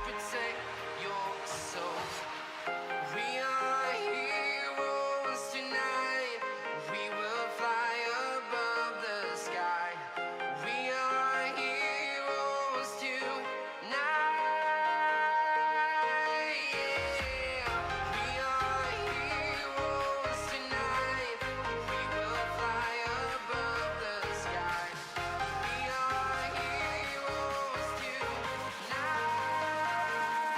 protect your soul. We are heroes tonight. We will fly above the sky. We are heroes tonight. Yeah. We are heroes tonight. We will fly above the sky. We are heroes tonight.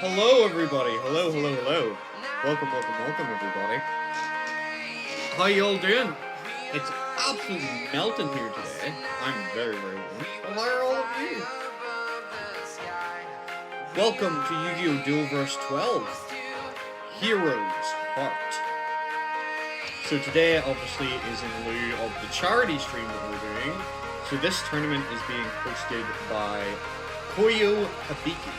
Hello everybody, hello, welcome, everybody. How you all doing? It's absolutely melting here today. I'm very warm. Well, how are all of you? Welcome to Yu-Gi-Oh! Duelverse 12, Hero's Heart. So today, obviously, is in lieu of the charity stream that we're doing. So this tournament is being hosted by Koyo Habiki.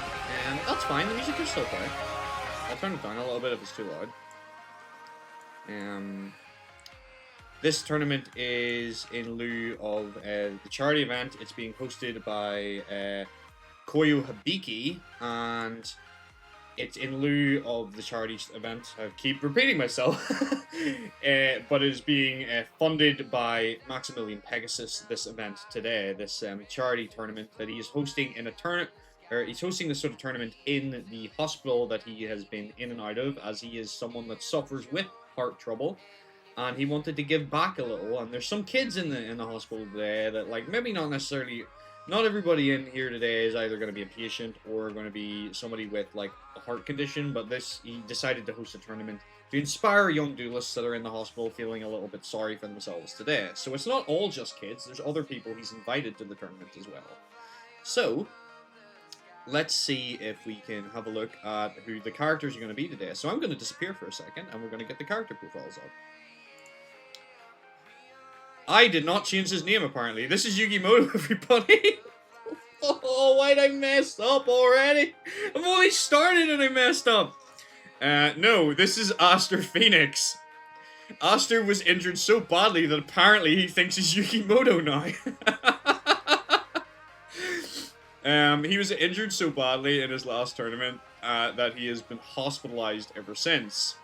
And that's fine, the music is still playing. I'll turn it down a little bit if it's too loud. This tournament is in lieu of the charity event. It's being hosted by Koyo Habiki, and it's in lieu of the charity event. I keep repeating myself, but it is being funded by Maximilian Pegasus. This event today, this charity tournament that he is hosting in a tournament. He's hosting this sort of tournament in the hospital that he has been in and out of, as he is someone that suffers with heart trouble, and he wanted to give back a little. And there's some kids in the hospital today that, like, maybe not necessarily, not everybody in here today is either going to be a patient or going to be somebody with like a heart condition. But he decided to host a tournament to inspire young duelists that are in the hospital feeling a little bit sorry for themselves today. So it's not all just kids. There's other people he's invited to the tournament as well. So let's see if we can have a look at who the characters are going to be today. So I'm going to disappear for a second, and we're going to get the character profiles up. I did not change his name, apparently. This is Yugioh, everybody. Oh, why'd I mess up already? I've only started and I messed up. No, this is Aster Phoenix. Aster was injured so badly that apparently he thinks he's Yugimoto now. He was injured so badly in his last tournament that he has been hospitalized ever since.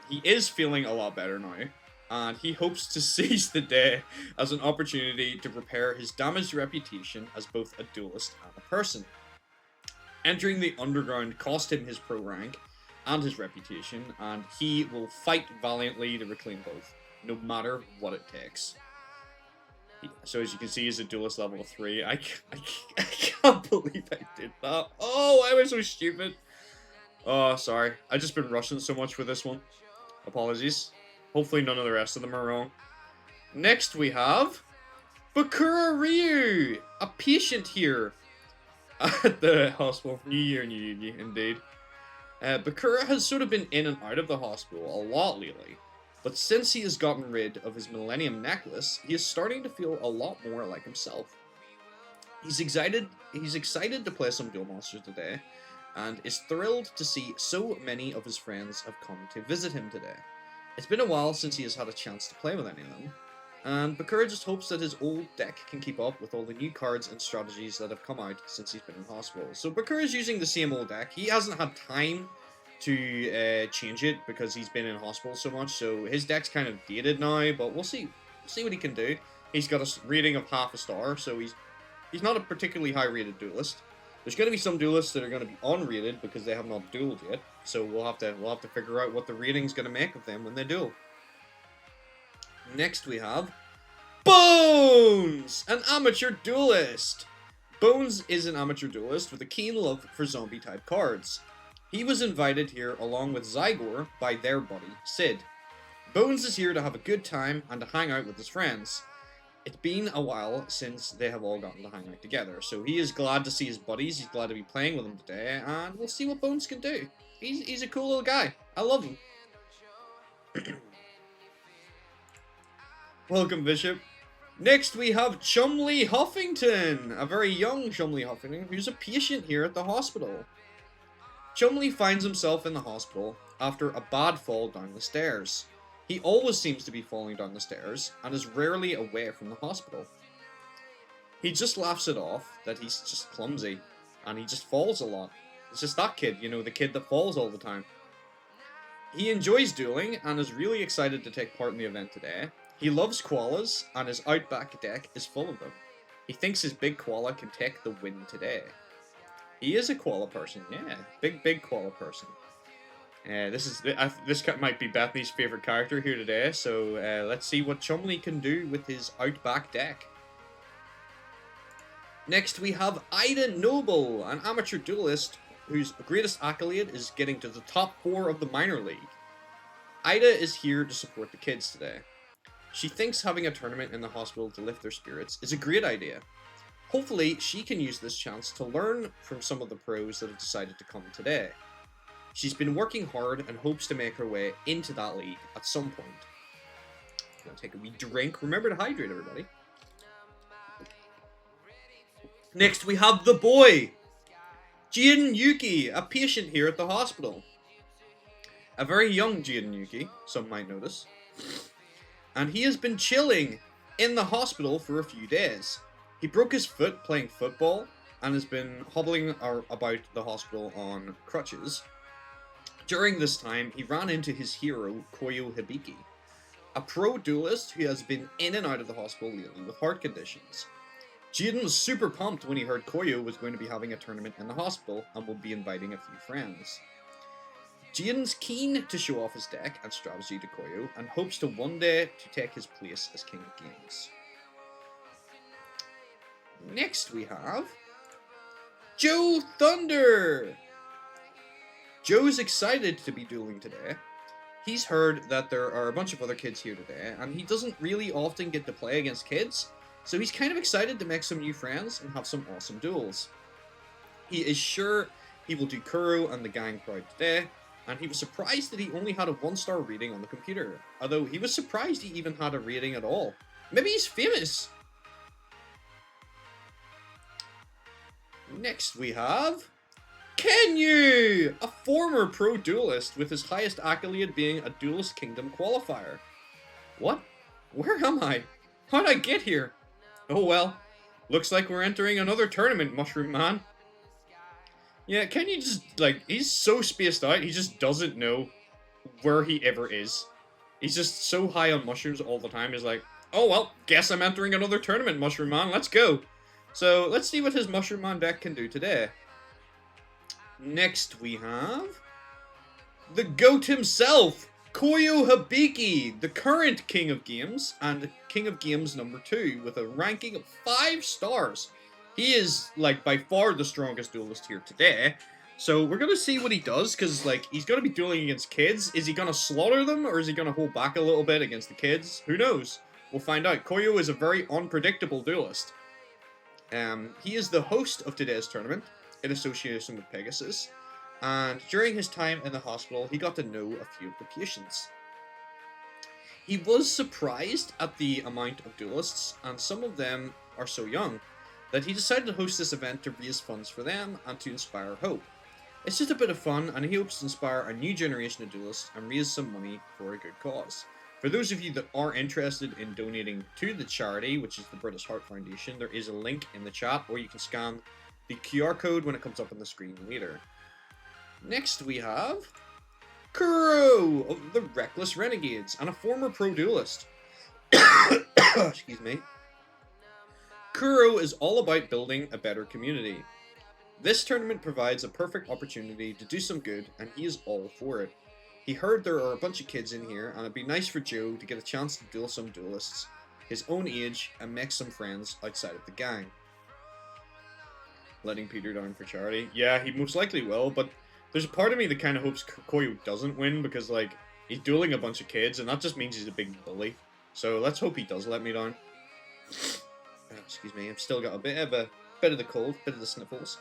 He is feeling a lot better now, and he hopes to seize the day as an opportunity to repair his damaged reputation as both a duelist and a person. Entering the underground cost him his pro rank and his reputation, and he will fight valiantly to reclaim both, no matter what it takes. So as you can see, he's a duelist level 3. I can't believe I did that. Oh, I was so stupid. Oh, sorry. I've just been rushing so much with this one. Apologies. Hopefully none of the rest of them are wrong. Next we have Bakura Ryu, a patient here at the hospital. New year, new Yugi, indeed. Bakura has sort of been in and out of the hospital a lot lately. But since he has gotten rid of his Millennium Necklace, he is starting to feel a lot more like himself. He's excited to play some Duel Monsters today, and is thrilled to see so many of his friends have come to visit him today. It's been a while since he has had a chance to play with any of them, and Bakura just hopes that his old deck can keep up with all the new cards and strategies that have come out since he's been in hospital. So Bakura is using the same old deck. He hasn't had time to change it because he's been in hospital so much, so his deck's kind of dated now, but we'll see what he can do. He's got a rating of half a star, so he's not a particularly high rated duelist. There's going to be some duelists that are going to be unrated because they have not dueled yet, so we'll have to figure out what the rating's going to make of them when they duel. Next we have Bones, an amateur duelist. Bones is an amateur duelist with a keen love for zombie type cards. He was invited here along with Zygor by their buddy, Sid. Bones is here to have a good time and to hang out with his friends. It's been a while since they have all gotten to hang out together, so he is glad to see his buddies, he's glad to be playing with them today, and we'll see what Bones can do. He's a cool little guy. I love him. Welcome, Bishop. Next we have Chumley Huffington, a very young Chumley Huffington, who's a patient here at the hospital. Chumley finds himself in the hospital after a bad fall down the stairs. He always seems to be falling down the stairs and is rarely away from the hospital. He just laughs it off that he's just clumsy and he just falls a lot. It's just that kid, you know, the kid that falls all the time. He enjoys dueling and is really excited to take part in the event today. He loves koalas and his Outback deck is full of them. He thinks his big koala can take the win today. He is a koala person, yeah. Big koala person. This might be Bethany's favorite character here today, so let's see what Chumley can do with his Outback deck. Next we have Ida Noble, an amateur duelist whose greatest accolade is getting to the top 4 of the minor league. Ida is here to support the kids today. She thinks having a tournament in the hospital to lift their spirits is a great idea. Hopefully, she can use this chance to learn from some of the pros that have decided to come today. She's been working hard and hopes to make her way into that league at some point. Gonna take a wee drink. Remember to hydrate, everybody. Next, we have the boy, Jaden Yuki, a patient here at the hospital. A very young Jaden Yuki, some might notice. And he has been chilling in the hospital for a few days. He broke his foot playing football and has been hobbling about the hospital on crutches. During this time, he ran into his hero, Koyo Hibiki, a pro duelist who has been in and out of the hospital lately with heart conditions. Jaden was super pumped when he heard Koyo was going to be having a tournament in the hospital and will be inviting a few friends. Jaden's keen to show off his deck and strategy to Koyo and hopes to one day to take his place as King of Games. Next we have Joe Thunder. Joe's excited to be dueling today. He's heard that there are a bunch of other kids here today, and he doesn't really often get to play against kids, so he's kind of excited to make some new friends and have some awesome duels. He is sure he will do Kuro and the gang proud today, and he was surprised that he only had a 1-star rating on the computer, although he was surprised he even had a rating at all. Maybe he's famous! Next we have Kenyu, a former pro duelist with his highest accolade being a Duelist Kingdom qualifier. What? Where am I? How'd I get here? Oh well, looks like we're entering another tournament, Mushroom Man. Yeah, Kenyu just, he's so spaced out, he just doesn't know where he ever is. He's just so high on mushrooms all the time, he's like, oh well, guess I'm entering another tournament, Mushroom Man, let's go. So, let's see what his Mushroom Man deck can do today. Next we have the GOAT himself, Koyo Hibiki, the current King of Games, and King of Games number 2, with a ranking of 5 stars. He is, by far the strongest duelist here today. So we're going to see what he does, because, he's going to be dueling against kids. Is he going to slaughter them, or is he going to hold back a little bit against the kids? Who knows? We'll find out. Koyo is a very unpredictable duelist. He is the host of today's tournament, in association with Pegasus, and during his time in the hospital, he got to know a few of the patients. He was surprised at the amount of duelists, and some of them are so young, that he decided to host this event to raise funds for them and to inspire hope. It's just a bit of fun, and he hopes to inspire a new generation of duelists and raise some money for a good cause. For those of you that are interested in donating to the charity, which is the British Heart Foundation, there is a link in the chat, or you can scan the QR code when it comes up on the screen later. Next we have Kuro of the Reckless Renegades and a former pro duelist. Excuse me. Kuro is all about building a better community. This tournament provides a perfect opportunity to do some good, and he is all for it. He heard there are a bunch of kids in here, and it'd be nice for Joe to get a chance to duel some duelists his own age and make some friends outside of the gang. Letting Peter down for charity. Yeah, he most likely will, but there's a part of me that kind of hopes Koyo doesn't win, because, he's dueling a bunch of kids, and that just means he's a big bully. So let's hope he does let me down. Excuse me, I've still got a bit of the cold, bit of the sniffles.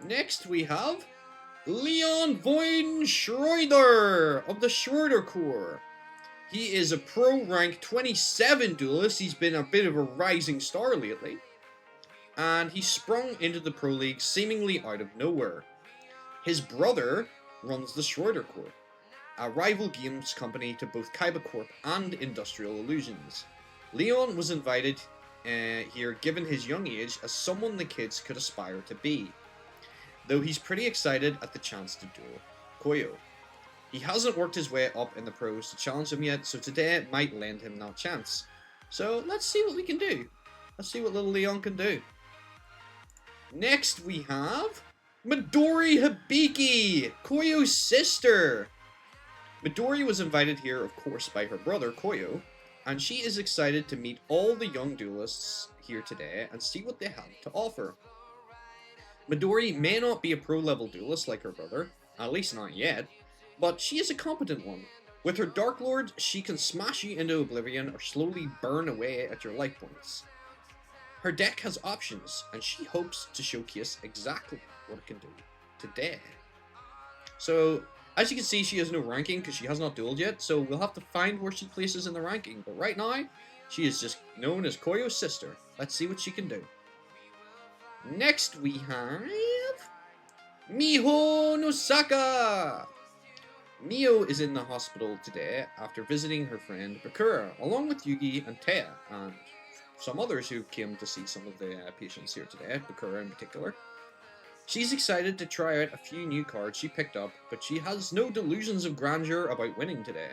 Next we have Leon Voin Schroeder of the Schroeder Corps. He is a pro rank 27 duelist. He's been a bit of a rising star lately, and he sprung into the pro league seemingly out of nowhere. His brother runs the Schroeder Corps, a rival games company to both Kaiba Corp and Industrial Illusions. Leon was invited here given his young age as someone the kids could aspire to be, though he's pretty excited at the chance to duel Koyo. He hasn't worked his way up in the pros to challenge him yet, so today might lend him that chance. So let's see what we can do. Let's see what little Leon can do. Next we have Midori Hibiki, Koyo's sister. Midori was invited here, of course, by her brother Koyo, and she is excited to meet all the young duelists here today and see what they have to offer. Midori may not be a pro-level duelist like her brother, at least not yet, but she is a competent one. With her Dark Lord, she can smash you into oblivion or slowly burn away at your life points. Her deck has options, and she hopes to showcase exactly what it can do today. So, as you can see, she has no ranking because she has not dueled yet, so we'll have to find where she places in the ranking. But right now, she is just known as Koyo's sister. Let's see what she can do. Next, we have Miho Nosaka. Mio is in the hospital today after visiting her friend Bakura, along with Yugi and Taya, and some others who came to see some of the patients here today, Bakura in particular. She's excited to try out a few new cards she picked up, but she has no delusions of grandeur about winning today.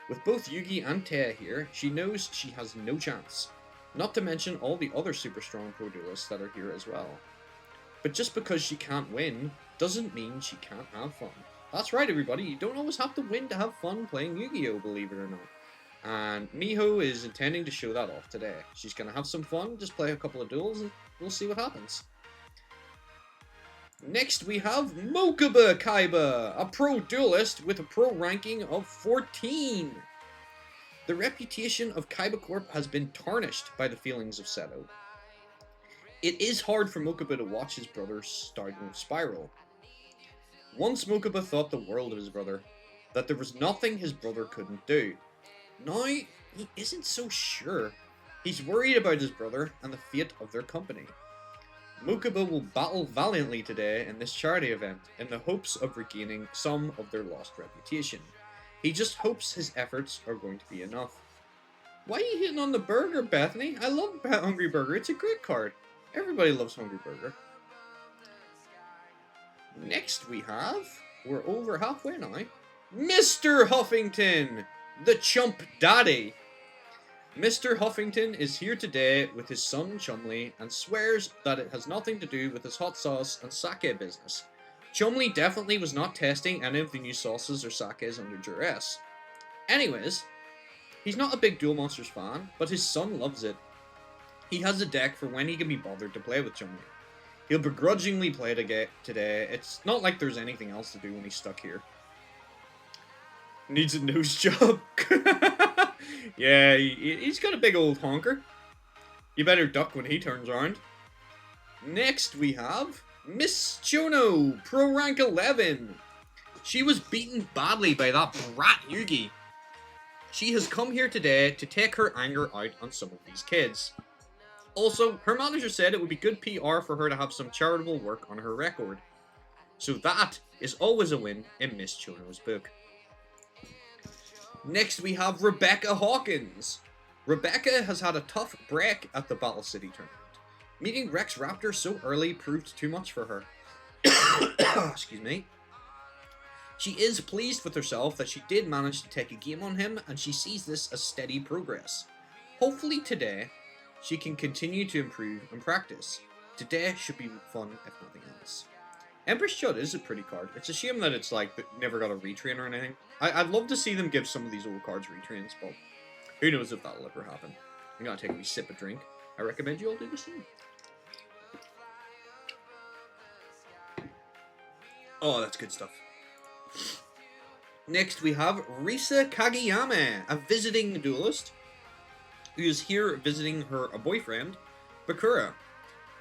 With both Yugi and Taya here, she knows she has no chance, not to mention all the other super strong pro duelists that are here as well. But just because she can't win, doesn't mean she can't have fun. That's right, everybody, you don't always have to win to have fun playing Yu-Gi-Oh, believe it or not. And Miho is intending to show that off today. She's going to have some fun, just play a couple of duels, and we'll see what happens. Next, we have Mokuba Kaiba, a pro duelist with a pro ranking of 14. The reputation of Kaiba Corp has been tarnished by the feelings of Seto. It is hard for Mokuba to watch his brother's downward spiral. Once Mokuba thought the world of his brother, that there was nothing his brother couldn't do. Now, he isn't so sure. He's worried about his brother and the fate of their company. Mokuba will battle valiantly today in this charity event in the hopes of regaining some of their lost reputation. He just hopes his efforts are going to be enough. Why are you hitting on the burger, Bethany? I love Hungry Burger. It's a great card. Everybody loves Hungry Burger. Next we have, we're over halfway now, Mr. Huffington, the Chump Daddy. Mr. Huffington is here today with his son Chumley and swears that it has nothing to do with his hot sauce and sake business. Chumley definitely was not testing any of the new sauces or sakes under duress. Anyways, he's not a big Duel Monsters fan, but his son loves it. He has a deck for when he can be bothered to play with Chumley. He'll begrudgingly play today. It's not like there's anything else to do when he's stuck here. Needs a nose job. Yeah, he's got a big old honker. You better duck when he turns around. Next we have Miss Chono, Pro Rank 11. She was beaten badly by that brat Yugi. She has come here today to take her anger out on some of these kids. Also, her manager said it would be good PR for her to have some charitable work on her record. So that is always a win in Miss Chono's book. Next we have Rebecca Hawkins. Rebecca has had a tough break at the Battle City tournament. Meeting Rex Raptor so early proved too much for her. Excuse me. She is pleased with herself that she did manage to take a game on him, and she sees this as steady progress. Hopefully today, she can continue to improve and practice. Today should be fun if nothing else. Empress Chud is a pretty card. It's a shame that it's like never got a retrain or anything. I'd love to see them give some of these old cards retrains, but who knows if that'll ever happen. I'm gonna take a wee sip of drink. I recommend you all do the same. Oh, that's good stuff. Next we have Risa Kageyama, a visiting duelist, who is here visiting her boyfriend, Bakura.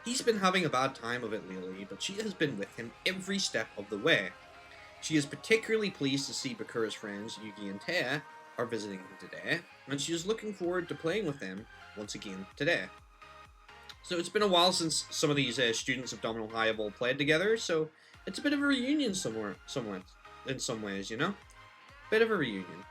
He's been having a bad time of it lately, but she has been with him every step of the way. She is particularly pleased to see Bakura's friends Yugi and Taya are visiting him today, and she is looking forward to playing with them once again today. So it's been a while since some of these students of Domino High have all played together, so it's a bit of a reunion somewhat, in some ways, you know? Bit of a reunion.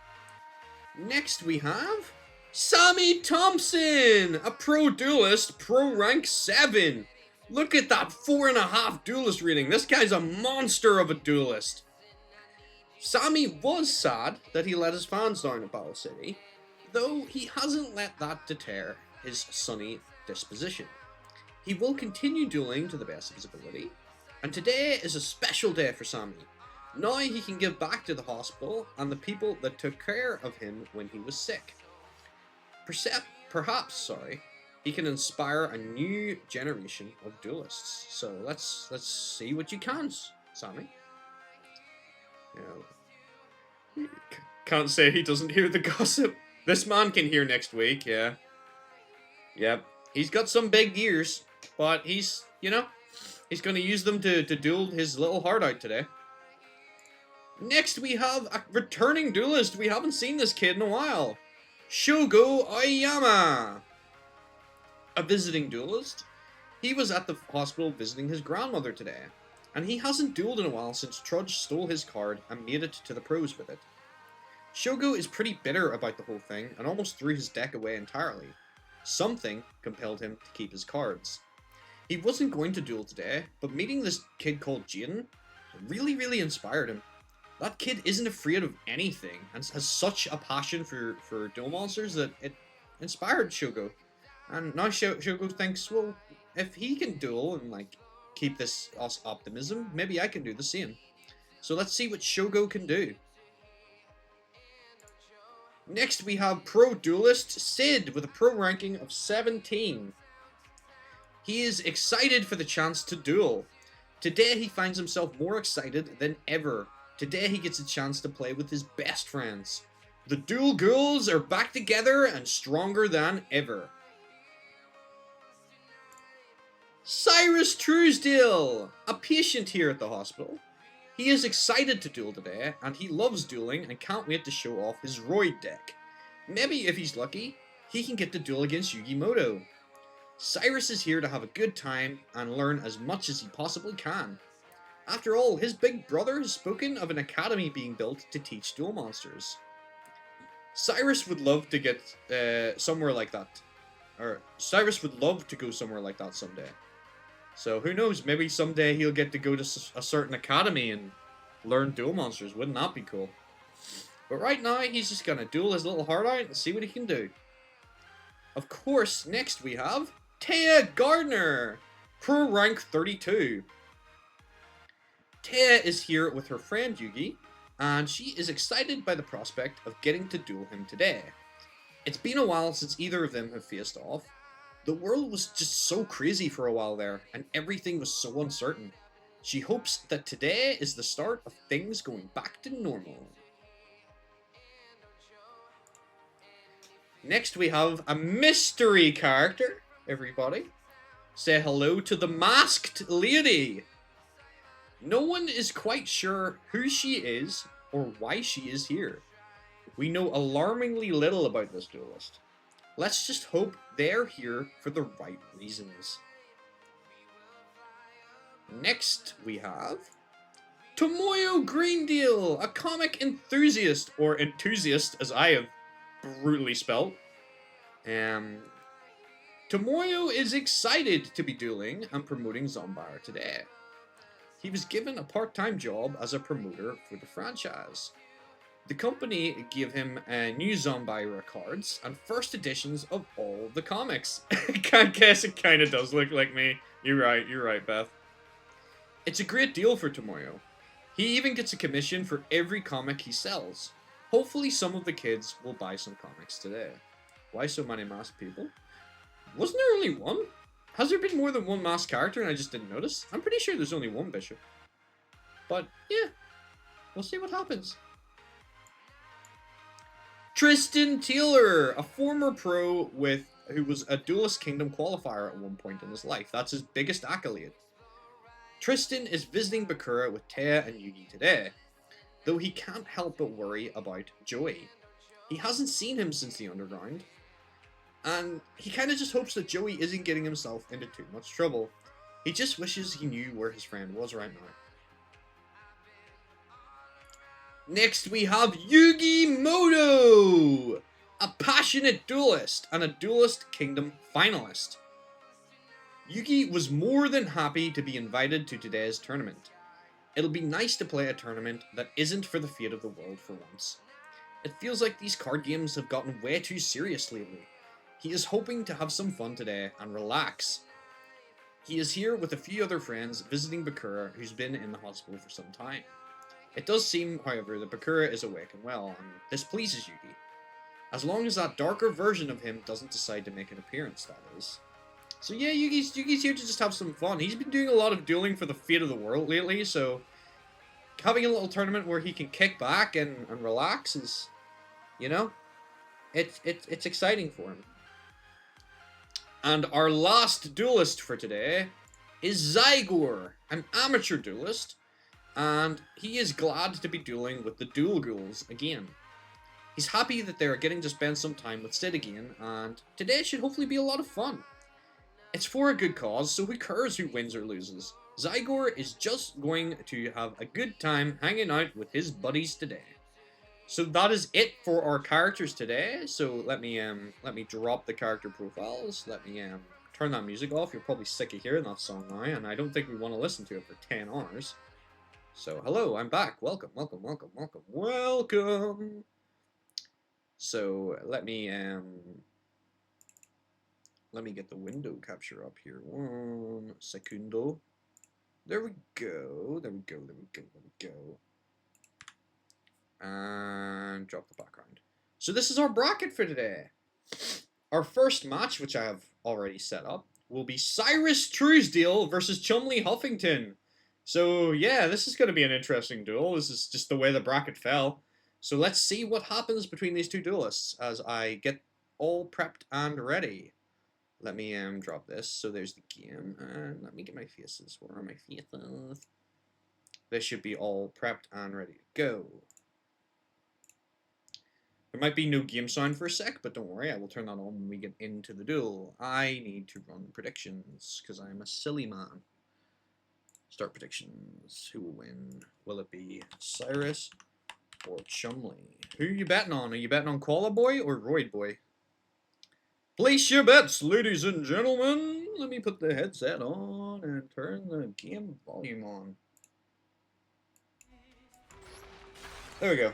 Next we have Sammy Thompson, a pro duelist, pro rank 7. Look at that 4.5 duelist rating. This guy's a monster of a duelist. Sammy was sad that he let his fans down at Battle City, though he hasn't let that deter his sunny disposition. He will continue dueling to the best of his ability, and today is a special day for Sammy. Now he can give back to the hospital and the people that took care of him when he was sick. Perhaps, he can inspire a new generation of duelists. So let's see what you can, Sammy. You know, can't say he doesn't hear the gossip. This man can hear next week, yeah. Yep. He's got some big ears, but he's, he's going to use them to duel his little heart out today. Next, we have a returning duelist. We haven't seen this kid in a while. Yugioh Aoyama. A visiting duelist. He was at the hospital visiting his grandmother today, and he hasn't dueled in a while since Trudge stole his card and made it to the pros with it. Yugioh is pretty bitter about the whole thing and almost threw his deck away entirely. Something compelled him to keep his cards. He wasn't going to duel today, but meeting this kid called Jaden really inspired him. That kid isn't afraid of anything and has such a passion for duel monsters that it inspired Yugioh. And now Yugioh thinks, well, if he can duel and keep this optimism, maybe I can do the same. So let's see what Yugioh can do. Next we have pro duelist Sid with a pro ranking of 17. He is excited for the chance to duel. Today he finds himself more excited than ever. Today he gets a chance to play with his best friends. The duel ghouls are back together and stronger than ever. Cyrus Truesdale, a patient here at the hospital. He is excited to duel today, and he loves dueling and can't wait to show off his Roid deck. Maybe, if he's lucky, he can get to duel against Yugimoto. Cyrus is here to have a good time and learn as much as he possibly can. After all, his big brother has spoken of an academy being built to teach duel monsters. Cyrus would love to get somewhere like that. Or, Cyrus would love to go somewhere like that someday. So who knows, maybe someday he'll get to go to a certain academy and learn duel monsters. Wouldn't that be cool? But right now, he's just gonna duel his little heart out and see what he can do. Of course, next we have Taya Gardner, pro rank 32. Taya is here with her friend Yugi, and she is excited by the prospect of getting to duel him today. It's been a while since either of them have faced off. The world was just so crazy for a while there, and everything was so uncertain. She hopes that today is the start of things going back to normal. Next we have a mystery character, everybody. Say hello to the masked lady. No one is quite sure who she is or why she is here. We know alarmingly little about this duelist. Let's just hope they're here for the right reasons. Next we have Tomoyo Greendale, a comic enthusiast, or enthusiast as I have brutally spelled. Tomoyo is excited to be dueling and promoting Zombie today. He was given a part-time job as a promoter for the franchise. The company gave him new Zombie cards and first editions of all the comics. I guess it kind of does look like me. You're right, Beth. It's a great deal for Tomoyo. He even gets a commission for every comic he sells. Hopefully some of the kids will buy some comics today. Why so many masked people? Wasn't there only one? Has there been more than one masked character and I just didn't notice? I'm pretty sure there's only one bishop. But, yeah. We'll see what happens. Tristan Taylor, a former pro who was a Duelist Kingdom qualifier at one point in his life. That's his biggest accolade. Tristan is visiting Bakura with Taya and Yugi today, though he can't help but worry about Joey. He hasn't seen him since the Underground, and he kind of just hopes that Joey isn't getting himself into too much trouble. He just wishes he knew where his friend was right now. Next we have Yugimoto, a passionate duelist and a Duelist Kingdom finalist. Yugi was more than happy to be invited to today's tournament. It'll be nice to play a tournament that isn't for the fate of the world for once. It feels like these card games have gotten way too serious lately. He is hoping to have some fun today and relax. He is here with a few other friends visiting Bakura, who's been in the hospital for some time. It does seem, however, that Bakura is awake and well, and this pleases Yugi. As long as that darker version of him doesn't decide to make an appearance, that is. So yeah, Yugi's here to just have some fun. He's been doing a lot of dueling for the fate of the world lately, so having a little tournament where he can kick back and relax is, you know, it's exciting for him. And our last duelist for today is Yugioh, an amateur duelist, and he is glad to be dueling with the Duel Ghouls again. He's happy that they are getting to spend some time with Sid again, and today should hopefully be a lot of fun. It's for a good cause, so who cares who wins or loses? Yugioh is just going to have a good time hanging out with his buddies today. So that is it for our characters today. So let me drop the character profiles. Let me turn that music off. You're probably sick of hearing that song now, and I don't think we want to listen to it for 10 hours. So hello, I'm back. Welcome, welcome, welcome, welcome, welcome. So let me get the window capture up here. 1 secundo. There we go. There we go. There we go. There we go. And drop the background. So this is our bracket for today. Our first match, which I have already set up, will be Cyrus Truesdale versus Chumley Huffington. So yeah, this is going to be an interesting duel. This is just the way the bracket fell. So let's see what happens between these two duelists as I get all prepped and ready. Let me drop this. So there's the game, and let me get my faces. Where are my faces? This should be all prepped and ready to go. There might be no game sound for a sec, but don't worry, I will turn that on when we get into the duel. I need to run predictions, because I'm a silly man. Start predictions. Who will win? Will it be Cyrus or Chumley? Who are you betting on? Are you betting on Koala Boy or Roid Boy? Place your bets, ladies and gentlemen. Let me put the headset on and turn the game volume on. There we go.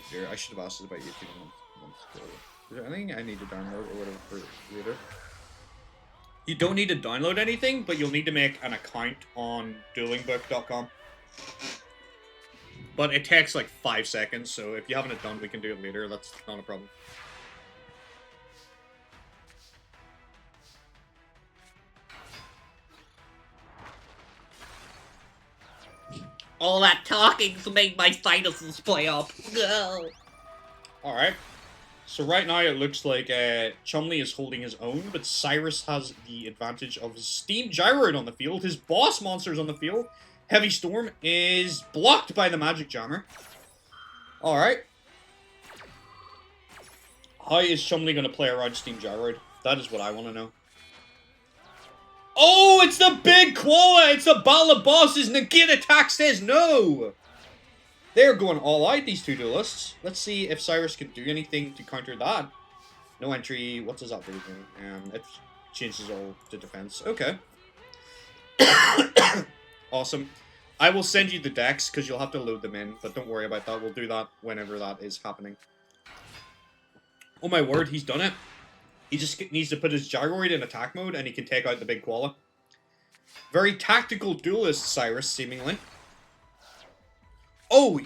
Here, I should have asked this about you 2 months ago. Is there anything I need to download or whatever for later? You don't need to download anything, but you'll need to make an account on duelingbook.com. But it takes like 5 seconds, so if you haven't it done, we can do it later. That's not a problem. All that talking's made my sinuses play up. Alright. So right now it looks like Chumley is holding his own, but Cyrus has the advantage of his Steam Gyroid on the field. His boss monster's on the field. Heavy Storm is blocked by the Magic Jammer. Alright. How is Chumley going to play around Steam Gyroid? That is what I want to know. Oh, it's the big koala! It's the battle of bosses! Negate attack says no! They're going all out, these two duelists. Let's see if Cyrus can do anything to counter that. No entry. What does that do? It changes all to defense. Okay. Awesome. I will send you the decks, because you'll have to load them in, but don't worry about that. We'll do that whenever that is happening. Oh my word, he's done it. He just needs to put his Gyroid in attack mode, and he can take out the big koala. Very tactical duelist, Cyrus, seemingly. Oh,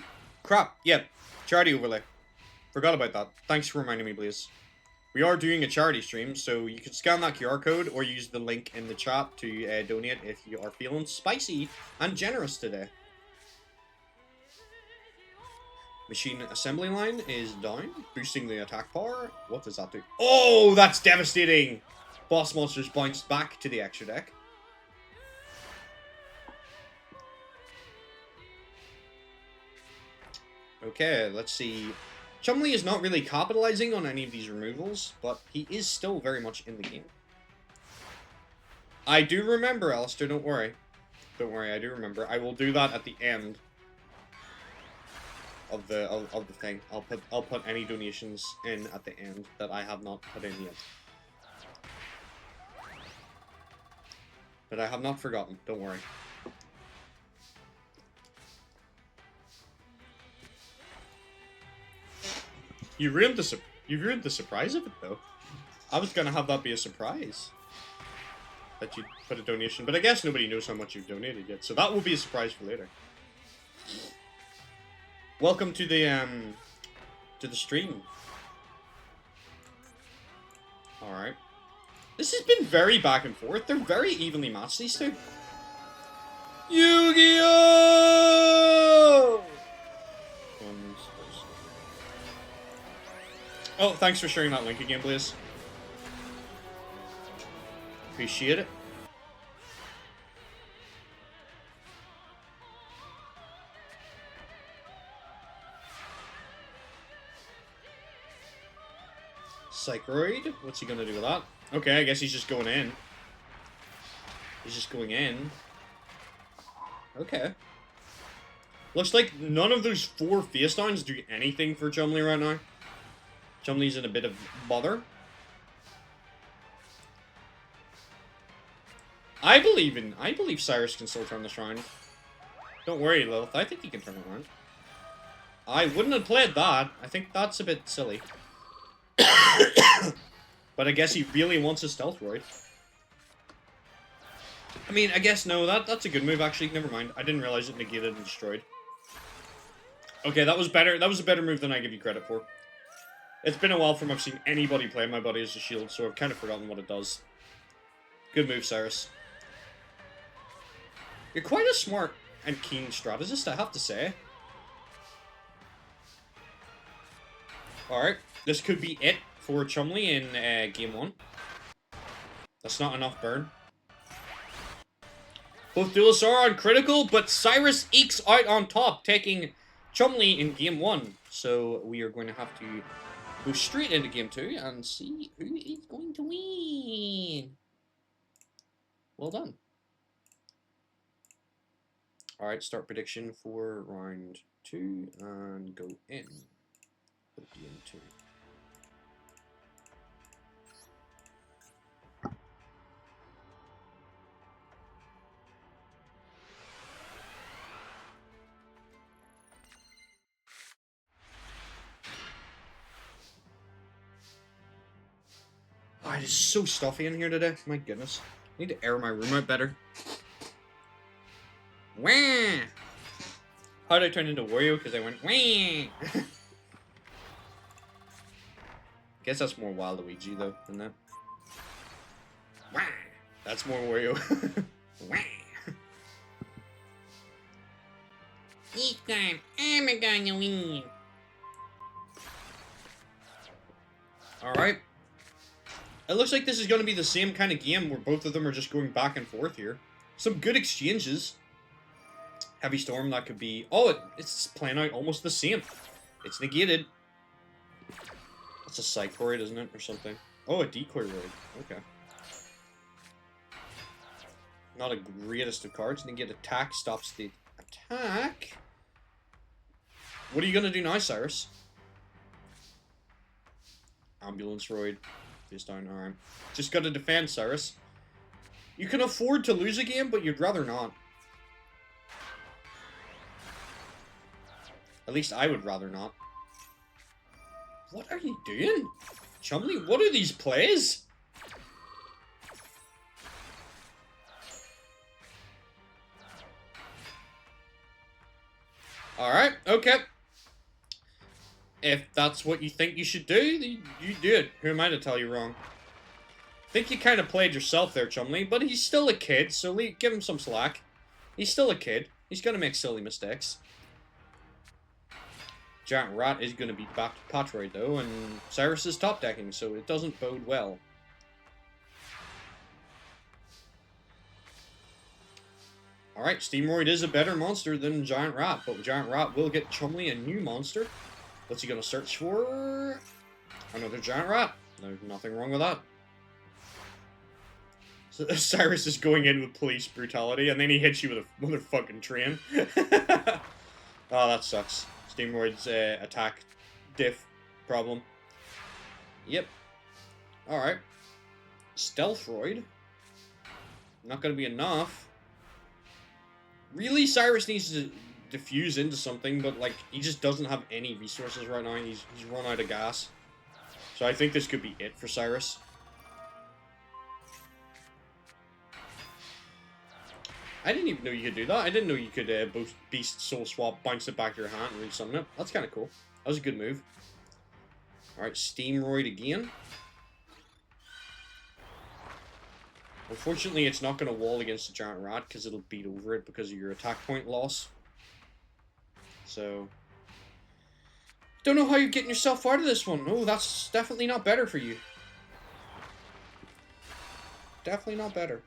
crap. Yep. Charity overlay. Forgot about that. Thanks for reminding me, please. We are doing a charity stream, so you can scan that QR code or use the link in the chat to donate if you are feeling spicy and generous today. Machine assembly line is down, boosting the attack power. What does that do? Oh, that's devastating! Boss monsters bounced back to the extra deck. Okay, let's see. Chumley is not really capitalizing on any of these removals, but he is still very much in the game. I do remember, Alistair, don't worry. Don't worry, I do remember. I will do that at the end of the thing. I'll put any donations in at the end that I have not put in yet. But I have not forgotten, don't worry. You ruined the surprise of it, though. I was gonna have that be a surprise. That you put a donation, but I guess nobody knows how much you've donated yet, so that will be a surprise for later. Welcome to the stream. Alright. This has been very back and forth. They're very evenly matched, these two. Yugioh! Oh, thanks for sharing that link again, please. Appreciate it. Psychroid? What's he gonna do with that? Okay, I guess he's just going in. He's just going in. Okay. Looks like none of those 4 face downs do anything for Chumley right now. Chumley's in a bit of bother. I believe Cyrus can still turn this around. Don't worry, Lilith. I think he can turn it around. I wouldn't have played that. I think that's a bit silly. But I guess he really wants a stealth roid. I mean, I guess no, that's a good move actually. Never mind. I didn't realize it negated and destroyed. Okay, that was better. That was a better move than I give you credit for. It's been a while from I've seen anybody play my buddy as a shield, so I've kind of forgotten what it does. Good move, Cyrus. You're quite a smart and keen strategist, I have to say. Alright, this could be it for Chumley in game 1. That's not enough burn. Both duelists are on critical, but Cyrus ekes out on top, taking Chumley in game 1. So we are going to have to go straight into game 2 and see who is going to win. Well done. Alright, start prediction for round 2 and go in. Game 2. Oh, it is so stuffy in here today. My goodness. I need to air my room out better. Wah! How did I turn into Wario? Because I went wah! Guess that's more Waluigi though, isn't that? Wah! That's more Wario. Wah! This time, I'm gonna win. Alright. It looks like this is going to be the same kind of game where both of them are just going back and forth here. Some good exchanges. Heavy Storm, that could be... Oh, it's playing out almost the same. It's negated. That's a Psychoid, isn't it? Or something. Oh, a Decoy Roid. Okay. Not a greatest of cards. Negate attack stops the attack. What are you going to do now, Cyrus? Ambulance Roid. Face down, alright. Just gotta defend, Cyrus. You can afford to lose a game, but you'd rather not. At least I would rather not. What are you doing? Chumley, what are these plays? Alright, okay. If that's what you think you should do, you do it. Who am I to tell you wrong? I think you kind of played yourself there, Chumley, but he's still a kid, so give him some slack. He's still a kid. He's gonna make silly mistakes. Giant Rat is gonna be back to Patroid, though, and Cyrus is top decking, so it doesn't bode well. Alright, Steamroid is a better monster than Giant Rat, but Giant Rat will get Chumley a new monster. What's he gonna search for? Another Giant Rat. There's nothing wrong with that. So Cyrus is going in with police brutality, and then he hits you with a motherfucking train. Oh, that sucks. Steamroid's attack diff problem. Yep. Alright. Stealthroid. Not gonna be enough. Really, Cyrus needs to diffuse into something, but like he just doesn't have any resources right now. He's run out of gas. So I think this could be it for Cyrus. I didn't even know you could do that. I didn't know you could both Beast Soul Swap, bounce it back to your hand, and resummon it. That's kind of cool. That was a good move. Alright, Steamroid again. Unfortunately, it's not going to wall against the Giant Rat because it'll beat over it because of your attack point loss. So, don't know how you're getting yourself out of this one. No, that's definitely not better for you. Definitely not better.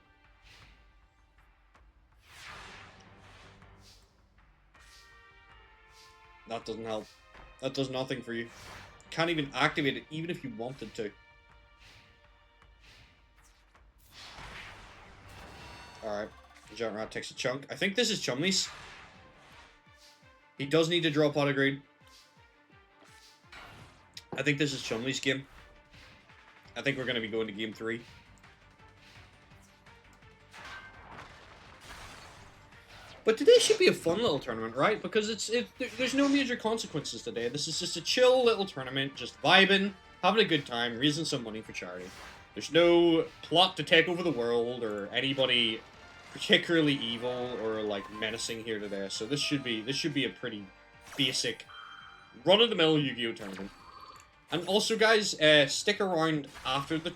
That doesn't help. That does nothing for you. Can't even activate it, even if you wanted to. Alright. Giant Rat takes a chunk. I think this is Chumley's. He does need to draw Pot of Greed. I think this is Chumley's game. I think we're going to be going to game 3. But today should be a fun little tournament, right? Because there's no major consequences today. This is just a chill little tournament, just vibing, having a good time, raising some money for charity. There's no plot to take over the world or anybody particularly evil or like menacing here today. So this should be a pretty basic, run-of-the-mill Yu-Gi-Oh tournament. And also, guys, stick around after the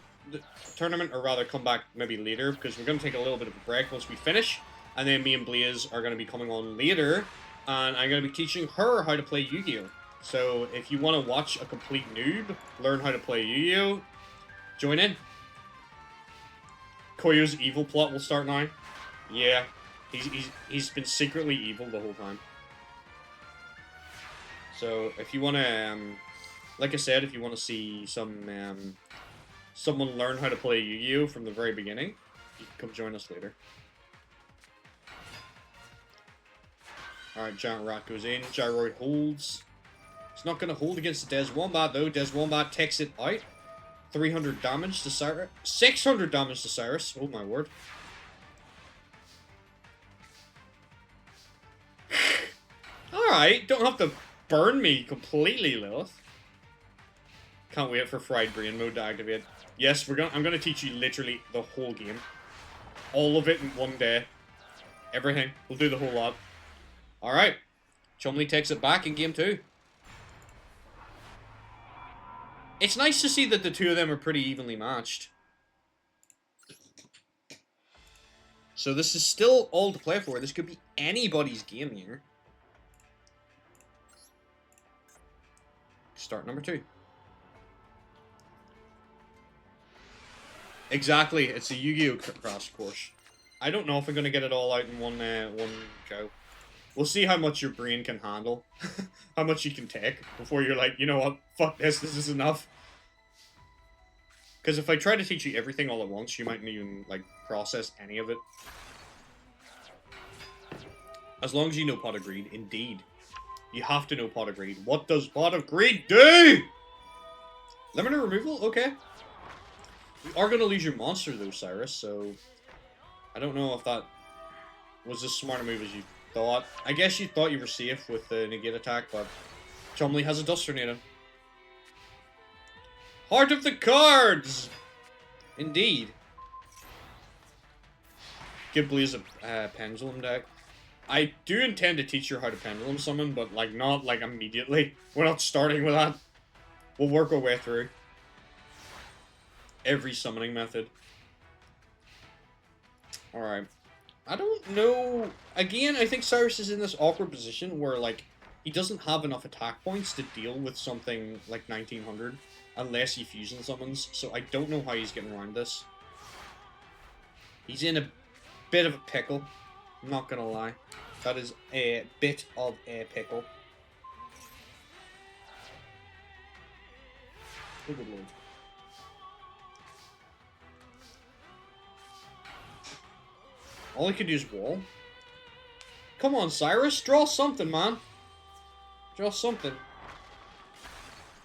tournament, or rather come back maybe later, because we're going to take a little bit of a break once we finish. And then me and Blaze are going to be coming on later, and I'm going to be teaching her how to play Yu-Gi-Oh! So if you want to watch a complete noob learn how to play Yu-Gi-Oh!, join in. Koyo's evil plot will start now. Yeah, he's been secretly evil the whole time. So if you want to, like I said, if you want to see someone learn how to play Yu-Gi-Oh! From the very beginning, you can come join us later. Alright, Giant Rat goes in. Gyroid holds. It's not going to hold against the Des Wombat, though. Des Wombat takes it out. 300 damage to Cyrus. 600 damage to Cyrus. Oh, my word. Alright, don't have to burn me completely, Lilith. Can't wait for Fried Brain mode to activate. Yes, I'm going to teach you literally the whole game. All of it in one day. Everything. We'll do the whole lot. Alright, Chumley takes it back in game 2. It's nice to see that the two of them are pretty evenly matched. So this is still all to play for. This could be anybody's game here. Start number 2. Exactly, it's a Yu-Gi-Oh! Crash course. I don't know if I'm going to get it all out in one go. We'll see how much your brain can handle. How much you can take before you're like, you know what, fuck this is enough. Because if I try to teach you everything all at once, you mightn't even, like, process any of it. As long as you know Pot of Greed, indeed. You have to know Pot of Greed. What does Pot of Greed do? Limiter removal? Okay. You are going to lose your monster, though, Cyrus, so... I don't know if that was as smart a move as you thought. I guess you thought you were safe with the negate attack, but Chumley has a Dust Tornado. Heart of the Cards! Indeed. Give Blaze a Pendulum deck. I do intend to teach her how to Pendulum Summon, but like not like immediately. We're not starting with that. We'll work our way through every summoning method. Alright. I don't know. Again, I think Cyrus is in this awkward position where, like, he doesn't have enough attack points to deal with something like 1900 unless he fusion summons, so I don't know how he's getting around this. He's in a bit of a pickle. I'm not gonna lie. That is a bit of a pickle. Oh, good lord. All he could do is wall. Come on, Cyrus. Draw something, man. Draw something.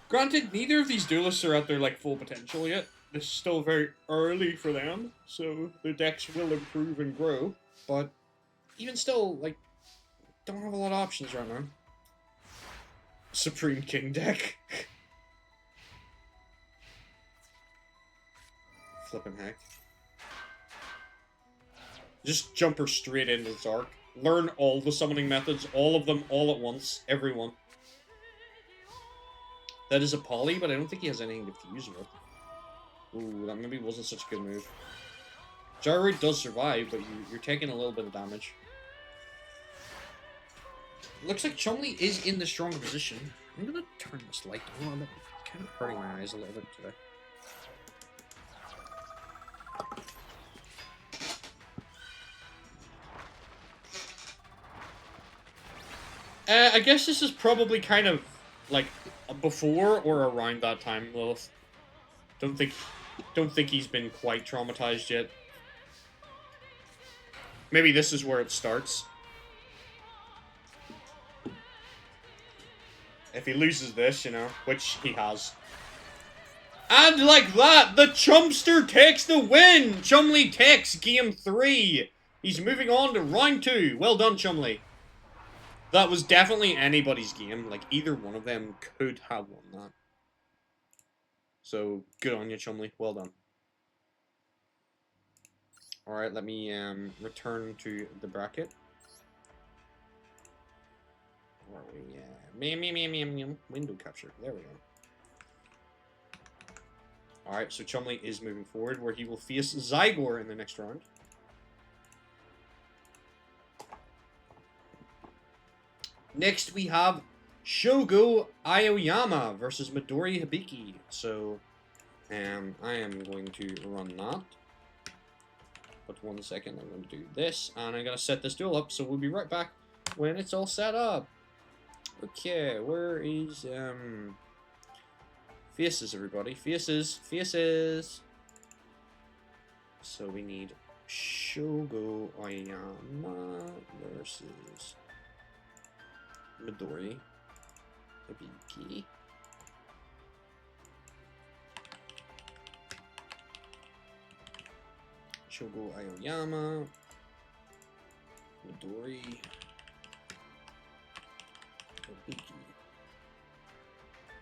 Granted, neither of these duelists are at their, like, full potential yet. This is still very early for them, so their decks will improve and grow. But even still, like, don't have a lot of options right now. Supreme King deck. Flippin' heck. Just jump her straight into the arc. Learn all the summoning methods, all of them, all at once, everyone. That is a poly, but I don't think he has anything to fuse with. Ooh, that maybe wasn't such a good move. Gyroid does survive, but you're taking a little bit of damage. Looks like Chumley is in the stronger position. I'm gonna turn this light on a little bit. It's kind of hurting my eyes a little bit today. I guess this is probably kind of like before or around that time, Lilith. Don't think he's been quite traumatized yet. Maybe this is where it starts. If he loses this, you know, which he has. And like that, the Chumpster takes the win! Chumley takes game 3. He's moving on to round 2. Well done, Chumley. That was definitely anybody's game. Like, either one of them could have won that. So, good on you, Chumley. Well done. Alright, let me return to the bracket. Where are we? Window capture. There we go. Alright, so Chumley is moving forward, where he will face Zygor in the next round. Next, we have Shogo Aoyama versus Midori Hibiki. So, I am going to run that. But 1 second, I'm going to do this, and I'm going to set this duel up, so we'll be right back when it's all set up. Okay, where is, faces, everybody. Faces. So we need Shogo Aoyama versus Midori Hibiki. Shogo Aoyama, Midori Hibiki.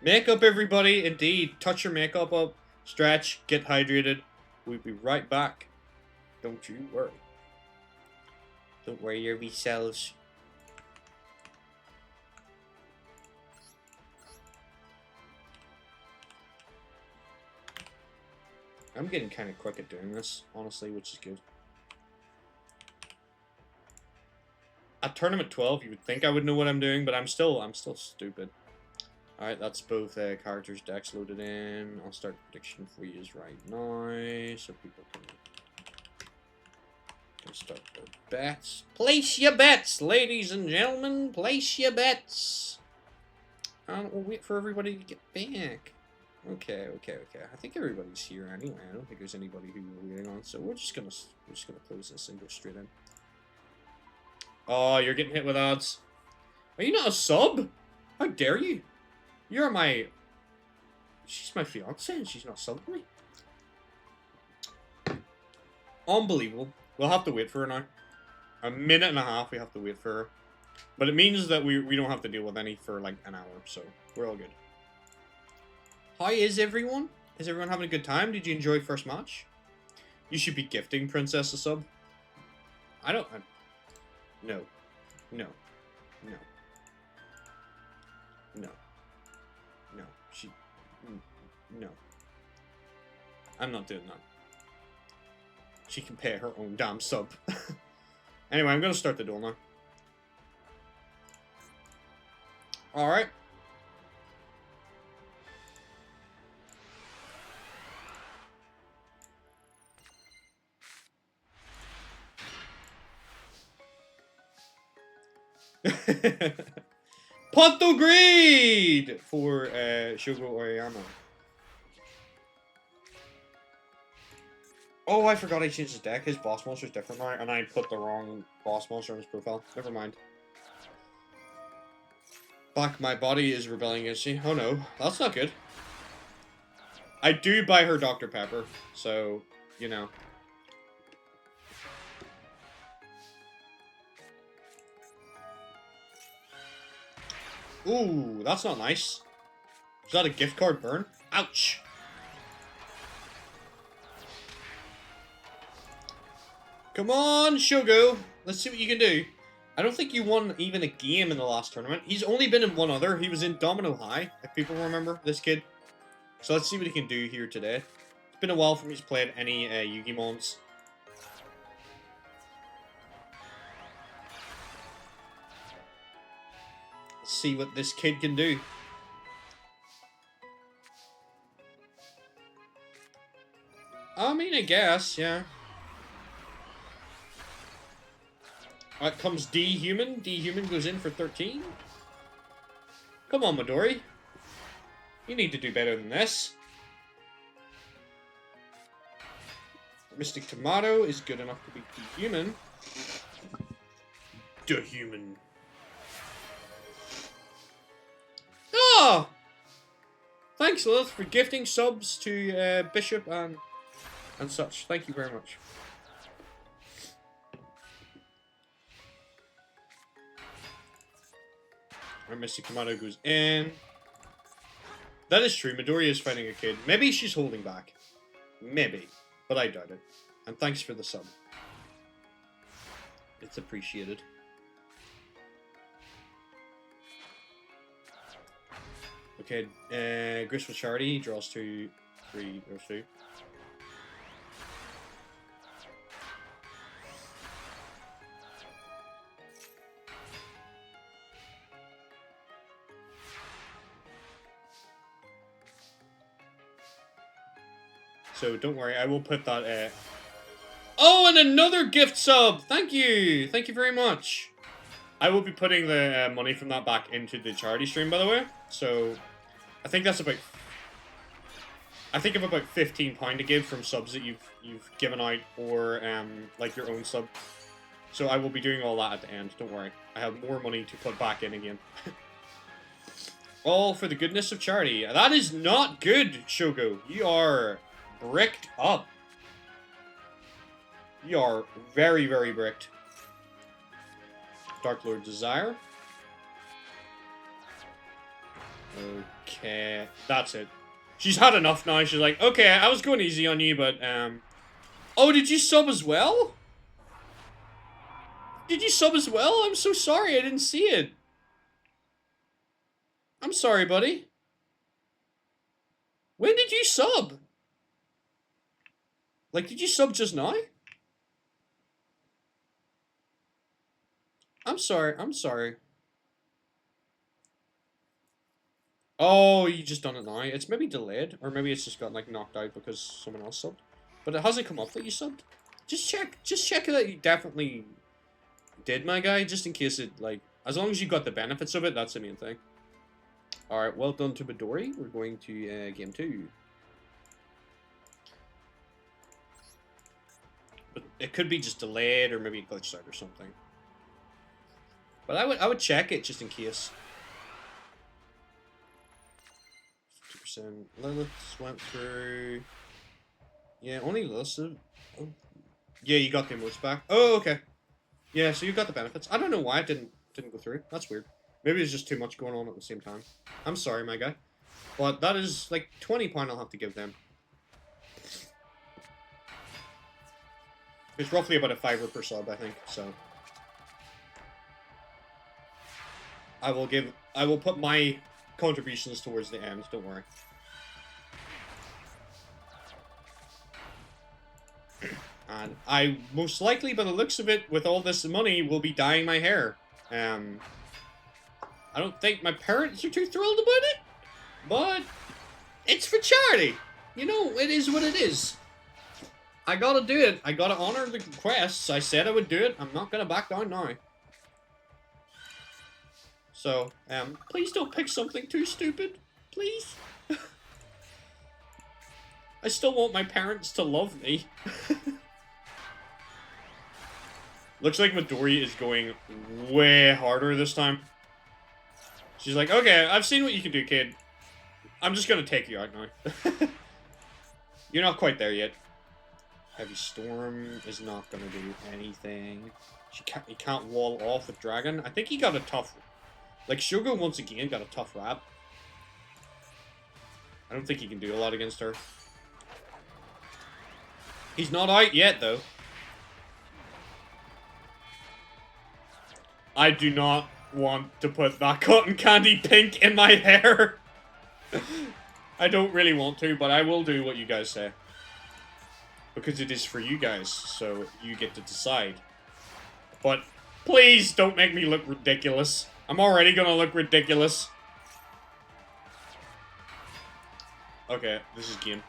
Makeup, everybody, indeed. Touch your makeup up, stretch, get hydrated. We'll be right back. Don't you worry. Don't worry your wee selves. I'm getting kind of quick at doing this, honestly, which is good. At Tournament 12, you would think I would know what I'm doing, but I'm still stupid. Alright, that's both characters' decks loaded in. I'll start prediction for you right now, so people can start their bets. Place your bets, ladies and gentlemen. Place your bets. And we'll wait for everybody to get back. Okay. I think everybody's here anyway. I don't think there's anybody who we're waiting on, so we're just gonna close this and go straight in. Oh, you're getting hit with odds. Are you not a sub? How dare you? You're my... She's my fiance and she's not subbing me. Unbelievable. We'll have to wait for her now. A minute and a half we have to wait for her. But it means that we don't have to deal with any for like an hour, so we're all good. How is everyone? Is everyone having a good time? Did you enjoy first match? You should be gifting Princess a sub. No. No. I'm not doing that. She can pay her own damn sub. Anyway, I'm gonna start the duel now. Alright. Ponto Greed for Shogo Aoyama. Oh, I forgot I changed his deck. His boss monster is different now, and I put the wrong boss monster on his profile. Never mind. Fuck, my body is rebelling against you. Oh no, that's not good. I do buy her Dr. Pepper, so, you know. Ooh, that's not nice. Is that a gift card burn? Ouch! Come on, Shogo. Let's see what you can do. I don't think you won even a game in the last tournament. He's only been in one other. He was in Domino High, if people remember this kid. So let's see what he can do here today. It's been a while from he's played any Yu-Gi Mons. Let's see what this kid can do. I mean, I guess, yeah. Out comes D-Human. D-Human goes in for 13. Come on, Midori. You need to do better than this. Mystic Tomato is good enough to beat D-Human. D-Human. Oh! Thanks, Lilith, for gifting subs to Bishop and such. Thank you very much. Alright, Mystic Tomato goes in. That is true. Midori is fighting a kid. Maybe she's holding back. Maybe. But I doubt it. And thanks for the sub. It's appreciated. Okay, Graceful Charity draws 2, 3, or 2. So don't worry, I will put that. Oh, and another gift sub! Thank you! Thank you very much. I will be putting the money from that back into the charity stream, by the way. So, I think that's about... I think of about £15 to give from subs that you've given out, or like your own sub. So I will be doing all that at the end, don't worry. I have more money to put back in again. All for the goodness of charity. That is not good, Shogo. You are bricked up. You are very, very bricked. Dark Lord Desire. Okay, that's it. She's had enough now. She's like, okay, I was going easy on you, but, Oh, did you sub as well? Did you sub as well? I'm so sorry, I didn't see it. I'm sorry, buddy. When did you sub? Like, did you sub just now? I'm sorry, I'm sorry. Oh, you just done it now. It's maybe delayed, or maybe it's just got, like, knocked out because someone else subbed. But it hasn't come up that you subbed. Just check that you definitely did, my guy, just in case it, like, as long as you got the benefits of it, that's the main thing. Alright, well done to Midori. We're going to, game 2. But it could be just delayed, or maybe it glitched out or something. But I would check it just in case. 50% Lilith went through. Yeah, only Lilith. Oh. Yeah, you got the emotes back. Oh, okay. Yeah, so you got the benefits. I don't know why it didn't go through. That's weird. Maybe there's just too much going on at the same time. I'm sorry, my guy. But that is like £20 I'll have to give them. It's roughly about a £5 per sub, I think, so. I will put my contributions towards the end, don't worry. And I most likely, by the looks of it, with all this money, will be dyeing my hair. I don't think my parents are too thrilled about it, but it's for charity. You know, it is what it is. I gotta do it. I gotta honor the requests. I said I would do it. I'm not gonna back down now. So, please don't pick something too stupid. Please. I still want my parents to love me. Looks like Midori is going way harder this time. She's like, okay, I've seen what you can do, kid. I'm just gonna take you out now. You're not quite there yet. Heavy Storm is not gonna do anything. He can't wall off with Dragon. I think he got a tough... Like, Shogo once again got a tough rap. I don't think he can do a lot against her. He's not out yet, though. I do not want to put that cotton candy pink in my hair. I don't really want to, but I will do what you guys say. Because it is for you guys, so you get to decide. But please don't make me look ridiculous. I'm already gonna look ridiculous. Okay, this is game.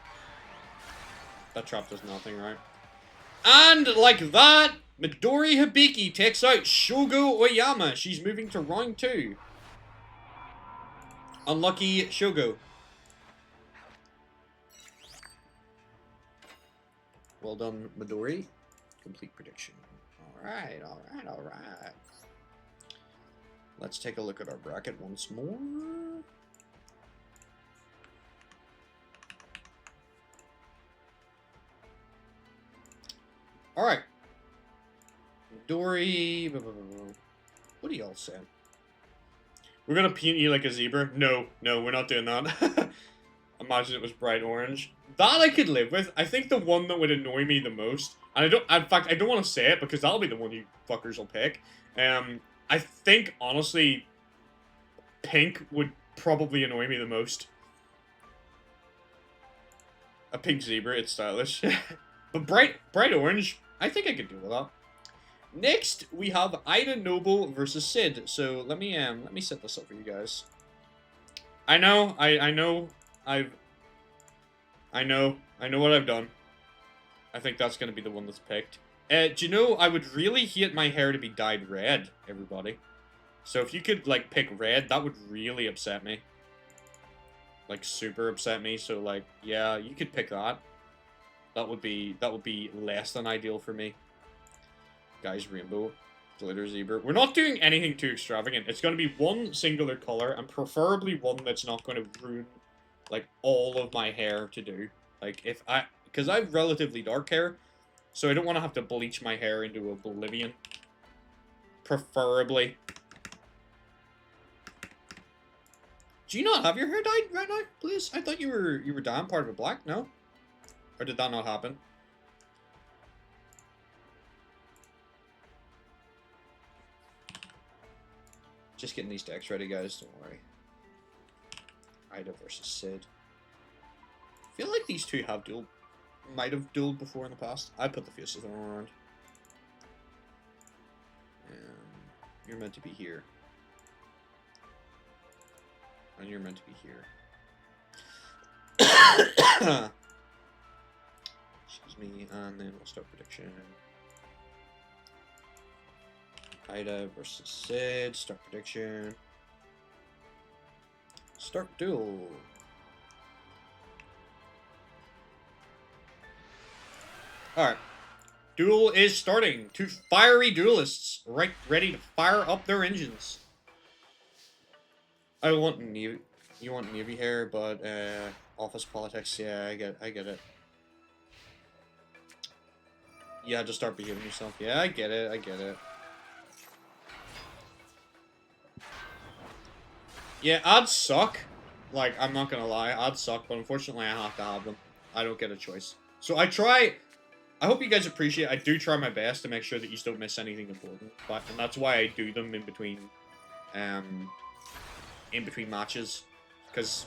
That trap does nothing, right? And like that, Midori Hibiki takes out Shogo Oyama. She's moving to round 2. Unlucky Shogo. Well done, Midori. Complete prediction. Alright, alright, alright. Let's take a look at our bracket once more. Alright. Midori. What do y'all say? We're gonna paint you like a zebra? No, no, we're not doing that. Imagine it was bright orange. That I could live with. I think the one that would annoy me the most, and in fact, I don't want to say it because that'll be the one you fuckers will pick. I think, honestly, pink would probably annoy me the most. A pink zebra, it's stylish. But bright orange, I think I could deal with that. Next, we have Ida Noble versus Sid. So let me set this up for you guys. I know what I've done. I think that's gonna be the one that's picked. Do you know, I would really hate my hair to be dyed red, everybody. So if you could, like, pick red, that would really upset me. Like, super upset me, so, like, yeah, you could pick that. That would be less than ideal for me. Guys, rainbow, glitter zebra. We're not doing anything too extravagant. It's gonna be one singular color, and preferably one that's not gonna ruin, like, all of my hair to do. Like, because I have relatively dark hair, so I don't want to have to bleach my hair into oblivion. Preferably. Do you not have your hair dyed right now, please? I thought you were dyeing part of it black, no? Or did that not happen? Just getting these decks ready, guys, don't worry. Ida versus Sid. I feel like these two have might have dueled before in the past. I put the faces of them around. You're meant to be here. And you're meant to be here. Excuse me, and then we'll start prediction. Ida versus Sid, start prediction. Start duel. Alright. Duel is starting. Two fiery duelists, ready to fire up their engines. I want Navy. You want Navy hair, but office politics. Yeah, I get it. Yeah, just start behaving yourself. Yeah, I get it. Yeah, ads suck. Like, I'm not gonna lie, ads suck, but unfortunately I have to have them. I don't get a choice. So I hope you guys appreciate, I do try my best to make sure that you don't miss anything important. And that's why I do them in between matches. Because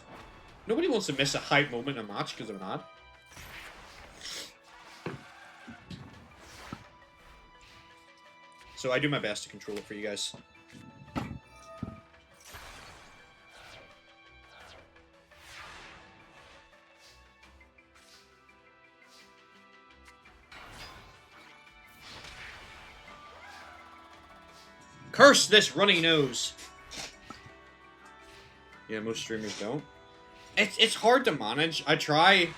nobody wants to miss a hype moment in a match because of an ad. So I do my best to control it for you guys. Curse this runny nose! Yeah, most streamers don't. It's hard to manage. I try.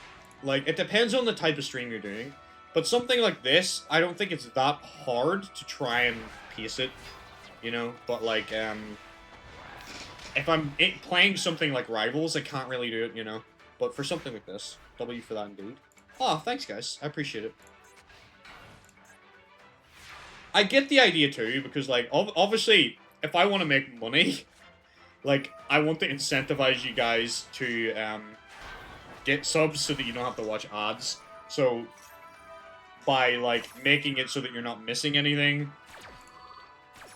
Like, it depends on the type of stream you're doing. But something like this, I don't think it's that hard to try and pace it. You know? But, like, if I'm playing something like Rivals, I can't really do it, you know? But for something like this, W for that indeed. Oh, thanks, guys. I appreciate it. I get the idea too, because, like, obviously, if I want to make money, like, I want to incentivize you guys to, get subs so that you don't have to watch ads. So, by, like, making it so that you're not missing anything,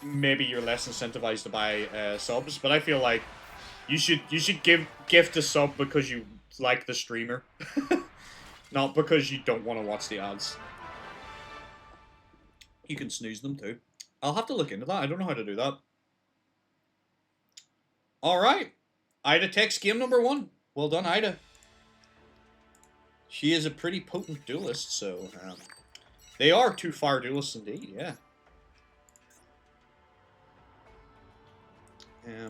maybe you're less incentivized to buy subs, but I feel like you should gift a sub because you like the streamer, not because you don't want to watch the ads. You can snooze them too. I'll have to look into that. I don't know how to do that. All right, Ida takes game number 1. Well done, Ida. She is a pretty potent duelist, so they are 2 fire duelists indeed. Yeah.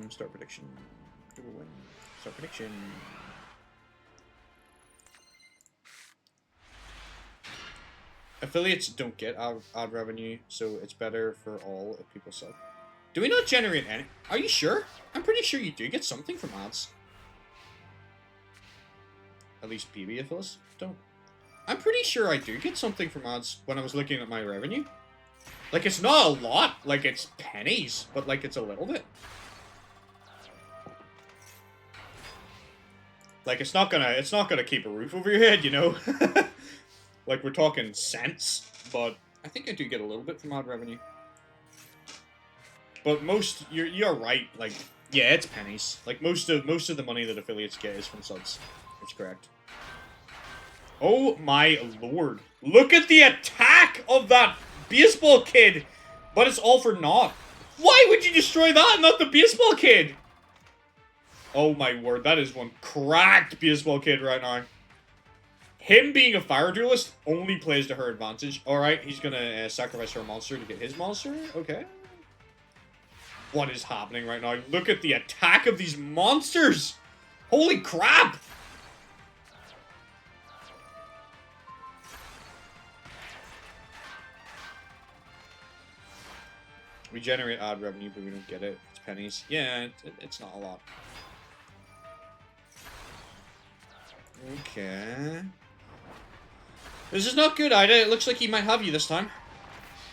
Start prediction. Who will win? Start prediction. Affiliates don't get ad revenue, so it's better for all if people sub. Do we not generate any? Are you sure? I'm pretty sure you do get something from ads. At least PB affiliates don't. I'm pretty sure I do get something from ads when I was looking at my revenue. Like, it's not a lot. Like, it's pennies, but, like, it's a little bit. Like, it's not gonna keep a roof over your head, you know? Like, we're talking cents, but I think I do get a little bit from ad revenue. But you're right, like, yeah, it's pennies. Like, most of the money that affiliates get is from subs. That's correct. Oh my lord. Look at the attack of that baseball kid! But it's all for naught. Why would you destroy that and not the baseball kid? Oh my word, that is one cracked baseball kid right now. Him being a fire duelist only plays to her advantage. Alright, he's gonna sacrifice her monster to get his monster. Okay. What is happening right now? Look at the attack of these monsters! Holy crap! We generate ad revenue, but we don't get it. It's pennies. Yeah, it's not a lot. Okay. This is not good, Ida. It looks like he might have you this time.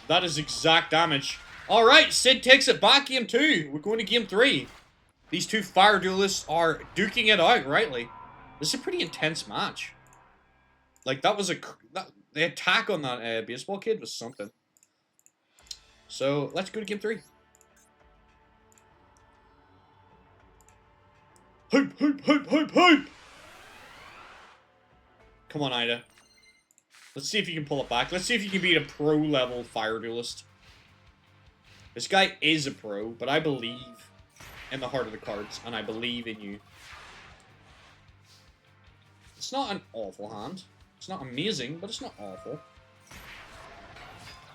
That is exact damage. Alright, Sid takes it back, game 2. We're going to game 3. These 2 fire duelists are duking it out, rightly. This is a pretty intense match. Like, that was the attack on that baseball kid was something. So, let's go to game 3. Hype, hype, hype, hype, hype! Come on, Ida. Let's see if you can pull it back. Let's see if you can beat a pro-level fire duelist. This guy is a pro, but I believe in the heart of the cards, and I believe in you. It's not an awful hand. It's not amazing, but it's not awful.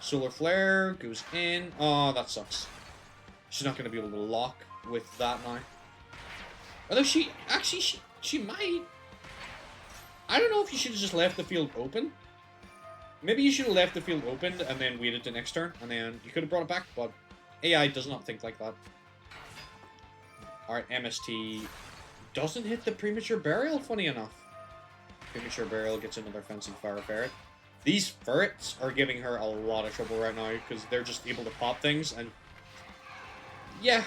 Solar Flare goes in. Oh, that sucks. She's not going to be able to lock with that now. Although she might. I don't know if you should have just left the field open. Maybe you should have left the field open and then waited the next turn, and then you could have brought it back, but AI does not think like that. Alright, MST doesn't hit the Premature Burial, funny enough. Premature Burial gets another Fencing Fire Ferret. These ferrets are giving her a lot of trouble right now, because they're just able to pop things, and yeah,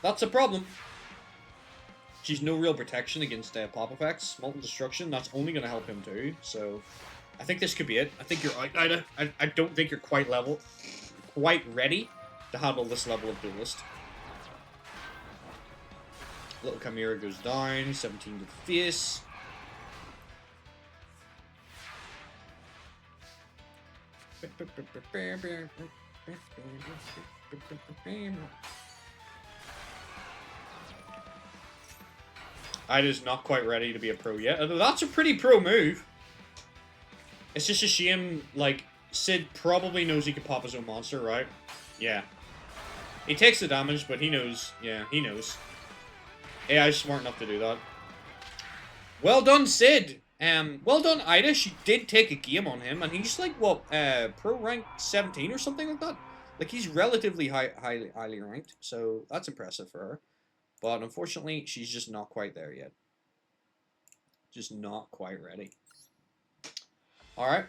that's a problem. She's no real protection against pop effects. Molten Destruction, that's only going to help him too, so I think this could be it. I think you're right, Ida. I don't think you're quite ready to handle this level of duelist. Little Chimera goes down, 17 to the face. Ida's not quite ready to be a pro yet. Although that's a pretty pro move. It's just a shame, like, Sid probably knows he can pop his own monster, right? Yeah. He takes the damage, but he knows. Yeah, he knows. AI's smart enough to do that. Well done, Sid! Well done, Ida. She did take a game on him, and he's like, what, pro rank 17 or something like that? Like, he's relatively highly ranked, so that's impressive for her. But unfortunately, she's just not quite there yet. Just not quite ready. Alright.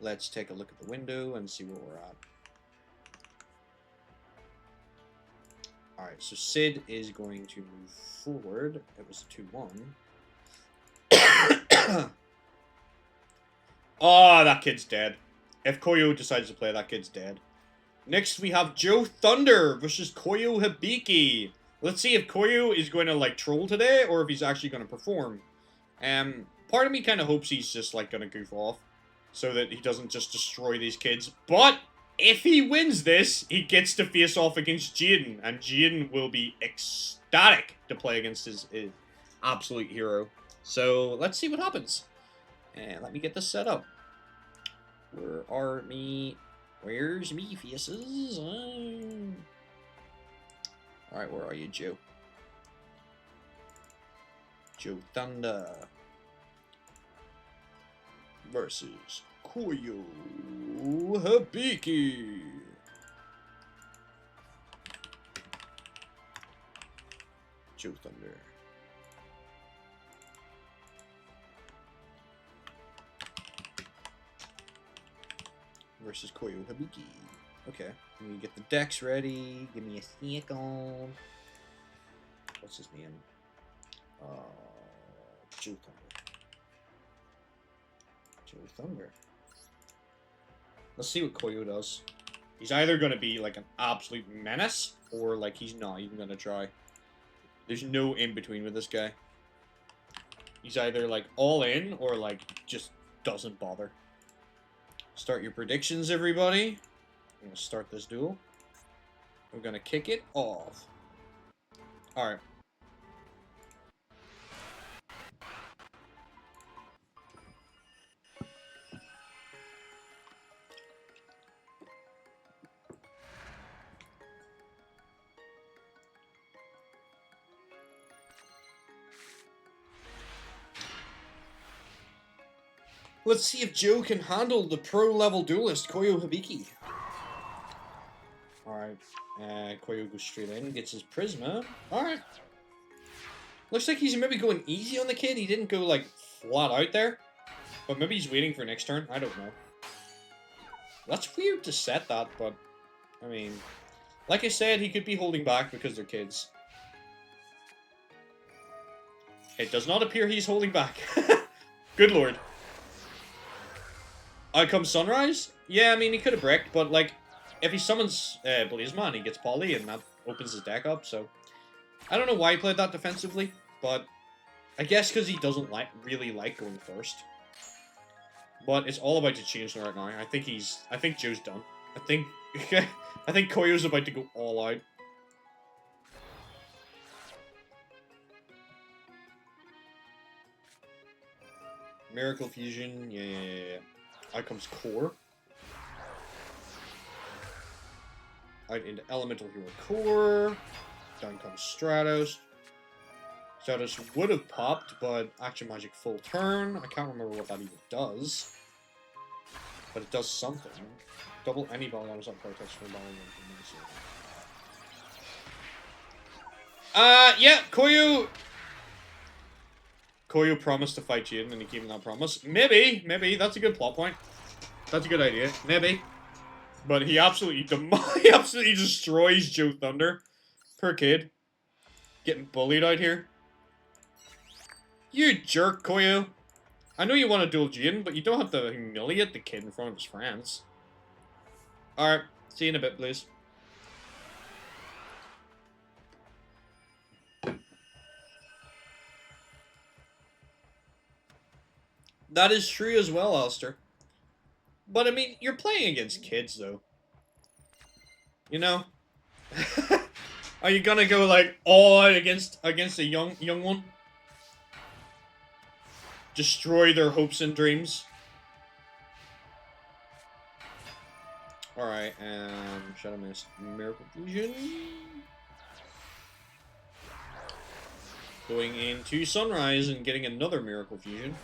Let's take a look at the window and see where we're at. Alright, so Sid is going to move forward. It was a 2-1. Oh, that kid's dead. If Koyo decides to play, that kid's dead. Next, we have Joe Thunder versus Koyo Hibiki. Let's see if Koyo is going to, like, troll today, or if he's actually going to perform. Part of me kind of hopes he's just, like, going to goof off, so that he doesn't just destroy these kids. But, if he wins this, he gets to face off against Jaden, and Jaden will be ecstatic to play against his absolute hero. So, let's see what happens. And let me get this set up. Where's me faces? Alright, where are you, Joe? Joe Thunder versus Koyo Hibiki. Joe Thunder. Versus Koyo Hibiki. Okay, let me get the decks ready. Give me a second. What's his name? Joe Thunder. Joe Thunder. Let's see what Koyo does. He's either going to be like an absolute menace, or like he's not even going to try. There's no in between with this guy. He's either like all in, or like just doesn't bother. Start your predictions, everybody. I'm going to start this duel. We're going to kick it off. Alright. Let's see if Joe can handle the pro-level duelist, Koyo Hibiki. Alright, Koyo goes straight in, gets his Prisma. Alright. Looks like he's maybe going easy on the kid. He didn't go, like, flat out there. But maybe he's waiting for next turn. I don't know. That's weird to set that, but... I mean... Like I said, he could be holding back because they're kids. It does not appear he's holding back. Good lord. Out comes Sunrise? Yeah, I mean, he could have bricked, but, like, if he summons Blazeman, he gets Poly, and that opens his deck up, so... I don't know why he played that defensively, but... I guess because he doesn't really like going first. But it's all about to change right now. I think Joe's done. I think Koyo's about to go all out. Miracle Fusion, yeah. Out comes Core. Out into Elemental Hero Core. Down comes Stratos. Stratos would have popped, but Action Magic full turn. I can't remember what that even does. But it does something. Double any ball that was on protest for ball. Yeah, Koyo promised to fight Jaden, and he gave him that promise. Maybe, that's a good plot point. That's a good idea. Maybe. But he absolutely destroys Joe Thunder. Poor kid. Getting bullied out here. You jerk, Koyo. I know you want to duel Jaden, but you don't have to humiliate the kid in front of his friends. Alright, see you in a bit, please. That is true as well, Alistair. But, I mean, you're playing against kids, though. You know? Are you gonna go, like, all out against a young one? Destroy their hopes and dreams? Alright, Shadow Mist, Miracle Fusion. Going into Sunrise and getting another Miracle Fusion.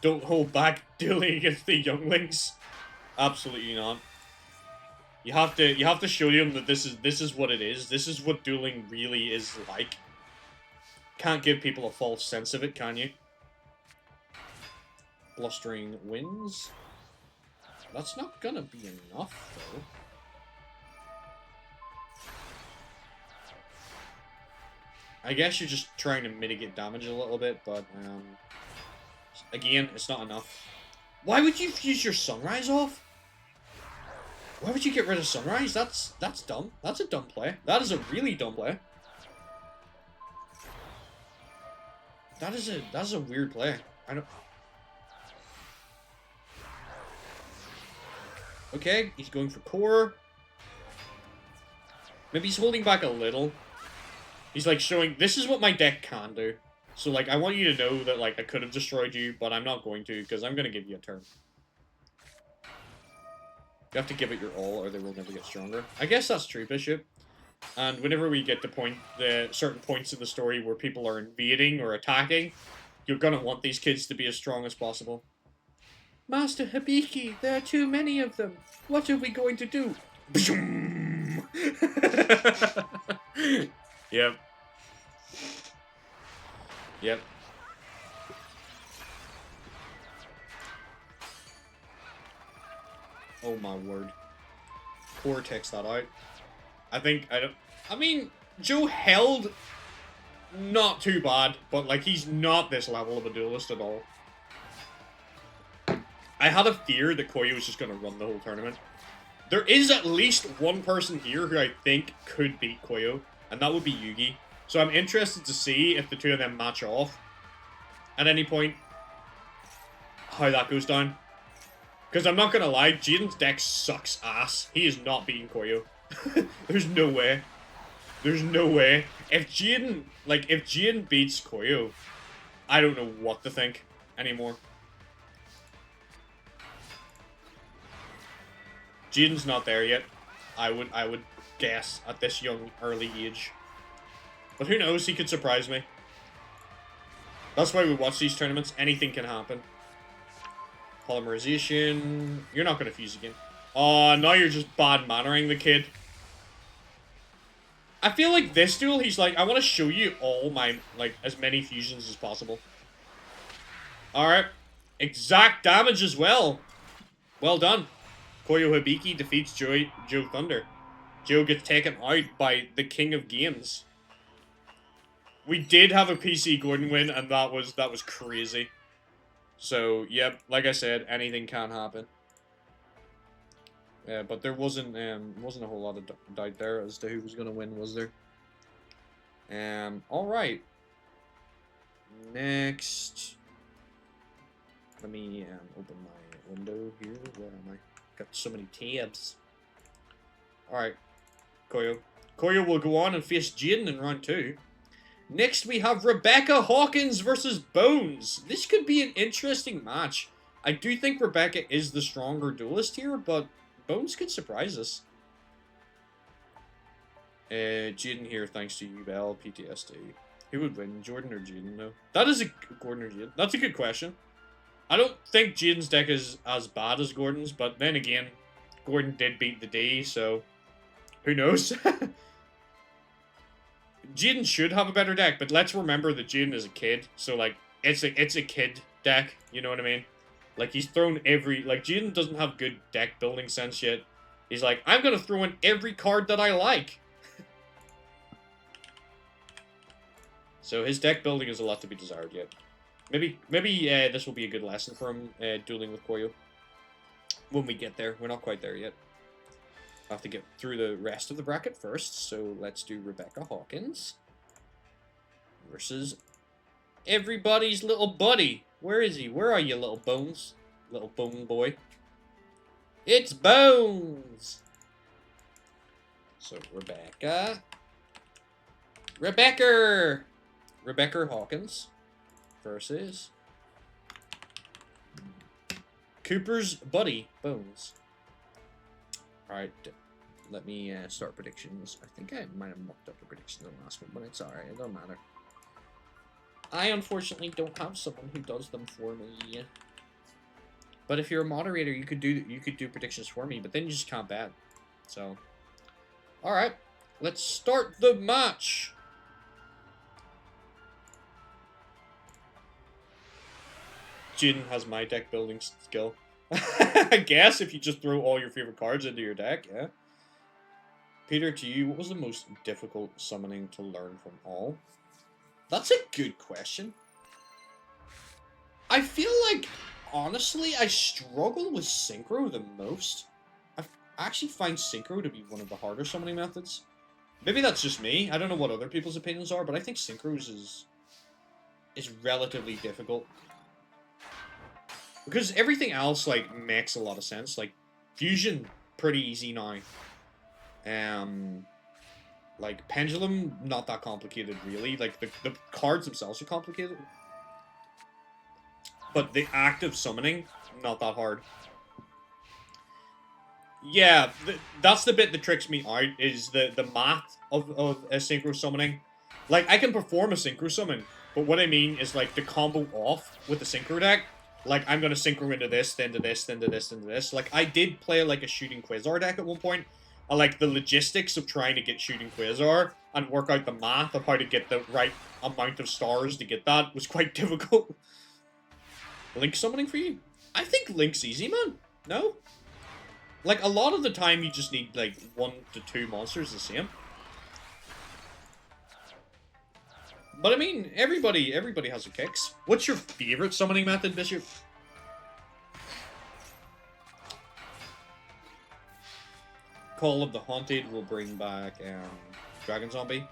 Don't hold back dueling against the younglings. Absolutely not. You have to show them that this is what it is. This is what dueling really is like. Can't give people a false sense of it, can you? Blustering Winds. That's not gonna be enough, though. I guess you're just trying to mitigate damage a little bit, but Again, it's not enough. Why would you fuse your Sunrise off? Why would you get rid of Sunrise? That's dumb. That's a dumb play. That is a really dumb play. That is a weird play. I don't. Okay, he's going for core. Maybe he's holding back a little. He's like showing, this is what my deck can do. So like, I want you to know that like, I could have destroyed you, but I'm not going to, because I'm going to give you a turn. You have to give it your all, or they will never get stronger. I guess that's true, Bishop. And whenever we get to the certain points in the story where people are invading or attacking, you're going to want these kids to be as strong as possible. Master Hibiki, there are too many of them. What are we going to do? Yep. Yep. Oh my word. Cortex that out. I mean, Joe held not too bad, but like he's not this level of a duelist at all. I had a fear that Koyo was just going to run the whole tournament. There is at least one person here who I think could beat Koyo, and that would be Yugi. So I'm interested to see if the two of them match off at any point, how that goes down. Because I'm not going to lie, Jaden's deck sucks ass. He is not beating Koyo. There's no way. There's no way. If Jaden beats Koyo, I don't know what to think anymore. Jaden's not there yet. I would guess at this young early age. But who knows, he could surprise me. That's why we watch these tournaments. Anything can happen. Polymerization. You're not going to fuse again. Oh, now you're just bad-mannering the kid. I feel like this duel, he's like, I want to show you all my, like, as many fusions as possible. Alright. Exact damage as well. Well done. Koyo Hibiki defeats Joe Thunder. Joe gets taken out by the king of games. We did have a PC Gordon win, and that was crazy. So, yep, like I said, anything can happen. But there wasn't a whole lot of doubt there as to who was going to win, was there? Alright. Next. Let me open my window here. Where am I? Got so many tabs. Alright. Koyo. Koyo will go on and face Jaden in round 2. Next, we have Rebecca Hawkins versus Bones. This could be an interesting match. I do think Rebecca is the stronger duelist here, but Bones could surprise us. Jaden here, thanks to Yugioh, PTSD. Who would win, Jordan or Jaden, though? That is a Gordon or Jaden. That's a good question. I don't think Jaden's deck is as bad as Gordon's, but then again, Gordon did beat the D, so who knows? Jaden should have a better deck, but let's remember that Jaden is a kid, so like it's a kid deck, you know what I mean? Like he's thrown Jaden doesn't have good deck building sense yet. He's like, I'm gonna throw in every card that I like. So his deck building is a lot to be desired yet. Maybe this will be a good lesson for him dueling with Koyo. When we get there, we're not quite there yet. I have to get through the rest of the bracket first, so let's do Rebecca Hawkins versus everybody's little buddy. Where is he? Where are you, little Bones? Little Bone Boy. It's Bones! So, Rebecca Hawkins versus Cooper's buddy, Bones. Alright, let me start predictions. I think I might have mucked up the predictions in the last one, but it's alright, it don't matter. I unfortunately don't have someone who does them for me. But if you're a moderator, you could do predictions for me, but then you just can't bet. So, alright, let's start the match. Jaden has my deck building skill. I guess if you just throw all your favorite cards into your deck, yeah. Peter, to you, what was the most difficult summoning to learn from all? That's a good question. I feel like, honestly, I struggle with Synchro the most. I actually find Synchro to be one of the harder summoning methods. Maybe that's just me. I don't know what other people's opinions are, but I think Synchros is relatively difficult. Because everything else, like, makes a lot of sense. Like, Fusion, pretty easy now. Like, Pendulum, not that complicated, really. Like, the cards themselves are complicated. But the act of summoning, not that hard. Yeah, that's the bit that tricks me out, is the math of a synchro summoning. Like, I can perform a synchro summon, but what I mean is, like, the combo off with the synchro deck. Like, I'm gonna synchro into this, then to this, then to this, then to this. Like, I did play, like, a Shooting Quasar deck at one point. And, like, the logistics of trying to get Shooting Quasar and work out the math of how to get the right amount of stars to get that was quite difficult. Link summoning for you? I think Link's easy, man. No? Like, a lot of the time you just need, like, 1 to 2 monsters the same. But I mean, everybody has their kicks. What's your favorite summoning method, Bishop? Call of the Haunted will bring back Dragon Zombie.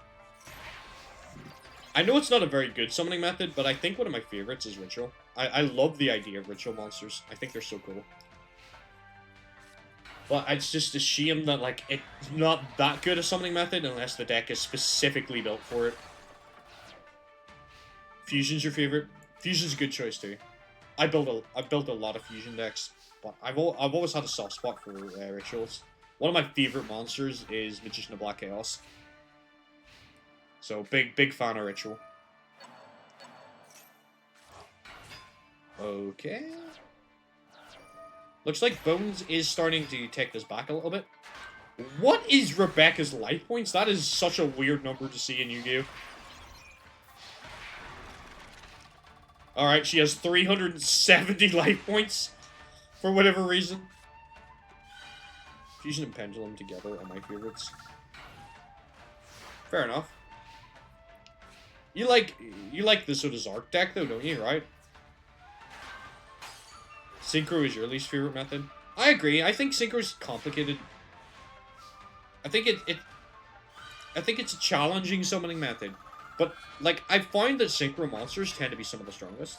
I know it's not a very good summoning method, but I think one of my favorites is Ritual. I love the idea of Ritual monsters. I think they're so cool. But it's just a shame that, like, it's not that good a summoning method unless the deck is specifically built for it. Fusion's your favorite? Fusion's a good choice too. I've built a lot of Fusion decks, but I've always had a soft spot for Rituals. One of my favorite monsters is Magician of Black Chaos. So big fan of Ritual. Okay. Looks like Bones is starting to take this back a little bit. What is Rebecca's life points? That is such a weird number to see in Yu-Gi-Oh! Alright, she has 370 life points. For whatever reason. Fusion and Pendulum together are my favorites. Fair enough. You like the sort of Zark deck though, don't you, right? Synchro is your least favorite method. I agree. I think Synchro is complicated. I think it's a challenging summoning method. But, like, I find that Synchro monsters tend to be some of the strongest.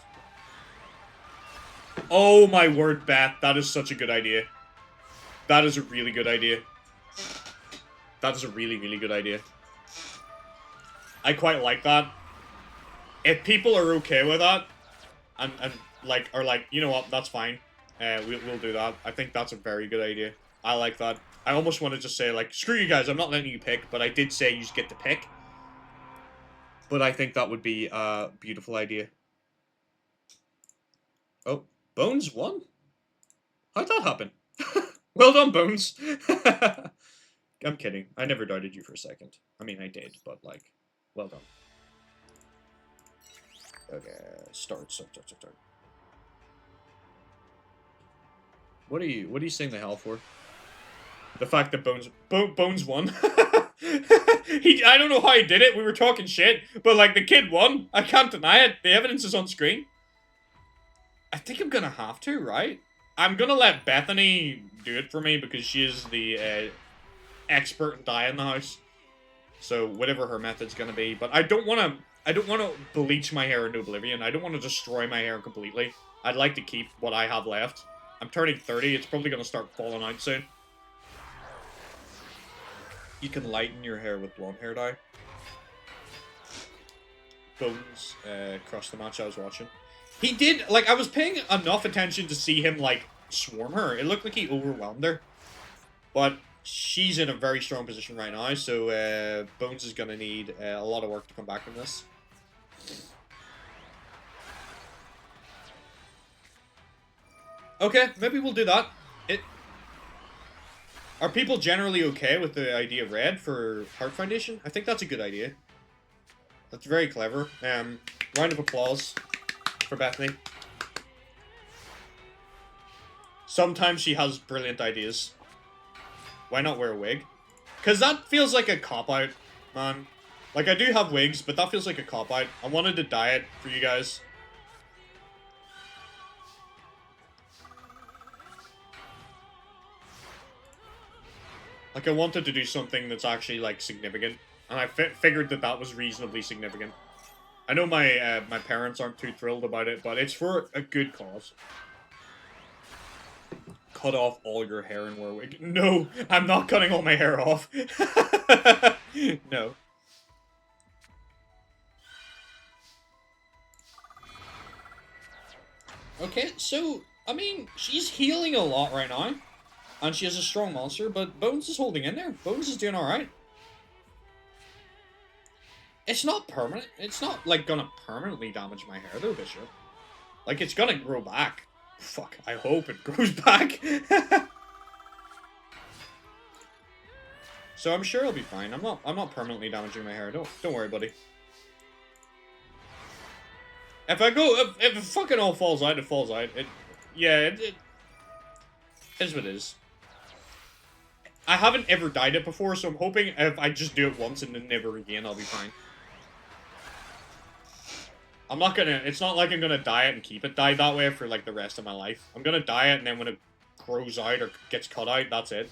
Oh my word, Beth. That is such a good idea. That is a really good idea. That is a really, really good idea. I quite like that. If people are okay with that, and like, are like, you know what, that's fine. We'll do that. I think that's a very good idea. I like that. I almost want to just say, like, screw you guys, I'm not letting you pick, but I did say you get to pick. But I think that would be a beautiful idea. Oh, Bones won? How'd that happen? Well done, Bones! I'm kidding. I never doubted you for a second. I mean, I did, but, like, well done. Okay, start. What are you saying the hell for? The fact that Bones won? I don't know how he did it, we were talking shit, but, like, the kid won. I can't deny it. The evidence is on screen. I think I'm gonna have to, right? I'm gonna let Bethany do it for me because she is the expert in dye in the house. So whatever her method's gonna be, but I don't want to bleach my hair into oblivion. I don't want to destroy my hair completely. I'd like to keep what I have left. I'm turning 30. It's probably gonna start falling out soon. You can lighten your hair with blonde hair dye. Bones crushed the match I was watching. He did, like, I was paying enough attention to see him, like, swarm her. It looked like he overwhelmed her. But she's in a very strong position right now, so Bones is going to need a lot of work to come back from this. Okay, maybe we'll do that. Are people generally okay with the idea of red for Heart Foundation? I think that's a good idea. That's very clever. Round of applause for Bethany. Sometimes she has brilliant ideas. Why not wear a wig? Because that feels like a cop-out, man. Like, I do have wigs, but that feels like a cop-out. I wanted to dye it for you guys. Like, I wanted to do something that's actually, like, significant. And I figured that that was reasonably significant. I know my parents aren't too thrilled about it, but it's for a good cause. Cut off all your hair and wear a wig. No, I'm not cutting all my hair off. No. Okay, so, I mean, she's healing a lot right now. And she has a strong monster, but Bones is holding in there. Bones is doing alright. It's not permanent. It's not, like, gonna permanently damage my hair, though, Bishop. Like, it's gonna grow back. Fuck, I hope it grows back. So I'm sure I'll be fine. I'm not permanently damaging my hair. Don't worry, buddy. If I go, if it fucking all falls out, it falls out. It is what it is. I haven't ever dyed it before, so I'm hoping if I just do it once and then never again, I'll be fine. I'm not gonna, it's not like I'm gonna dye it and keep it dyed that way for, like, the rest of my life. I'm gonna dye it, and then when it grows out or gets cut out, that's it.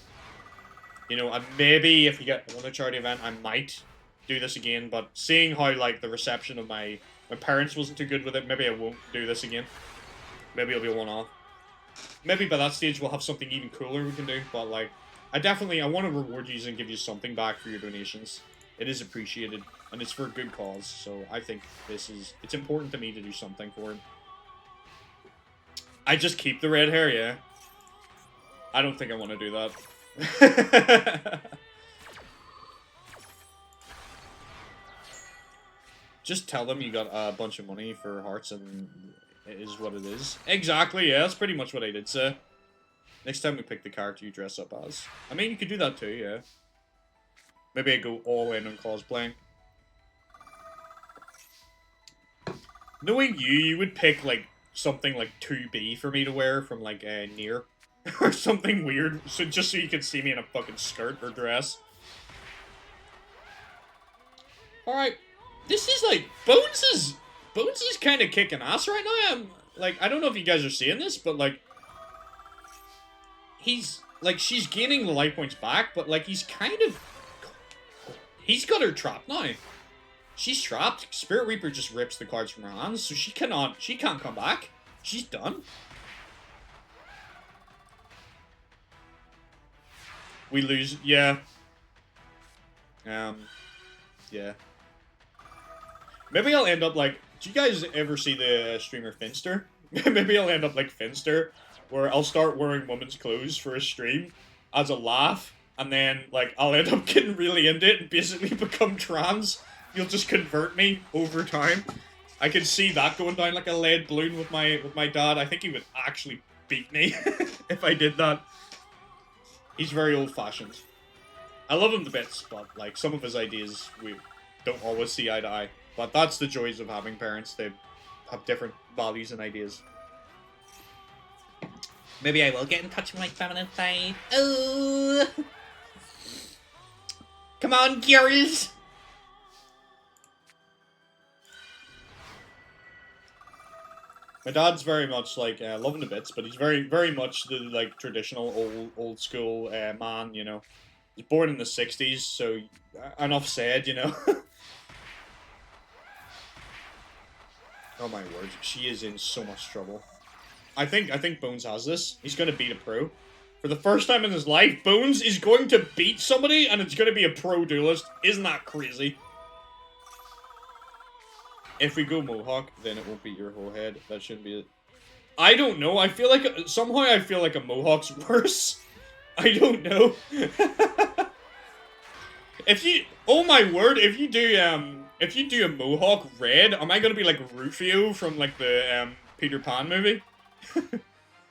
You know, and maybe if we get another charity event, I might do this again, but seeing how, like, the reception of my parents wasn't too good with it, maybe I won't do this again. Maybe it'll be a one-off. Maybe by that stage we'll have something even cooler we can do, but, like, I want to reward you and give you something back for your donations. It is appreciated, and it's for a good cause, so I think it's important to me to do something for it. I just keep the red hair, yeah? I don't think I want to do that. Just tell them you got a bunch of money for hearts and it is what it is. Exactly, yeah, that's pretty much what I did say. Next time we pick the character you dress up as. I mean, you could do that too, yeah. Maybe I go all in on cosplaying. Knowing you, you would pick, like, something like 2B for me to wear from, like, Nier. Or something weird, so just so you can see me in a fucking skirt or dress. Alright. This is, like, Bones is kind of kicking ass right now. I don't know if you guys are seeing this, but, like, he's, like, she's gaining the life points back, but, like, he's got her trapped now. She's trapped. Spirit Reaper just rips the cards from her hands, so she can't come back. She's done. We lose, yeah. Yeah. Maybe I'll end up like, do you guys ever see the streamer Finster? Maybe I'll end up like Finster, where I'll start wearing women's clothes for a stream as a laugh, and then, like, I'll end up getting really into it and basically become trans. You'll just convert me over time. I can see that going down like a lead balloon with my dad. I think he would actually beat me if I did that. He's very old-fashioned. I love him to bits, but, like, some of his ideas we don't always see eye to eye. But that's the joys of having parents. They have different values and ideas. Maybe I will get in touch with my feminine side. Oh! Come on, girls! My dad's very much, like, loving the bits, but he's very, very much the, like, traditional old school man, you know. He's born in the 60s, so enough said, you know. Oh my word, she is in so much trouble. I think Bones has this. He's gonna beat a pro. For the first time in his life, Bones is going to beat somebody, and it's gonna be a pro duelist. Isn't that crazy? If we go Mohawk, then it won't beat your whole head. That shouldn't be it. I don't know. I feel like, somehow I feel like a Mohawk's worse. I don't know. If you, oh my word, if you do a Mohawk red, am I gonna be like Rufio from, like, the, Peter Pan movie?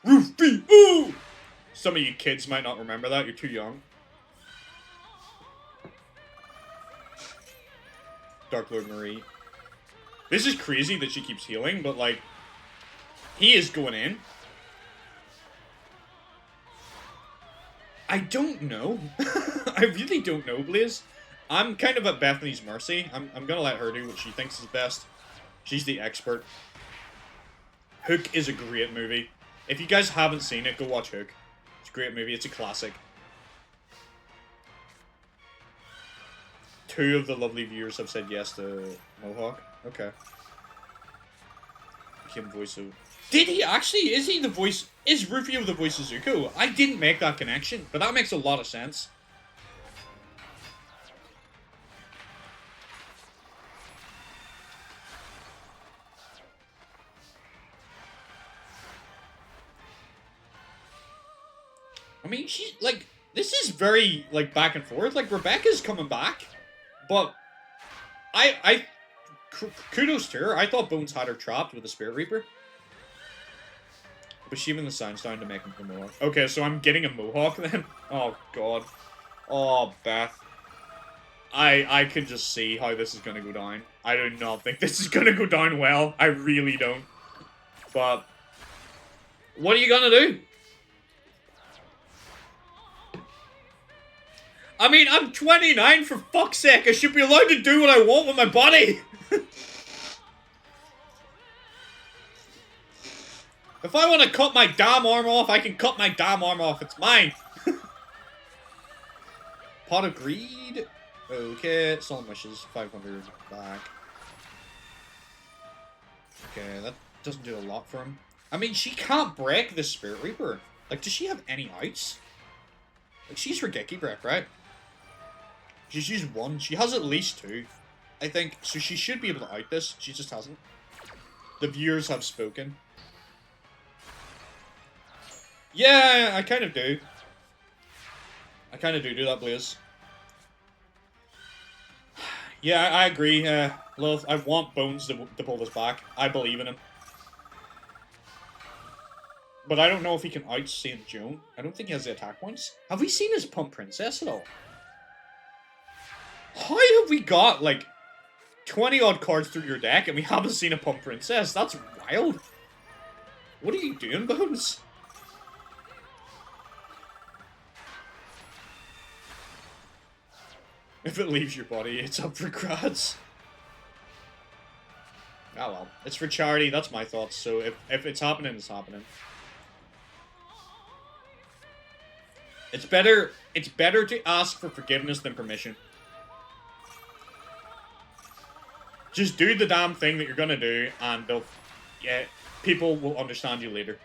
Rufio! Some of you kids might not remember that, you're too young. Dark Lord Marie. This is crazy that she keeps healing, but, like, he is going in. I don't know. I really don't know, Blaze. I'm kind of at Bethany's mercy. I'm gonna let her do what she thinks is best. She's the expert. Hook is a great movie. If you guys haven't seen it, go watch Hook. It's a great movie. It's a classic. 2 of the lovely viewers have said yes to Mohawk. Okay. Kim voice of... Did he actually? Is he the voice... Is Rufio the voice of Zuko? I didn't make that connection, but that makes a lot of sense. I mean, she's, like... This is very, like, back and forth. Like, Rebecca's coming back, but... Kudos to her. I thought Bones had her trapped with the Spirit Reaper. But she even the sound's down to make him a Mohawk. Okay, so I'm getting a Mohawk then? Oh, God. Oh, Beth. I can just see how this is gonna go down. I do not think this is gonna go down well. I really don't. But... What are you gonna do? I mean, I'm 29, for fuck's sake. I should be allowed to do what I want with my body. If I want to cut my damn arm off, I can cut my damn arm off. It's mine. Pot of Greed. Okay, Solemn Wishes. 500 back. Okay, that doesn't do a lot for him. I mean, she can't break the Spirit Reaper. Like, does she have any outs? Like, she's Regeki break, right? She's used 1. She has at least 2, I think. So she should be able to out this. She just hasn't. The viewers have spoken. Yeah, I kind of do. I kind of do that, Blaze. Yeah, I agree. Lilith, I want Bones to pull this back. I believe in him. But I don't know if he can out Saint Joan. I don't think he has the attack points. Have we seen his Pump Princess at all? How have we got, like, 20-odd cards through your deck and we haven't seen a Pump Princess? That's wild. What are you doing, Bones? If it leaves your body, it's up for grabs. Ah well. It's for charity, that's my thoughts. So if it's happening, it's happening. It's better to ask for forgiveness than permission. Just do the damn thing that you're gonna do, and people will understand you later.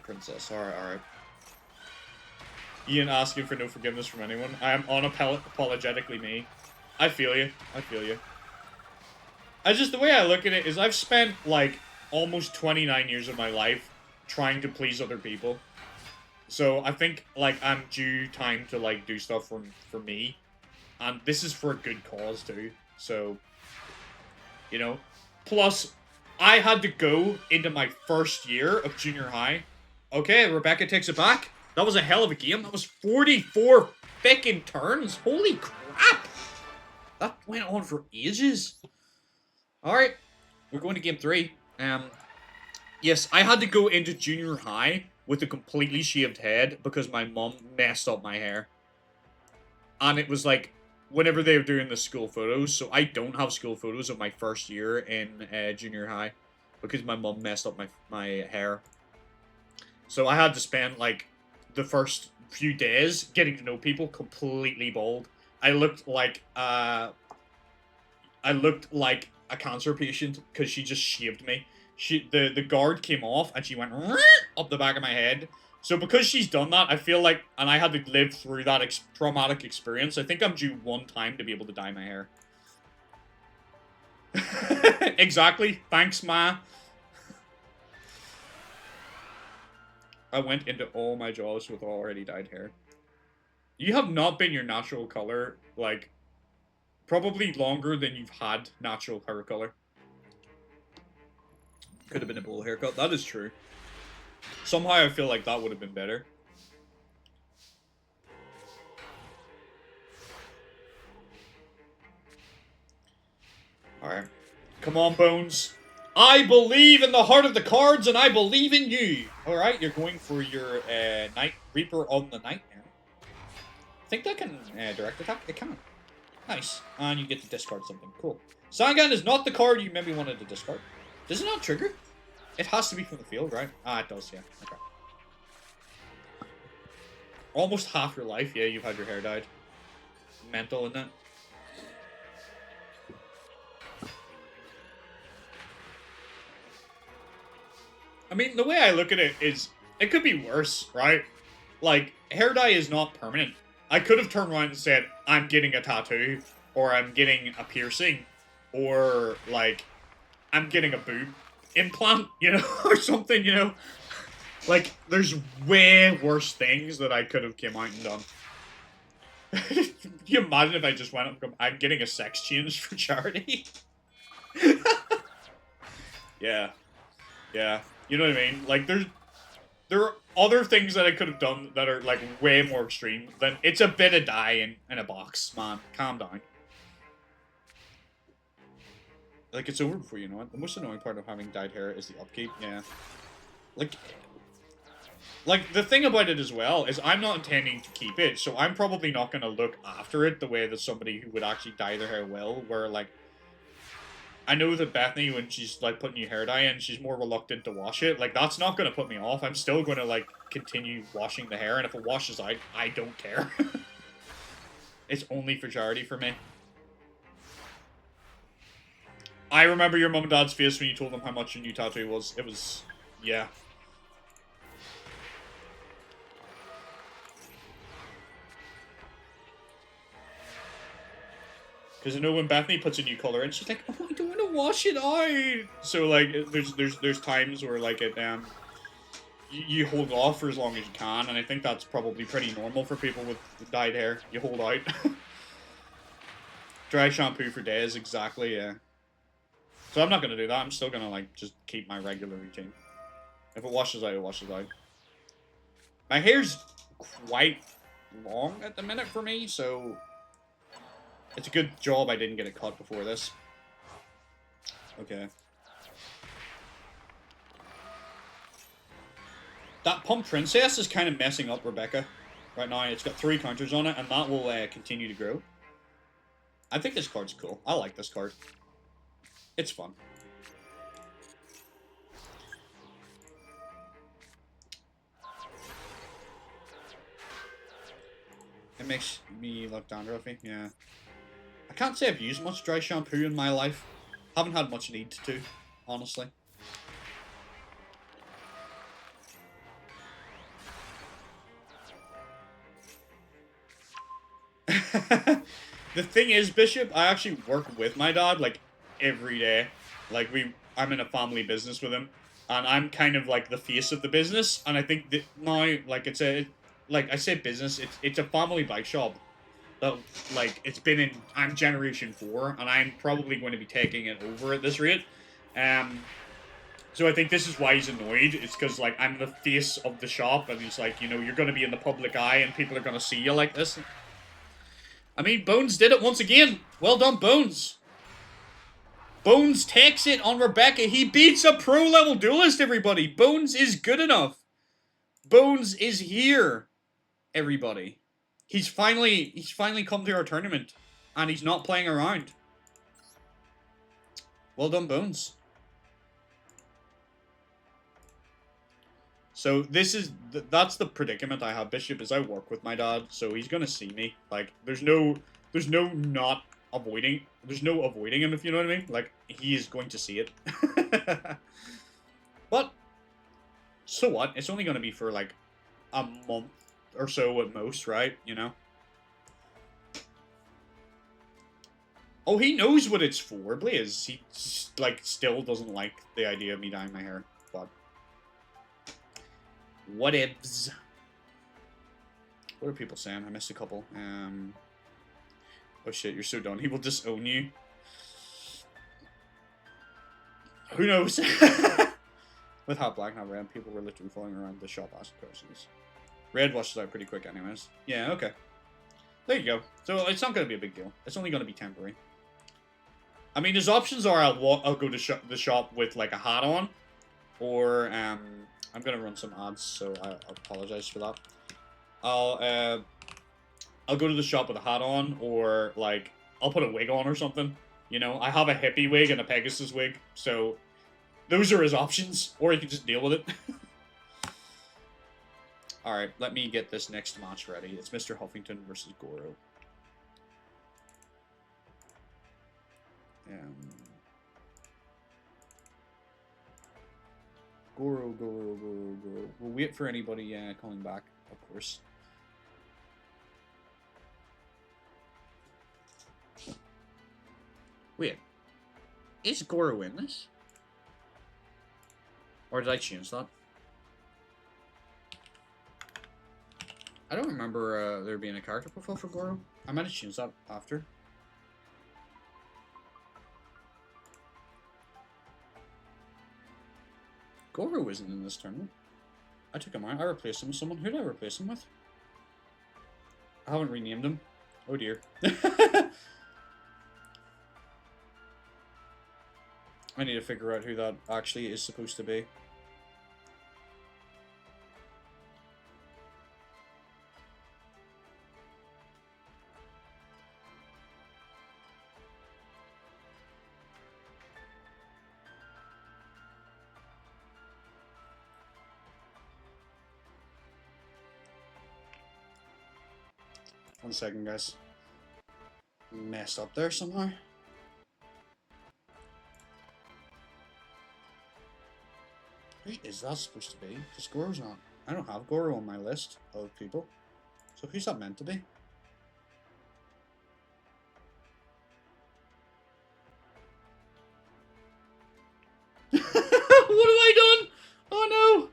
Princess. Alright. Ian asking for no forgiveness from anyone. I am unapologetically me. I feel you. The way I look at it is I've spent, like, almost 29 years of my life trying to please other people. So I think, like, I'm due time to, like, do stuff for me. And this is for a good cause, too. So, you know. Plus, I had to go into my first year of junior high. Okay, Rebecca takes it back. That was a hell of a game. That was 44 frickin' turns. Holy crap. That went on for ages. Alright, we're going to game 3. Yes, I had to go into junior high with a completely shaved head because my mum messed up my hair. And it was like, whenever they were doing the school photos, so I don't have school photos of my first year in junior high because my mum messed up my hair. So I had to spend, like, the first few days getting to know people completely bald. I looked like a cancer patient because she just shaved me. The guard came off and she went up the back of my head. So because she's done that, I feel like, and I had to live through that traumatic experience, I think I'm due 1 time to be able to dye my hair. Exactly. Thanks, Ma. I went into all my jobs with already dyed hair. You have not been your natural color, like, probably longer than you've had natural hair color. Could have been a bowl haircut. That is true. Somehow I feel like that would have been better. Alright. Come on, Bones. I believe in the heart of the cards, and I believe in you. Alright, you're going for your Night Reaper on the night now. I think that can direct attack. It can. Nice. And you get to discard something. Cool. Sangan is not the card you maybe wanted to discard. Does it not trigger? It has to be from the field, right? Ah, it does, yeah. Okay. Almost half your life, yeah, you've had your hair dyed. Mental, isn't it? I mean, the way I look at it is, it could be worse, right? Like, hair dye is not permanent. I could have turned around and said, I'm getting a tattoo, or I'm getting a piercing, or, like, I'm getting a boob implant, you know, or something, you know? Like, there's way worse things that I could have came out and done. Can you imagine if I just went up and go, I'm getting a sex change for charity? Yeah. Yeah. You know what I mean? Like, there are other things that I could have done that are, like, way more extreme than it's a bit of dye in a box, man. Calm down. Like, it's over before you know it. The most annoying part of having dyed hair is the upkeep, yeah. Like, the thing about it as well is I'm not intending to keep it, so I'm probably not going to look after it the way that somebody who would actually dye their hair will, where, like, I know that Bethany, when she's, like, putting new hair dye in, she's more reluctant to wash it. Like, that's not going to put me off. I'm still going to, like, continue washing the hair, and if it washes out, I don't care. It's only for charity for me. I remember your mom and dad's face when you told them how much your new tattoo was. It was... yeah. Because I know when Bethany puts a new color in, she's like, "Oh, I don't want to wash it out." So like, there's times where like it you hold off for as long as you can, and I think that's probably pretty normal for people with dyed hair. You hold out. Dry shampoo for days, exactly. Yeah. So I'm not gonna do that. I'm still gonna like just keep my regular routine. If it washes out, it washes out. My hair's quite long at the minute for me, so. It's a good job I didn't get it cut before this. Okay. That Pump Princess is kind of messing up Rebecca right now. It's got 3 counters on it, and that will continue to grow. I think this card's cool. I like this card. It's fun. It makes me look dandruffy, yeah. I can't say I've used much dry shampoo in my life. Haven't had much need to, honestly. The thing is, Bishop, I actually work with my dad, like, every day. Like, I'm in a family business with him. And I'm kind of, like, the face of the business. And I think that now, like, like, I say business, it's a family bike shop. That, like, I'm generation 4, and I'm probably going to be taking it over at this rate. So I think this is why he's annoyed. It's because, like, I'm the face of the shop, and he's like, you know, you're going to be in the public eye, and people are going to see you like this. I mean, Bones did it once again. Well done, Bones. Bones takes it on Rebecca. He beats a pro-level duelist, everybody. Bones is good enough. Bones is here, everybody. He's finally come to our tournament, and he's not playing around. Well done, Bones. So that's the predicament I have. Bishop is I work with my dad, so he's gonna see me. Like, there's no avoiding him, if you know what I mean. Like, he is going to see it. But so what? It's only gonna be for like a month or so at most, right? You know. Oh, he knows what it's for, Blaze. He, like, still doesn't like the idea of me dyeing my hair, but... What ifs? What are people saying? I missed a couple. Oh shit, you're so done. He will disown you. Who knows? With hot black, not red, people were literally falling around the shop asking questions. Red washes out pretty quick anyways. Yeah, okay. There you go. So it's not going to be a big deal. It's only going to be temporary. I mean, his options are I'll go to the shop with, like, a hat on. Or, I'm going to run some ads, so I apologize for that. I'll go to the shop with a hat on, or, like, I'll put a wig on or something. You know, I have a hippie wig and a Pegasus wig, so those are his options. Or he can just deal with it. Alright, let me get this next match ready. It's Mr. Huffington versus Goro. Goro. We'll wait for anybody coming back, of course. Wait. Is Goro in this? Or did I change that? I don't remember there being a character profile for Goro. I might have changed that after. Goro isn't in this tournament. I took him out. I replaced him with someone. Who did I replace him with? I haven't renamed him. Oh dear. I need to figure out who that actually is supposed to be. One second, guys. Messed up there somehow. Who is that supposed to be? Because Goro's not. I don't have Goro on my list of people. So who's that meant to be? What have I done? Oh no!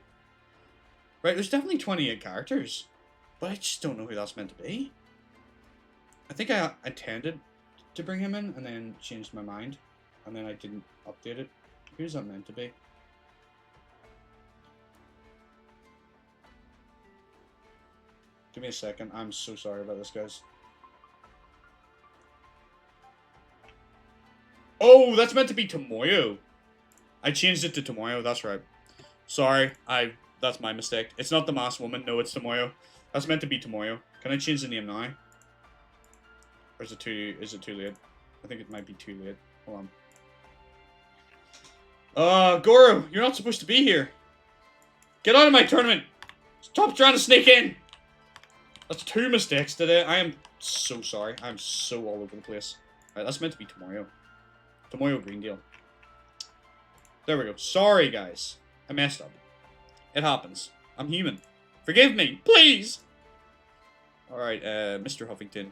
Right, there's definitely 28 characters. But I just don't know who that's meant to be. I think I intended to bring him in and then changed my mind. And then I didn't update it. Who's that meant to be? Give me a second. I'm so sorry about this, guys. Oh, that's meant to be Tomoyo. I changed it to Tomoyo. That's right. Sorry. That's my mistake. It's not the masked woman. No, it's Tomoyo. That's meant to be Tomoyo. Can I change the name now? Or is it too late? I think it might be too late. Hold on. Goro, you're not supposed to be here. Get out of my tournament. Stop trying to sneak in. That's 2 mistakes today. I am so sorry. I'm so all over the place. Alright, that's meant to be Tomoyo. Tomoyo Greendale. There we go. Sorry, guys. I messed up. It happens. I'm human. Forgive me, please! Alright, Mr. Huffington.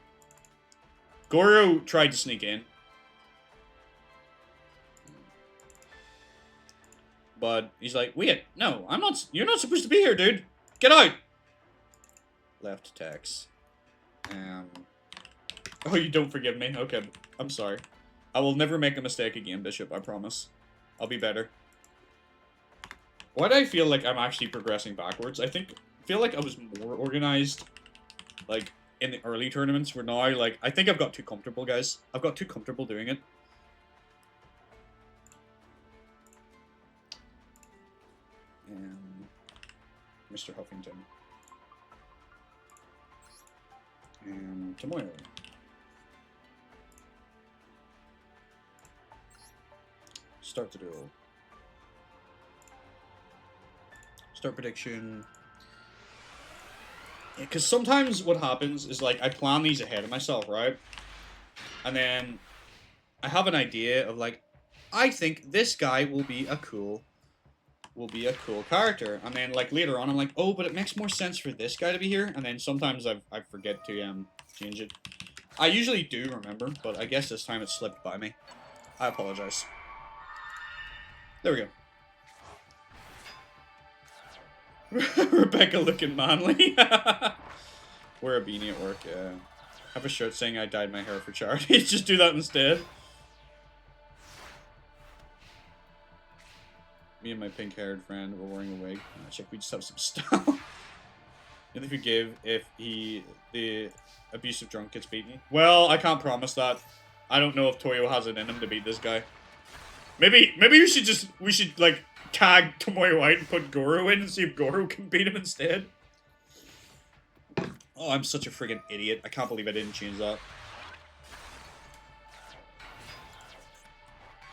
Goro tried to sneak in. But he's like, wait, no, I'm not, you're not supposed to be here, dude. Get out! Left text. Oh, you don't forgive me? Okay, I'm sorry. I will never make a mistake again, Bishop, I promise. I'll be better. Why do I feel like I'm actually progressing backwards? I feel like I was more organized, like, in the early tournaments. Where now, like, I think I've got too comfortable, guys. I've got too comfortable doing it. Mr. Huffington. And Tomoyo. Start the duel. Start prediction. Because sometimes what happens is, like, I plan these ahead of myself, right? And then I have an idea of, like, I think this guy will be a cool character. And then, like, later on, I'm like, oh, but it makes more sense for this guy to be here. And then sometimes I forget to change it. I usually do remember, but I guess this time it slipped by me. I apologize. There we go. Rebecca looking manly. Wear a beanie at work, yeah. Have a shirt saying I dyed my hair for charity. Just do that instead. Me and my pink-haired friend were wearing a wig. Check, we just have some style. And if you give, if the abusive drunk gets beaten. Well, I can't promise that. I don't know if Toyo has it in him to beat this guy. Maybe we should like tag Tomoyo out and put Goro in and see if Goro can beat him instead. Oh, I'm such a friggin' idiot. I can't believe I didn't change that.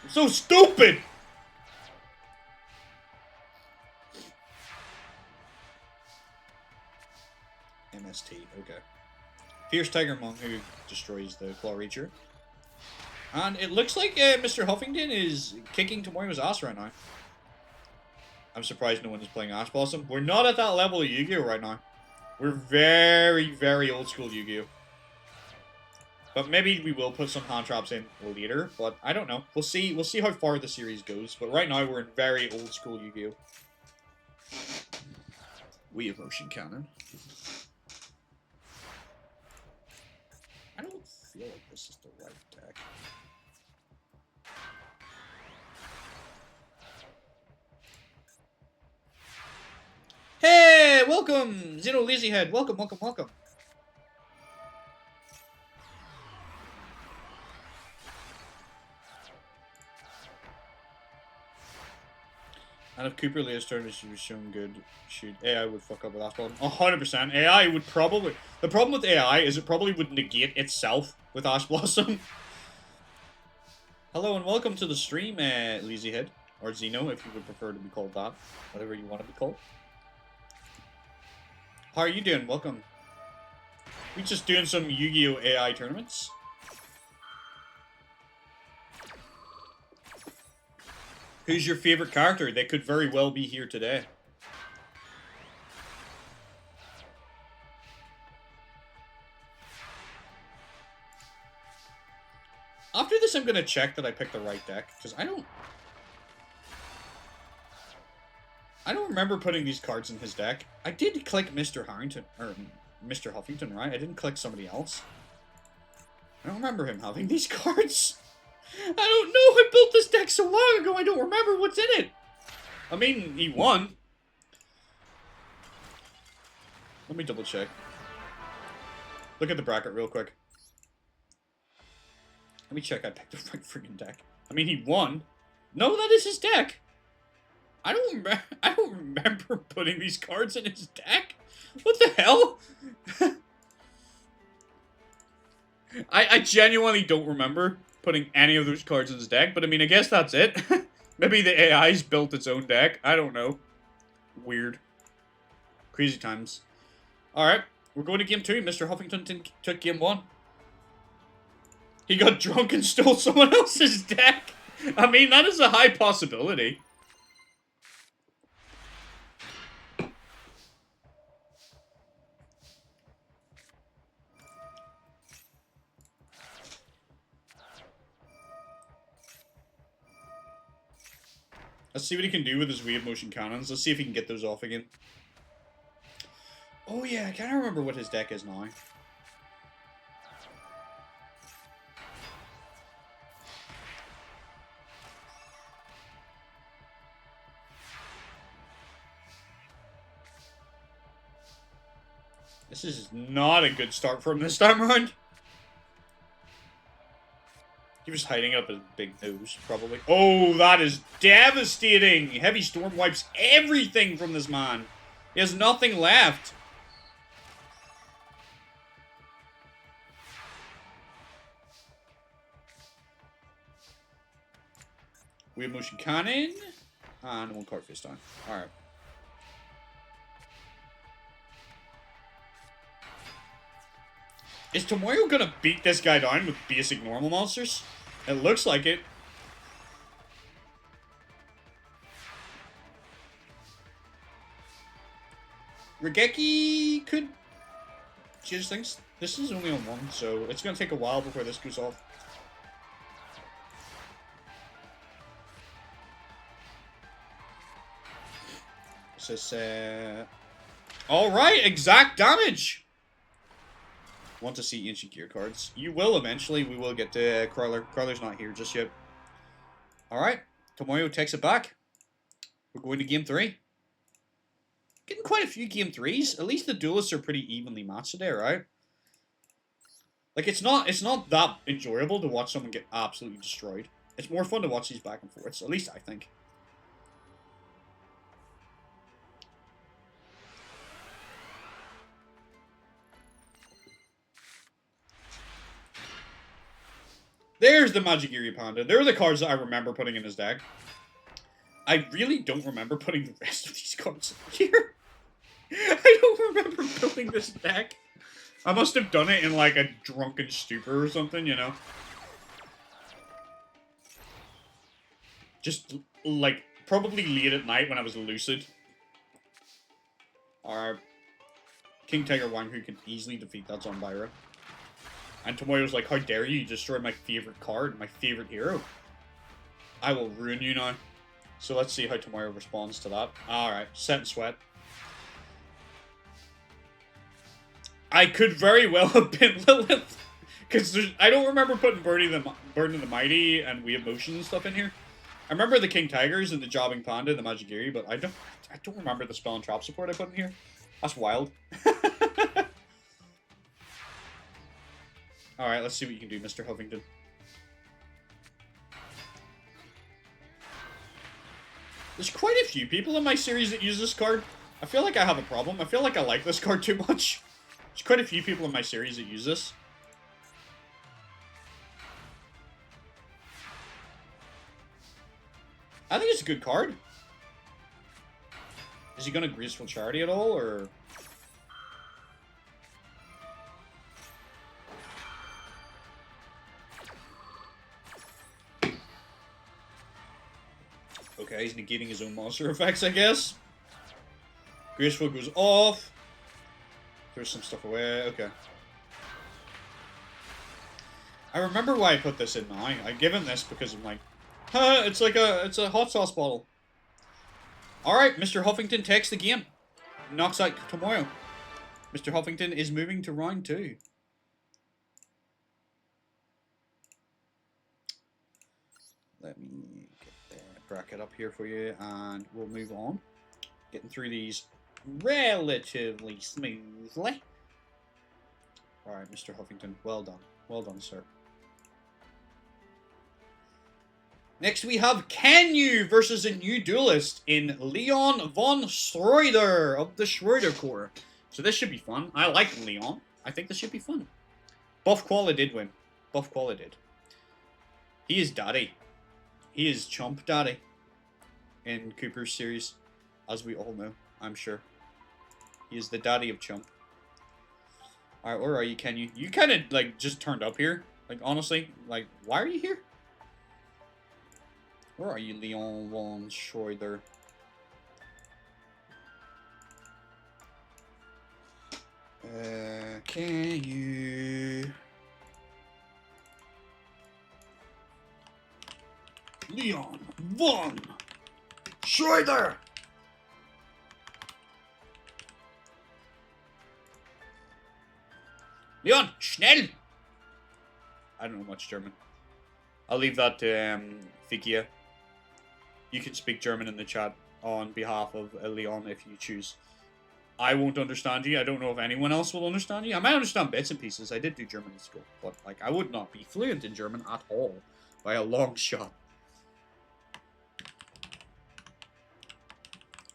So stupid! MST, okay. Fierce Tiger Monk who destroys the Claw Reacher. And it looks like Mr. Huffington is kicking Tomoyo's ass right now. I'm surprised no one is playing Ash Blossom. We're not at that level of Yu-Gi-Oh right now. We're very, very old school Yu-Gi-Oh. But maybe we will put some hand traps in later, but I don't know. We'll see how far the series goes, but right now we're in very old school Yu-Gi-Oh. We have Motion Cannon. I don't feel like this is the right deck. Hey, welcome! Zeno Lazyhead, welcome, welcome, welcome. And if Cooper Leah's turn was shown good, shoot, AI would fuck up with that problem. 100%. AI would probably... The problem with AI is it probably would negate itself with Ash Blossom. Hello and welcome to the stream, Lazyhead. Or Zeno, if you would prefer to be called that. Whatever you want to be called. How are you doing? Welcome. We just doing some Yu-Gi-Oh! AI tournaments. Who's your favorite character? They could very well be here today. After this, I'm gonna check that I picked the right deck, because I don't remember putting these cards in his deck. I did click Mr. Harrington, or Mr. Huffington, right? I didn't click somebody else. I don't remember him having these cards. I don't know, I built this deck so long ago, I don't remember what's in it. I mean, he won. Let me double check. Look at the bracket real quick. Let me check I picked the right freaking deck. I mean, he won. No, that is his deck. I don't remember putting these cards in his deck. What the hell? I genuinely don't remember putting any of those cards in his deck, but I mean, I guess that's it. Maybe the AI's built its own deck. I don't know. Weird. Crazy times. Alright, we're going to game 2. Mr. Huffington took game 1. He got drunk and stole someone else's deck. I mean, that is a high possibility. Let's see what he can do with his wave motion cannons. Let's see if he can get those off again. Oh yeah, I can't remember what his deck is now. This is not a good start for him this time around. He was hiding up his big nose, probably. Oh, that is devastating! Heavy Storm wipes everything from this man. He has nothing left. We have Motion Cannon. And one card face down. Alright. Is Tomoyo gonna beat this guy down with basic normal monsters? It looks like it. Regeki could change things. This is only on 1, so it's gonna take a while before this goes off. This is, alright, exact damage! Want to see ancient gear cards. You will eventually. We will get to Crawler. Crawler's not here just yet. Alright. Tomoyo takes it back. We're going to game 3. Getting quite a few game 3s. At least the duelists are pretty evenly matched today, right? Like, it's not that enjoyable to watch someone get absolutely destroyed. It's more fun to watch these back and forths. At least I think. There's the Majigiri Panda. There are the cards that I remember putting in his deck. I really don't remember putting the rest of these cards in here. I don't remember building this deck. I must have done it in like a drunken stupor or something, you know? Just, like, probably late at night when I was lucid. Alright. King Tiger Wang, who can easily defeat that Zonbaira. And Tomoyo's like, how dare you destroy my favorite card, my favorite hero. I will ruin you now. So let's see how Tomoyo responds to that. Alright, Set and Sweat. I could very well have been Lilith. Because I don't remember putting Burning the Mighty and We Have Motion and stuff in here. I remember the King Tigers and the Jobbing Panda and the Majigiri, but I don't remember the Spell and Trap support I put in here. That's wild. Alright, let's see what you can do, Mr. Huffington. There's quite a few people in my series that use this card. I feel like I have a problem. I feel like I like this card too much. There's quite a few people in my series that use this. I think it's a good card. Is he gonna Graceful Charity at all, or...? Okay, he's negating his own monster effects, I guess. Graceful goes off. Throws some stuff away, okay. I remember why I put this in now. I given this because I'm like, huh, it's a hot sauce bottle. Alright, Mr. Huffington takes the game. Knocks out Tomoyo. Mr. Huffington is moving to round 2. Let me get the bracket up here for you, and we'll move on. Getting through these relatively smoothly. Alright, Mr. Huffington, well done. Well done, sir. Next we have Koyo versus a new duelist in Leon von Schroeder of the Schroeder Corps. So this should be fun. I like Leon. I think this should be fun. Buff Koala did win. Buff Koala did. He is daddy. He is Chump Daddy in Cooper's series, as we all know, I'm sure. He is the daddy of Chump. Alright, where are you, Koyo? You kind of, like, just turned up here. Like, honestly, like, why are you here? Where are you, Leon von Schroeder? Koyo... Leon von Schroeder! Leon, schnell! I don't know much German. I'll leave that to Fikia. You can speak German in the chat on behalf of Leon if you choose. I won't understand you. I don't know if anyone else will understand you. I might understand bits and pieces. I did do German in school. But, like, I would not be fluent in German at all. By a long shot.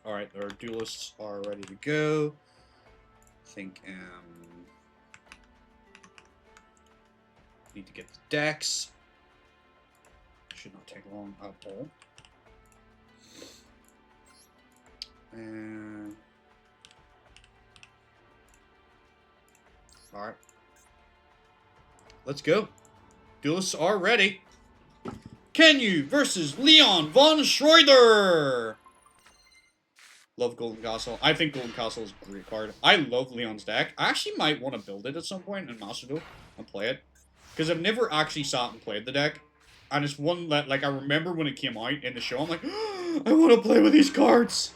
Alright, our duelists are ready to go. I think, need to get the decks. Should not take long at all. Alright. Let's go. Duelists are ready. Koyo versus Leon von Schroeder! Love Golden Castle. I think Golden Castle is a great card. I love Leon's deck. I actually might want to build it at some point in Master Duel and play it. Because I've never actually sat and played the deck. And it's one that, like, I remember when it came out in the show, I'm like, oh, I want to play with these cards!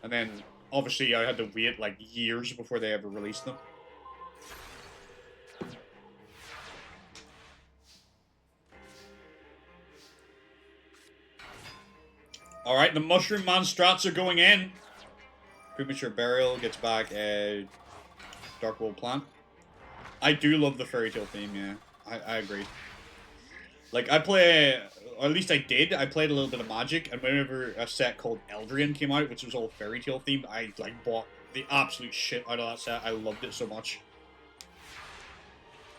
And then, obviously, I had to wait, like, years before they ever released them. Alright, the Mushroom Man strats are going in. Premature Burial gets back a Dark World Plant. I do love the Fairy Tale theme, yeah. I agree. Like, I play, or at least I did, I played a little bit of Magic, and whenever a set called Eldrian came out, which was all Fairy Tale themed, I, like, bought the absolute shit out of that set. I loved it so much.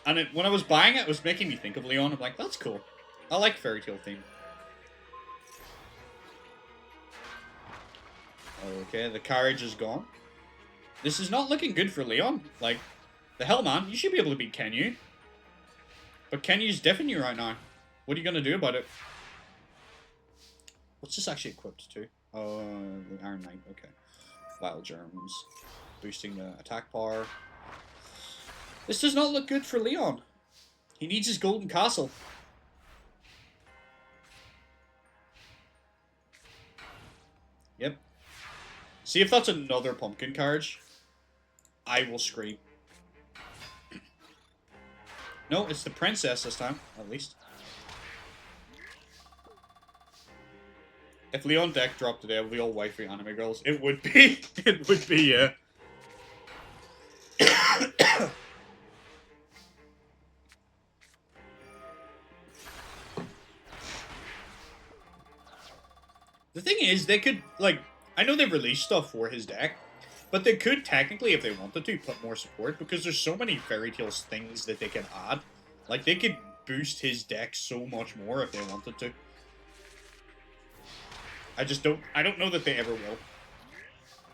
And when I was buying it was making me think of Leon. I'm like, that's cool. I like fairy tale theme. Okay, the carriage is gone. This is not looking good for Leon. Like, the hell, man? You should be able to beat Kenyu. But Kenyu's diffing you right now. What are you going to do about it? What's this actually equipped to? The Iron Knight. Okay. Vile Germs. Boosting the attack power. This does not look good for Leon. He needs his golden castle. Yep. See if that's another pumpkin carriage. I will scream. No, it's the princess this time, at least. If Leon deck dropped today, it would be all waifu anime girls. It would be. It would be, yeah. The thing is, they could, like, I know they've released stuff for his deck, but they could technically, if they wanted to, put more support, because there's so many Fairy Tales things that they can add. Like, they could boost his deck so much more if they wanted to. I don't know that they ever will.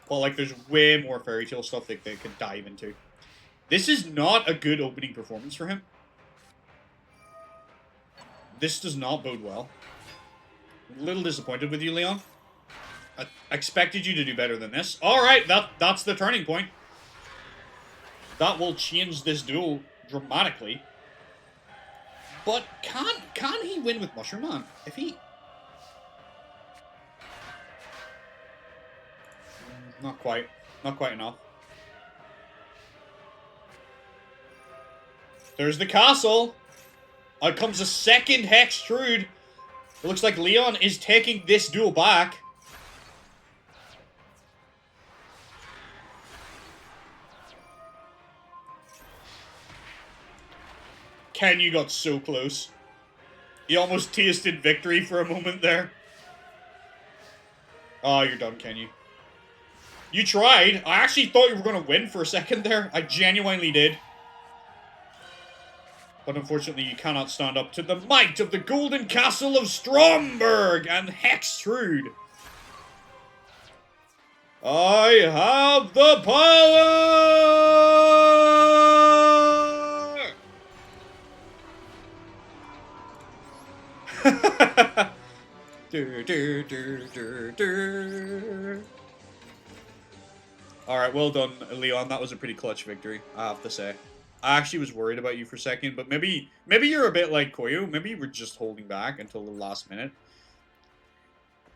But, like, there's way more Fairy Tale stuff that they could dive into. This is not a good opening performance for him. This does not bode well. I'm a little disappointed with you, Leon. I expected you to do better than this. Alright, that's the turning point. That will change this duel dramatically. But can he win with Mushroom Man? If he... Not quite. Not quite enough. There's the castle. Out comes a second Hextrude. It looks like Leon is taking this duel back. Kenyu got so close. He almost tasted victory for a moment there. Oh, you're done, Kenyu. You tried. I actually thought you were going to win for a second there. I genuinely did. But unfortunately, you cannot stand up to the might of the Golden Castle of Stromberg and Hextrude. I have the power! Alright, well done, Leon. That was a pretty clutch victory, I have to say. I actually was worried about you for a second, but maybe you're a bit like Koyo. Maybe you were just holding back until the last minute.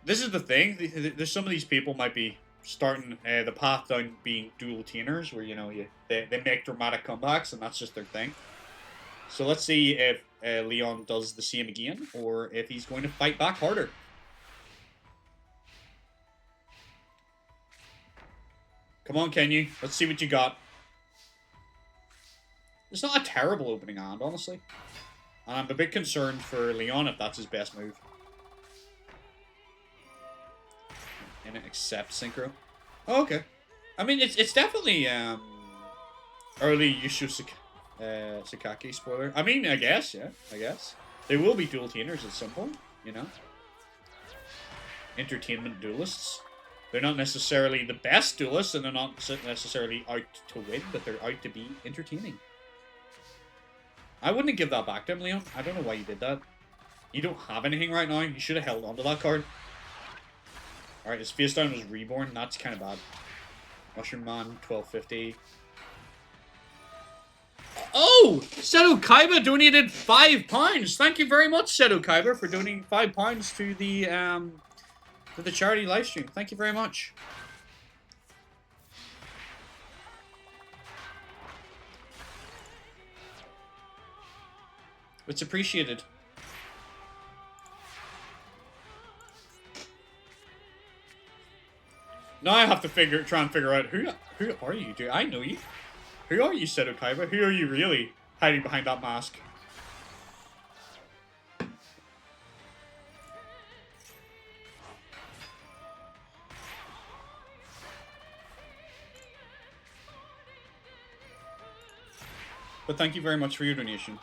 This is the thing. There's some of these people might be starting the path down being dual tenors, where, you know, they make dramatic comebacks, and that's just their thing. So let's see if Leon does the same again, or if he's going to fight back harder. Come on, Kenyu. Let's see what you got. It's not a terrible opening hand, honestly. And I'm a bit concerned for Leon if that's his best move. And it accepts Synchro. Oh, okay. I mean, it's definitely early Yugioh Sakaki spoiler. I mean, I guess, yeah, I guess. They will be dual tenors at some point, you know? Entertainment duelists. They're not necessarily the best duelists, and they're not necessarily out to win, but they're out to be entertaining. I wouldn't give that back to him, Leon. I don't know why you did that. You don't have anything right now. You should have held onto that card. Alright, his face down was reborn. That's kind of bad. Mushroom Man, 1250. Oh! Shadow Kaiba donated £5. Thank you very much, Shadow Kaiba, for donating £5 to the charity livestream. Thank you very much. It's appreciated. Now I have to try and figure out who are you? Do I know you? Who are you, Seto Kaiba? Who are you really hiding behind that mask? but thank you very much for your donation.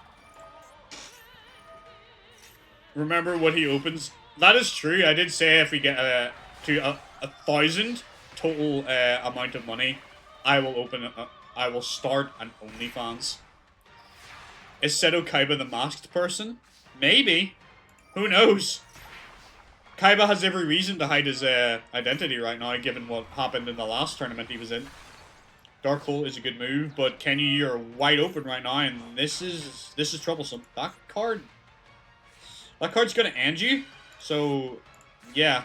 Remember what he opens? That is true. I did say if we get to 1,000 total amount of money, I will open. I will start an OnlyFans. Is Seto Kaiba the masked person? Maybe. Who knows? Kaiba has every reason to hide his identity right now, given what happened in the last tournament he was in. Dark Hole is a good move, but Kenny, you're wide open right now, and this is troublesome. That card's gonna end you, so yeah.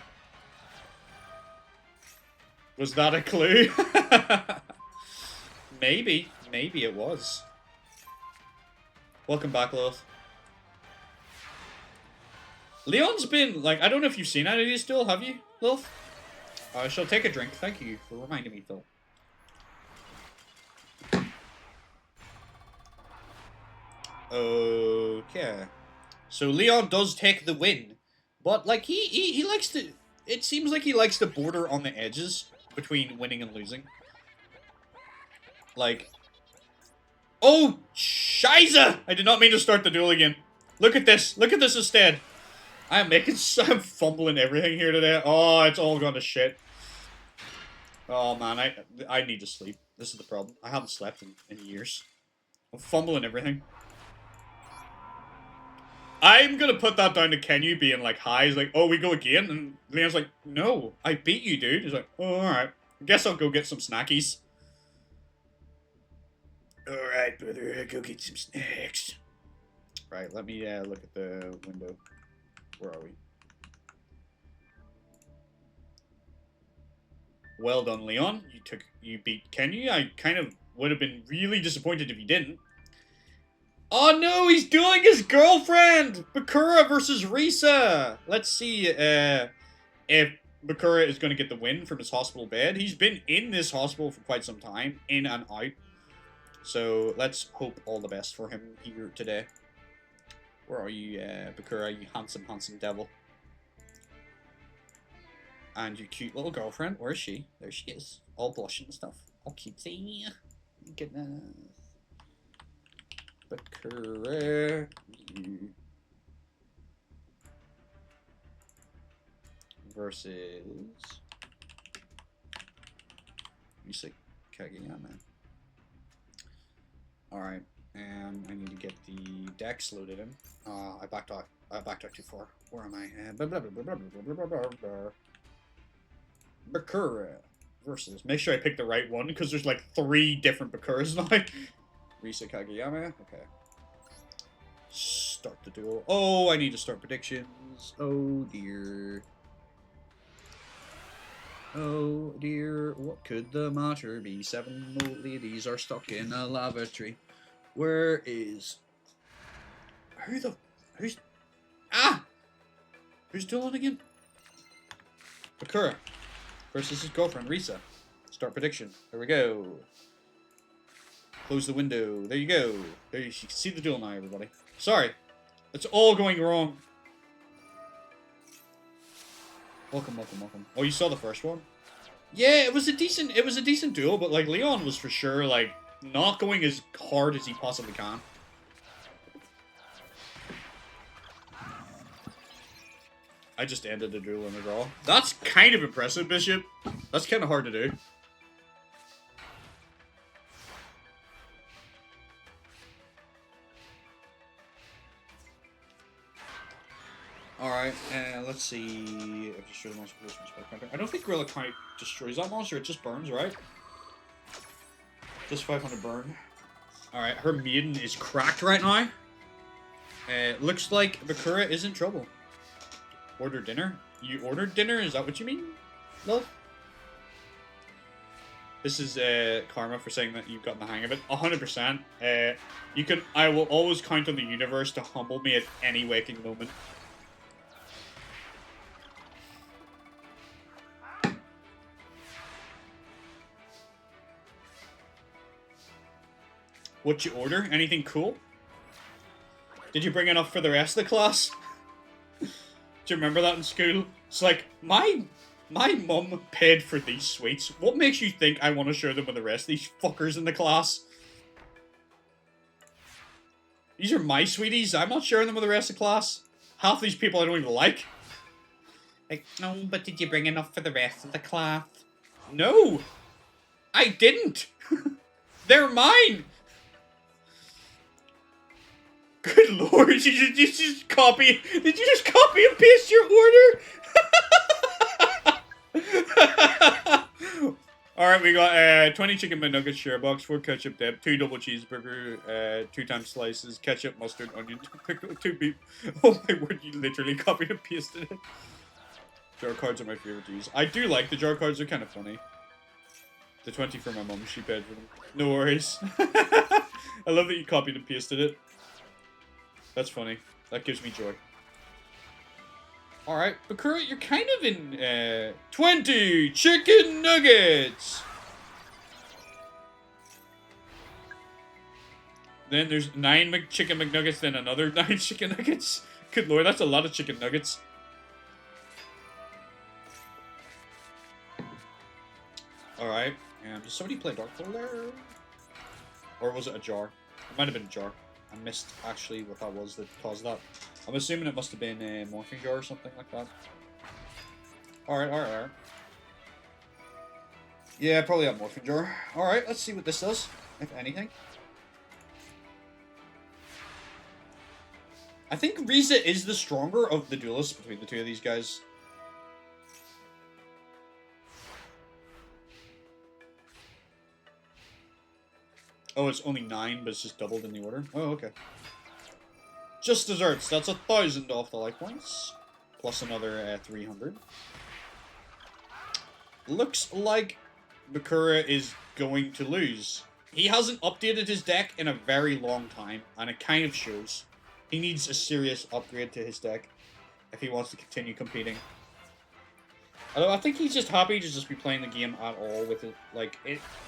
Was that a clue? Maybe it was. Welcome back, Lilith. Leon's been, like, I don't know if you've seen any of these still, have you, Lilith? I shall take a drink. Thank you for reminding me, Phil. Okay. So Leon does take the win. But, like, he likes to... It seems like he likes to border on the edges between winning and losing. Like... Oh, Shiza! I did not mean to start the duel again. Look at this. Look at this instead. I'm fumbling everything here today. Oh, it's all gone to shit. Oh, man, I need to sleep. This is the problem. I haven't slept in years. I'm fumbling everything. I'm gonna put that down to Kenyu being like high. He's like, oh, we go again? And Leon's like, no, I beat you, dude. He's like, oh, alright. Guess I'll go get some snackies. Alright, brother, go get some snacks. Right, let me look at the window. Where are we? Well done, Leon. You beat Kenyu. I kind of would have been really disappointed if you didn't. Oh no, he's dueling his girlfriend! Bakura versus Risa! Let's see if Bakura is going to get the win from his hospital bed. He's been in this hospital for quite some time, in and out. So let's hope all the best for him here today. Where are you, Bakura, you handsome, handsome devil? And your cute little girlfriend, where is she? There she is, all blushing and stuff. All cutesy. Goodness. Bakura, you versus Yusei Kageyama. Alright, and I need to get the decks loaded in. I backed out too far. Where am I? Bakura versus. Make sure I pick the right one, because there's like 3 different Bakuras now. Risa Kageyama. Okay. Start the duel. Oh, I need to start predictions. Oh dear. Oh dear. What could the matter be? 7 old ladies are stuck in a lavatory. Where is... Who's... Ah! Who's dueling again? Bakura versus his girlfriend, Risa. Start prediction. There we go. Close the window. There you go. There you can see the duel now, everybody. Sorry. It's all going wrong. Welcome, welcome, welcome. Oh, you saw the first one? Yeah, it was a decent duel, but like Leon was for sure like not going as hard as he possibly can. I just ended the duel in a draw. That's kind of impressive, Bishop. That's kind of hard to do. Alright, let's see if destroy the monster. I don't think Gorilla Kite destroys that monster, it just burns, right? Just 500 burn. Alright, her maiden is cracked right now. Looks like Bakura is in trouble. Order dinner? You ordered dinner? Is that what you mean, love? This is karma for saying that you've gotten the hang of it. 100%. I will always count on the universe to humble me at any waking moment. What'd you order? Anything cool? Did you bring enough for the rest of the class? Do you remember that in school? It's like, my mum paid for these sweets. What makes you think I want to share them with the rest of these fuckers in the class? These are my sweeties. I'm not sharing them with the rest of the class. Half these people I don't even like. Like, no, but did you bring enough for the rest of the class? No! I didn't! They're mine! Good lord, did you just copy... Did you just copy and paste your order? Alright, we got 20 chicken McNuggets share box, 4 ketchup dip, 2 double cheeseburger, 2 times slices, ketchup, mustard, onion, 2 beef. Oh my word, you literally copied and pasted it. Jar cards are my favorite to use. I do like the jar cards, they're kind of funny. The 20 for my mum, she paid for them. No worries. I love that you copied and pasted it. That's funny. That gives me joy. Alright, Bakura, you're kind of in, 20 chicken nuggets! Then there's 9 chicken McNuggets, then another 9 chicken nuggets. Good lord, that's a lot of chicken nuggets. Alright, did somebody play Dark Hole there? Or was it a jar? It might have been a jar. I missed actually what that was that caused that. I'm assuming it must have been a morphing jar or something like that. Alright. Yeah, probably a morphing jar. Alright, let's see what this does, if anything. I think Riza is the stronger of the duelists between the two of these guys. Oh, it's only 9, but it's just doubled in the order. Oh, okay. Just desserts. That's 1,000 off the life points. Plus another 300. Looks like Bakura is going to lose. He hasn't updated his deck in a very long time, and it kind of shows. He needs a serious upgrade to his deck if he wants to continue competing. Although I think he's just happy to just be playing the game at all with it, like,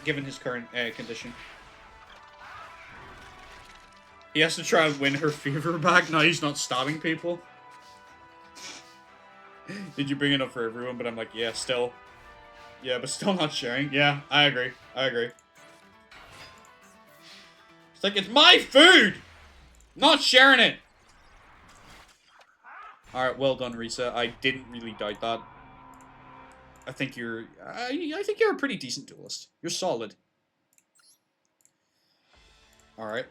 given his current condition. He has to try and win her favor back. Now he's not stabbing people. Did you bring it up for everyone? But I'm like, yeah, still. Yeah, but still not sharing. Yeah, I agree. It's like, it's my food! Not sharing it! Alright, well done, Risa. I didn't really doubt that. I think you're a pretty decent duelist. You're solid. Alright.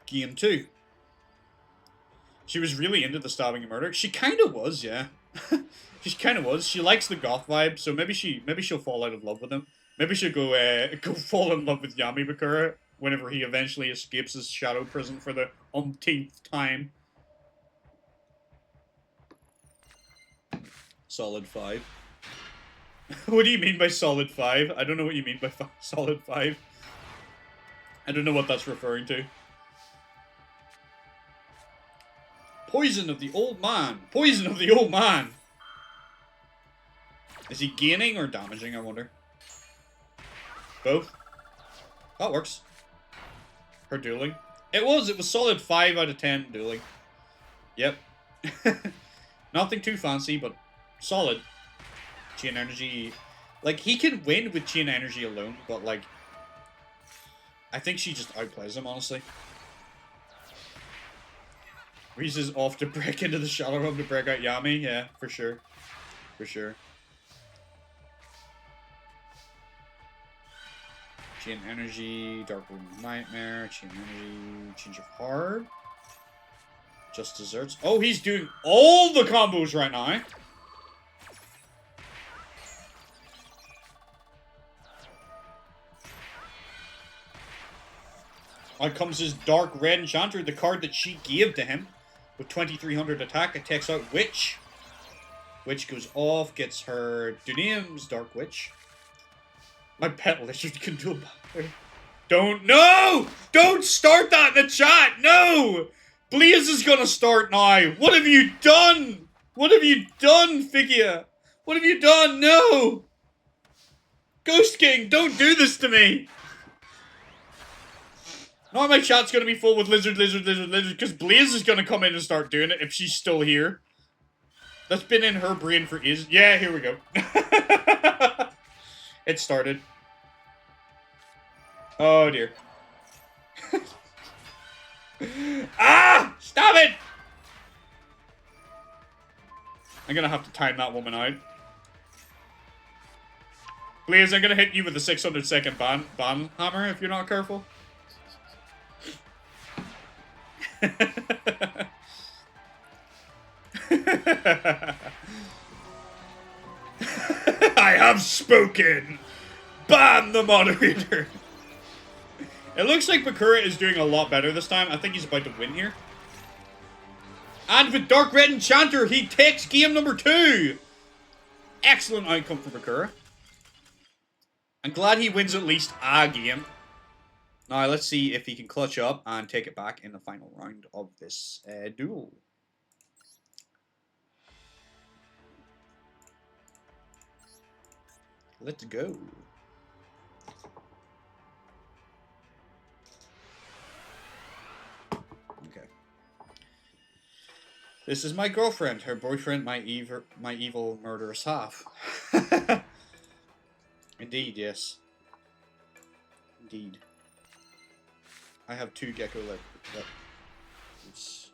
Game 2. She was really into the stabbing and murder. She kind of was, yeah. She kind of was. She likes the goth vibe, so maybe she'll fall out of love with him. Maybe she'll go fall in love with Yami Bakura whenever he eventually escapes his shadow prison for the umpteenth time. Solid 5. What do you mean by solid 5? I don't know what you mean by solid 5. I don't know what that's referring to. Poison of the old man. Poison of the old man. Is he gaining or damaging, I wonder? Both? That works. Her dueling. It was solid 5 out of 10 dueling. Yep. Nothing too fancy, but solid. Chain energy. Like, he can win with chain energy alone, but like, I think she just outplays him, honestly. Reese is off to break into the Shadow Realm to break out Yami. Yeah, for sure. For sure. Chain Energy, Dark Room Nightmare, Chain Energy, Change of Heart. Just Desserts. Oh, he's doing all the combos right now. Out comes his Dark Red Enchanter, the card that she gave to him. With 2300 attack, it takes out Witch. Witch goes off, gets her Duneum's Dark Witch. My pet lizard can do it. No! Don't start that in the chat! No! Blaze is gonna start now! What have you done? What have you done, Figia? What have you done? No! Ghost King, don't do this to me! Now my chat's gonna be full with lizard, because Blaze is gonna come in and start doing it if she's still here. That's been in her brain for ages. Yeah, here we go. It started. Oh dear. Ah! Stop it! I'm gonna have to time that woman out. Please, I'm gonna hit you with a 600-second ban hammer if you're not careful. I have spoken! Ban the moderator! It looks like Bakura is doing a lot better this time. I think he's about to win here. And with Dark Red Enchanter, he takes game number 2! Excellent outcome for Bakura. I'm glad he wins at least a game. Now, let's see if he can clutch up and take it back in the final round of this duel. Let's go. Okay. This is my girlfriend. Her boyfriend, my evil murderous half. Indeed, yes. Indeed. I have 2 gecko left. It's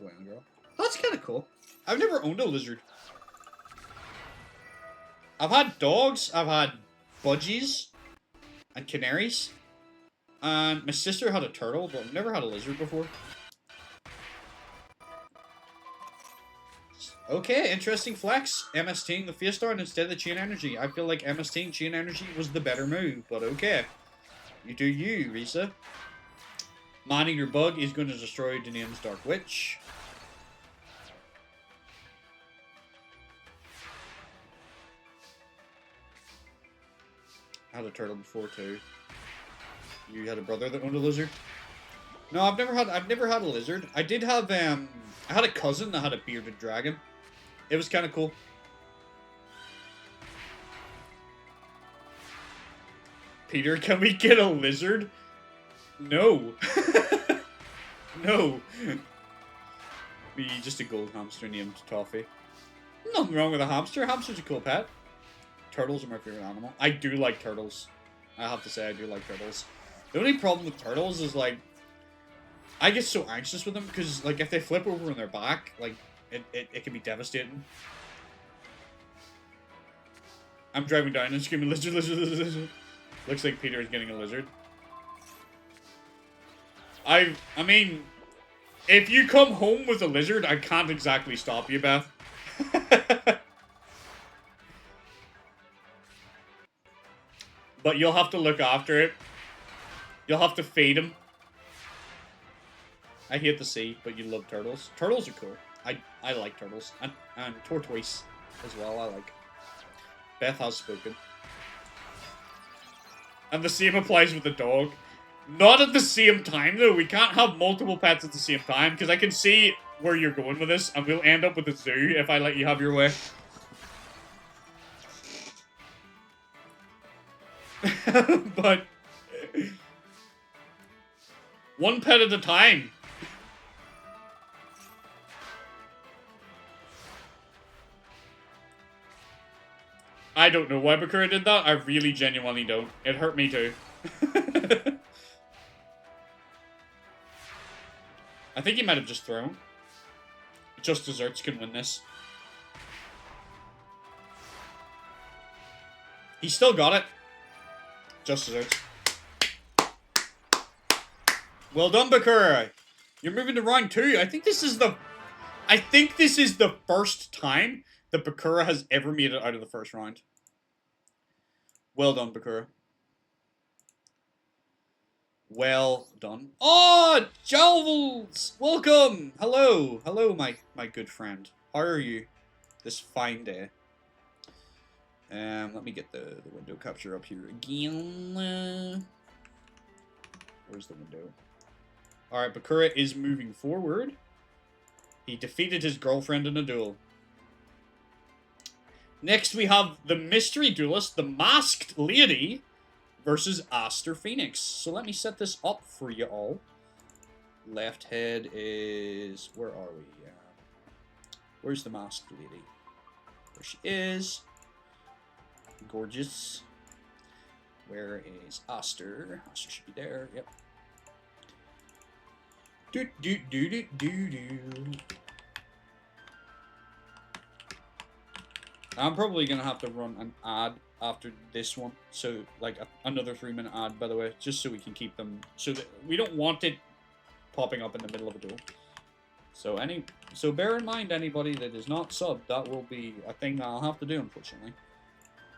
boy and girl. That's kind of cool. I've never owned a lizard. I've had dogs, I've had budgies, and canaries. And my sister had a turtle, but I've never had a lizard before. Okay, interesting flex. MSTing the face star instead of the chain energy. I feel like MSTing chain energy was the better move, but okay. You do you, Risa. Man-Eater Bug is going to destroy Danian's Dark Witch. I had a turtle before too. You had a brother that owned a lizard? No, I've never had a lizard. I did have I had a cousin that had a bearded dragon. It was kind of cool. Peter, can we get a lizard? No. No. Be just a gold hamster named Toffee. Nothing wrong with a hamster. Hamster's a cool pet. Turtles are my favorite animal. I do like turtles. I have to say I do like turtles. The only problem with turtles is, like, I get so anxious with them because, like, if they flip over on their back, like, it can be devastating. I'm driving down and screaming, lizard, lizard, lizard, lizard. Looks like Peter is getting a lizard. I mean, if you come home with a lizard, I can't exactly stop you, Beth. But you'll have to look after it. You'll have to feed him. I hate the sea, but you love turtles. Turtles are cool. I like turtles. And tortoise as well, I like. Beth has spoken. And the same applies with the dog. Not at the same time, though. We can't have multiple pets at the same time, because I can see where you're going with this, and we'll end up with a zoo if I let you have your way. But one pet at a time. I don't know why Bakura did that. I really genuinely don't. It hurt me too. I think he might have just thrown. Just Desserts can win this. He still got it. Just Desserts. Well done, Bakura. You're moving to round 2. I think this is the first time that Bakura has ever made it out of the first round. Well done, Bakura. Well done. Oh, Jowls! Welcome! Hello. Hello, my good friend. How are you this fine day? Let me get the window capture up here again. Where's the window? Alright, Bakura is moving forward. He defeated his girlfriend in a duel. Next, we have the mystery duelist, the Masked Lady, versus Aster Phoenix. So let me set this up for you all. Left head is... Where are we? Where's the Masked Lady? There she is. Gorgeous. Where is Aster? Aster should be there. Yep. Do do do do do do. I'm probably gonna have to run an ad after this one, so like another 3-minute ad, by the way, just so we can keep them, so that we don't want it popping up in the middle of a duel. So bear in mind, anybody that is not subbed, that will be a thing that I'll have to do, unfortunately.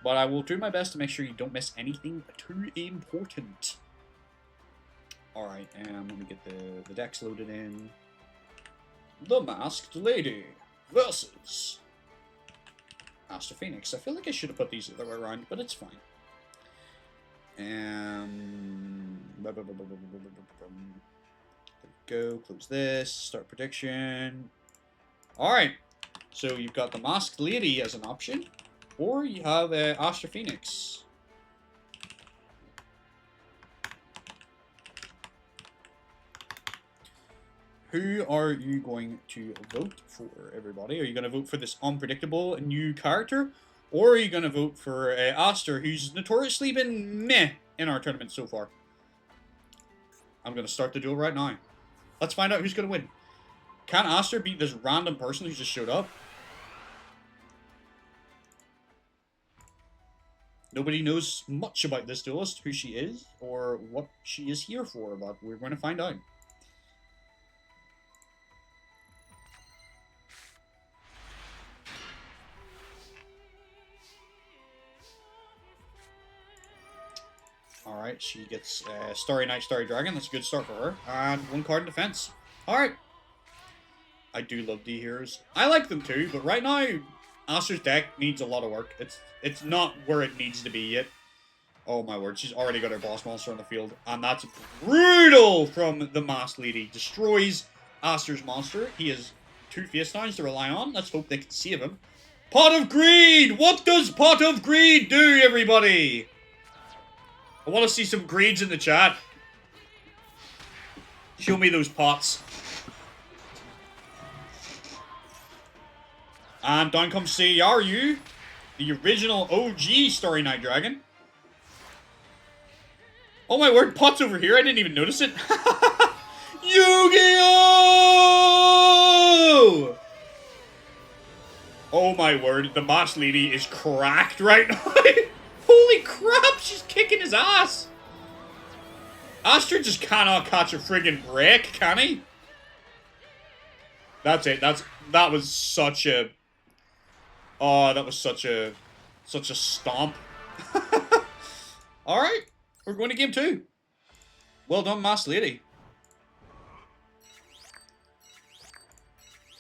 But I will do my best to make sure you don't miss anything too important. Alright, let me get the decks loaded in. The Masked Lady versus Aster Phoenix. I feel like I should have put these the other way around, but it's fine. Go, close this, start prediction. Alright, so you've got the Masked Lady as an option, or you have Aster Phoenix. Who are you going to vote for, everybody? Are you going to vote for this unpredictable new character? Or are you going to vote for Aster, who's notoriously been meh in our tournament so far? I'm going to start the duel right now. Let's find out who's going to win. Can Aster beat this random person who just showed up? Nobody knows much about this duelist, who she is, or what she is here for, but we're going to find out. Alright, she gets Starry Night, Starry Dragon. That's a good start for her. And 1 card in defense. Alright. I do love D-Heroes. I like them too, but right now, Aster's deck needs a lot of work. It's not where it needs to be yet. Oh my word, she's already got her boss monster on the field. And that's brutal from the Masked Lady. Destroys Aster's monster. He has 2 face downs to rely on. Let's hope they can save him. Pot of Greed! What does Pot of Greed do, everybody? I want to see some greeds in the chat. Show me those pots. And down comes Seiyaru, the original OG Starry Night Dragon. Oh my word, pot's over here. I didn't even notice it. Yu-Gi-Oh! Oh my word, the Masked Lady is cracked right now. Holy crap, she's kicking his ass. Aster just cannot catch a friggin' break, can he? That's it. That was such a... Oh, that was such a stomp. Alright, we're going to game 2. Well done, Masked Lady.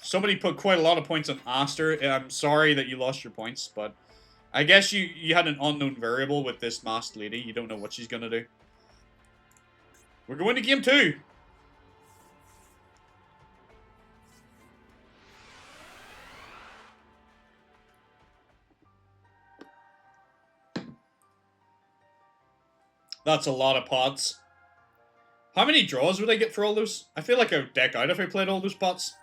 Somebody put quite a lot of points on Aster. I'm sorry that you lost your points, but I guess you had an unknown variable with this Masked Lady. You don't know what she's gonna do. We're going to game 2. That's a lot of pots. How many draws would I get for all those? I feel like I would deck out if I played all those pots.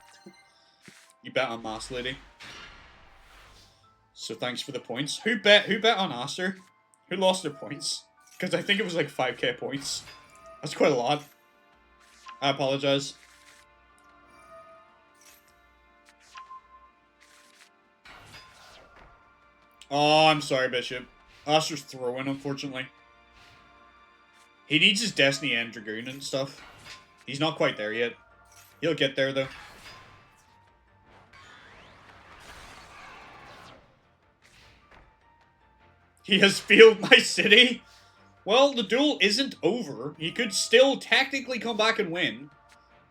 You bet on Masked Lady. So thanks for the points. Who bet on Aster? Who lost their points? Because I think it was like 5k points. That's quite a lot. I apologize. Oh, I'm sorry, Bishop. Aster's throwing, unfortunately. He needs his Destiny and Dragoon and stuff. He's not quite there yet. He'll get there, though. He has failed my city? Well, the duel isn't over. He could still technically come back and win.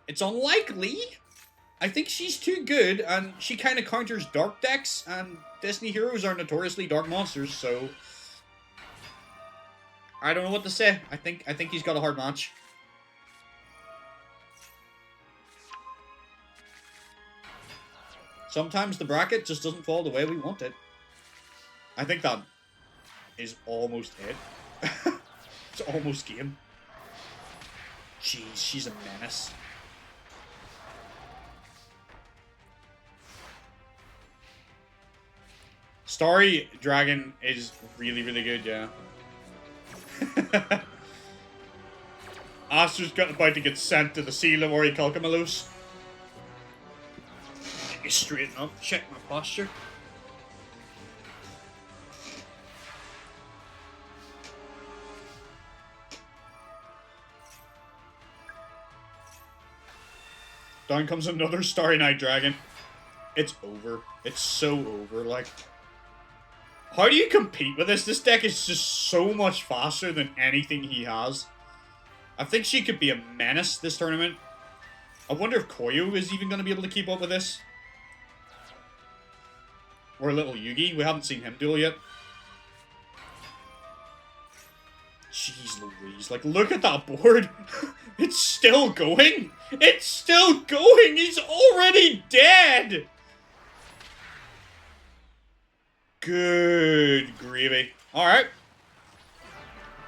It's unlikely. I think she's too good, and she kind of counters dark decks, and Destiny heroes are notoriously dark monsters, so... I don't know what to say. I think he's got a hard match. Sometimes the bracket just doesn't fall the way we want it. I think that is almost it. It's almost game. Jeez, she's a menace. Starry Dragon is really, really good, yeah. Aster's about to get sent to the Sila or Calcamalos. Get me straighten up, check my posture. Down comes another Starry Night Dragon. It's over. It's so over. Like, how do you compete with this? This deck is just so much faster than anything he has. I think she could be a menace this tournament. I wonder if Koyo is even going to be able to keep up with this. Or little Yugi. We haven't seen him duel yet. Jeez Louise. Like, look at that board. It's still going. It's still going. He's already dead. Good gravy. Alright.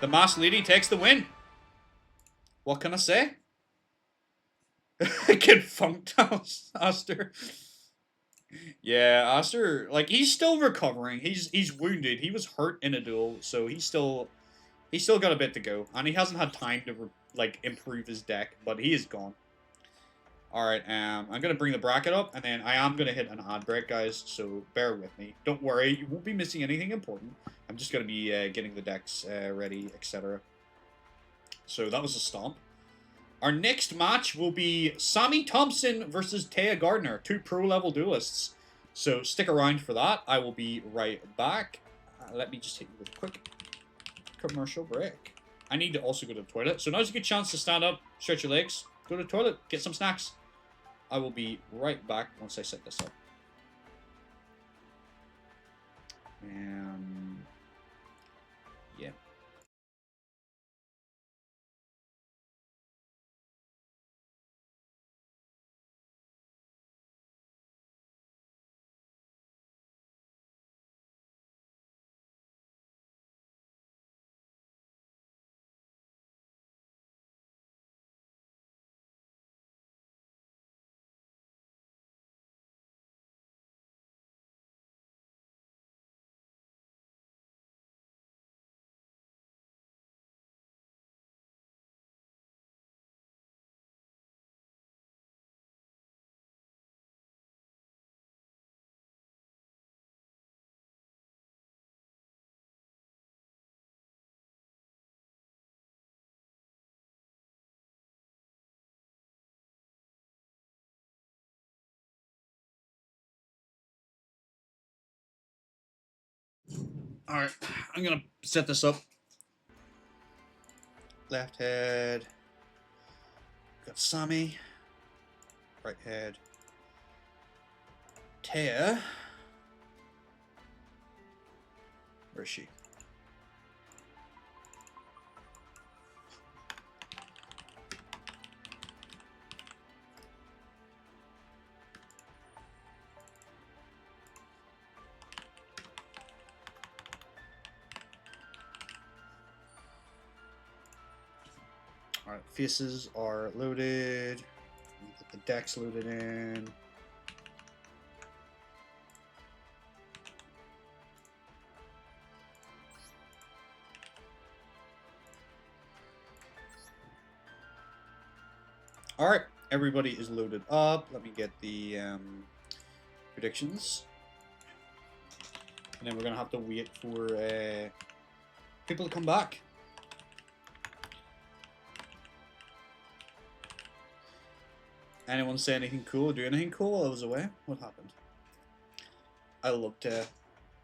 The Masked Lady takes the win. What can I say? Get funked Aster. Yeah, Aster, like, he's still recovering. He's wounded. He was hurt in a duel, so he's still got a bit to go. And he hasn't had time to, like, improve his deck, but he is gone. Alright, I'm going to bring the bracket up, and then I am going to hit an ad break, guys, so bear with me. Don't worry, you won't be missing anything important. I'm just going to be getting the decks ready, etc. So that was a stomp. Our next match will be Sammy Thompson versus Taya Gardner, 2 pro-level duelists. So stick around for that. I will be right back. Let me just hit you with a quick commercial break. I need to also go to the toilet, so now's a good chance to stand up, stretch your legs, go to the toilet, get some snacks. I will be right back once I set this up. Yeah. Alright, I'm gonna set this up. Left head. Got Sammy. Right head. Taya. Where is she? Alright, faces are loaded. Get the decks loaded in. Alright, everybody is loaded up. Let me get the predictions. And then we're going to have to wait for people to come back. Anyone say anything cool or do anything cool while I was away? What happened? I love to.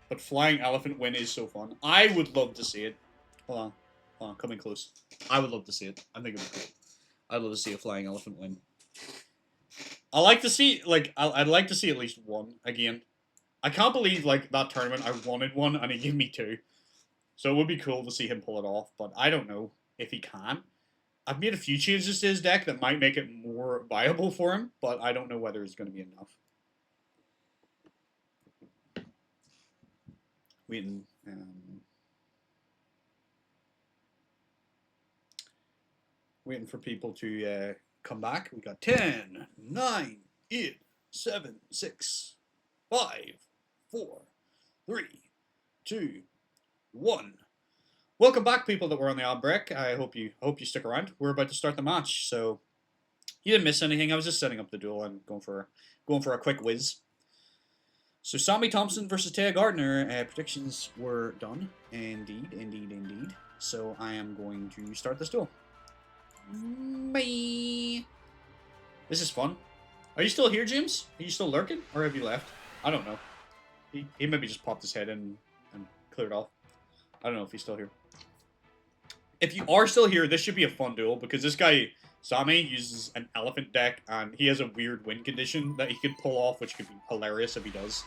But Flying Elephant win is so fun. I would love to see it. Hold on, coming close. I would love to see it. I think it would be cool. I'd love to see a Flying Elephant win. I like to see, like, I'd like to see at least one again. I can't believe, like, that tournament, I wanted one and he gave me 2. So it would be cool to see him pull it off, but I don't know if he can. I've made a few changes to his deck that might make it more viable for him, but I don't know whether it's going to be enough. Waiting. Waiting for people to come back. We got 10, 9, 8, 7, 6, 5, 4, 3, 2, 1. Welcome back, people that were on the odd break. I hope you stick around. We're about to start the match, so you didn't miss anything. I was just setting up the duel and going for a quick whiz. So Sammy Thompson versus Taya Gardner. Predictions were done. Indeed. So I am going to start this duel. Bye. This is fun. Are you still here, James? Are you still lurking, or have you left? I don't know. He maybe just popped his head in and cleared off. I don't know if he's still here. If you are still here, this should be a fun duel, because this guy, Sami, uses an elephant deck, and he has a weird win condition that he could pull off, which could be hilarious if he does.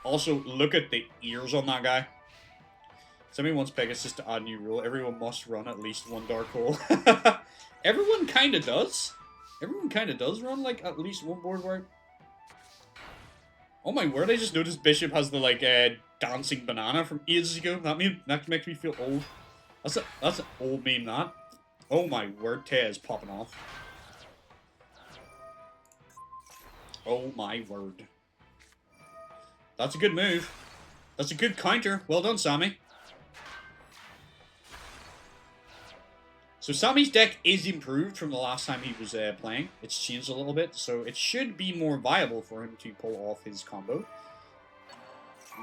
Also, look at the ears on that guy. Somebody wants Pegasus to add new rule. Everyone must run at least one Dark Hole. Everyone kind of does. Everyone kind of does run, like, at least one board wipe. Oh my word, I just noticed Bishop has the, like, dancing banana from ages ago. That makes me feel old. That's an old meme, that. Oh my word, Taya is popping off. Oh my word. That's a good move. That's a good counter. Well done, Sammy. So Sammy's deck is improved from the last time he was playing. It's changed a little bit, so it should be more viable for him to pull off his combo.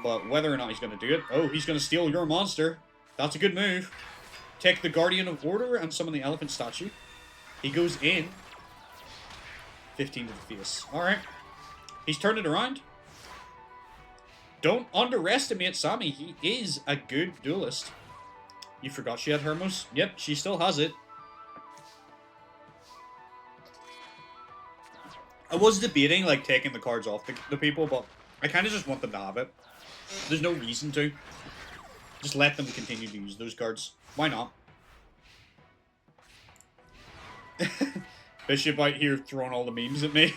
But whether or not he's going to do it... Oh, he's going to steal your monster. That's a good move. Take the Guardian of Order and summon the Elephant statue. He goes in. 15 to the face. Alright. He's turned it around. Don't underestimate Sammy. He is a good duelist. You forgot she had Hermos? Yep, she still has it. I was debating, like, taking the cards off the people, but I kind of just want them to have it. There's no reason to. Just let them continue to use those cards. Why not? Bishop out here throwing all the memes at me.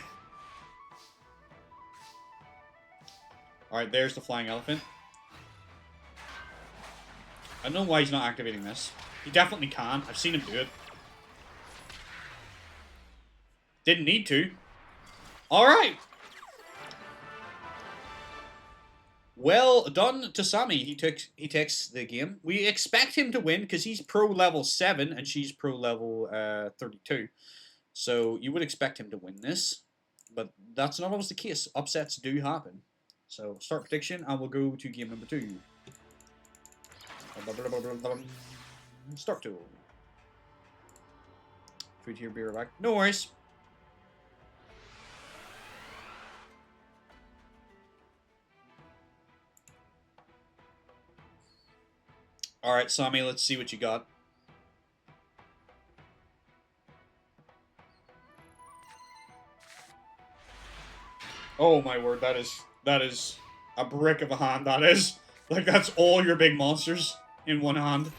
Alright, there's the Flying Elephant. I don't know why he's not activating this. He definitely can. I've seen him do it. Didn't need to. Alright! Well done to Sammy. He takes the game. We expect him to win because he's pro level 7 and she's pro level 32. So you would expect him to win this. But that's not always the case. Upsets do happen. So start prediction and we'll go to game number 2. Start duel. Food here, beer back. No worries. Alright, Sammy, let's see what you got. Oh my word, that is a brick of a hand, that is. Like, that's all your big monsters in one hand.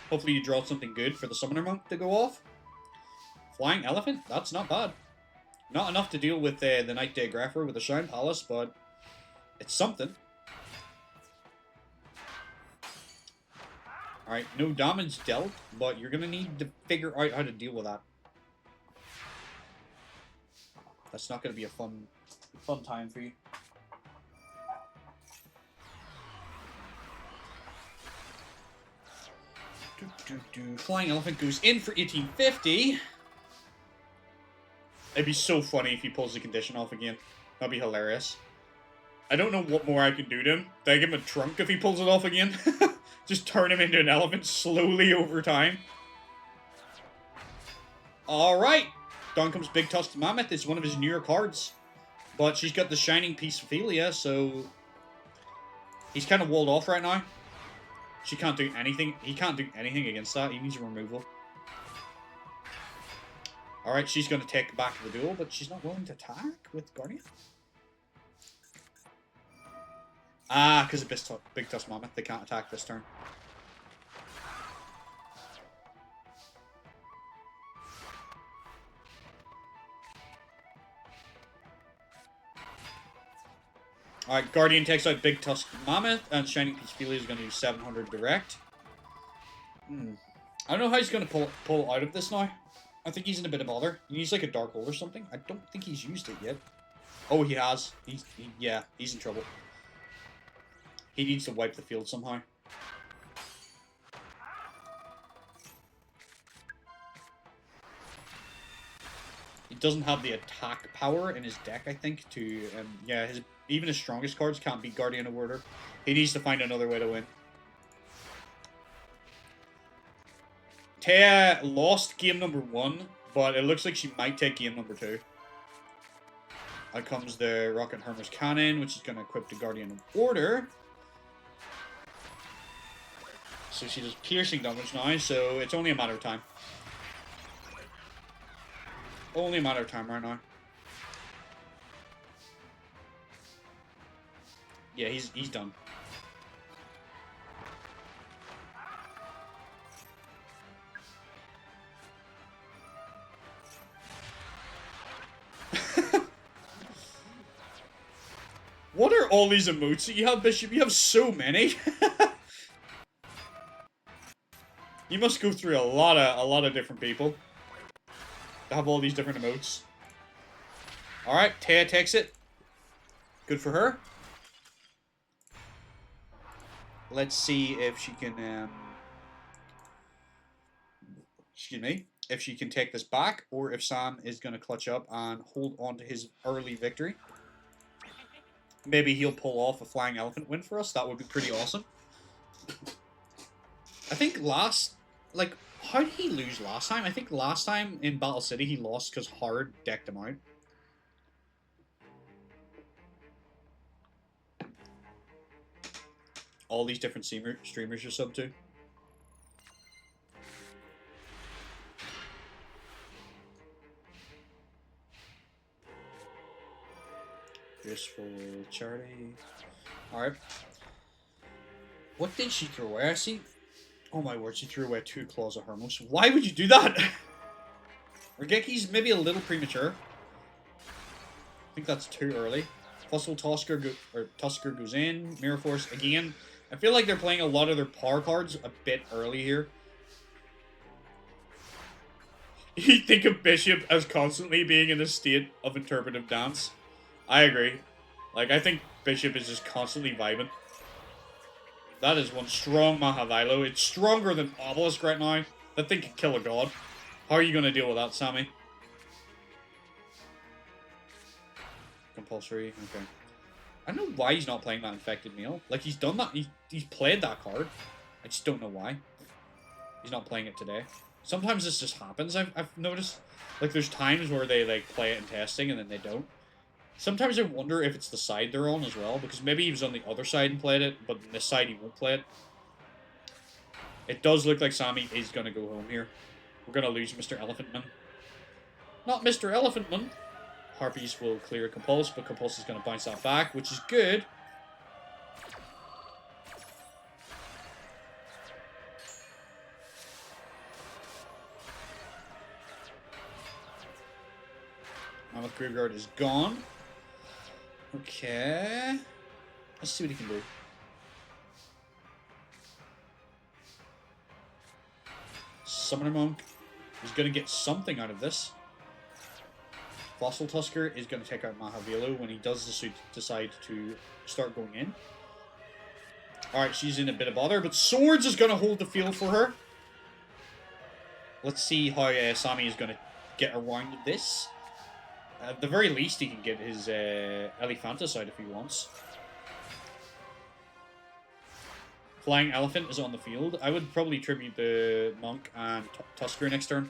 Hopefully you draw something good for the Summoner Monk to go off. Flying Elephant? That's not bad. Not enough to deal with the Night Day Grapher with the Shine Palace, but it's something. Alright, no damage dealt, but you're going to need to figure out how to deal with that. That's not going to be a fun time for you. Flying Elephant goes in for 1850. It'd be so funny if he pulls the condition off again. That'd be hilarious. I don't know what more I can do to him. Do I give him a trunk if he pulls it off again? Just turn him into an elephant slowly over time. Alright. Down comes Big Tusked Mammoth. It's one of his newer cards. But she's got the Shining Piece Ophelia, so he's kind of walled off right now. She can't do anything. He can't do anything against that. He needs a removal. Alright, she's going to take back the duel, but she's not willing to attack with Guardian. Ah, because of Big Tusk Mammoth, they can't attack this turn. Alright, Guardian takes out Big Tusk Mammoth, and Shining Peace Ophelia is going to do 700 direct. I don't know how he's going to pull out of this now. I think he's in a bit of bother. He needs like a Dark Hole or something. I don't think he's used it yet. Oh, he has. Yeah, he's in trouble. He needs to wipe the field somehow. He doesn't have the attack power in his deck, I think, to... yeah, even his strongest cards can't beat Guardian of Order. He needs to find another way to win. Taya lost game number 1, but it looks like she might take game number 2. Out comes the Rocket Hermer's Cannon, which is going to equip the Guardian of Order. So she does piercing damage now, so it's only a matter of time. Only a matter of time right now. Yeah, he's done. What are all these emotes that you have, Bishop? You have so many. You must go through a lot of different people to have all these different emotes. Alright, Taya takes it. Good for her. Let's see if she can, excuse me, if she can take this back, or if Sam is going to clutch up and hold on to his early victory. Maybe he'll pull off a flying elephant win for us. That would be pretty awesome. I think how did he lose last time? I think last time in Battle City he lost because Hard decked him out. All these different streamers you're sub to. Just for charity. Alright. What did she throw away? I see. Oh my word, she threw away 2 Claws of Hermos. Why would you do that? Rageki's maybe a little premature. I think that's too early. Fossil Tusker goes in. Mirror Force again. I feel like they're playing a lot of their power cards a bit early here. You think of Bishop as constantly being in a state of interpretive dance. I agree. Like, I think Bishop is just constantly vibing. That is one strong Mahavilo. It's stronger than Obelisk right now. That thing could kill a god. How are you going to deal with that, Sammy? Compulsory. Okay. I don't know why he's not playing that Infected Meal. Like, he's done that. He's played that card. I just don't know why. He's not playing it today. Sometimes this just happens, I've noticed. Like, there's times where they, like, play it in testing and then they don't. Sometimes I wonder if it's the side they're on as well, because maybe he was on the other side and played it, but on this side he won't play it. It does look like Sammy is going to go home here. We're going to lose Mr. Elephantman. Not Mr. Elephantman. Harpies will clear Compulse, but Compulse is going to bounce that back, which is good. Mammoth Graveyard is gone. Okay. Let's see what he can do. Summoner Monk is going to get something out of this. Fossil Tusker is going to take out Mahavilo when he does decide to start going in. Alright, she's in a bit of bother, but Swords is going to hold the field for her. Let's see how Sammy is going to get around this. At the very least, he can get his Elephantus out if he wants. Flying Elephant is on the field. I would probably tribute the Monk and Tusker next turn.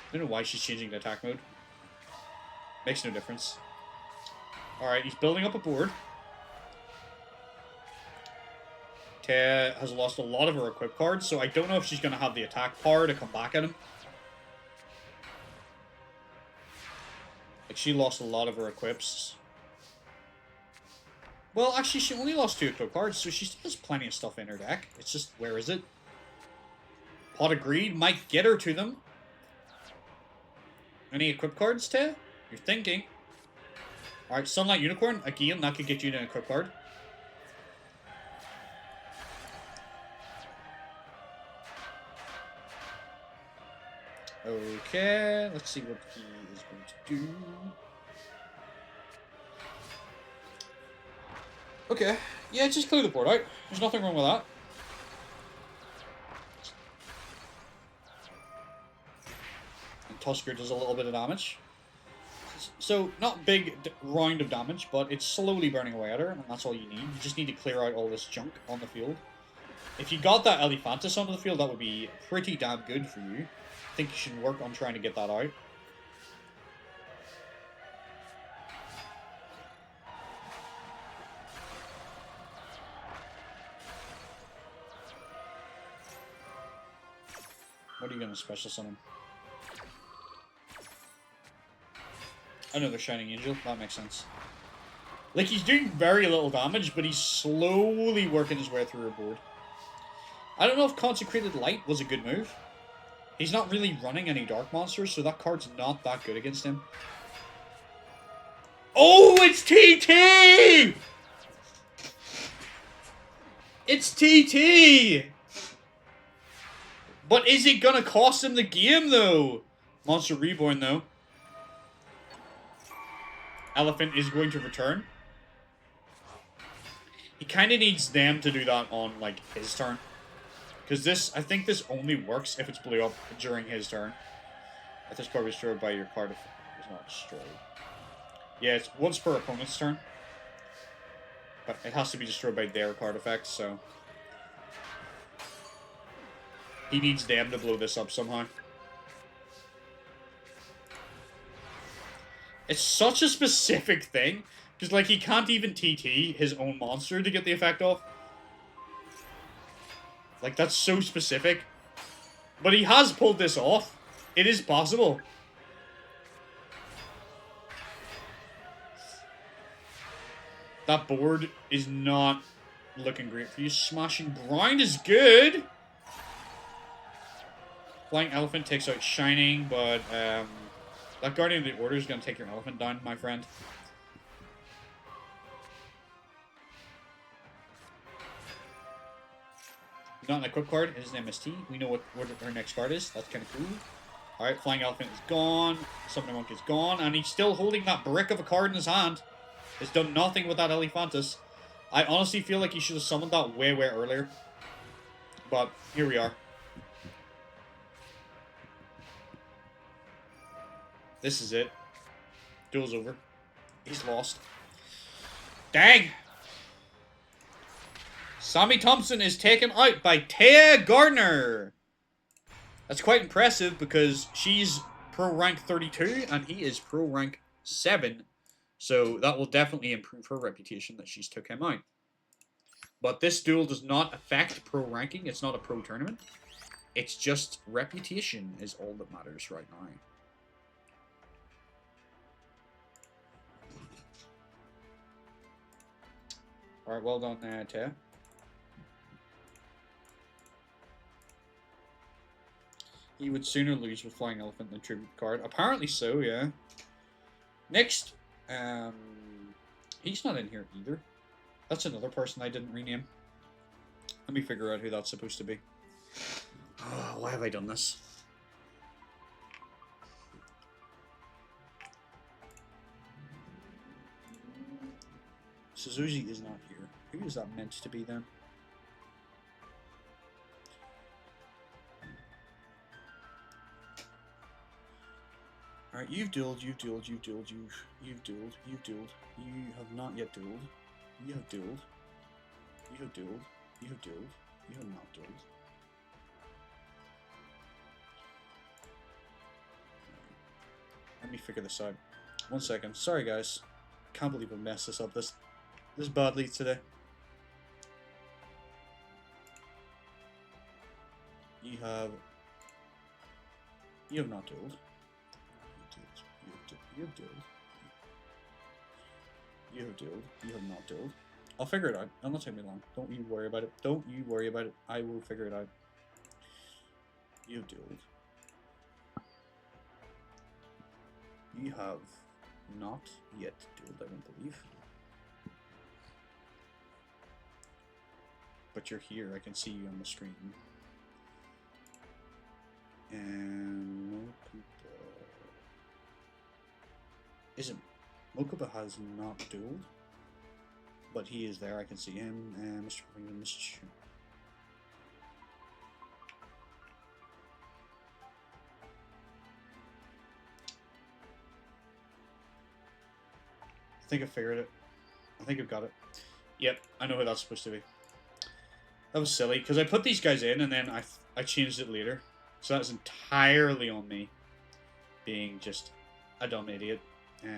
I don't know why she's changing the attack mode. Makes no difference. Alright, he's building up a board. Taya has lost a lot of her equip cards, so I don't know if she's going to have the attack power to come back at him. Like, she lost a lot of her equips. Well, actually, she only lost 2 equip cards, so she still has plenty of stuff in her deck. It's just, where is it? Pot of Greed might get her to them. Any equip cards, Taya? You're thinking. Alright, Sunlight Unicorn. Again, that could get you an equip card. Okay, let's see what he is going to do. Okay, Yeah, just clear the board out. There's nothing wrong with that. And Tusker does a little bit of damage. So, not big round of damage, but it's slowly burning away at her, and that's all you need. You just need to clear out all this junk on the field. If you got that Elephantus onto the field, that would be pretty damn good for you. I think you should work on trying to get that out. What are you going to special summon? Another Shining Angel. That makes sense. Like, he's doing very little damage, but he's slowly working his way through her board. I don't know if Consecrated Light was a good move. He's not really running any Dark Monsters, so that card's not that good against him. Oh, it's TT! It's TT! But is it gonna cost him the game, though? Monster Reborn, though. Elephant is going to return. He kind of needs them to do that on, like, his turn. Because this, I think this only works if it's blew up during his turn. If this card was destroyed by your card, if it's not destroyed. Yeah, it's once per opponent's turn. But it has to be destroyed by their card effects, so... He needs them to blow this up somehow. It's such a specific thing. Because, like, he can't even TT his own monster to get the effect off. Like, that's so specific. But he has pulled this off. It is possible. That board is not looking great for you. Smashing Grind is good. Flying Elephant takes out Shining, but that Guardian of the Order is going to take your Elephant down, my friend. He's not an equip card. His name is T. We know what her next card is. That's kind of cool. Alright, Flying Elephant is gone. Summoning Monk is gone. And he's still holding that brick of a card in his hand. It's done nothing with that Elephantus. I honestly feel like he should have summoned that way, way earlier. But here we are. This is it. Duel's over. He's lost. Dang! Sammy Thompson is taken out by Taya Gardner. That's quite impressive because she's pro rank 32 and he is pro rank 7. So that will definitely improve her reputation that she's took him out. But this duel does not affect pro ranking. It's not a pro tournament. It's just reputation is all that matters right now. Alright, well done there, Taya. He would sooner lose with Flying Elephant than Tribute card. Apparently so, yeah. Next, he's not in here either. That's another person I didn't rename. Let me figure out who that's supposed to be. Oh, why have I done this? Suzuki is not here. Who is that meant to be then? Alright, you've dueled, you've dueled, you've dueled, you've dueled, you've dueled. You have not yet dueled. You have dueled. You have dueled. You have dueled. You have not dueled. Let me figure this out. 1 second. Sorry guys. Can't believe I messed this up this badly today. You have not dueled. You have dueled. You have dueled. You have not dueled. I'll figure it out. It'll not take me long. Don't you worry about it. Don't you worry about it. I will figure it out. You have dueled. You have not yet dueled, I don't believe. But you're here. I can see you on the screen. And Mokuba... Is it... Mokuba has not dueled? but he is there. I can see him. Mr. Mr. I think I figured it. I think I've got it. Yep, I know who that's supposed to be. That was silly, because I put these guys in, and then I changed it later. So that's entirely on me. Being just a dumb idiot. Yep.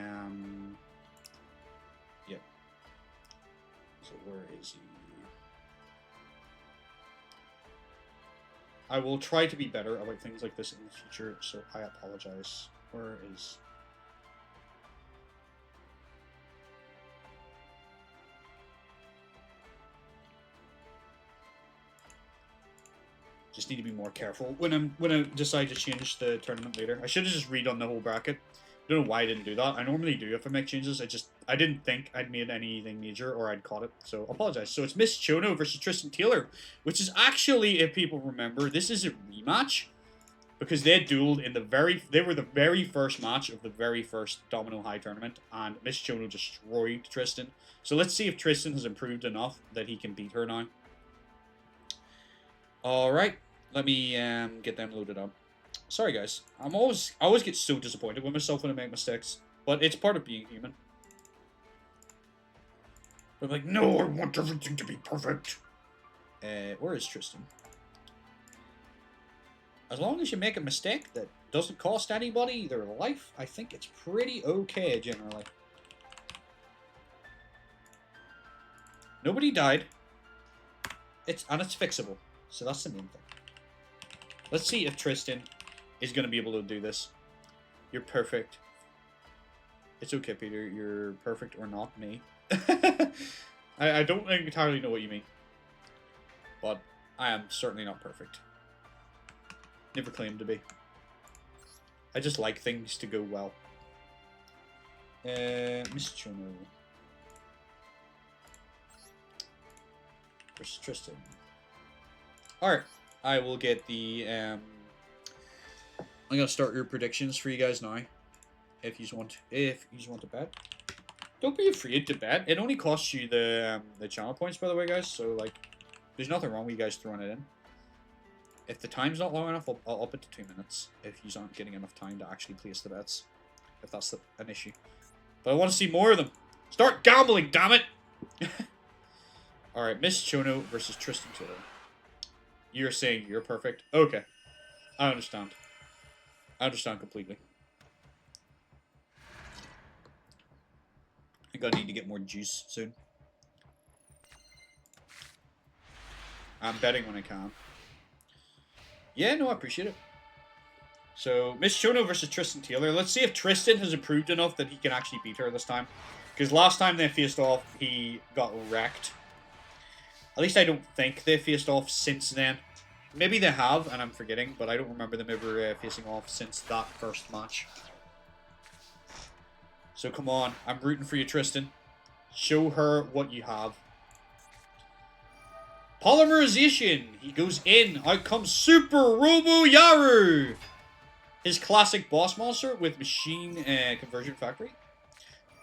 So where is he? I will try to be better about things like this in the future, so I apologize. Where is... Just need to be more careful when I decide to change the tournament later. I should have just redone the whole bracket. I don't know why I didn't do that. I normally do if I make changes. I didn't think I'd made anything major or I'd caught it. So apologize. So it's Miss Chono versus Tristan Taylor, which is actually, if people remember, this is a rematch because they dueled in they were the very first match of the very first Domino High tournament, and Miss Chono destroyed Tristan. So let's see if Tristan has improved enough that he can beat her now. All right. Let me get them loaded up. Sorry, guys. I always get so disappointed with myself when I make mistakes, but it's part of being human. I'm like, no, I want everything to be perfect. Where is Tristan? As long as you make a mistake that doesn't cost anybody their life, I think it's pretty okay generally. Nobody died. It's fixable, so that's the main thing. Let's see if Tristan is going to be able to do this. You're perfect. It's okay, Peter. You're perfect or not me. I don't entirely know what you mean. But I am certainly not perfect. Never claimed to be. I just like things to go well. Miss Chono. Versus Tristan. Alright. I will get the, I'm gonna start your predictions for you guys now. If you want to bet. Don't be afraid to bet. It only costs you the channel points, by the way, guys. So, like, there's nothing wrong with you guys throwing it in. If the time's not long enough, I'll up it to 2 minutes. If you aren't getting enough time to actually place the bets. If that's an issue. But I want to see more of them. Start gambling, damn it! Alright, Miss Chono versus Tristan Taylor. You're saying you're perfect? Okay. I understand. I understand completely. I think I need to get more juice soon. I'm betting when I can. Yeah, no, I appreciate it. So, Miss Chono versus Tristan Taylor. Let's see if Tristan has improved enough that he can actually beat her this time. Because last time they faced off, he got wrecked. At least I don't think they faced off since then. Maybe they have, and I'm forgetting, but I don't remember them ever facing off since that first match. So come on, I'm rooting for you, Tristan. Show her what you have. Polymerization! He goes in. Out comes Super Robo Yaru! His classic boss monster with machine conversion factory.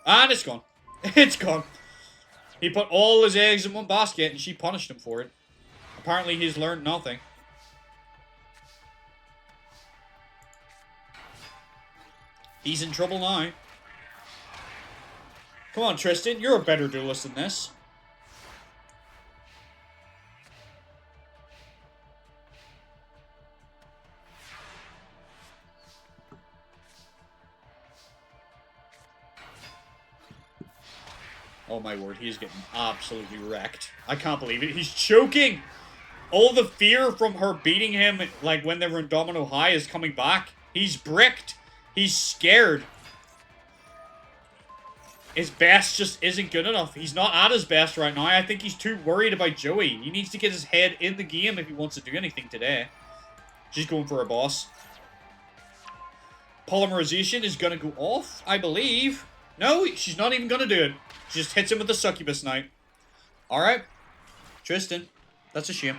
And it's gone. It's gone. He put all his eggs in one basket and she punished him for it. Apparently he's learned nothing. He's in trouble now. Come on, Tristan. You're a better duelist than this. Oh my word, he's getting absolutely wrecked. I can't believe it. He's choking! All the fear from her beating him, like when they were in Domino High, is coming back. He's bricked. He's scared. His best just isn't good enough. He's not at his best right now. I think he's too worried about Joey. He needs to get his head in the game if he wants to do anything today. She's going for a boss. Polymerization is going to go off, I believe. No, she's not even going to do it. She just hits him with the succubus knight. Alright. Tristan. That's a shame.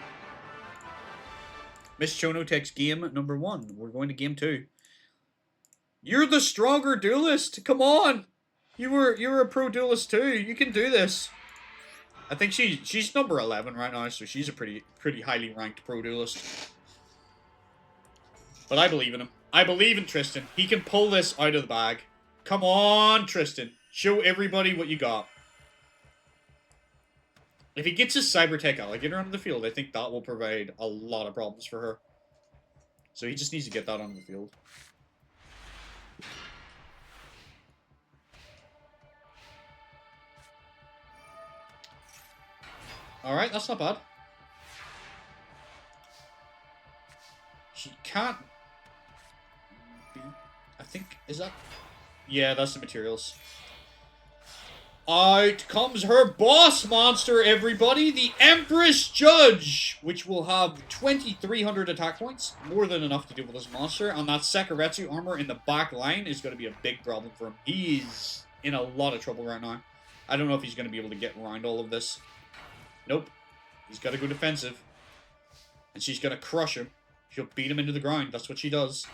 Miss Chono takes game number 1. We're going to game 2. You're the stronger duelist. Come on. You were a pro duelist too. You can do this. I think she's number 11 right now, so she's a pretty highly ranked pro duelist. But I believe in him. I believe in Tristan. He can pull this out of the bag. Come on, Tristan. Show everybody what you got. If he gets his Cybertech Alligator onto the field, I think that will provide a lot of problems for her. So he just needs to get that onto the field. Alright, that's not bad. She can't be... I think... Is that... Yeah, that's the materials. Out comes her boss monster, everybody! The Empress Judge! Which will have 2,300 attack points. More than enough to deal with this monster. And that Sakaretsu armor in the back line is going to be a big problem for him. He's in a lot of trouble right now. I don't know if he's going to be able to get around all of this. Nope. He's got to go defensive. And she's going to crush him. She'll beat him into the ground. That's what she does.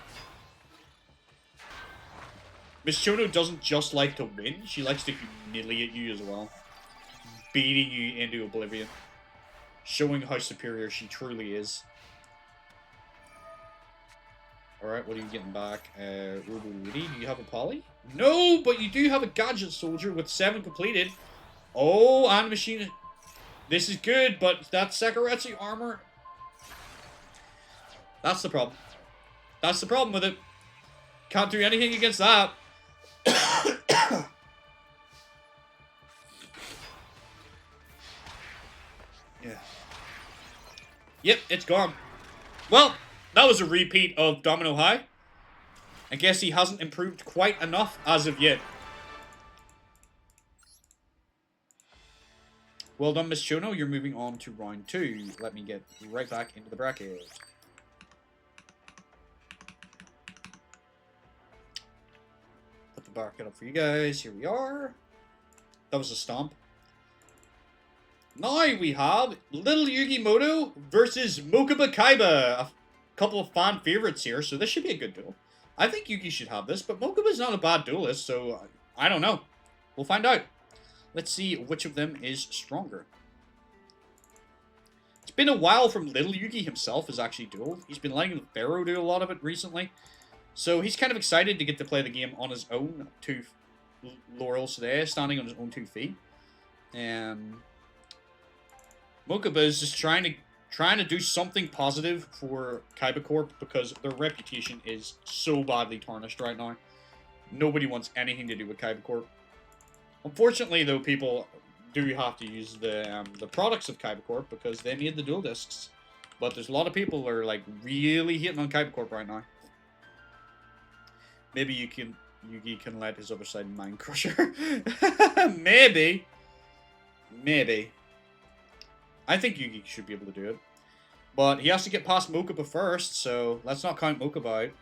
Miss Chono doesn't just like to win. She likes to humiliate you as well. Beating you into oblivion. Showing how superior she truly is. Alright, what are you getting back? Do you have a poly? No, but you do have a gadget soldier with 7 completed. Oh, and machine... This is good, but that Sakaretsu armor... That's the problem. That's the problem with it. Can't do anything against that. Yeah. Yep, it's gone. Well, that was a repeat of Domino High. I guess he hasn't improved quite enough as of yet. Well done, Miss Chono. You're moving on to round 2. Let me get right back into the bracket. Put the bracket up for you guys. Here we are. That was a stomp. Now we have Little Yugimoto versus Mokuba Kaiba. A couple of fan favorites here, so this should be a good duel. I think Yugi should have this, but Mokuba's not a bad duelist, so I don't know. We'll find out. Let's see which of them is stronger. It's been a while from Little Yugi himself has actually dueled. He's been letting the Pharaoh do a lot of it recently. So he's kind of excited to get to play the game on his own 2 laurels today, standing on his own 2 feet. Mokuba is just trying to do something positive for Kaiba Corp because their reputation is so badly tarnished right now. Nobody wants anything to do with Kaiba Corp. Unfortunately, though, people do have to use the products of Kaiba Corp because they made the dual discs. But there's a lot of people that are like really hitting on Kaiba Corp right now. Maybe Yugi can let his other side mind crush her. Maybe. Maybe. I think Yugi should be able to do it. But he has to get past Mokuba first, so let's not count Mokuba out.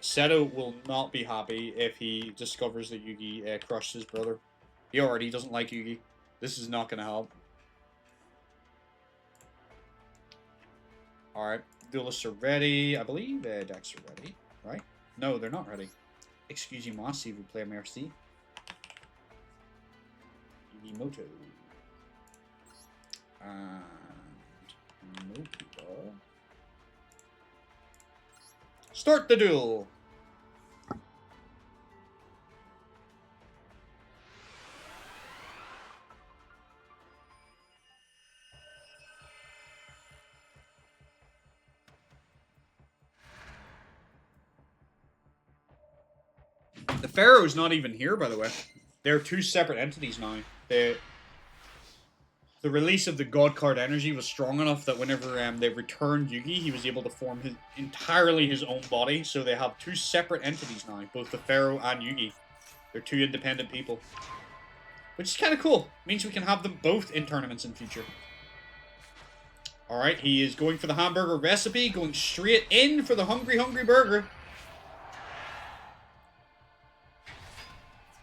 Seto will not be happy if he discovers that Yugi crushed his brother. He already doesn't like Yugi. This is not going to help. Alright, duelists are ready. I believe decks are ready, right? No, they're not ready. Excusez-moi, s'il vous plaît, merci. Yugimoto. And Mokuba. Start the duel! The Pharaoh's not even here, by the way. They're 2 separate entities now. The release of the God Card energy was strong enough that whenever they returned Yugi, he was able to form entirely his own body. So they have 2 separate entities now, both the Pharaoh and Yugi. They're 2 independent people. Which is kind of cool. Means we can have them both in tournaments in future. Alright, he is going for the hamburger recipe, going straight in for the hungry burger.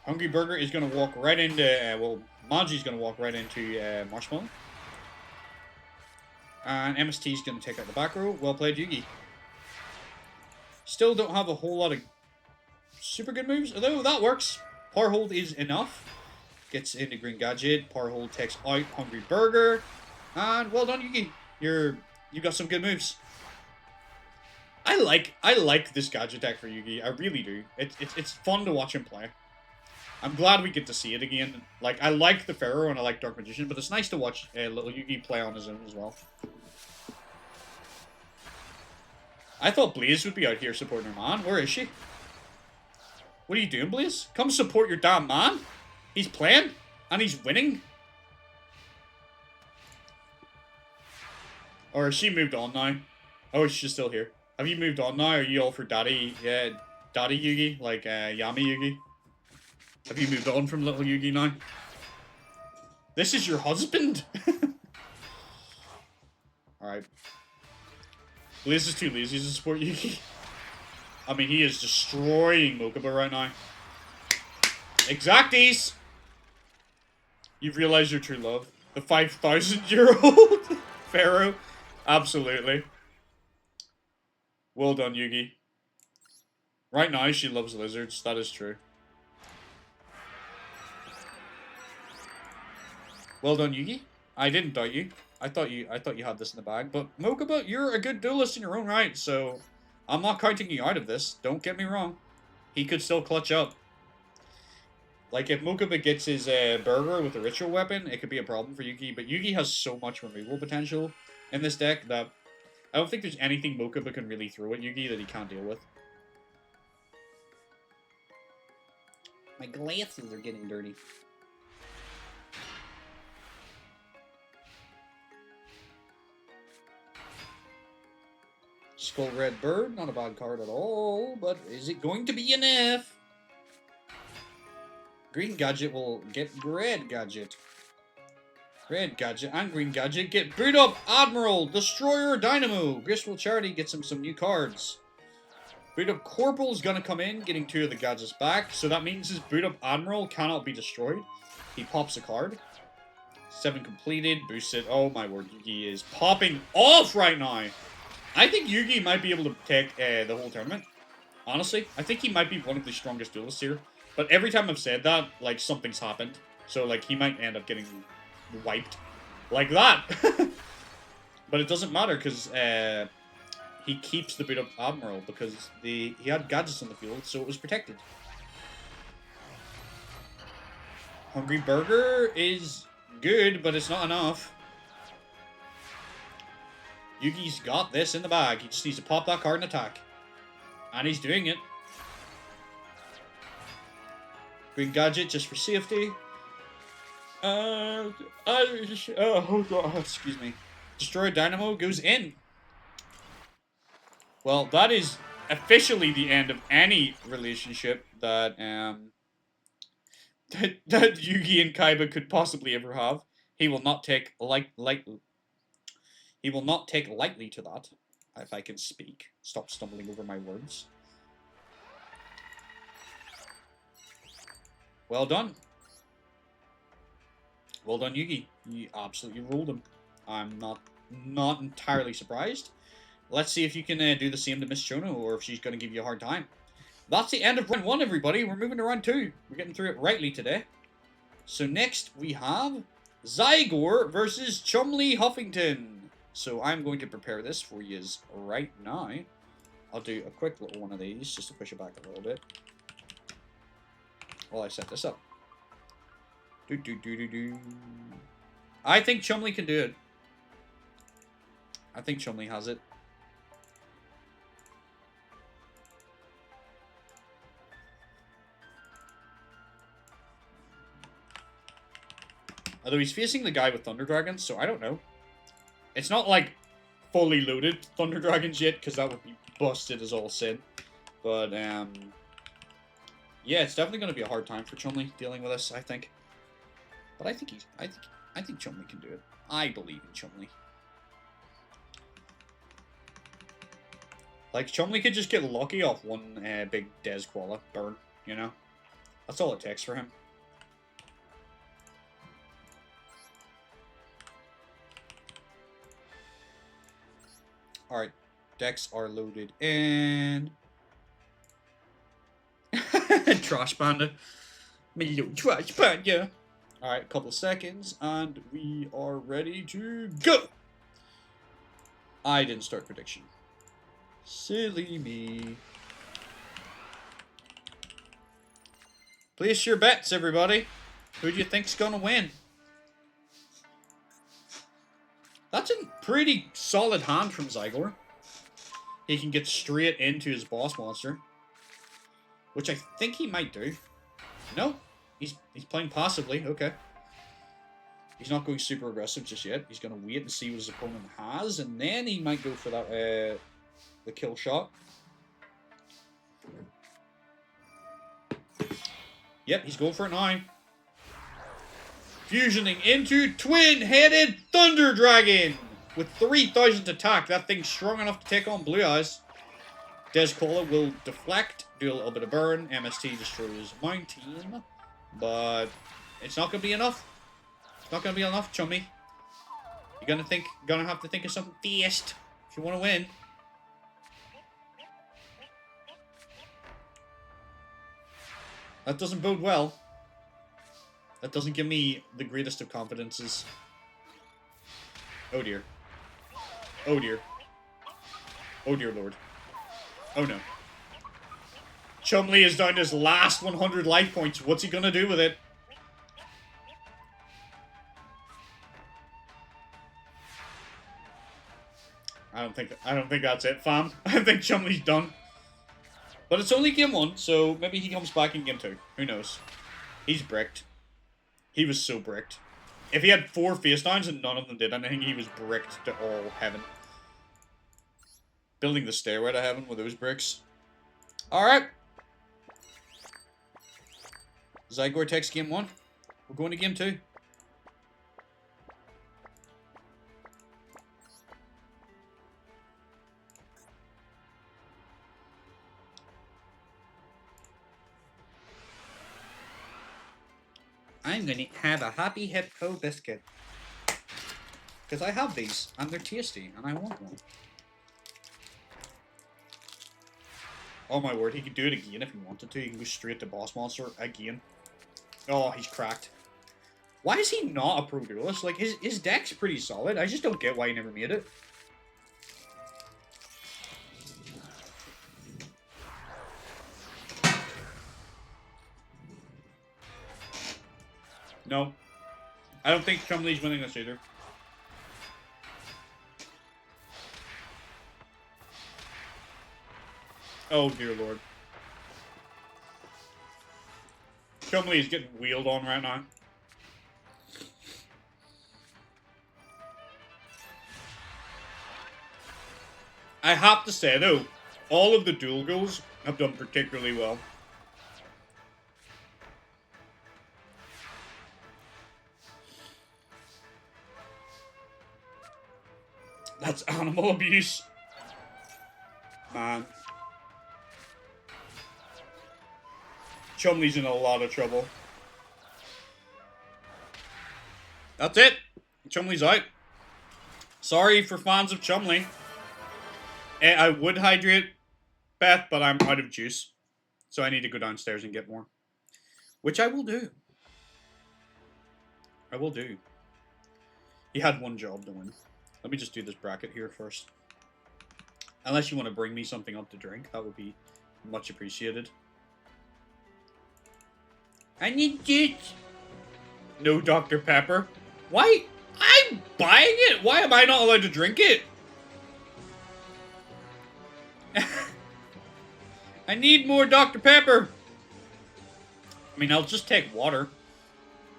Hungry Burger is going to walk right into, well, Manji's going to walk right into Marshmallow. And MST is going to take out the back row. Well played, Yugi. Still don't have a whole lot of super good moves, although that works. Power Hold is enough. gets into Green Gadget. Power Hold takes out Hungry Burger. And well done, Yugi. You got some good moves. I like this gadget deck for Yugi. I really do. It's fun to watch him play. I'm glad we get to see it again. Like, I like the Pharaoh and I like Dark Magician, but it's nice to watch little Yugi play on his own as well. I thought Blaze would be out here supporting her man. Where is she? What are you doing, Blaze? Come support your damn man. He's playing and he's winning. Or has she moved on now? Oh, she's still here. Have you moved on now? Are you all for Daddy? Yeah, Daddy Yugi? Like, Yami Yugi? Have you moved on from little Yugi now? This is your husband? Alright. Blaze is too lazy to support Yugi. I mean, he is destroying Mokuba right now. Exacties! You've realized your true love. The 5,000-year-old Pharaoh. Absolutely. Well done, Yugi. Right now, she loves lizards. That is true. Well done, Yugi. I didn't doubt you. I thought you had this in the bag. But Mokuba, you're a good duelist in your own right, so I'm not counting you out of this. Don't get me wrong. He could still clutch up. Like, if Mokuba gets his burger with a ritual weapon, it could be a problem for Yugi. But Yugi has so much removal potential in this deck that I don't think there's anything Mokuba can really throw at Yugi that he can't deal with. My glasses are getting dirty. Skull Red Bird, not a bad card at all, but is it going to be enough? Green Gadget will get Red Gadget. Red Gadget and Green Gadget get Boot Up Admiral, Destroyer Dynamo. Graceful Charity gets him some new cards. Boot Up Corporal's gonna come in, getting 2 of the gadgets back, so that means his Boot Up Admiral cannot be destroyed. He pops a card. 7 completed, boosted. Oh my word, Yugi is popping off right now. I think Yugi might be able to take the whole tournament. Honestly, I think he might be one of the strongest duelists here. But every time I've said that, like, something's happened. So, like, he might end up getting wiped. Like that! But it doesn't matter, because he keeps the Boot Up Admiral, because he had gadgets on the field, so it was protected. Hungry Burger is good, but it's not enough. Yugi's got this in the bag. He just needs to pop that card and attack. And he's doing it. Green Gadget just for safety. Oh god, excuse me. Destroyer Dynamo goes in. Well, that is officially the end of any relationship that that Yugi and Kaiba could possibly ever have. He will not take He will not take lightly to that, if I can speak. Stop stumbling over my words. Well done. Well done, Yugi. You absolutely ruled him. I'm not entirely surprised. Let's see if you can do the same to Miss Chono, or if she's going to give you a hard time. That's the end of round 1, everybody. We're moving to round 2. We're getting through it rightly today. So next we have Zygor versus Chumley Huffington. So I'm going to prepare this for you right now. I'll do a quick little one of these just to push it back a little bit while I set this up. I think Chumley can do it. I think Chumley has it. Although he's facing the guy with Thunder Dragons, so I don't know. It's not like fully loaded Thunder Dragons yet, because that would be busted as all sin. But yeah, it's definitely going to be a hard time for Chumley dealing with this, I think. But I think Chumley can do it. I believe in Chumley. Like, Chumley could just get lucky off one big Des Koala burn, you know? That's all it takes for him. Alright, decks are loaded in. Trash Panda. My little Trash Panda. Alright, a couple of seconds, and we are ready to go! I didn't start prediction. Silly me. Place your bets, everybody. Who do you think's gonna win? That's a pretty solid hand from Zygor. He can get straight into his boss monster. Which I think he might do. No, he's playing passively, okay. He's not going super aggressive just yet. He's gonna wait and see what his opponent has, and then he might go for that the kill shot. Yep, he's going for it now. Fusioning into twin-headed Thunder Dragon! With 3,000 attack, that thing's strong enough to take on Blue Eyes. Descola will deflect, do a little bit of burn, MST destroys Mountain, but it's not going to be enough. It's not going to be enough, chummy. You're gonna have to think of something fast if you want to win. That doesn't bode well. That doesn't give me the greatest of confidences. Oh dear. Oh dear. Oh dear lord. Oh no. Chumley is down to his last 100 life points. What's he gonna do with it? I don't think that's it, fam. I think Chumley's done. But it's only game 1, so maybe he comes back in game 2. Who knows? He's bricked. He was so bricked. If he had 4 face downs and none of them did anything, he was bricked to all heaven. Building the stairway to heaven with those bricks. Alright. Zygor takes game 1. We're going to game 2. I'm gonna have a Happy Hippo biscuit. Because I have these, and they're tasty, and I want one. Oh my word, he could do it again if he wanted to. He can go straight to boss monster again. Oh, he's cracked. Why is he not a pro duelist? Like, his deck's pretty solid. I just don't get why he never made it. No. I don't think Chumley's winning this either. Oh dear lord. Chumley is getting wheeled on right now. I have to say though, all of the duel goals have done particularly well. That's animal abuse. Man. Chumley's in a lot of trouble. That's it. Chumley's out. Sorry for fans of Chumley. I would hydrate Beth, but I'm out of juice. So I need to go downstairs and get more. Which I will do. I will do. He had one job to win. Let me just do this bracket here first. Unless you want to bring me something up to drink, that would be much appreciated. I need juice. No Dr. Pepper. Why? I'm buying it. Why am I not allowed to drink it? I need more Dr. Pepper. I mean, I'll just take water.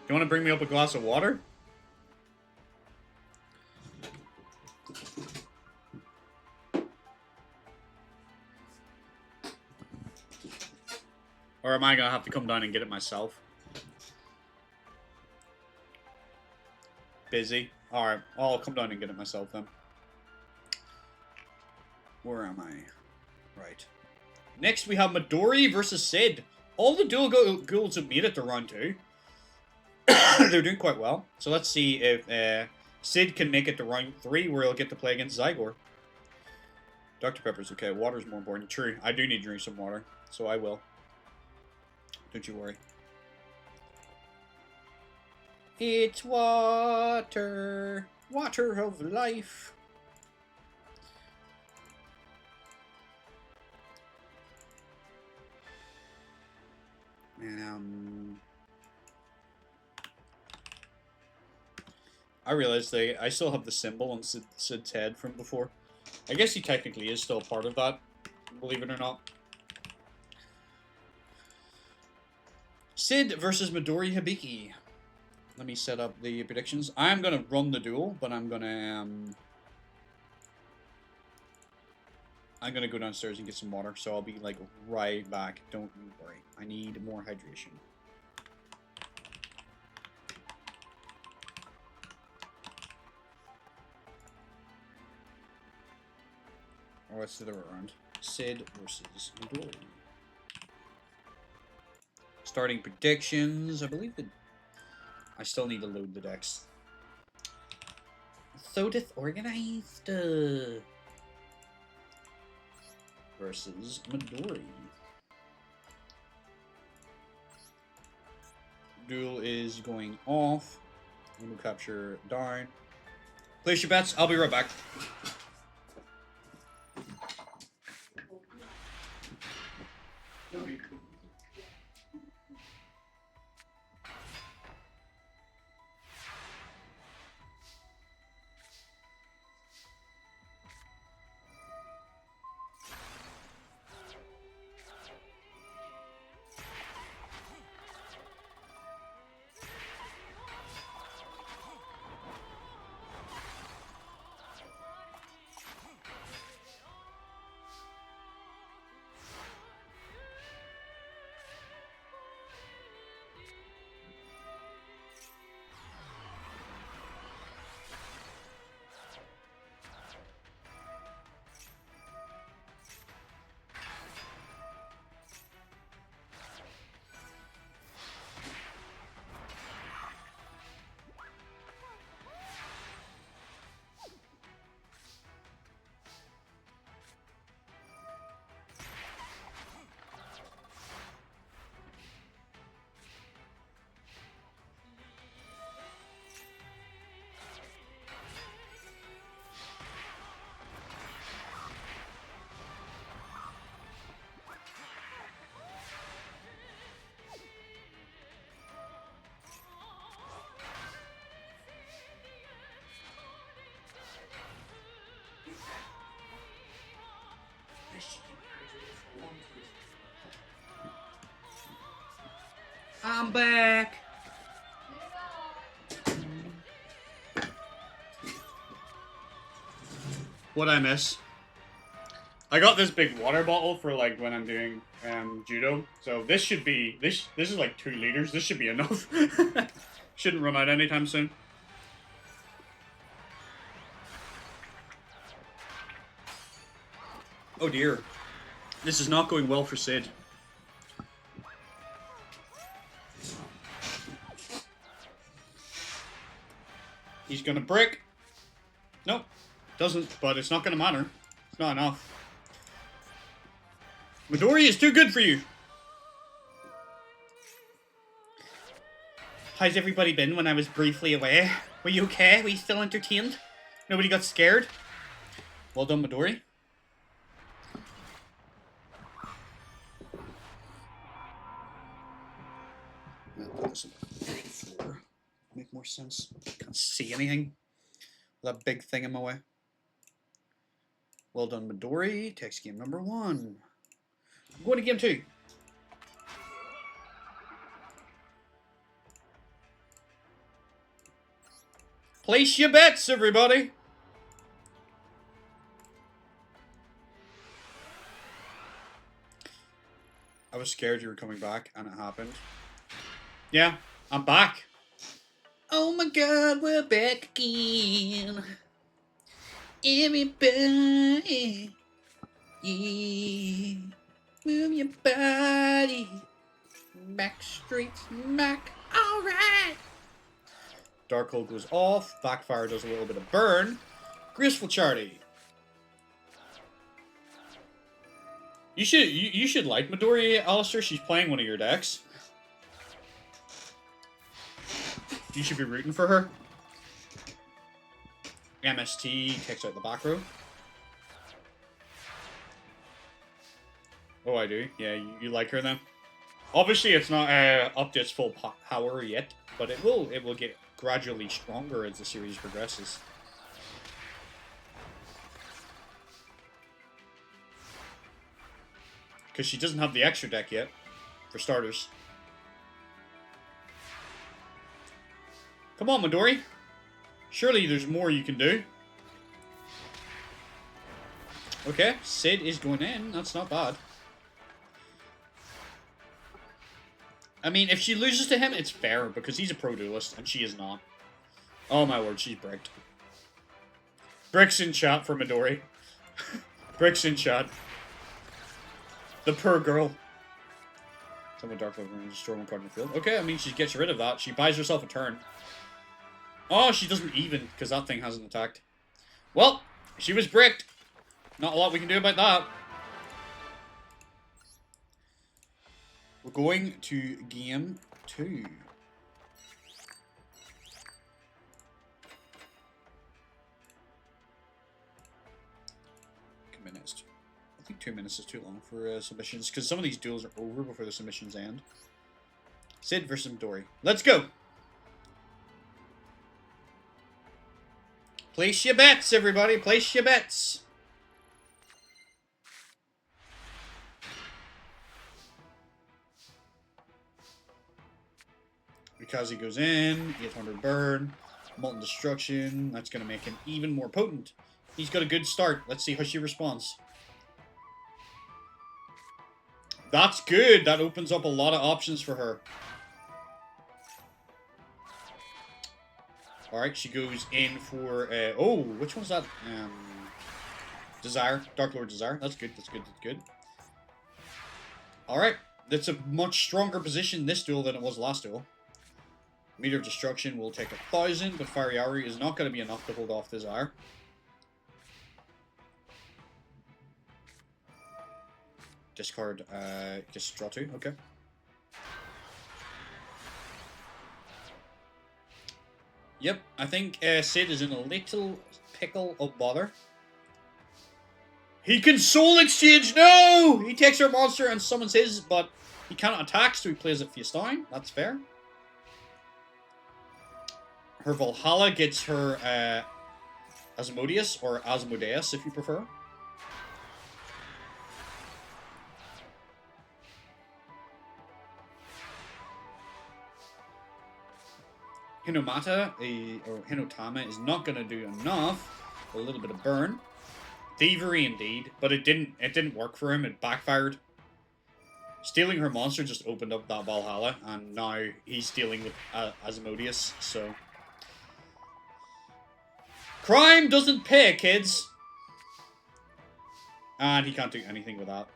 You want to bring me up a glass of water? Or am I going to have to come down and get it myself? Busy? Alright, I'll come down and get it myself then. Where am I? Right. Next we have Midori versus Sid. All the dual ghouls have made it to round 2. They're doing quite well. So let's see if Sid can make it to round 3 where he'll get to play against Zygor. Dr. Pepper's okay. Water's more important. True, I do need to drink some water. So I will. Don't you worry. It's water. Water of life. I realized I still have the symbol on Sid's head from before. I guess he technically is still part of that, believe it or not. Sid versus Midori Hibiki. Let me set up the predictions. I'm gonna run the duel, but I'm gonna go downstairs and get some water, so I'll be like right back. Don't you worry. I need more hydration. Or let's do the round. Sid versus Midori. Starting predictions. I believe that I still need to load the decks. So disorganized. Versus Midori. Duel is going off. Window capture down. Place your bets. I'll be right back. I'm back. What'd I miss? I got this big water bottle for like when I'm doing judo. So this should be this is like 2 liters. This should be enough. Shouldn't run out anytime soon. Oh dear. This is not going well for Sid. He's gonna brick. Nope. Doesn't, but it's not gonna matter. It's not enough. Midori is too good for you. How's everybody been when I was briefly away? Were you okay? Were you still entertained? Nobody got scared? Well done, Midori. Put this on the floor. Make more sense. Can't see anything. That big thing in my way. Well done, Midori. Text game number 1. I'm going to game 2. Place your bets, everybody. I was scared you were coming back, and it happened. Yeah, I'm back. Oh my god, we're back again. Everybody, yeah, move your body. Back straight smack. Alright. Dark Hole goes off. Backfire does a little bit of burn. Graceful Charity. You should like Midori, Alistair. She's playing one of your decks. You should be rooting for her. MST takes out the back row. Oh, I do. Yeah, you like her then. Obviously, it's not up to its full power yet, but it will get gradually stronger as the series progresses. Because she doesn't have the extra deck yet, for starters. Come on, Midori. Surely there's more you can do. Okay, Sid is going in. That's not bad. I mean, if she loses to him, it's fair, because he's a pro duelist, and she is not. Oh my word, she's bricked. Bricks in chat for Midori. Bricks in chat. The poor girl. Someone Dark Lord and destroy one card in the field. Okay, I mean, she gets rid of that. She buys herself a turn. Oh, she doesn't even, because that thing hasn't attacked. Well, she was bricked. Not a lot we can do about that. We're going to game 2. Minutes. I think 2 minutes is too long for submissions, because some of these duels are over before the submissions end. Sid versus Midori. Let's go! Place your bets, everybody. Place your bets. Because he goes in, 800 burn, Molten Destruction. That's going to make him even more potent. He's got a good start. Let's see how she responds. That's good. That opens up a lot of options for her. Alright, she goes in for... oh, which one's that? Desire. Dark Lord Desire. That's good, that's good, that's good. Alright. That's a much stronger position this duel than it was last duel. Meter of Destruction will take 1,000, but Fiery Hour is not going to be enough to hold off Desire. Discard, just draw 2, okay. Yep, I think Sid is in a little pickle of bother. He can Soul Exchange! No! He takes her monster and summons his, but he cannot attack, so he plays it Fiestine. That's fair. Her Valhalla gets her Asmodeus, or Asmodeus if you prefer. Hinomata, or Hinotama, is not going to do enough. A little bit of burn. Thievery indeed, but it didn't work for him. It backfired. Stealing her monster just opened up that Valhalla, and now he's dealing with Asmodeus, so... Crime doesn't pay, kids! And he can't do anything with that.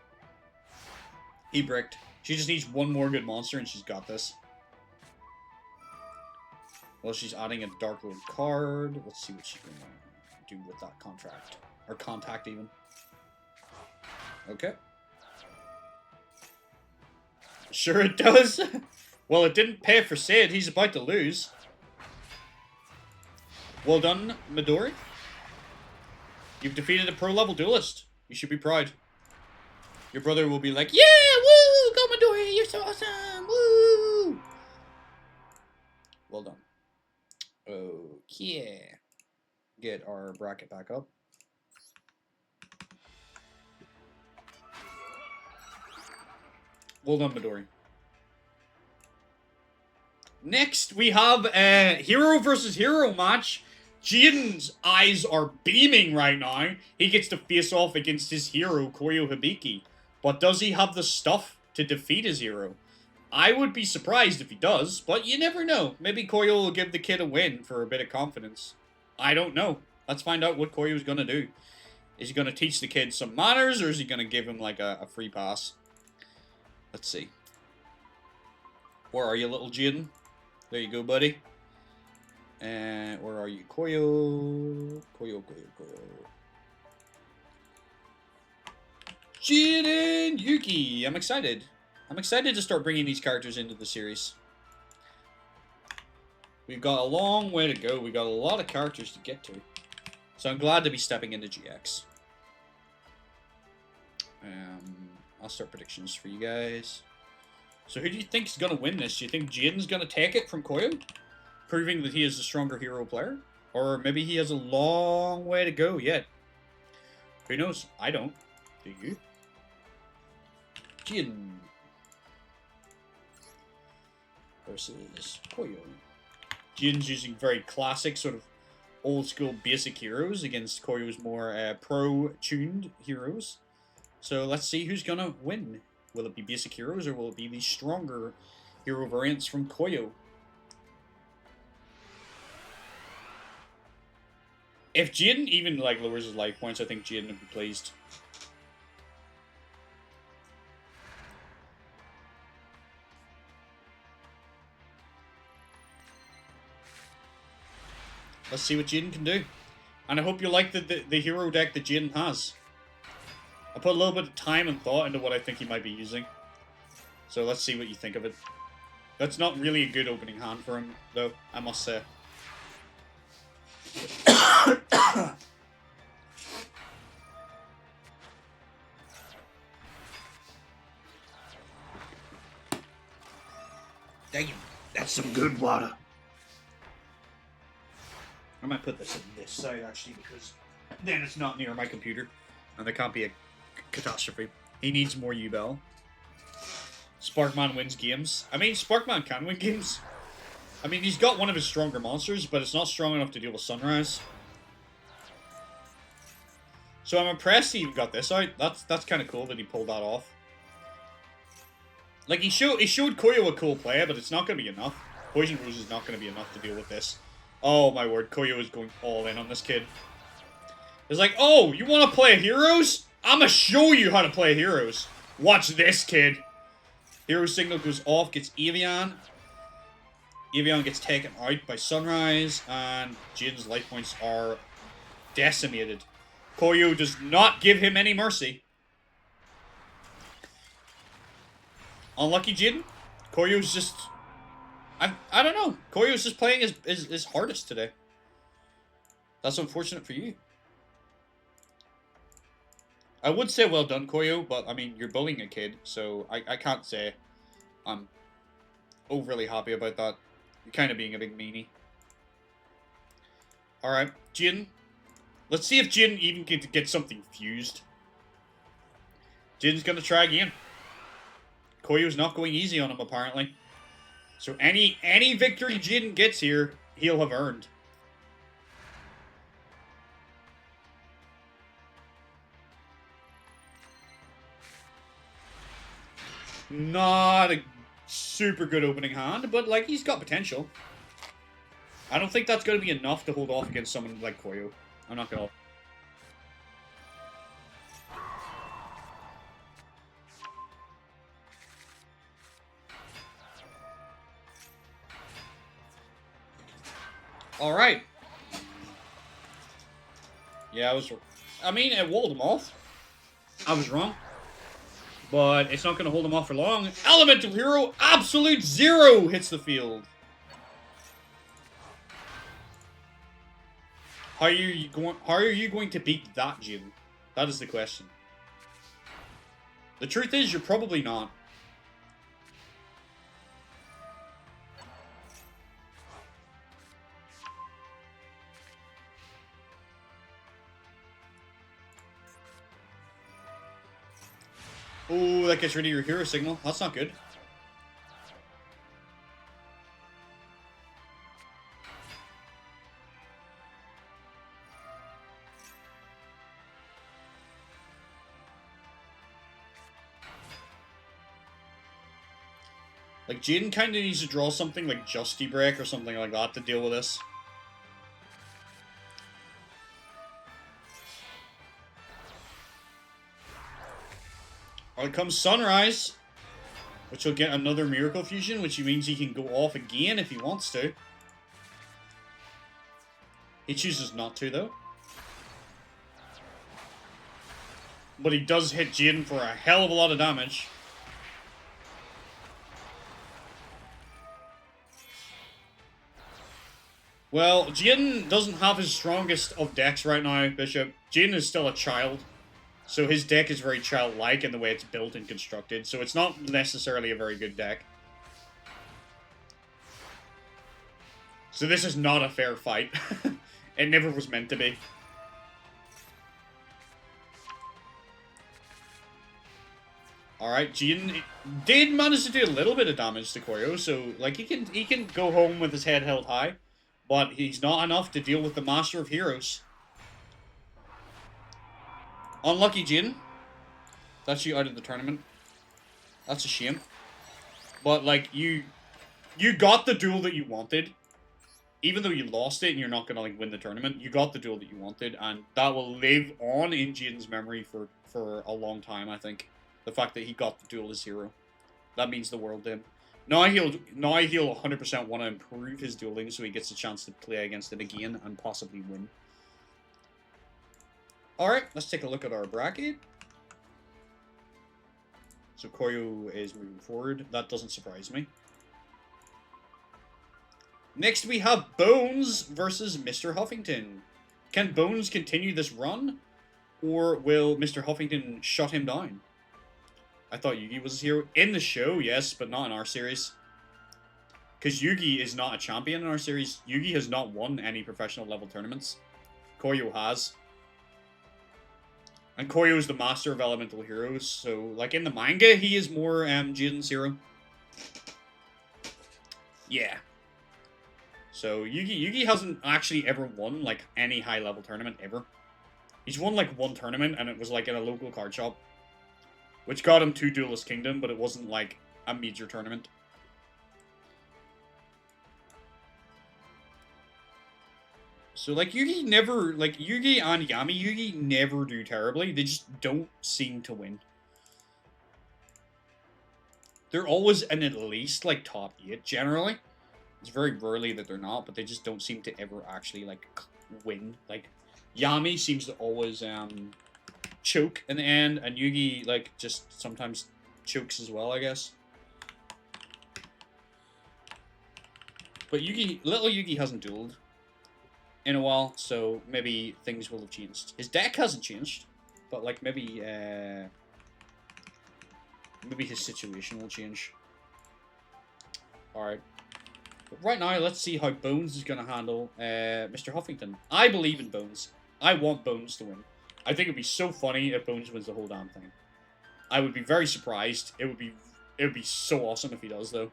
He bricked. She just needs one more good monster, and she's got this. Well, she's adding a Dark Lord card. Let's see what she can do with that contract. Or contact, even. Okay. Sure it does. Well, it didn't pay for Sid. He's about to lose. Well done, Midori. You've defeated a pro-level duelist. You should be proud. Your brother will be like, yeah, woo, go Midori, you're so awesome, woo. Well done. Okay. Get our bracket back up. Well done, Midori. Next, we have a hero versus hero match. Jaiden's eyes are beaming right now. He gets to face off against his hero, Koyo Hibiki. But does he have the stuff to defeat his hero? I would be surprised if he does, but you never know. Maybe Koyo will give the kid a win for a bit of confidence. I don't know. Let's find out what Koyo's going to do. Is he going to teach the kid some manners, or is he going to give him like a free pass? Let's see. Where are you, little Jaiden? There you go, buddy. And where are you? Koyo. Koyo. Jaiden Yuki. I'm excited. I'm excited to start bringing these characters into the series. We've got a long way to go. We've got a lot of characters to get to. So I'm glad to be stepping into GX. I'll start predictions for you guys. So who do you think is going to win this? Do you think Jaden's going to take it from Koyo? Proving that he is a stronger hero player? Or maybe he has a long way to go yet? Who knows? I don't. Do you? Jaden versus Koyo. Jaden's using very classic, sort of old school basic heroes against Koyo's more pro-tuned heroes. So let's see who's gonna win. Will it be basic heroes or will it be the stronger hero variants from Koyo? If Jaden even like lowers his life points, I think Jaden would be pleased. Let's see what Jaden can do. And I hope you like the hero deck that Jaden has. I put a little bit of time and thought into what I think he might be using. So let's see what you think of it. That's not really a good opening hand for him, though, I must say. Damn, that's some good water. I might put this in this side, actually, because then it's not near my computer. And there can't be a catastrophe. He needs more U-Bell. Sparkman wins games. I mean, Sparkman can win games. I mean, he's got one of his stronger monsters, but it's not strong enough to deal with Sunrise. So I'm impressed he got this out. That's kind of cool that he pulled that off. Like, he showed Koyo a cool play, but it's not going to be enough. Poison Rose is not going to be enough to deal with this. Oh my word, Koyo is going all in on this kid. It's like, oh, you want to play heroes? I'm going to show you how to play heroes. Watch this, kid. Hero signal goes off, gets Evian. Evian gets taken out by Sunrise, and Jaden's life points are decimated. Koyo does not give him any mercy. Unlucky Jaden. Koyo's just... I don't know. Koyo's just playing his hardest today. That's unfortunate for you. I would say well done, Koyo, but, I mean, you're bullying a kid, so I can't say I'm overly happy about that. You're kind of being a big meanie. Alright, Jaden. Let's see if Jaden even can get something fused. Jaden's gonna try again. Koyo's not going easy on him, apparently. So any victory Jaden gets here, he'll have earned. Not a super good opening hand, but, like, he's got potential. I don't think that's going to be enough to hold off against someone like Koyo. I'm not going to... Alright. Yeah, I mean, it walled him off. I was wrong. But it's not going to hold him off for long. Elemental Hero, Absolute Zero hits the field. How are you going to beat that, Jim? That is the question. The truth is, you're probably not. Oh, that gets rid of your hero signal. That's not good. Like, Jaden kind of needs to draw something like Justy Break or something like that to deal with this. Out comes Sunrise, which will get another Miracle Fusion, which means he can go off again if he wants to. He chooses not to, though. But he does hit Jaden for a hell of a lot of damage. Well, Jaden doesn't have his strongest of decks right now, Bishop. Jaden is still a child, so his deck is very childlike in the way it's built and constructed, so it's not necessarily a very good deck. So this is not a fair fight. It never was meant to be. Alright, Jaden did manage to do a little bit of damage to Koyo, so like he can go home with his head held high, but he's not enough to deal with the Master of Heroes. Unlucky Jaden. That's you out of the tournament. That's a shame. But like you got the duel that you wanted. Even though you lost it and you're not gonna like win the tournament, you got the duel that you wanted, and that will live on in Jaden's memory for a long time, I think. The fact that he got the duel as hero. That means the world to him. Now he'll 100% want to improve his dueling so he gets a chance to play against it again and possibly win. Alright, let's take a look at our bracket. So Koyo is moving forward. That doesn't surprise me. Next we have Bones versus Mr. Huffington. Can Bones continue this run? Or will Mr. Huffington shut him down? I thought Yugi was a hero. In the show, yes, but not in our series. Because Yugi is not a champion in our series. Yugi has not won any professional level tournaments. Koyo has. And Koyo is the master of elemental heroes. So, like, in the manga, he is more Jaden's hero. Yeah. So, Yugi hasn't actually ever won, like, any high-level tournament ever. He's won, like, one tournament, and it was, like, in a local card shop. Which got him to Duelist Kingdom, but it wasn't, like, a major tournament. So, like, Yugi never... Like, Yugi and Yami Yugi never do terribly. They just don't seem to win. They're always in at least, like, top 8, generally. It's very rarely that they're not, but they just don't seem to ever actually, like, win. Like, Yami seems to always, choke in the end, and Yugi, like, just sometimes chokes as well, I guess. But little Yugi hasn't dueled in a while, so maybe things will have changed. His deck hasn't changed, but, like, maybe his situation will change. Alright. But right now, let's see how Bones is going to handle Mr. Huffington. I believe in Bones. I want Bones to win. I think it'd be so funny if Bones wins the whole damn thing. I would be very surprised. It would be so awesome if he does, though.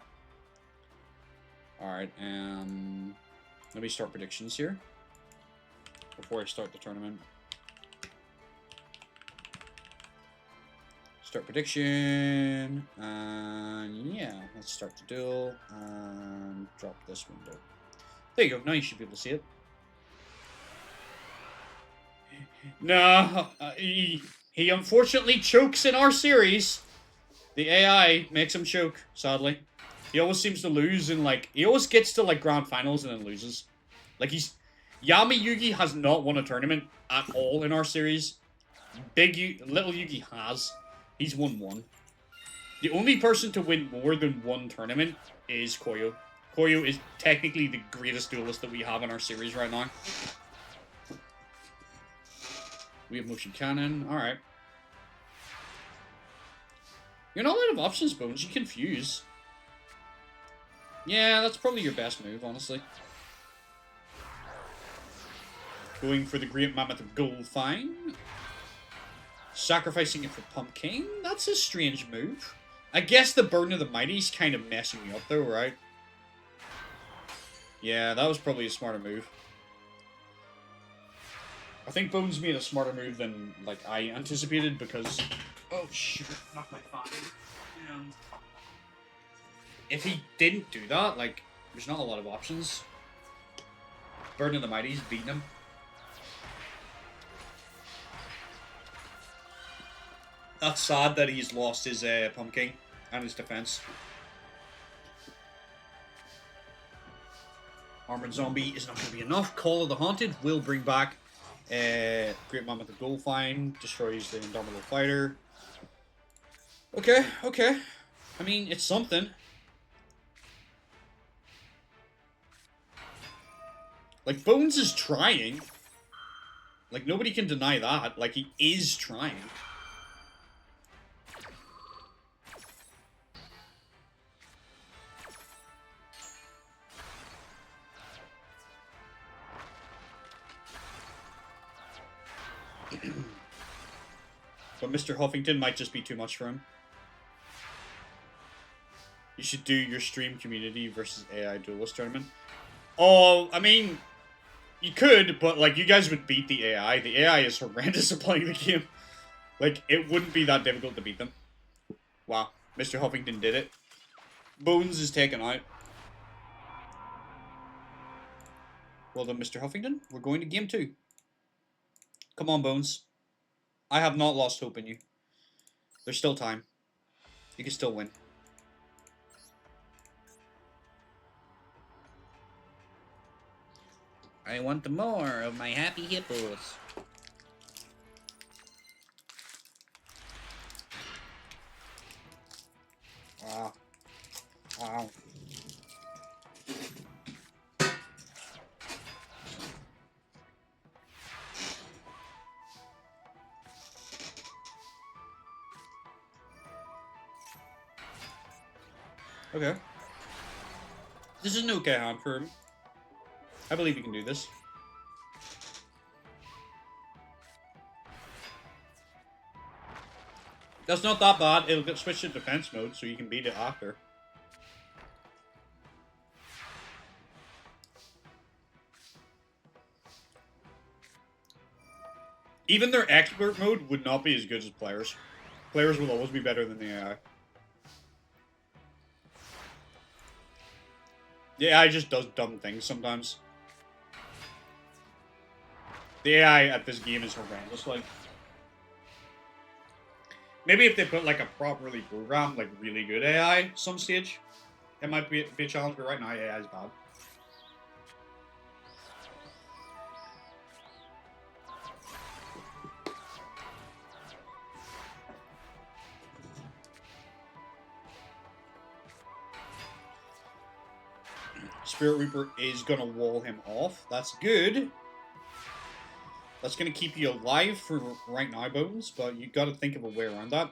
Alright, let me start predictions here. Before I start the tournament. Start prediction. And yeah, let's start the duel. And drop this window. There you go, now you should be able to see it. No, he unfortunately chokes in our series. The AI makes him choke, sadly. He always seems to lose in, like, he always gets to, like, grand finals and then loses. Like, Yami Yugi has not won a tournament at all in our series. Little Yugi has. He's won one. The only person to win more than one tournament is Koyo. Koyo is technically the greatest duelist that we have in our series right now. We have motion cannon. Alright. You're not out of options, Bones. You confuse. Yeah, that's probably your best move, honestly. Going for the Great Mammoth of Gold, fine. Sacrificing it for Pumpkin? That's a strange move. I guess the Burden of the Mighty's kind of messing me up, though, right? Yeah, that was probably a smarter move. I think Bones made a smarter move than, like, I anticipated because... Oh, shoot. Not my phone. If he didn't do that, like, there's not a lot of options. Burden of the Mighty's beating him. That's sad that he's lost his Pumpkin and his defense. Armored Zombie is not going to be enough. Call of the Haunted will bring back Great Mammoth of Goldfine. Destroys the Indomitable Fighter. Okay, okay. I mean, it's something. Like, Bones is trying. Like, nobody can deny that. Like, he is trying. But Mr. Huffington might just be too much for him. You should do your stream community versus AI duelist tournament. Oh, I mean, you could, but, like, you guys would beat the AI. The AI is horrendous at playing the game. Like, it wouldn't be that difficult to beat them. Wow. Mr. Huffington did it. Bones is taken out. Well done, Mr. Huffington. We're going to game 2. Come on, Bones. I have not lost hope in you. There's still time. You can still win. I want more of my happy hippos. Wow. Wow. Okay. This is an okay hand for him. I believe he can do this. That's not that bad. It'll get switched to defense mode, so you can beat it after. Even their expert mode would not be as good as players. Players will always be better than the AI. The AI just does dumb things sometimes. The AI at this game is horrendous. Like, maybe if they put like a properly programmed, like really good AI some stage, it might be a challenge. But right now, AI is bad. Spirit Reaper is gonna wall him off. That's good. That's gonna keep you alive for right now, Bones, but you gotta think of a way around that.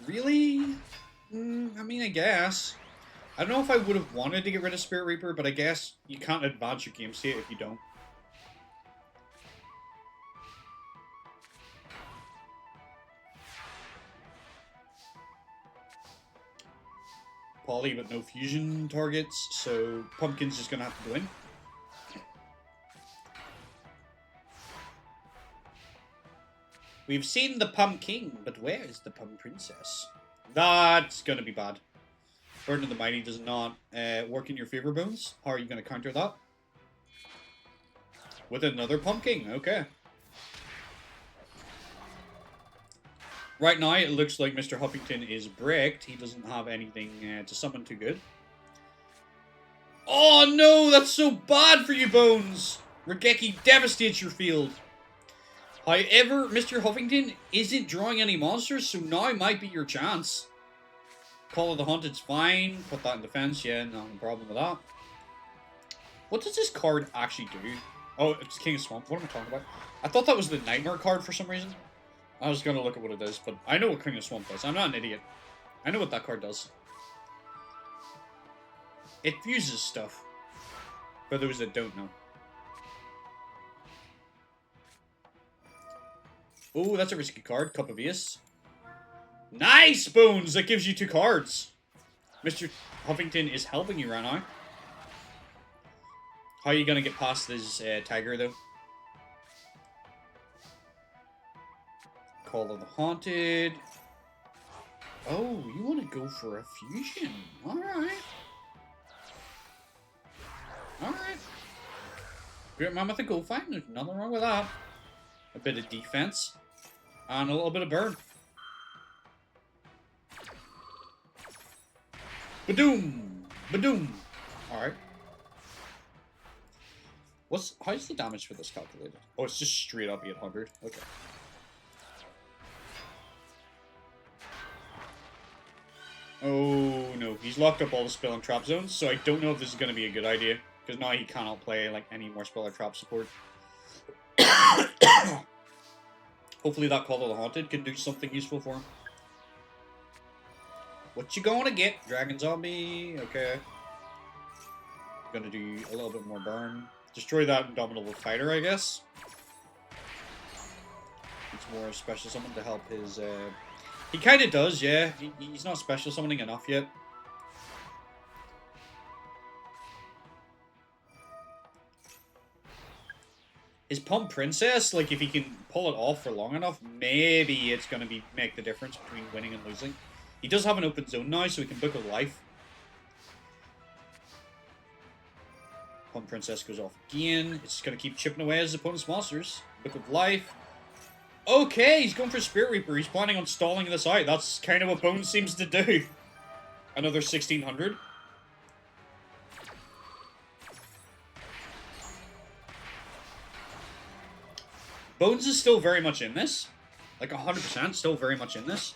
Really? I mean, I guess. I don't know if I would have wanted to get rid of Spirit Reaper, but I guess you can't advance your game state if you don't. Poly, but no fusion targets, so Pumpkin's just gonna have to go in. We've seen the Pumpkin, but where is the Pump Princess? That's gonna be bad. Burden of the Mighty does not work in your favor, Bones. How are you gonna counter that? With another Pumpkin, okay. Right now, it looks like Mr. Huffington is bricked. He doesn't have anything to summon too good. Oh no, that's so bad for you, Bones! Regeki devastates your field. However, Mr. Huffington isn't drawing any monsters, so now might be your chance. Call of the Haunted's fine. Put that in defense, yeah, no problem with that. What does this card actually do? Oh, it's King of Swamp. What am I talking about? I thought that was the Nightmare card for some reason. I was gonna look at what it does, but I know what King of Swamp does. I'm not an idiot. I know what that card does. It fuses stuff. For those that don't know. Oh, that's a risky card. Cup of Ace. Nice, Bones! That gives you 2 cards. Mr. Huffington is helping you right now. How are you gonna get past this tiger, though? Call of the Haunted. Oh, you want to go for a fusion. Alright. Alright. Great Mammoth and Go Fight. There's nothing wrong with that. A bit of defense. And a little bit of burn. Badoom! Badoom! Alright. How's the damage for this calculated? Oh, it's just straight up 800. Okay. Oh no, he's locked up all the spell and trap zones, so I don't know if this is going to be a good idea. Because now he cannot play like any more Spell or Trap support. Hopefully that Call of the Haunted can do something useful for him. What you gonna get? Dragon Zombie? Okay. Gonna do a little bit more burn. Destroy that Indomitable Fighter, I guess. It's more special summon to help his, He kind of does, yeah. He's not special summoning enough yet. His Pump Princess, like, if he can pull it off for long enough, maybe it's going to make the difference between winning and losing. He does have an open zone now, so he can book with life. Pump Princess goes off again. It's going to keep chipping away at his opponent's monsters. Book with life. Okay, he's going for Spirit Reaper. He's planning on stalling this out. That's kind of what Bones seems to do. Another 1600. Bones is still very much in this. Like 100% still very much in this.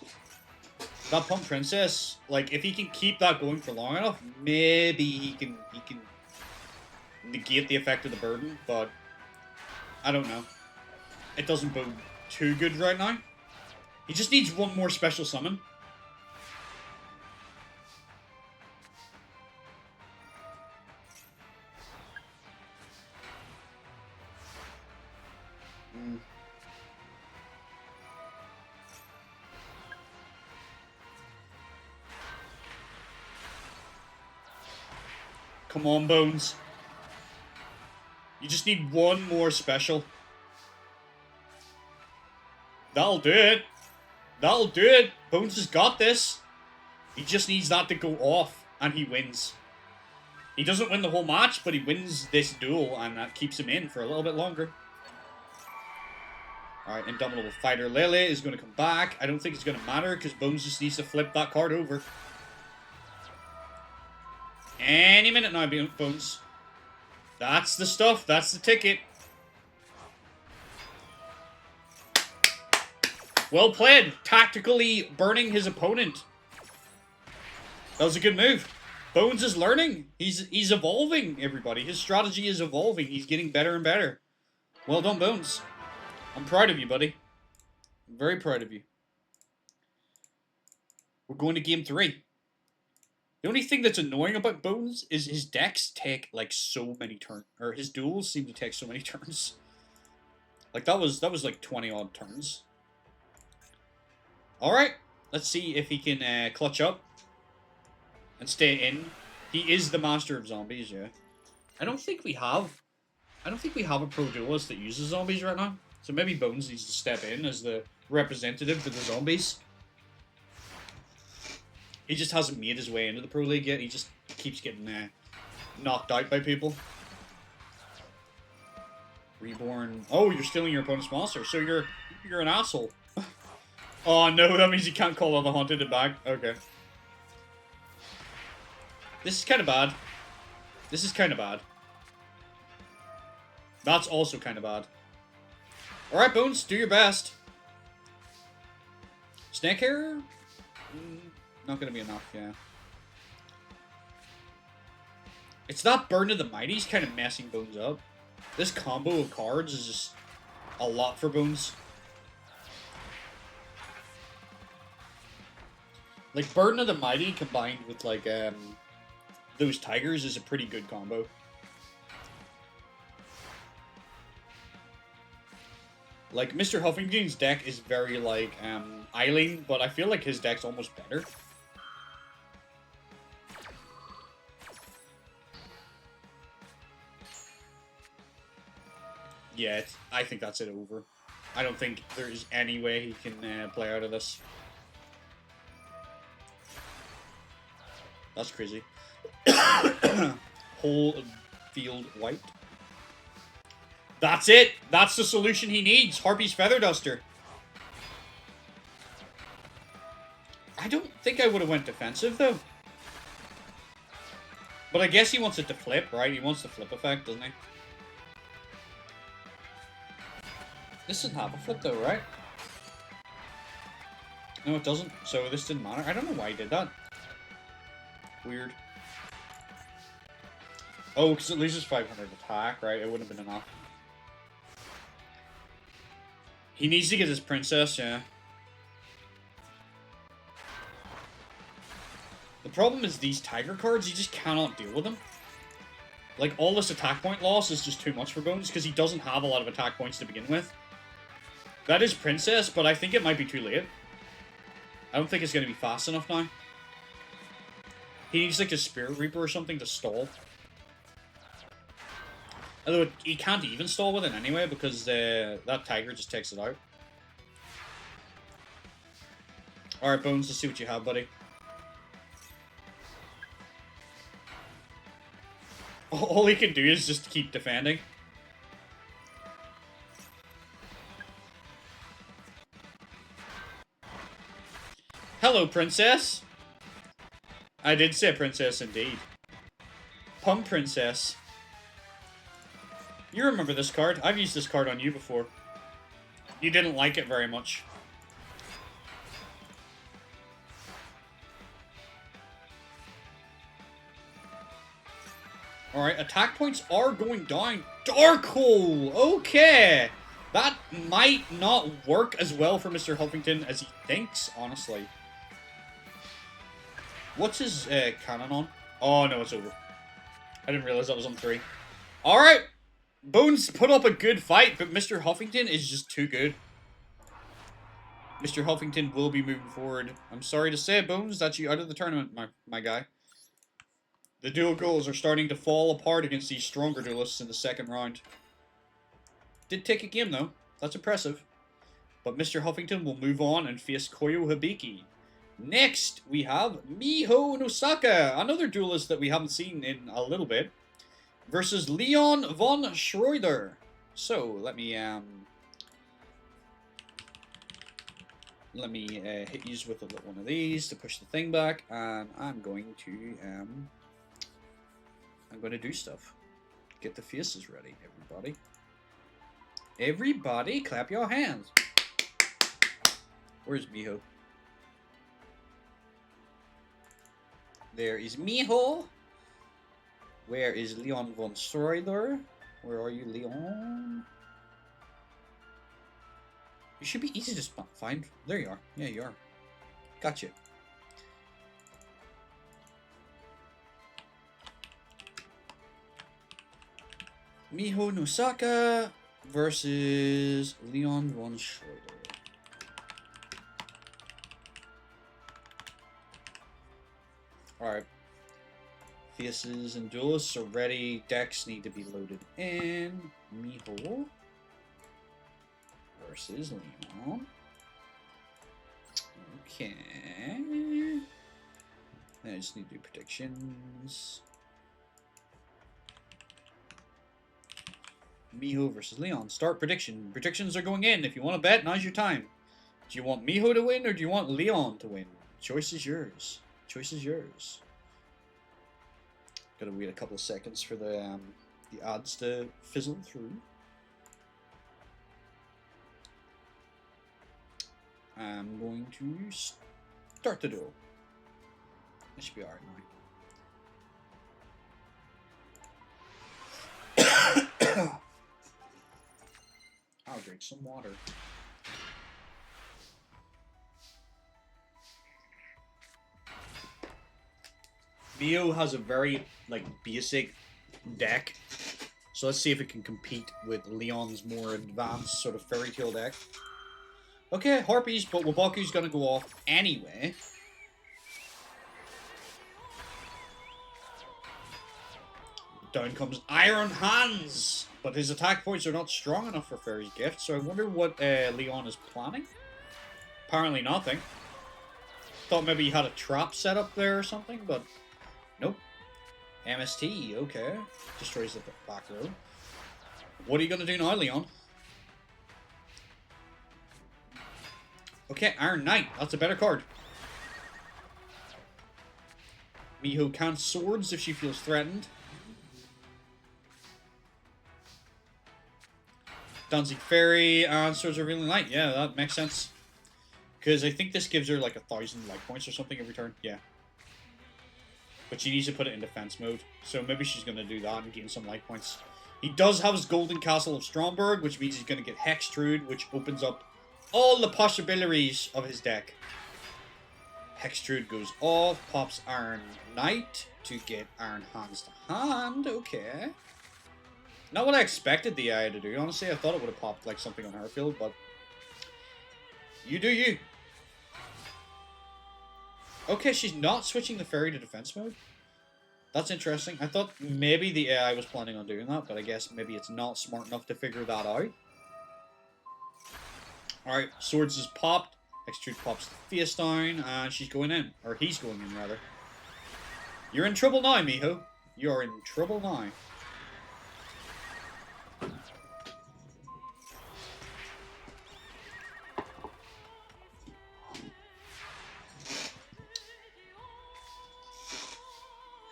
That Pump Princess, like if he can keep that going for long enough, maybe he can negate the effect of the burden, but I don't know. It doesn't bode too good right now. He just needs one more special summon. Come on, Bones. You just need one more special. That'll do it. That'll do it. Bones has got this. He just needs that to go off, and he wins. He doesn't win the whole match, but he wins this duel, and that keeps him in for a little bit longer. Alright, Indomitable Fighter Lele is going to come back. I don't think it's going to matter, because Bones just needs to flip that card over. Any minute now, Bones. That's the stuff. That's the ticket. Well played. Tactically burning his opponent. That was a good move. Bones is learning. He's evolving, everybody. His strategy is evolving. He's getting better and better. Well done, Bones. I'm proud of you, buddy. I'm very proud of you. We're going to game 3. The only thing that's annoying about Bones is his decks take, like, so many turns. Or his duels seem to take so many turns. Like, that was like 20-odd turns. Alright. Let's see if he can clutch up. And stay in. He is the master of zombies, yeah. I don't think we have a pro duelist that uses zombies right now. So maybe Bones needs to step in as the representative for the zombies. He just hasn't made his way into the Pro League yet. He just keeps getting knocked out by people. Reborn. Oh, you're stealing your opponent's monster, so you're an asshole. Oh no, that means you can't call all the Haunted back. Okay. This is kind of bad. This is kind of bad. That's also kind of bad. Alright, Bones, do your best. Snake hair? Not gonna be enough, yeah. It's that Burn of the Mighty's kind of messing Bones up. This combo of cards is just a lot for Bones. Like, Burden of the Mighty combined with, like, those Tigers is a pretty good combo. Like, Mr. Huffington's deck is very, like, Eileen, but I feel like his deck's almost better. Yeah, I think that's it over. I don't think there's any way he can play out of this. That's crazy. Whole field white. That's it! That's the solution he needs! Harpy's Feather Duster. I don't think I would have went defensive, though. But I guess he wants it to flip, right? He wants the flip effect, doesn't he? This doesn't have a flip, though, right? No, it doesn't. So this didn't matter. I don't know why he did that. Weird. Oh, because it loses 500 attack, right? It wouldn't have been enough. He needs to get his princess, yeah. The problem is these tiger cards, you just cannot deal with them. Like, all this attack point loss is just too much for Bones, because he doesn't have a lot of attack points to begin with. That is princess, but I think it might be too late. I don't think it's going to be fast enough now. He needs, like, a Spirit Reaper or something to stall. Although, he can't even stall with it anyway, because that tiger just takes it out. Alright, Bones, let's see what you have, buddy. All he can do is just keep defending. Hello, princess. I did say princess indeed. Pum princess. You remember this card. I've used this card on you before. You didn't like it very much. Alright, attack points are going down. Dark Hole! Okay! That might not work as well for Mr. Huffington as he thinks, honestly. What's his cannon on? Oh, no, it's over. I didn't realize that was on 3. Alright! Bones put up a good fight, but Mr. Huffington is just too good. Mr. Huffington will be moving forward. I'm sorry to say, Bones, that's you out of the tournament, my guy. The duel goals are starting to fall apart against these stronger duelists in the second round. Did take a game, though. That's impressive. But Mr. Huffington will move on and face Koyo Hibiki. Next, we have Miho Nosaka, another duelist that we haven't seen in a little bit, versus Leon von Schroeder. So, let me hit you with one of these to push the thing back, and I'm going to do stuff. Get the faces ready, everybody. Everybody, clap your hands. Where's Miho? There is Miho. Where is Leon von Schroeder? Where are you, Leon? You should be easy to find. There you are. Yeah, you are. Gotcha. Miho Nosaka versus Leon von Schroeder. Alright. Faces and duelists are ready. Decks need to be loaded in. Miho versus Leon. Okay. I just need to do predictions. Miho versus Leon. Start prediction. Predictions are going in. If you want to bet, now's your time. Do you want Miho to win or do you want Leon to win? Choice is yours. Choice is yours. Gotta wait a couple of seconds for the odds to fizzle through. I'm going to start the duel. This should be alright now. I'll drink some water. Miho has a very, basic deck. So let's see if it can compete with Leon's more advanced sort of fairy tale deck. Okay, Harpies, but Wabaku's gonna go off anyway. Down comes Iron Hands! But his attack points are not strong enough for Fairy's Gift, so I wonder what Leon is planning. Apparently nothing. Thought maybe he had a trap set up there or something, but nope. MST, okay. Destroys the back row. What are you gonna do now, Leon? Okay, Iron Knight. That's a better card. Miho counts swords if she feels threatened. Danzig Fairy and Swords are really light. Yeah, that makes sense. Because I think this gives her like 1,000 light points or something every turn. Yeah. But she needs to put it in defense mode. So maybe she's going to do that and gain some life points. He does have his Golden Castle of Stromberg, which means he's going to get Hextrude, which opens up all the possibilities of his deck. Hextrude goes off, pops Iron Knight to get Iron Hands to hand. Okay. Not what I expected the AI to do, honestly. I thought it would have popped like something on her field, but you do you. Okay, she's not switching the fairy to defense mode. That's interesting. I thought maybe the AI was planning on doing that, but I guess maybe it's not smart enough to figure that out. Alright, Swords is popped. Hextrude pops the face down, and she's going in. Or he's going in, rather. You're in trouble now, Miho. You're in trouble now.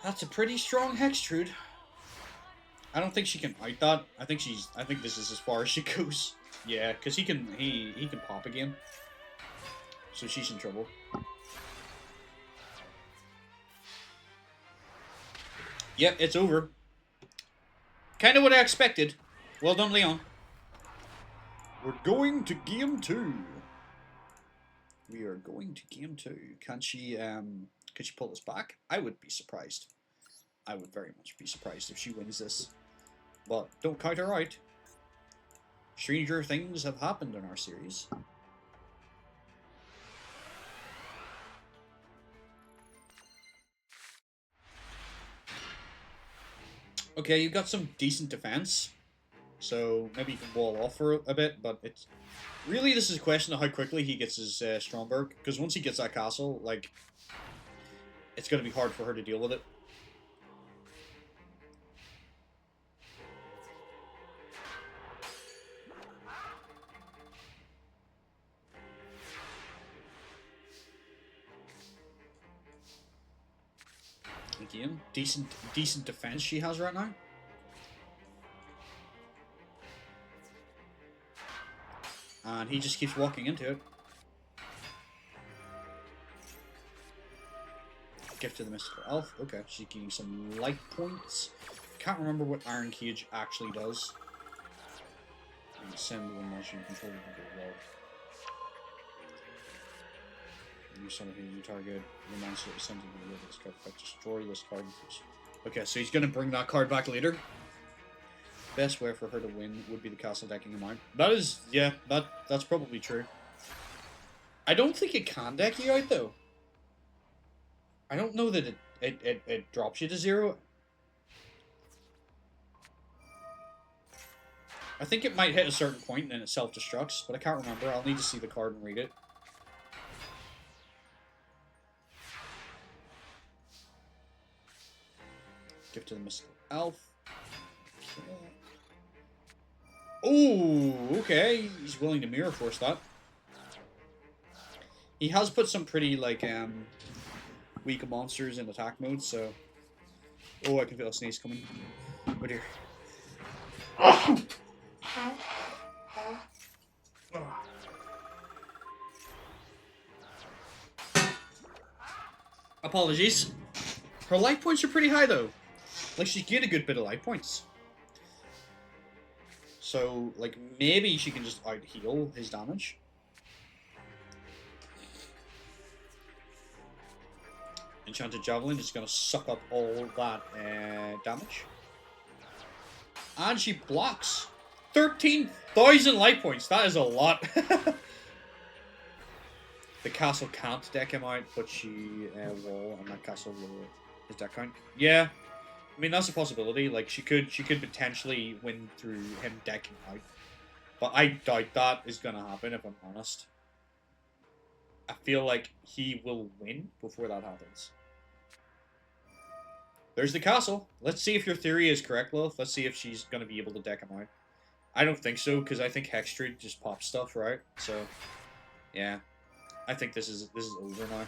That's a pretty strong Hextrude. I don't think she can fight that. I think this is as far as she goes. Yeah, because he can pop again. So she's in trouble. Yep, it's over. Kind of what I expected. Well done, Leon. We're going to game 2. We are going to game 2. Can she pull this back? I would be surprised. I would very much be surprised if she wins this. But don't count her out. Stranger things have happened in our series. Okay, you've got some decent defense. So maybe you can wall off for a bit, but it's... Really, this is a question of how quickly he gets his Stromberg. Because once he gets that castle, like... It's going to be hard for her to deal with it. Again, decent defense she has right now. And he just keeps walking into it. Gift to the Mystical Elf. Okay, she's getting some life points. Can't remember what Iron Cage actually does. And send one motion control to the wall. Use some of his target. Reminds you to send to the this card. Destroy this card. Okay, so he's gonna bring that card back later. Best way for her to win would be the castle decking amount. That is, yeah, that's probably true. I don't think it can deck you out though. I don't know that it drops you to 0. I think it might hit a certain point and then it self-destructs, but I can't remember. I'll need to see the card and read it. Give to the Mystical Elf. Okay. Oh, okay. He's willing to Mirror Force that. He has put some pretty, like, weak monsters in attack mode, so... Oh, I can feel a sneeze coming. Oh, dear. Apologies. Her life points are pretty high, though. Like, she's gained a good bit of life points. So, like, maybe she can just out-heal his damage. Enchanted Javelin is going to suck up all that damage. And she blocks. 13,000 life points. That is a lot. The castle can't deck him out, but she will, and that castle will his deck count. Yeah. I mean, that's a possibility. Like, she could potentially win through him decking out. But I doubt that is going to happen, if I'm honest. I feel like he will win before that happens. There's the castle. Let's see if your theory is correct, Lilith. Let's see if she's going to be able to deck him out. I don't think so, because I think Hextrude just pops stuff, right? So, yeah. I think this is over now.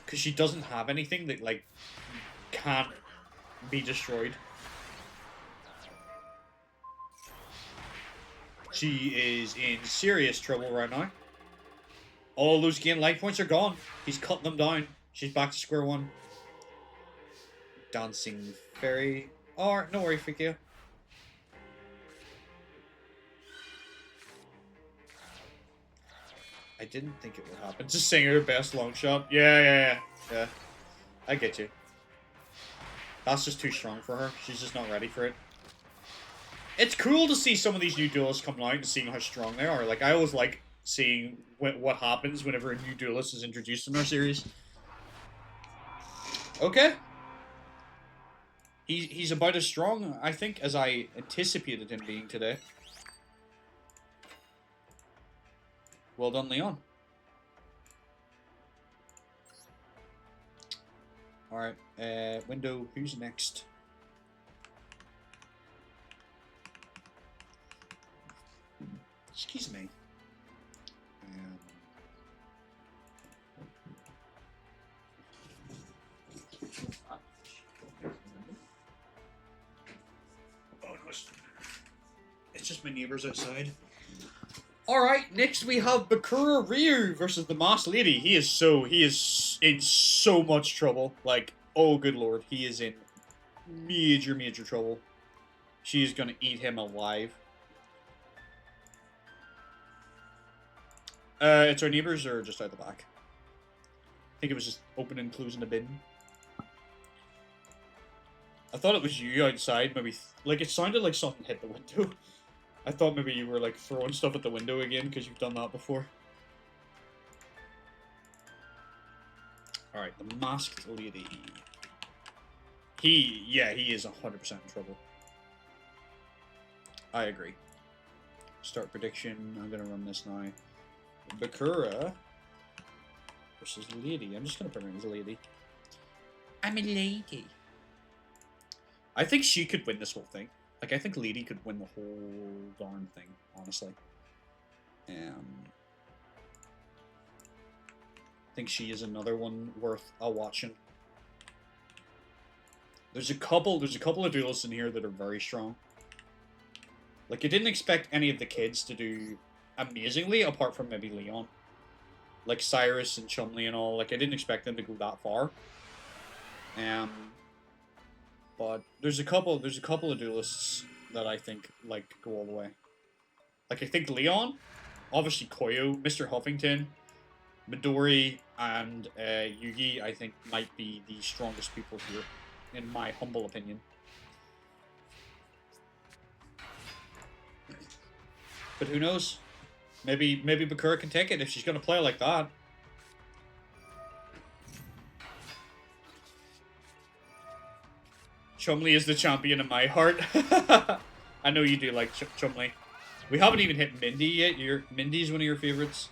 Because she doesn't have anything that, like, can't be destroyed. She is in serious trouble right now. All those gain life points are gone. He's cut them down. She's back to square one. Dancing fairy. Or no worry, Yugioh. I didn't think it would happen. Just saying her best long shot. Yeah. I get you. That's just too strong for her. She's just not ready for it. It's cool to see some of these new duelists coming out and seeing how strong they are. Like, I always like seeing what happens whenever a new duelist is introduced in our series. Okay. He's about as strong, I think, as I anticipated him being today. Well done, Leon. Alright, window, who's next? Excuse me. Oh, no, it's just my neighbors outside. Alright, next we have Bakura Ryu versus the Masked Lady. He is in so much trouble. Like, oh good lord, he is in major trouble. She is gonna eat him alive. It's our neighbors or just out the back? I think it was just opening and closing the bin. I thought it was you outside, maybe, like, it sounded like something hit the window. I thought maybe you were, like, throwing stuff at the window again, because you've done that before. Alright, the Masked Lady. He is 100% in trouble. I agree. Start prediction, I'm gonna run this now. Bakura versus Lady. I'm just gonna put her in as a lady. I'm a lady. I think she could win this whole thing. Like, I think Lady could win the whole darn thing, honestly. I think she is another one worth a watching. There's a couple of duelists in here that are very strong. Like, I didn't expect any of the kids to do amazingly, apart from maybe Leon. Like Cyrus and Chumley and all. Like, I didn't expect them to go that far. But there's a couple of duelists that I think, like, go all the way. Like, I think Leon, obviously Koyo, Mr. Huffington, Midori, and Yugi, I think, might be the strongest people here, in my humble opinion. But who knows? Maybe Bakura can take it if she's going to play like that. Chumley is the champion in my heart. I know you do like Chumley. We haven't even hit Mindy yet. Mindy's one of your favorites.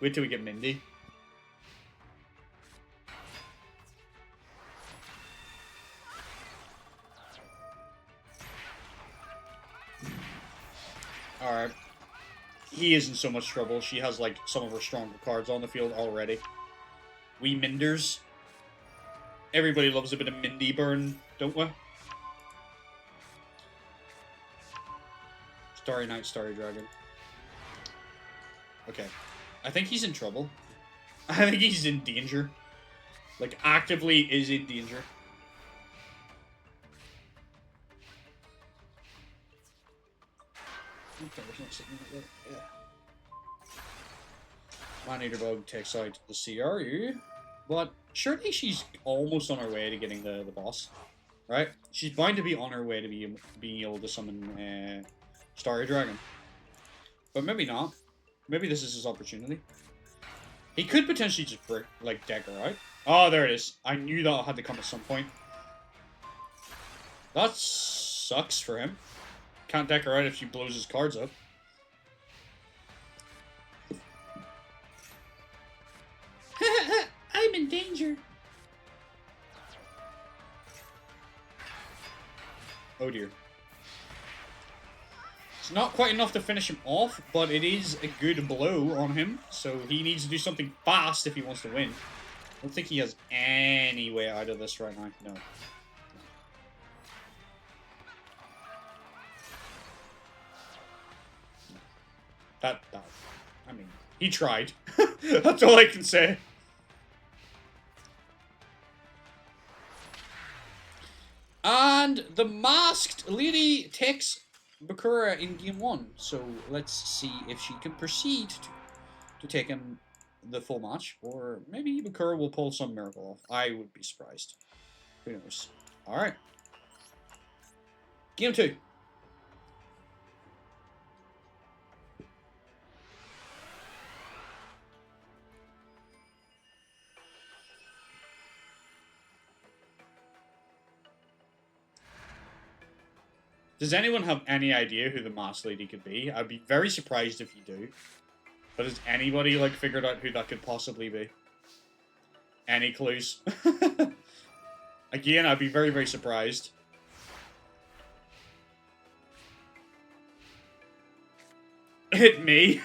Wait till we get Mindy. Alright. He is in so much trouble. She has, like, some of her stronger cards on the field already. We Minders. Everybody loves a bit of Mindy burn, don't we? Starry Night, Starry Dragon. Okay. I think he's in trouble. I think he's in danger. Like, actively is in danger. Okay, there's not sitting right there. Yeah. Man-Eater Bug takes out the CRU. But surely she's almost on her way to getting the boss. Right? She's bound to be on her way to being able to summon Starry Dragon. But maybe not. Maybe this is his opportunity. He could potentially just deck her out. Oh, there it is. I knew that had to come at some point. That sucks for him. Can't deck her out if she blows his cards up. I'm in danger. Oh dear. It's not quite enough to finish him off, but it is a good blow on him, so he needs to do something fast if he wants to win. I don't think he has any way out of this right now. No. I mean, he tried. That's all I can say. And the masked lady takes Bakura in game 1. So let's see if she can proceed to take him the full match. Or maybe Bakura will pull some miracle off. I would be surprised. Who knows? Alright. Game 2. Does anyone have any idea who the masked lady could be? I'd be very surprised if you do. But has anybody, like, figured out who that could possibly be? Any clues? Again, I'd be very, very surprised. Hit me.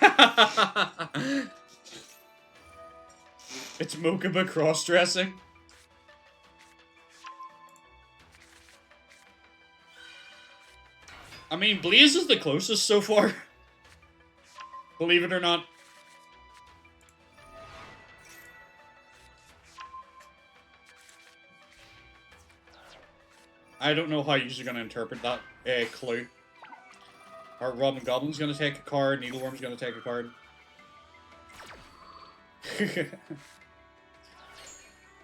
It's Mokuba cross-dressing. I mean, Blaze is the closest so far. Believe it or not. I don't know how you're going to interpret that clue. Or Robin Goblin's going to take a card, Needleworm's going to take a card.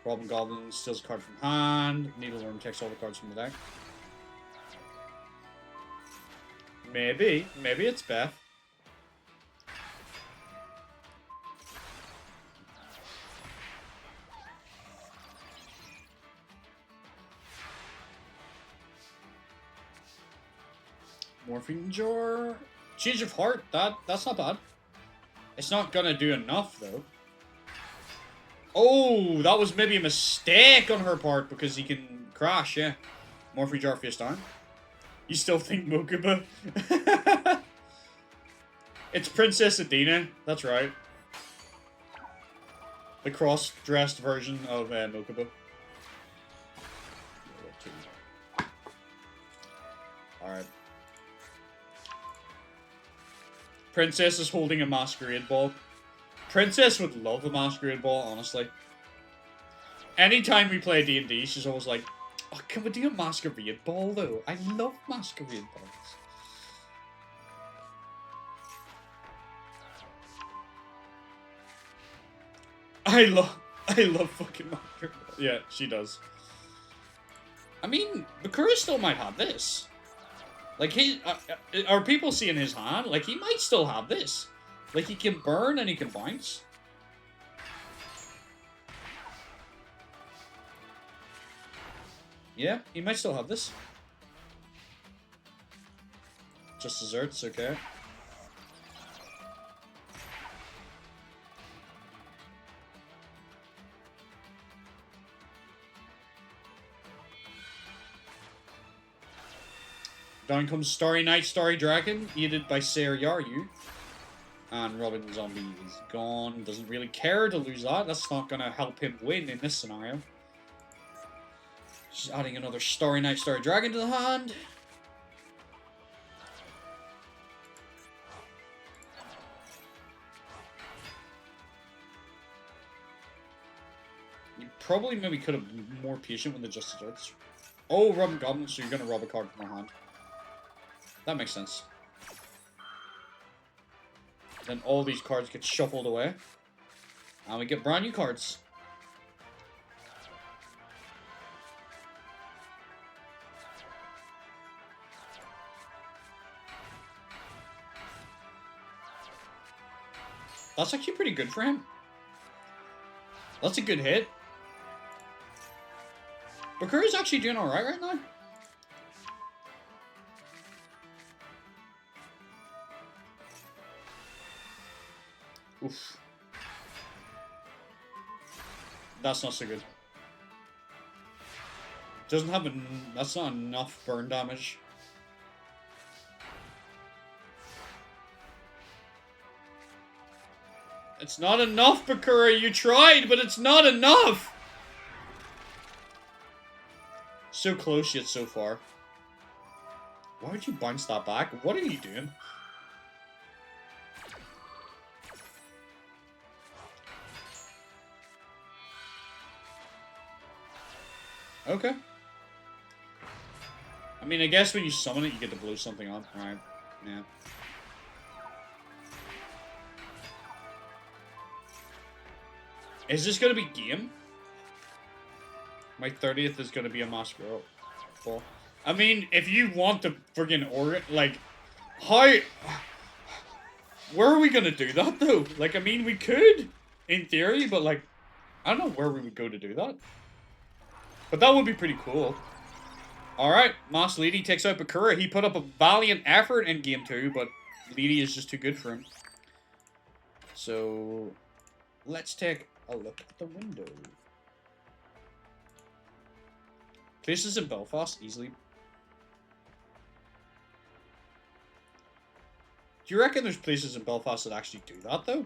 Robin Goblin steals a card from hand, Needleworm takes all the cards from the deck. Maybe it's Beth. Morphine Jar. Change of Heart. That's not bad. It's not gonna do enough though. Oh, that was maybe a mistake on her part because he can crash. Yeah. Morphine Jar face down. You still think Mokuba? It's Princess Adina. That's right. The cross-dressed version of Mokuba. Alright. Princess is holding a masquerade ball. Princess would love a masquerade ball, honestly. Anytime we play D&D, she's always like, oh, can we do a masquerade ball, though? I love masquerade balls. I love fucking masquerade balls. Yeah, she does. I mean, Bakura still might have this. Like, are people seeing his hand? Like, he might still have this. Like, he can burn and he can bounce. Yeah, he might still have this. Just desserts, okay. Down comes Starry Night, Starry Dragon, aided by Ser Yaryu. And Robin Zombie is gone. Doesn't really care to lose that. That's not going to help him win in this scenario. Just adding another Starry Night, Starry Dragon to the hand. You probably maybe could have been more patient with the Just Desserts. Oh, Robin Goblin, so you're going to rob a card from her hand. That makes sense. Then all these cards get shuffled away. And we get brand new cards. That's actually pretty good for him. That's a good hit. Bakura's actually doing alright right now. Oof. That's not so good. Doesn't have that's not enough burn damage. It's not enough, Bakura. You tried, but it's not enough. So close yet so far. Why would you bounce that back? What are you doing? Okay. I mean, I guess when you summon it, you get to blow something up. Right. Yeah. Is this gonna be game? My 30th is gonna be a Masquerade ball. I mean, if you want to friggin' like, how... Where are we gonna do that, though? Like, I mean, we could, in theory, but, like, I don't know where we would go to do that. But that would be pretty cool. Alright, Mas Lady takes out Bakura. He put up a valiant effort in Game 2, but Lady is just too good for him. So, let's take a look at the window. Places in Belfast, easily. Do you reckon there's places in Belfast that actually do that, though?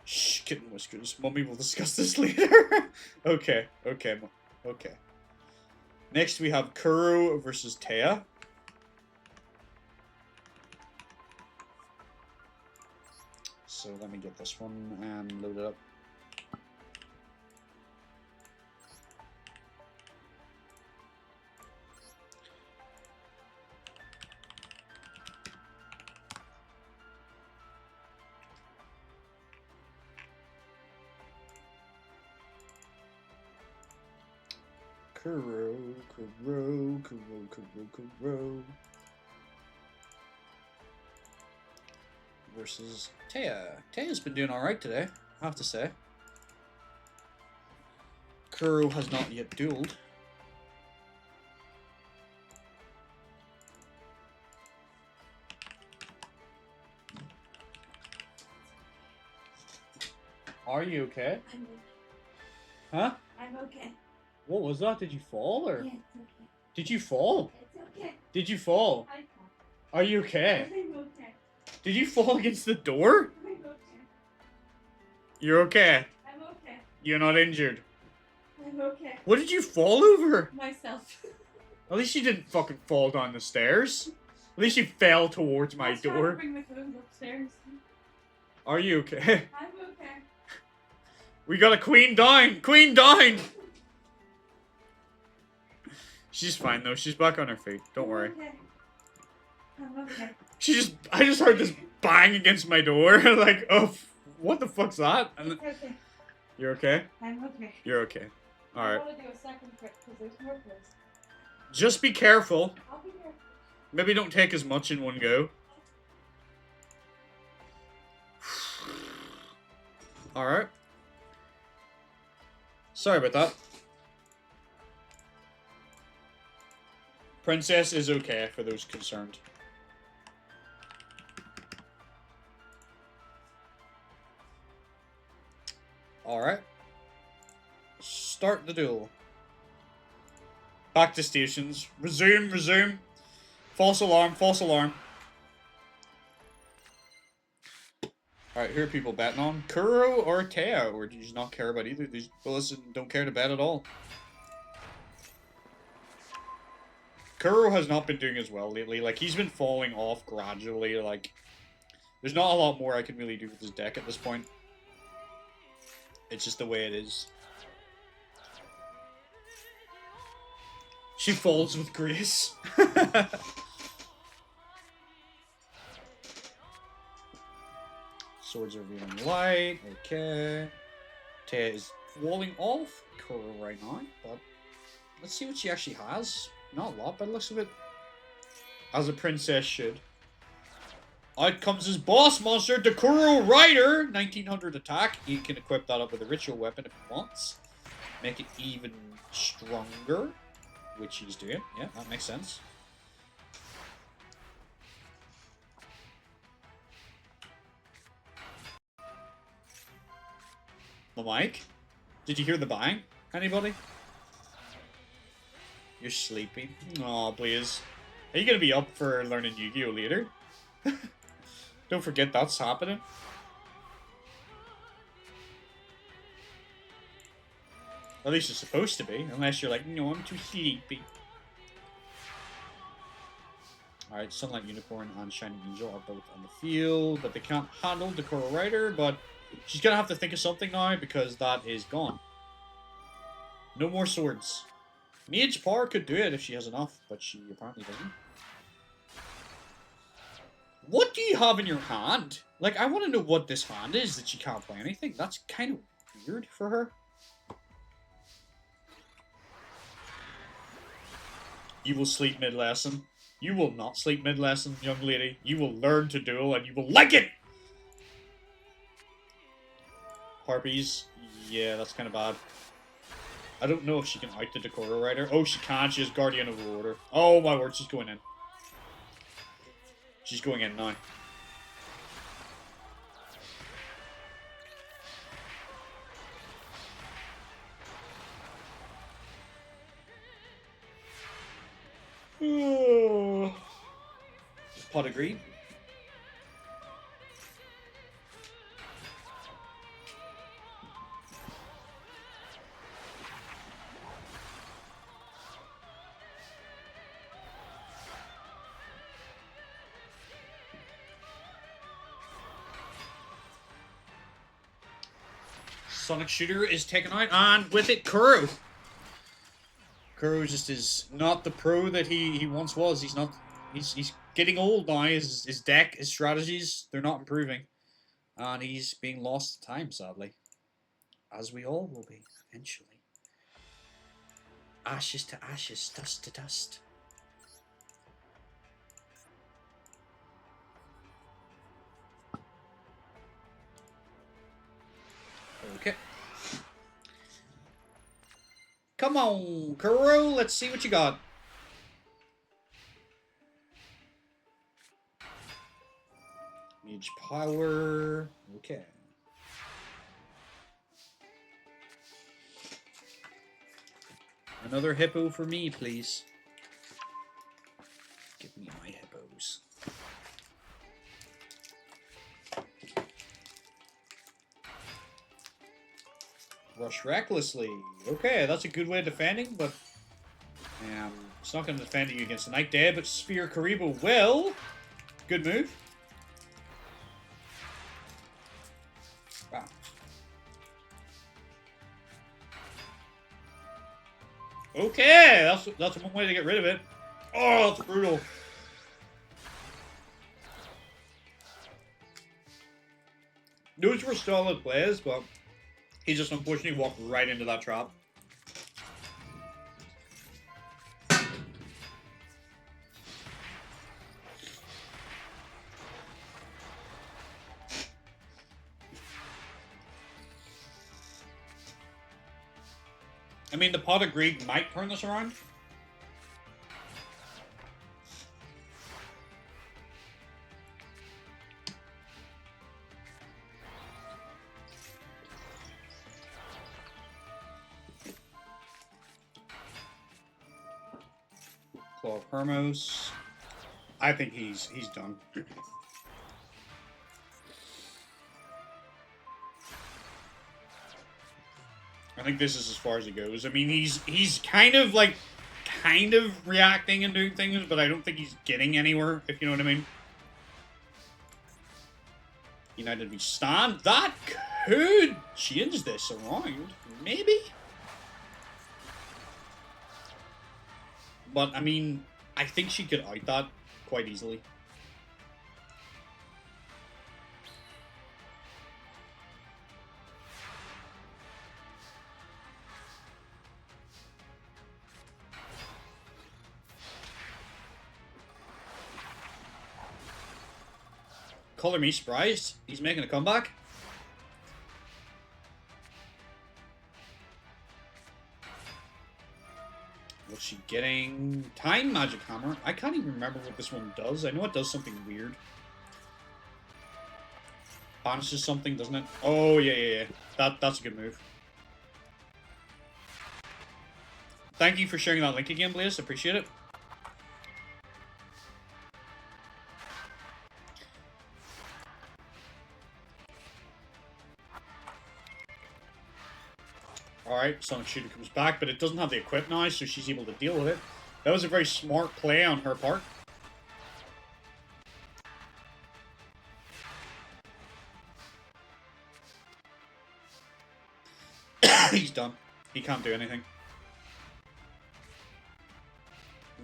Shh, kitten whiskers. Mummy will discuss this later. Okay. Next, we have Kuro versus Taya. So, let me get this one and load it up. Kuro. Versus Taya. Taya's been doing alright today, I have to say. Kuro has not yet dueled. Are you okay? I'm okay. Huh? I'm okay. What was that? Did you fall or? Yeah, it's okay. Did you fall? It's okay. Did you fall? I Are you okay? I'm okay. Did you fall against the door? I'm okay. You're okay. I'm okay. You're not injured. I'm okay. What did you fall over? Myself. At least you didn't fucking fall down the stairs. At least you fell towards my I was trying to door. bring my phone upstairs. Are you okay? I'm okay. We got a queen down! Queen down! She's fine though. She's back on her feet. Don't worry. Okay. I'm okay. I just heard this bang against my door. Like, oh, what the fuck's that? And It's okay. you're okay? I'm okay. You're okay. I Alright. want to do a second trip because there's more place. Just be careful. I'll be there. Maybe don't take as much in one go. Alright. Sorry about that. Princess is okay for those concerned. Alright. Start the duel. Back to stations. Resume. False alarm. Alright, who are people betting on? Kuro or Taya? Or do you just not care about either of these bullets and don't care to bet at all? Kuro has not been doing as well lately. Like, he's been falling off gradually. Like, there's not a lot more I can really do with his deck at this point. It's just the way it is. She falls with grace. Swords are revealing light. Okay. Taya is falling off Kuro right now, but let's see what she actually has. Not a lot, but it looks a bit as a princess should. Out comes his boss monster, the Kuro Rider, 1900 attack. He can equip that up with a ritual weapon if he wants. Make it even stronger, which he's doing. Yeah, that makes sense. The mic? Did you hear the bang? Anybody? You're sleeping. Aw, please. Are you gonna be up for learning Yu-Gi-Oh later? Don't forget that's happening. At least it's supposed to be, unless you're like, no, I'm too sleepy. Alright, Sunlight Unicorn and Shining Angel are both on the field, but they can't handle the Kuro Rider, but she's gonna have to think of something now because that is gone. No more swords. Mage Power could do it if she has enough, but she apparently doesn't. What do you have in your hand? Like, I want to know what this hand is that she can't play anything. That's kind of weird for her. You will sleep mid-lesson. You will not sleep mid-lesson, young lady. You will learn to duel and you will like it! Harpies. Yeah, that's kind of bad. I don't know if she can out the Dakota Rider. Oh, she can. She has Guardian of Order. Oh, my word. She's going in. She's going in now. Pot agreed. Sonic Shooter is taken out, and with it, Kuro. Kuro just is not the pro that he once was. He's not. He's getting old now. His deck, his strategies, they're not improving, and he's being lost to time, sadly, as we all will be eventually. Ashes to ashes, dust to dust. Okay. Come on, Kuro, let's see what you got. Mage Power. Okay. Another hippo for me, please. Give me my hippos. Rush recklessly. Okay, that's a good way of defending, but it's not going to defend you against the Night Dead, but Spear Karibo will. Good move. Wow. Okay, that's one way to get rid of it. Oh, that's brutal. Those were solid plays, but he just unfortunately walked right into that trap. I mean, the Pot of Greed might turn this around. Claw of Hermos. I think he's done. I think this is as far as he goes. I mean, he's kind of reacting and doing things, but I don't think he's getting anywhere, if you know what I mean. United we stand. That could change this around, maybe. But I mean, I think she could out that quite easily. Color me surprised. He's making a comeback. What's she getting? Time Magic Hammer. I can't even remember what this one does. I know it does something weird. Banishes something, doesn't it? Oh, yeah. That's a good move. Thank you for sharing that link again, Blaze. Appreciate it. Alright, Sonic Shooter comes back, but it doesn't have the equip now, so she's able to deal with it. That was a very smart play on her part. He's done. He can't do anything.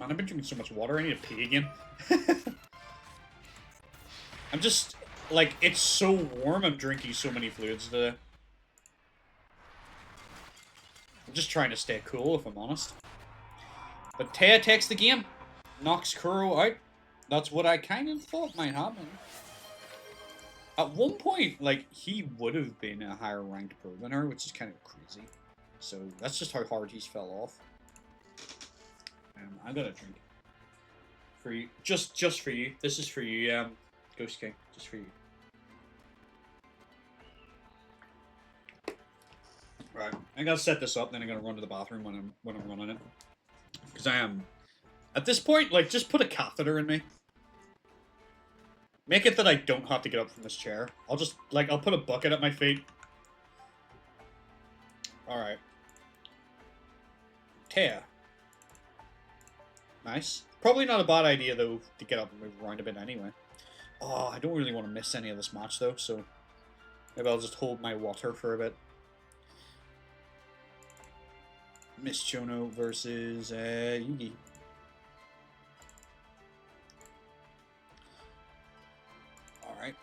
Man, I've been drinking so much water. I need to pee again. I'm just, like, it's so warm. I'm drinking so many fluids today. I'm just trying to stay cool, if I'm honest. But Taya takes the game. Knocks Kuro out. That's what I kind of thought might happen. At one point, like, he would have been a higher ranked pro than her, which is kind of crazy. So, that's just how hard he's fell off. I got a drink. For you. Just for you. This is for you, Ghost King. Just for you. Right. I gotta set this up, then I'm gonna run to the bathroom when I'm running it. Because I am... At this point, like, just put a catheter in me. Make it that I don't have to get up from this chair. I'll just, like, I'll put a bucket at my feet. Alright. Taya. Nice. Probably not a bad idea, though, to get up and move around a bit anyway. Oh, I don't really want to miss any of this match, though, so... Maybe I'll just hold my water for a bit. Miss Chono versus, Yugi. Alright.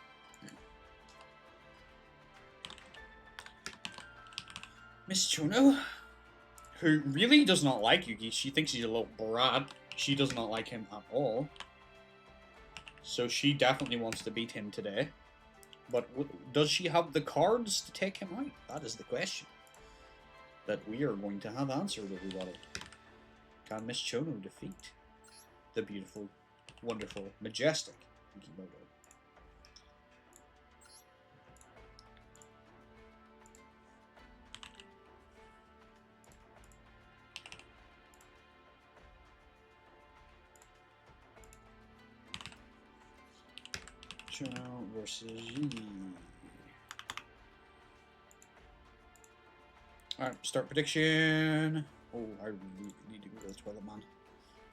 Miss Chono, who really does not like Yugi. She thinks he's a little brat. She does not like him at all. So she definitely wants to beat him today. But does she have the cards to take him out? That is the question that we are going to have answered, everybody. Can Miss Chono defeat the beautiful, wonderful, majestic Yugimoto? Chono versus Yugi. Alright, start prediction. Oh, I really need to go to the toilet, man.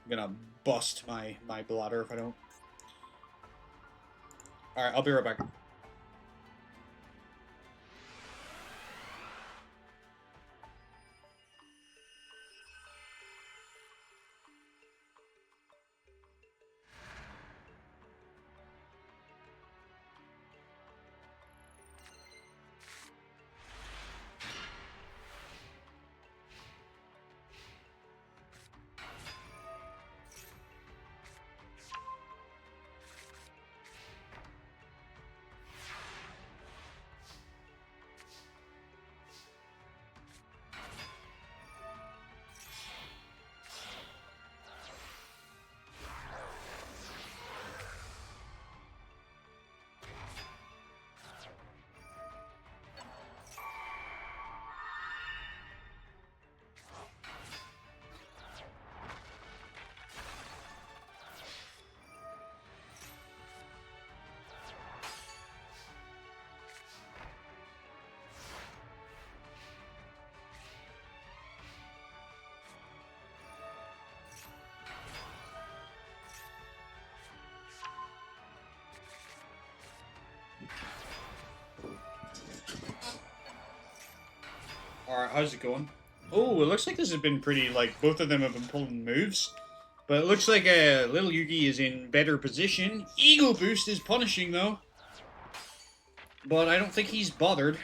I'm gonna bust my bladder if I don't. Alright, I'll be right back. Alright, how's it going? Oh, it looks like this has been pretty, like, both of them have been pulling moves. But it looks like little Yugi is in better position. Ego Boost is punishing, though. But I don't think he's bothered.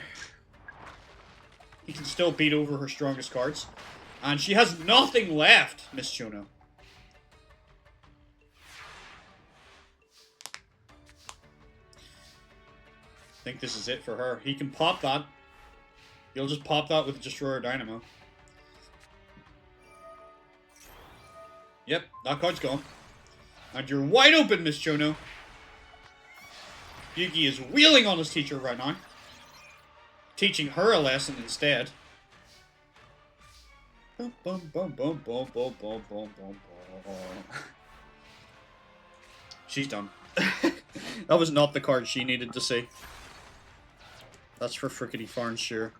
He can still beat over her strongest cards. And she has nothing left, Miss Chono. I think this is it for her. He can pop that. He'll just pop that with Destroyer Dynamo. Yep, that card's gone. And you're wide open, Miss Chono. Yugi is wheeling on his teacher right now. Teaching her a lesson instead. Bum, bum, bum, bum, bum, bum, bum, bum, bum, bum. She's done. That was not the card she needed to see. That's for frickety farn sure.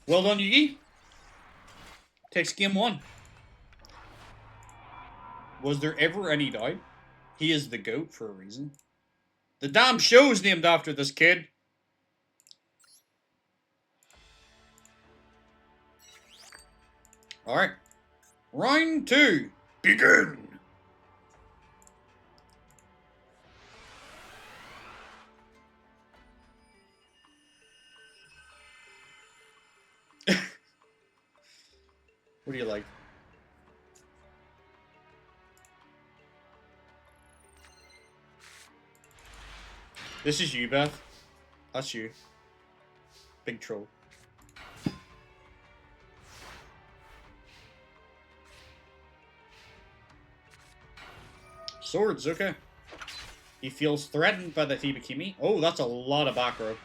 Well done, Yugi. Takes game 1. Was there ever any doubt? He is the GOAT for a reason. The damn show's named after this kid. Alright. Round 2. Begin! What do you like? This is you, Beth. That's you. Big troll. Swords, okay. He feels threatened by the Hibikimi. Oh, that's a lot of back row.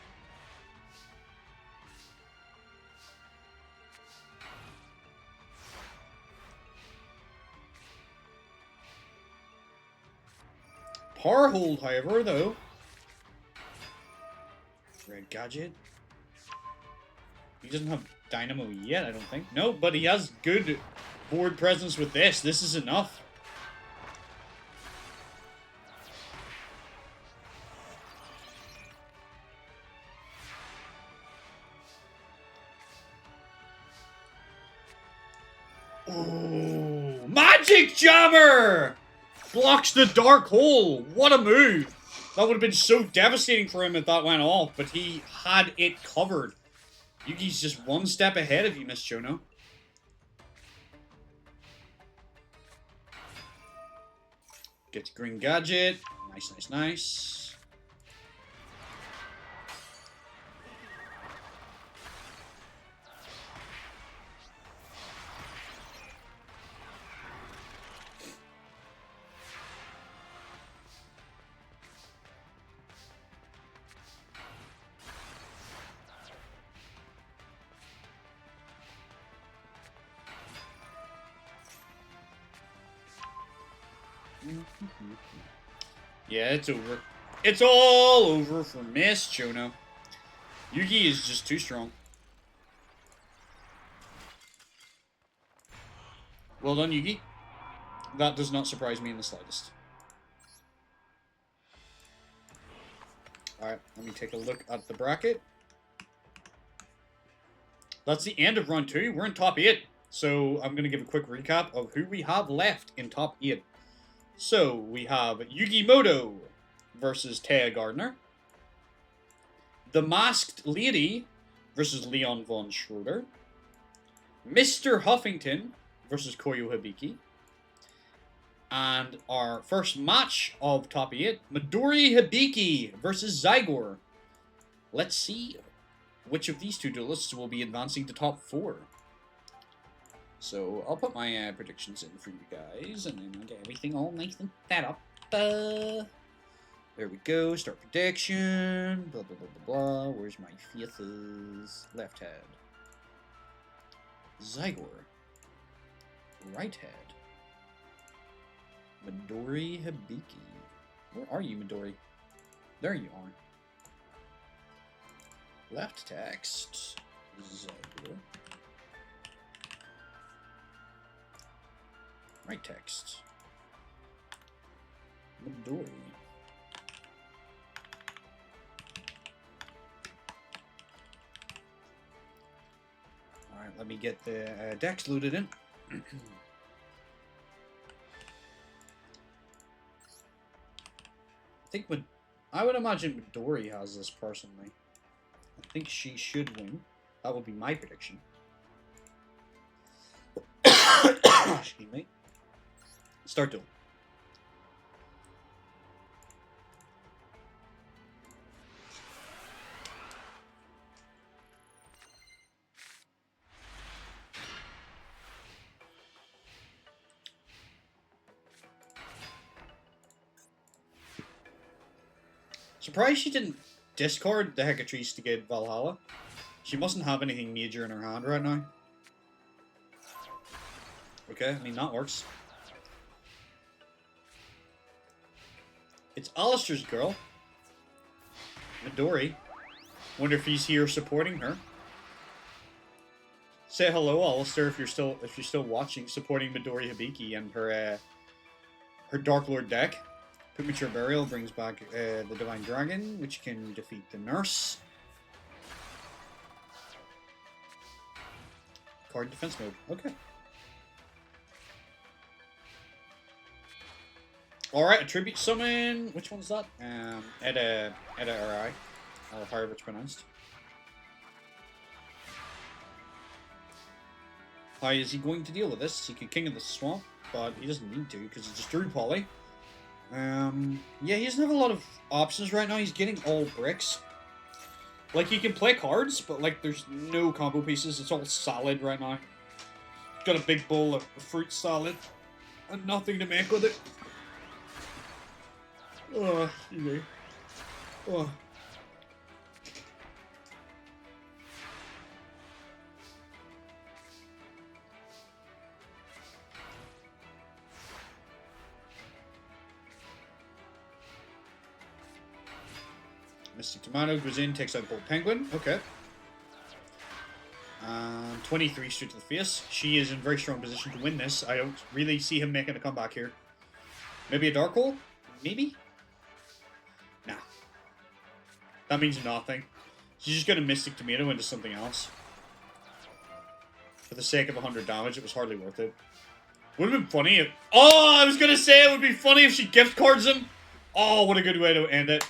Power hold, however, though. Red gadget. He doesn't have Dynamo yet, I don't think. No, but he has good board presence with this. This is enough. Oh, Magic Jammer! Blocks the Dark Hole. What a move. That would have been so devastating for him if that went off, but he had it covered. Yugi's just one step ahead of you, Miss Chono. Gets Green Gadget. Nice, nice, nice. Yeah, it's over. It's all over for Miss Chono. Yugi is just too strong. Well done, Yugi. That does not surprise me in the slightest. Alright, let me take a look at the bracket. That's the end of round 2. We're in top 8. So I'm going to give a quick recap of who we have left in top 8. So we have Yugimoto versus Taya Gardner. The Masked Lady versus Leon von Schroeder. Mr. Huffington versus Koyo Hibiki. And our first match of top 8, Midori Hibiki versus Zygor. Let's see which of these two duelists will be advancing to top 4. So I'll put my predictions in for you guys, and then I'll get everything all nice and set up. There we go. Start prediction. Blah blah blah blah blah. Where's my faces? Left head. Zygor. Right head. Midori Hibiki. Where are you, Midori? There you are. Left text. Zygor. Right text. Midori. Alright, let me get the decks loaded in. I would imagine Midori has this personally. I think she should win. That would be my prediction. Excuse me. Start duel. Surprised she didn't discard the Hecatrice to get Valhalla. She mustn't have anything major in her hand right now. Okay, I mean, that works. It's Alistair's girl. Midori. Wonder if he's here supporting her. Say hello, Alistair, if you're still watching, supporting Midori Hibiki and her Dark Lord deck. Premature Burial brings back the Divine Dragon, which can defeat the Nurse. Card defense mode. Okay. Alright, attribute summon. Which one's that? Edda Ri. Or however it's pronounced. How is he going to deal with this? He could King of the Swamp, but he doesn't need to because he just drew Poly. Yeah, he doesn't have a lot of options right now. He's getting all bricks. Like, he can play cards, but, like, there's no combo pieces. It's all salad right now. Got a big bowl of fruit salad and nothing to make with it. Oh, you know. Oh. Mystic Tomato goes in, takes out Bold Penguin. Okay. 23 straight to the face. She is in very strong position to win this. I don't really see him making a comeback here. Maybe a Dark Hole? Maybe? Nah. That means nothing. She's just going to Mystic Tomato into something else. For the sake of 100 damage, it was hardly worth it. Would have been funny if... Oh, I was going to say it would be funny if she gift cards him. Oh, what a good way to end it.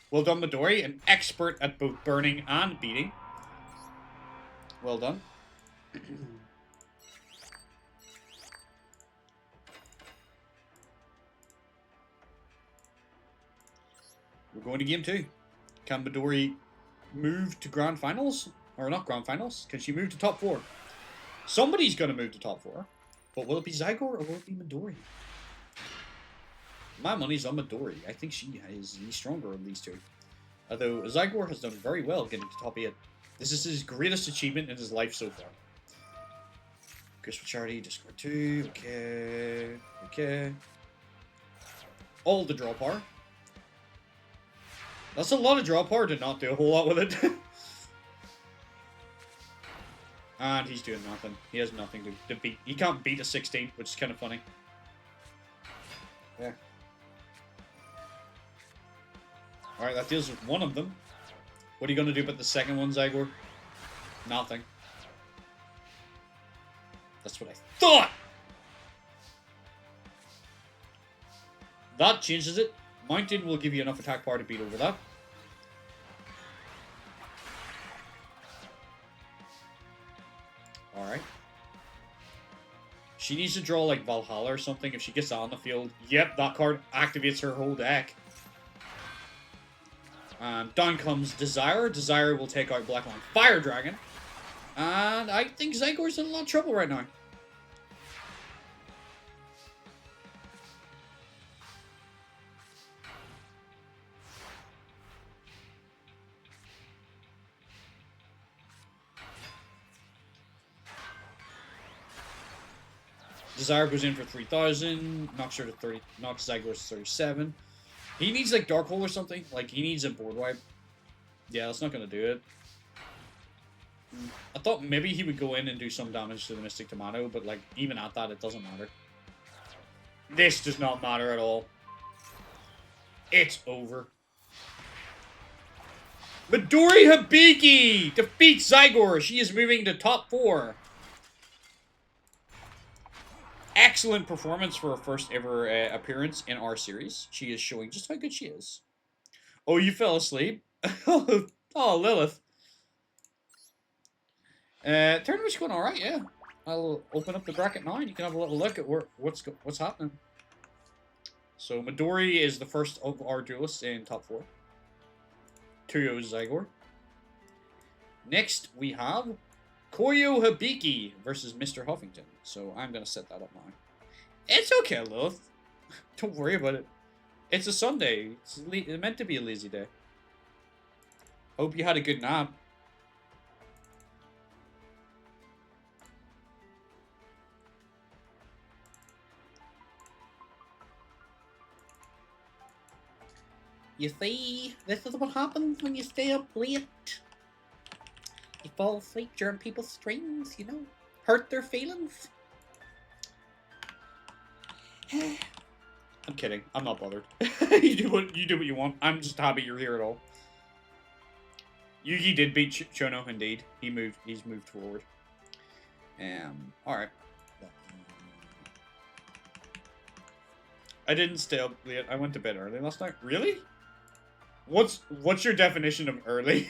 Well done, Midori, an expert at both burning and beating. Well done. We're going to game 2. Can Midori move to Grand Finals? Or not Grand Finals? Can she move to top 4? Somebody's going to move to top 4. But will it be Zygor or will it be Midori? My money's on Midori. I think she is the stronger of these two. Although Zygor has done very well getting to top 8. This is his greatest achievement in his life so far. Crystal Charity, discard 2. Okay. Okay. All the draw power. That's a lot of draw power to not do a whole lot with it. And he's doing nothing. He has nothing to beat. He can't beat a 16, which is kind of funny. Yeah. Alright, that deals with one of them. What are you going to do about the second one, Zygor? Nothing. That's what I thought! That changes it. Mountain will give you enough attack power to beat over that. Alright. She needs to draw like Valhalla or something. If she gets that on the field, yep, that card activates her whole deck. Down comes Desire. Desire will take out Blackline Fire Dragon. And I think Zygor's in a lot of trouble right now. Desire goes in for 3,000. Knocks her to 30. Knocks Zygor to 37. He needs like Dark Hole or something. Like he needs a board wipe. Yeah, that's not gonna do it. I thought maybe he would go in and do some damage to the Mystic Tomato, but like even at that, it doesn't matter. This does not matter at all. It's over. Midori Hibiki defeats Zygor. She is moving to top 4. Excellent performance for her first ever appearance in our series. She is showing just how good she is. Oh, you fell asleep? Oh, Lilith. Tournament's going alright, yeah. I'll open up the bracket now and you can have a little look at what's happening. So, Midori is the first of our duelists in top 4. Koyo Zygor. Next, we have Koyo Hibiki versus Mr. Huffington. So I'm going to set that up now. It's okay, Lilith. Don't worry about it. It's a Sunday. It's meant to be a lazy day. Hope you had a good nap. You see, this is what happens when you stay up late. You fall asleep during people's streams, you know. Hurt their feelings. I'm kidding. I'm not bothered. you do what you want. I'm just happy you're here at all. Yugi did beat Chono, indeed. He's moved forward. Alright. I didn't stay up late. I went to bed early last night. Really? What's your definition of early?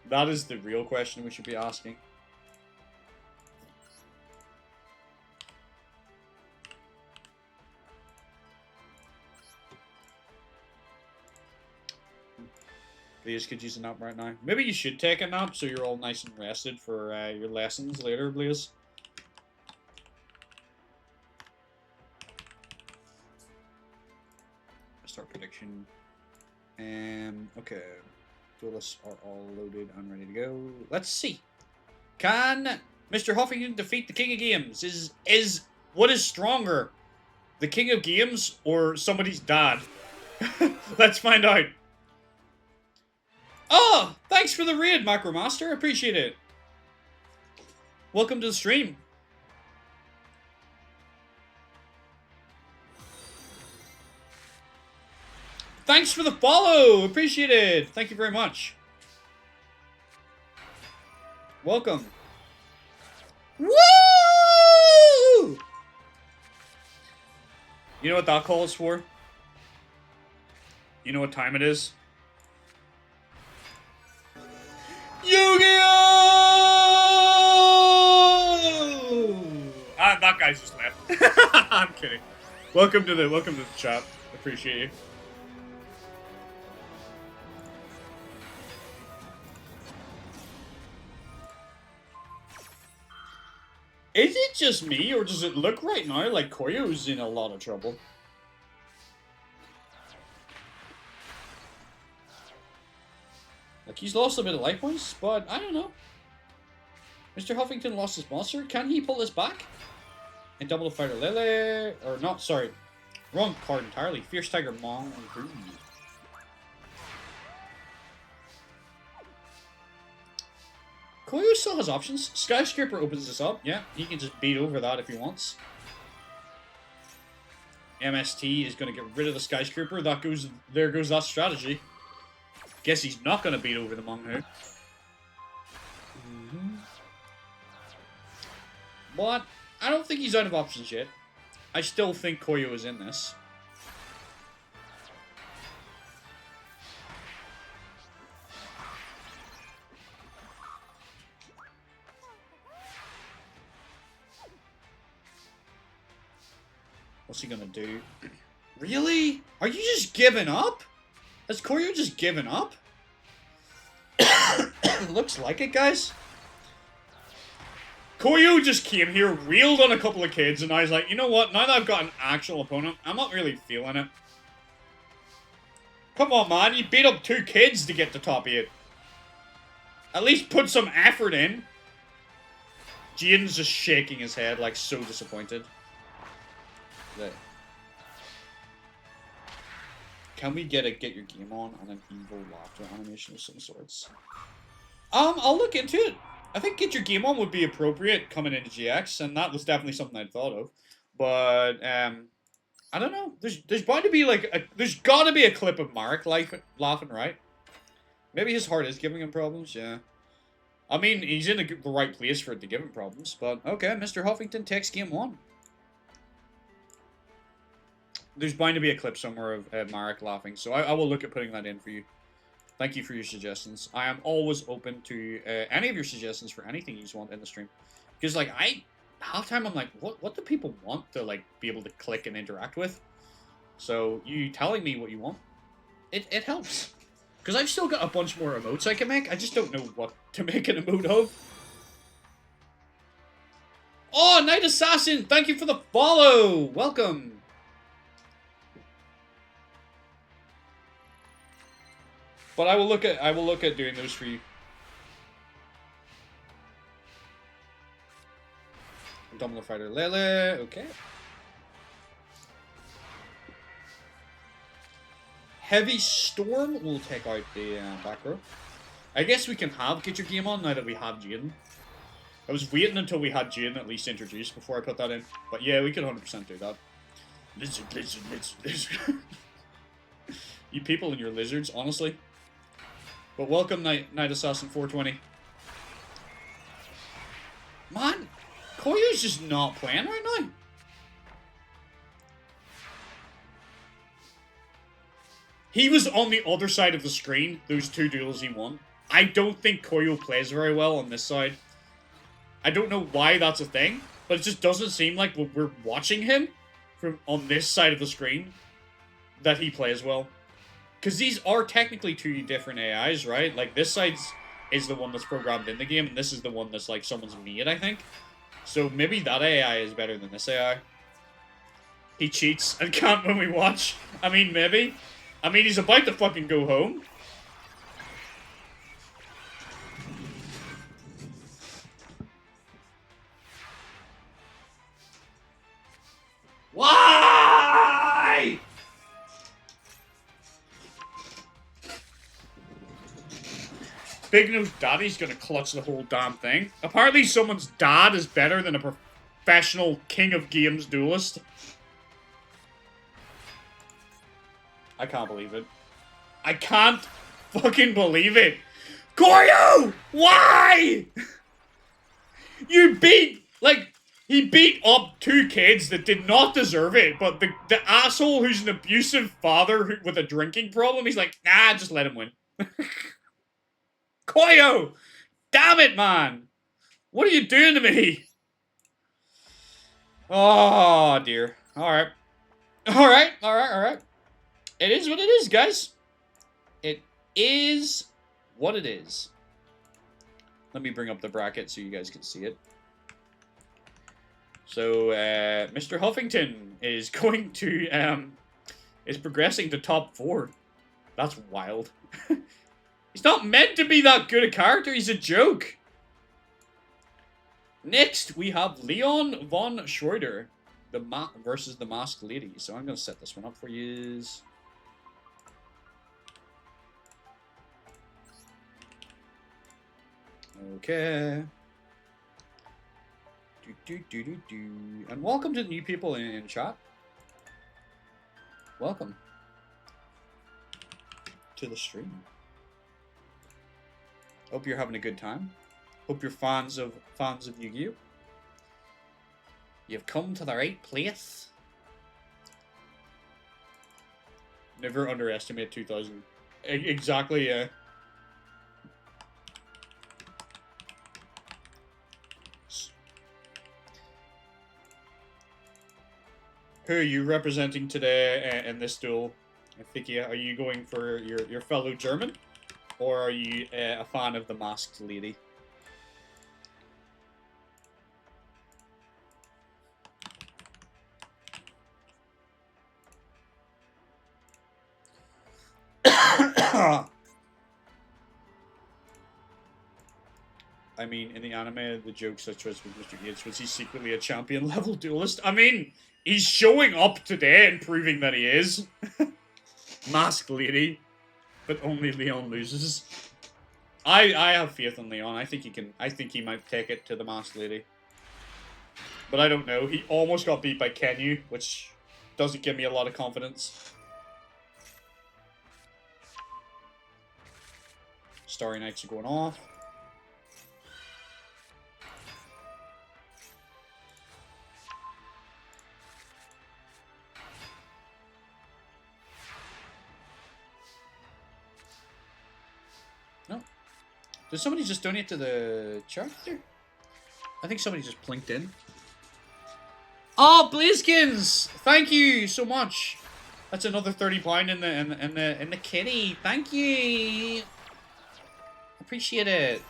That is the real question we should be asking. Please, could use a nap right now. Maybe you should take a nap so you're all nice and rested for your lessons later, Blaze. Start prediction. Okay. Duelists are all loaded and ready to go. Let's see. Can Mr. Huffington defeat the King of Games? Is what is stronger? The King of Games or somebody's dad? Let's find out. Oh, thanks for the raid, Macromaster. Appreciate it. Welcome to the stream. Thanks for the follow. Appreciate it. Thank you very much. Welcome. Woo! You know what that call is for? You know what time it is? Yugioh! Ah, that guy's just left. I'm kidding. Welcome to the chat. Appreciate you. Is it just me, or does it look right now like Koyo's in a lot of trouble? Like, he's lost a bit of life points, but I don't know. Mr. Huffington lost his monster. Can he pull this back? And double the fighter Lele, or not, sorry. Wrong card entirely. Fierce Tiger Mong. Koyo still has options. Skyscraper opens this up. Yeah, he can just beat over that if he wants. MST is going to get rid of the Skyscraper. There goes that strategy. Guess he's not going to beat over the Monghu. But I don't think he's out of options yet. I still think Koyo is in this. What's he gonna do? Really? Are you just giving up? Has Koyo just given up? It looks like it, guys. Koyo just came here, reeled on a couple of kids, and I was like, you know what? Now that I've got an actual opponent, I'm not really feeling it. Come on, man. You beat up 2 kids to get to top 8. At least put some effort in. Jaden's just shaking his head, like, so disappointed. There. Can we get your game on and an evil laughter animation of some sorts? I'll look into it. I think get your game on would be appropriate coming into GX, and that was definitely something I'd thought of. But I don't know. There's bound to be like there's got to be a clip of Marek laughing, right? Maybe his heart is giving him problems. Yeah. I mean, he's in the right place for it to give him problems. But okay, Mr. Huffington takes game 1. There's bound to be a clip somewhere of Marek laughing, so I will look at putting that in for you. Thank you for your suggestions. I am always open to any of your suggestions for anything you want in the stream. Because, like, half time I'm like, what do people want to, like, be able to click and interact with? So, you telling me what you want, it helps. Because I've still got a bunch more emotes I can make. I just don't know what to make an emote of. Oh, Night Assassin! Thank you for the follow! Welcome! But I will look at doing those for you. Dumbler Fighter Lele, okay. Heavy Storm will take out the back row. I guess we can get your game on now that we have Jaden. I was waiting until we had Jaden at least introduced before I put that in. But yeah, we could 100% do that. Lizard. You people and your lizards, honestly. But welcome, Night Assassin 420. Man, Koyo's just not playing right now. He was on the other side of the screen, those 2 duels he won. I don't think Koyo plays very well on this side. I don't know why that's a thing, but it just doesn't seem like when we're watching him from on this side of the screen that he plays well. Because these are technically 2 different AIs, right? Like, this side is the one that's programmed in the game, and this is the one that's, like, someone's made, I think. So maybe that AI is better than this AI. He cheats and can't when we watch. I mean, maybe. I mean, he's about to fucking go home. Why? Big Nose Daddy's gonna clutch the whole damn thing. Apparently someone's dad is better than a professional King of Games duelist. I can't believe it. I can't fucking believe it. Koyo! Why? You beat, like, he beat up 2 kids that did not deserve it, but the asshole who's an abusive father with a drinking problem, he's like, nah, just let him win. Koyo! Damn it, man! What are you doing to me? Oh, dear. Alright. Alright. It is what it is, guys. It is what it is. Let me bring up the bracket so you guys can see it. So, Mr. Huffington is going to, is progressing to top 4. That's wild. He's not meant to be that good a character, he's a joke. Next, we have Leon von Schroeder versus the Masked Lady. So I'm going to set this one up for you. Okay. And welcome to the new people in chat. Welcome to the stream. Hope you're having a good time. Hope you're fans of Yu-Gi-Oh. You've come to the right place. Never underestimate 2000. Exactly, yeah. Who are you representing today in this duel? Fikia, are you going for your fellow German? Or are you a fan of the Masked Lady? I mean, in the anime, the joke such was with Mr. Yates, was he secretly a champion level duelist? I mean, he's showing up today and proving that he is. Masked Lady. But only Leon loses. I have faith in Leon. I think he might take it to the Masked Lady. But I don't know. He almost got beat by Kenyu, which doesn't give me a lot of confidence. Starry Nights are going off. No. Did somebody just donate to the chart there? I think somebody just plinked in. Oh, Blazkins! Thank you so much. That's another £30 in the kitty. Thank you. Appreciate it.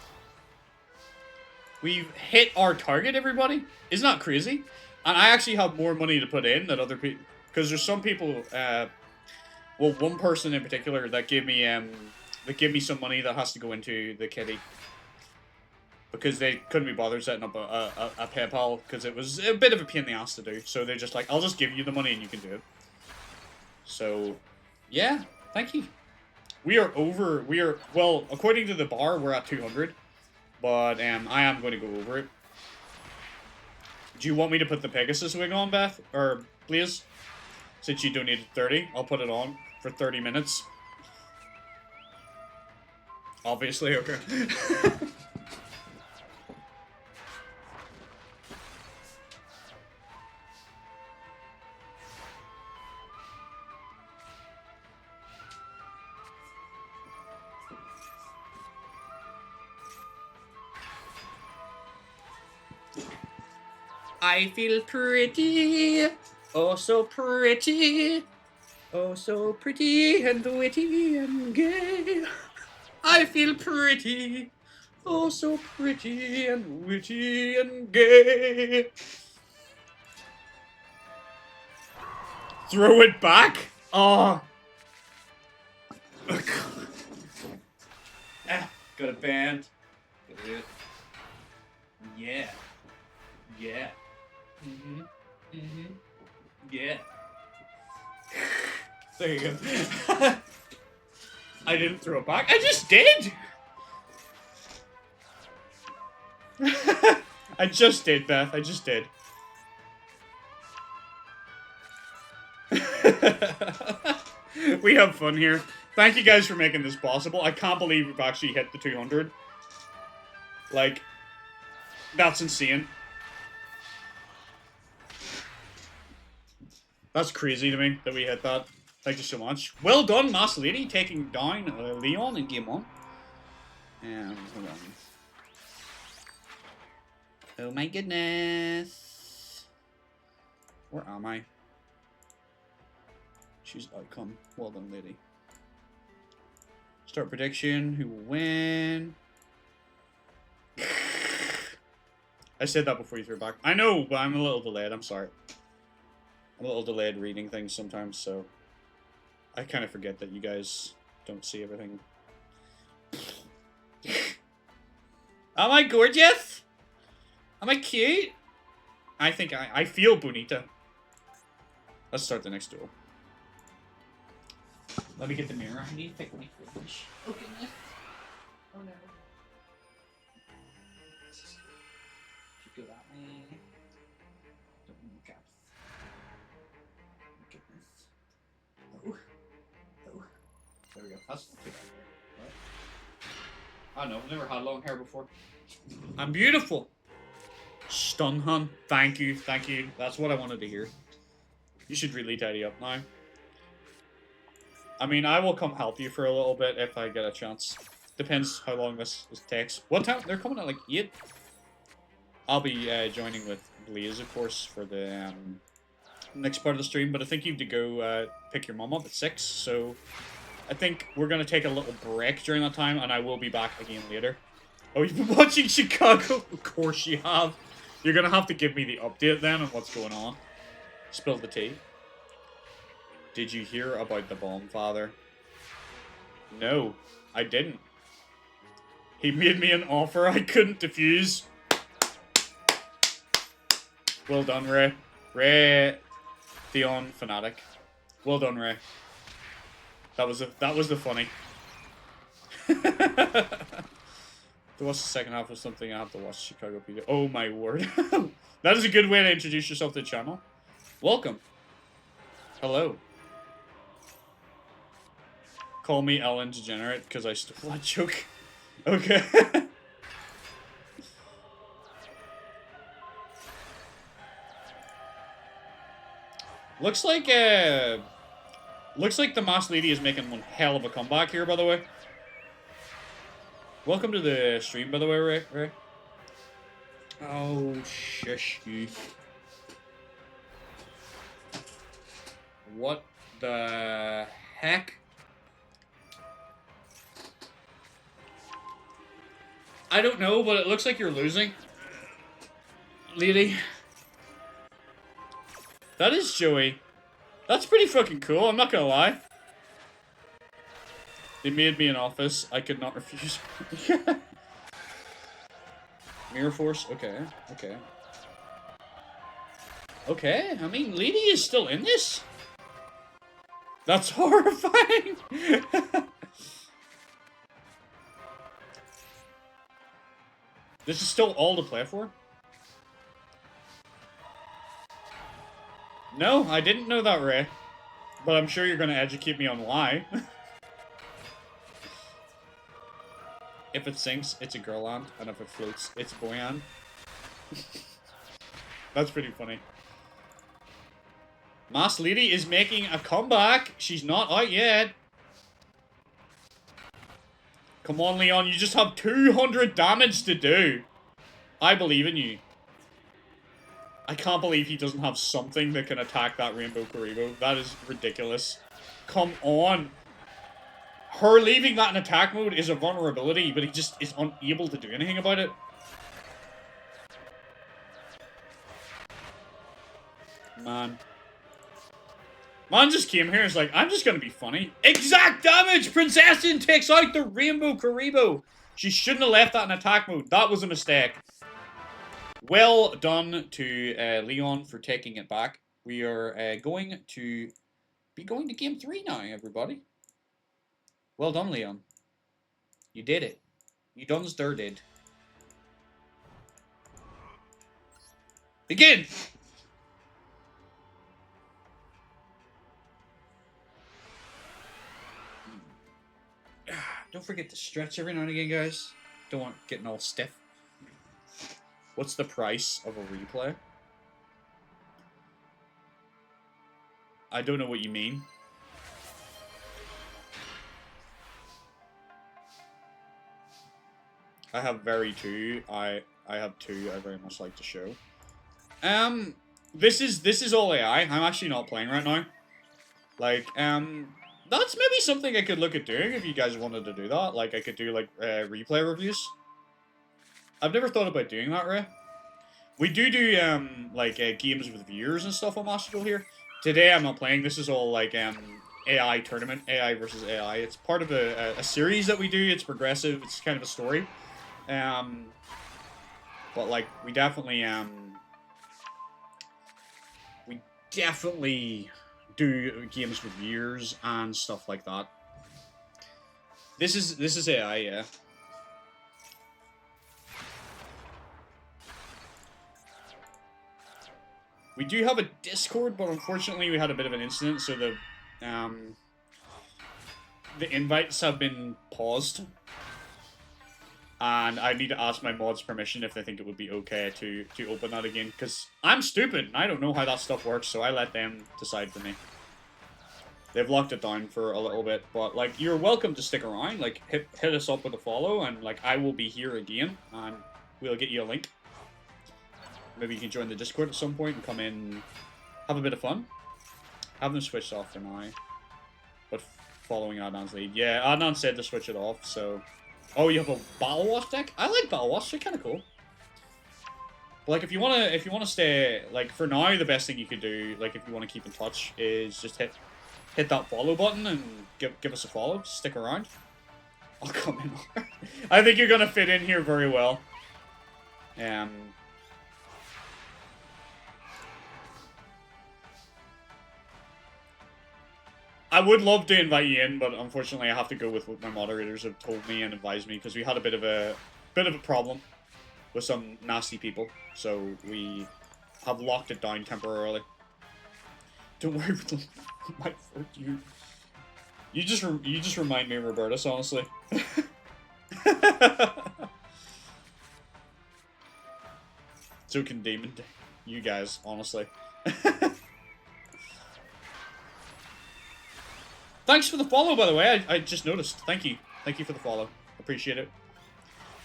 We've hit our target, everybody. Isn't that crazy? And I actually have more money to put in than other people, because there's some people. Well, one person in particular that gave me some money that has to go into the kitty. Because they couldn't be bothered setting up a PayPal, because it was a bit of a pain in the ass to do. So they're just like, I'll just give you the money and you can do it. So, yeah, thank you. Well, according to the bar, we're at 200. But I am going to go over it. Do you want me to put the Pegasus wig on, Beth? Or, please? Since you donated 30, I'll put it on for 30 minutes. Obviously, okay. I feel pretty. Oh, so pretty. Oh, so pretty and witty and gay. I feel pretty. Oh, so pretty and witty and gay. Throw it back? Oh. Got a band. Got it. Yeah. Yeah. Mm-hmm. Mm-hmm. Yeah. There you go. I didn't throw it back. I just did! I just did, Beth. I just did. We have fun here. Thank you guys for making this possible. I can't believe we've actually hit the 200. Like, that's insane. That's crazy to me that we hit that. Thank you so much. Well done, Mass Lady, taking down Leon in game 1. Hold on. Oh my goodness. Where am I? Choose outcome. Well done, lady. Start prediction. Who will win? I said that before you threw it back. I know, but I'm a little delayed. I'm sorry. I'm a little delayed reading things sometimes, so I kind of forget that you guys don't see everything. Am I gorgeous? Am I cute? I think I feel bonita. Let's start the next duel. Let me get the mirror. I need to pick my finish. Oh goodness. Oh no. Should go that way. Don't need caps. Goodness. Oh. Oh. There we go. That's not too bad. Right? I don't know. I've never had long hair before. I'm beautiful. Stun hun. Thank you. Thank you. That's what I wanted to hear. You should really tidy up now. I mean, I will come help you for a little bit if I get a chance. Depends how long this takes. What time? They're coming at like 8. I'll be joining with Blaze, of course, for the next part of the stream. But I think you have to go pick your mom up at 6. So I think we're going to take a little break during that time. And I will be back again later. Oh, you've been watching Chicago? Of course you have. You're going to have to give me the update then on what's going on. Spill the tea. Did you hear about the bomb, Father? No, I didn't. He made me an offer I couldn't refuse. Well done, Ray. Ray, Theon, Fanatic. Well done, Ray. That was the funny. To watch the second half of something, I have to watch Chicago PD. Oh my word. That is a good way to introduce yourself to the channel. Welcome. Hello. Call me Ellen Degenerate because I stole that joke. Okay. Looks like the Mass Lady is making one hell of a comeback here, by the way. Welcome to the stream, by the way, Ray. Oh, shush you. What the heck? I don't know, but it looks like you're losing. Lady. That is Joey. That's pretty fucking cool, I'm not gonna lie. They made me an office I could not refuse. Mirror Force? Okay, okay. Okay, I mean, Lady is still in this? That's horrifying! This is still all to play for? No, I didn't know that, Ray. But I'm sure you're gonna educate me on why. If it sinks, it's a girl land, and if it floats, it's a boy land. That's pretty funny. Mass Lady is making a comeback. She's not out yet. Come on, Leon. You just have 200 damage to do. I believe in you. I can't believe he doesn't have something that can attack that Rainbow Karibo. That is ridiculous. Come on. Her leaving that in attack mode is a vulnerability, but he just is unable to do anything about it. Man. Man just came here and is like, I'm just gonna be funny. Exact damage! Princessin takes out the Rainbow Karibo. She shouldn't have left that in attack mode. That was a mistake. Well done to Leon for taking it back. We are going to be going to game 3 now, everybody. Well done, Leon. You did it. You done did. Begin! Don't forget to stretch every now and again, guys. Don't want getting all stiff. What's the price of a replay? I don't know what you mean. I have very two. I have two I very much like to show. This is all AI. I'm actually not playing right now. Like, that's maybe something I could look at doing if you guys wanted to do that. Like, I could do, like, replay reviews. I've never thought about doing that, Ray. We do, like, games with viewers and stuff on Master Duel here. Today, I'm not playing. This is all, like, AI tournament. AI versus AI. It's part of a series that we do. It's progressive. It's kind of a story. But, like, we definitely do games with viewers and stuff like that. This is AI, yeah. We do have a Discord, but unfortunately we had a bit of an incident, so the invites have been paused. And I need to ask my mods permission if they think it would be okay to open that again, because I'm stupid and I don't know how that stuff works, so I let them decide for me. They've locked it down for a little bit, but, like, you're welcome to stick around. Like, hit us up with a follow, and, like, I will be here again, and we'll get you a link. Maybe you can join the Discord at some point and come in, have a bit of fun. Have them switched off for now, but following Adnan's lead. Yeah, Adnan said to switch it off, so... Oh, you have a Battle Wash deck? I like Battle Wash, they're kind of cool. But, like, if you wanna stay, like, for now, the best thing you could do, like, if you want to keep in touch, is just hit that follow button and give us a follow. Stick around. I'll come in. I think you're gonna fit in here very well. I would love to invite you in, but unfortunately I have to go with what my moderators have told me and advised me, because we had a bit of a problem with some nasty people, so we have locked it down temporarily. Don't worry with them. You just remind me of Robertus, honestly. So can Damon. You guys, honestly. Thanks for the follow, by the way. I just noticed. Thank you. Thank you for the follow. Appreciate it.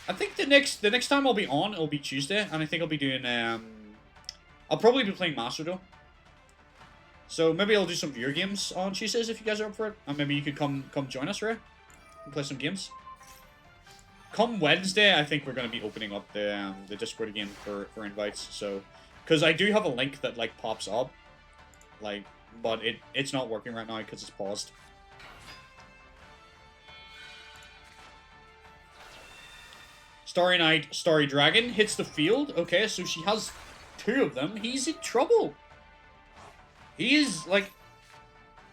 I think the next time I'll be on, it'll be Tuesday, and I think I'll be doing I'll probably be playing Master Duel. So maybe I'll do some viewer games on Tuesdays if you guys are up for it. And maybe you could come join us, Ray, and play some games. Come Wednesday, I think we're going to be opening up the Discord again for invites. So, because I do have a link that, like, pops up, like, but it's not working right now because it's paused. Starry Knight, Starry Dragon hits the field. Okay, so she has 2 of them. He's in trouble. He is, like,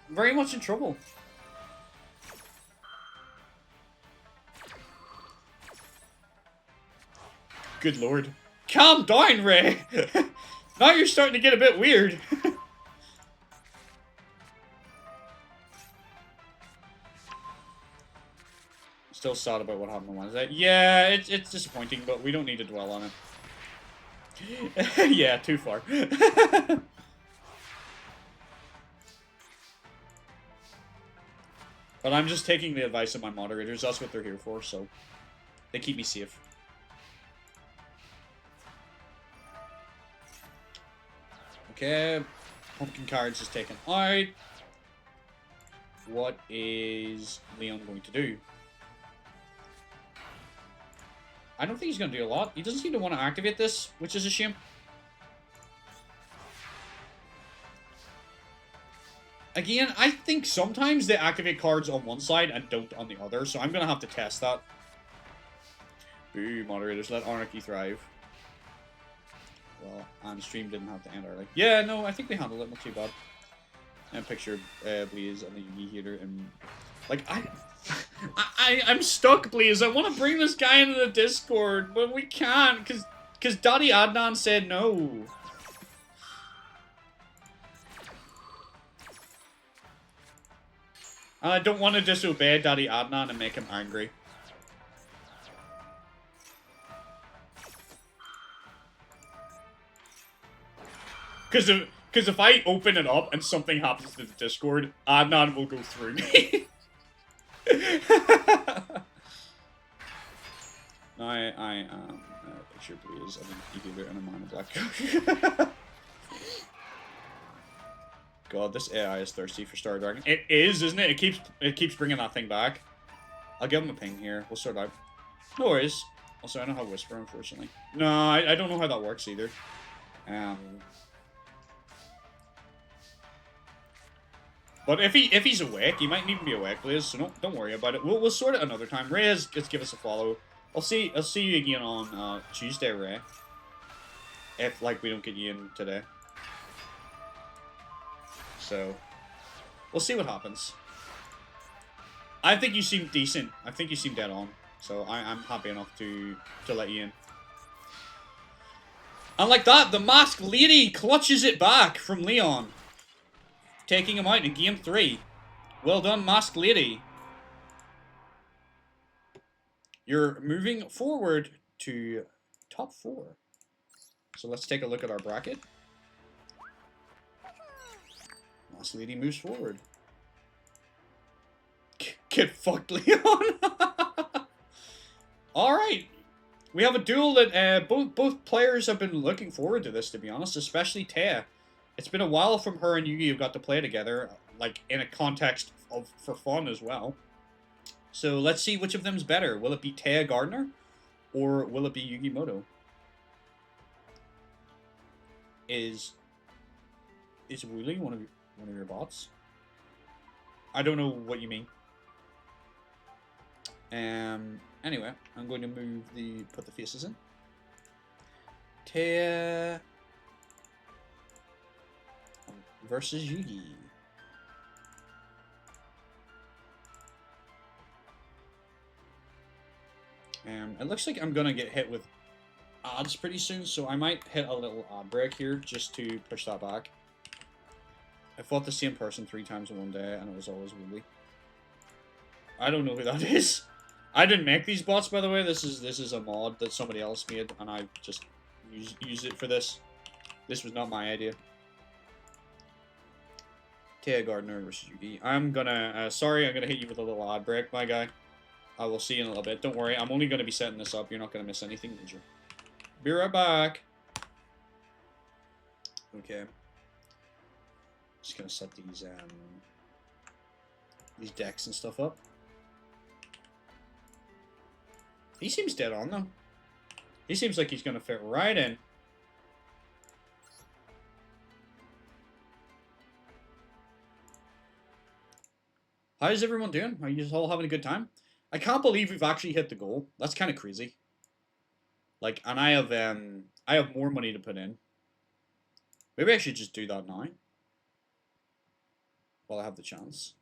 very much in trouble. Good lord. Calm down, Ray! Now you're starting to get a bit weird. Still sad about what happened on Wednesday. Yeah, it's disappointing, but we don't need to dwell on it. Yeah, too far. But I'm just taking the advice of my moderators. That's what they're here for, so they keep me safe. Okay. Pumpkin cards is taken out. What is Leon going to do? I don't think he's going to do a lot. He doesn't seem to want to activate this, which is a shame. Again, I think sometimes they activate cards on one side and don't on the other, so I'm going to have to test that. Boo, moderators, let anarchy thrive. Well, and stream didn't have to end early. Yeah, no, I think they handled it not too bad. And picture Blaze and the Yugi heater, and like I'm stuck, Blaze. I want to bring this guy into the Discord, but we can't because Daddy Adnan said no. And I don't want to disobey Daddy Adnan and make him angry. Because if I open it up and something happens to the Discord, Adnan will go through me. I am picture please. I think you give it in a mana black. God, this AI is thirsty for Star Dragon. It is, isn't it? It keeps bringing that thing back. I'll give him a ping here. We'll sort out. No worries. Also, I don't have Whisper, unfortunately. No, I don't know how that works either. But if he's awake, he might even be awake, Blaze. So don't worry about it. We'll sort it another time. Ray, just give us a follow. I'll see you again on Tuesday, Ray. If like we don't get you in today. So we'll see what happens. I think you seem decent. I think you seem dead on. So I'm happy enough to let you in. And like that, the Masked Lady clutches it back from Leon. Taking him out in game 3. Well done, Masked Lady. You're moving forward to top 4. So let's take a look at our bracket. Masked Lady moves forward. Get fucked, Leon. Alright. We have a duel that both players have been looking forward to this, to be honest, especially Taya. It's been a while from her and Yugioh got to play together, like in a context of for fun as well. So let's see which of them's better. Will it be Taya Gardner or will it be Yugi Moto? Is Wooly one of your bots? I don't know what you mean. Anyway, I'm going to put the faces in. Taya versus Yugi. It looks like I'm gonna get hit with ads pretty soon, so I might hit a little ad break here just to push that back. I fought the same person 3 times in one day, and it was always Wooly. I don't know who that is. I didn't make these bots, by the way. This is a mod that somebody else made, and I just used it for this. This was not my idea. Taya Gardner versus Yugi. I'm gonna, sorry, I'm gonna hit you with a little ad break, my guy. I will see you in a little bit. Don't worry, I'm only gonna be setting this up. You're not gonna miss anything major. Be right back. Okay. Just gonna set these decks and stuff up. He seems dead on, though. He seems like he's gonna fit right in. How's everyone doing? Are you all having a good time? I can't believe we've actually hit the goal. That's kind of crazy. Like, and I have more money to put in. Maybe I should just do that now. While I have the chance.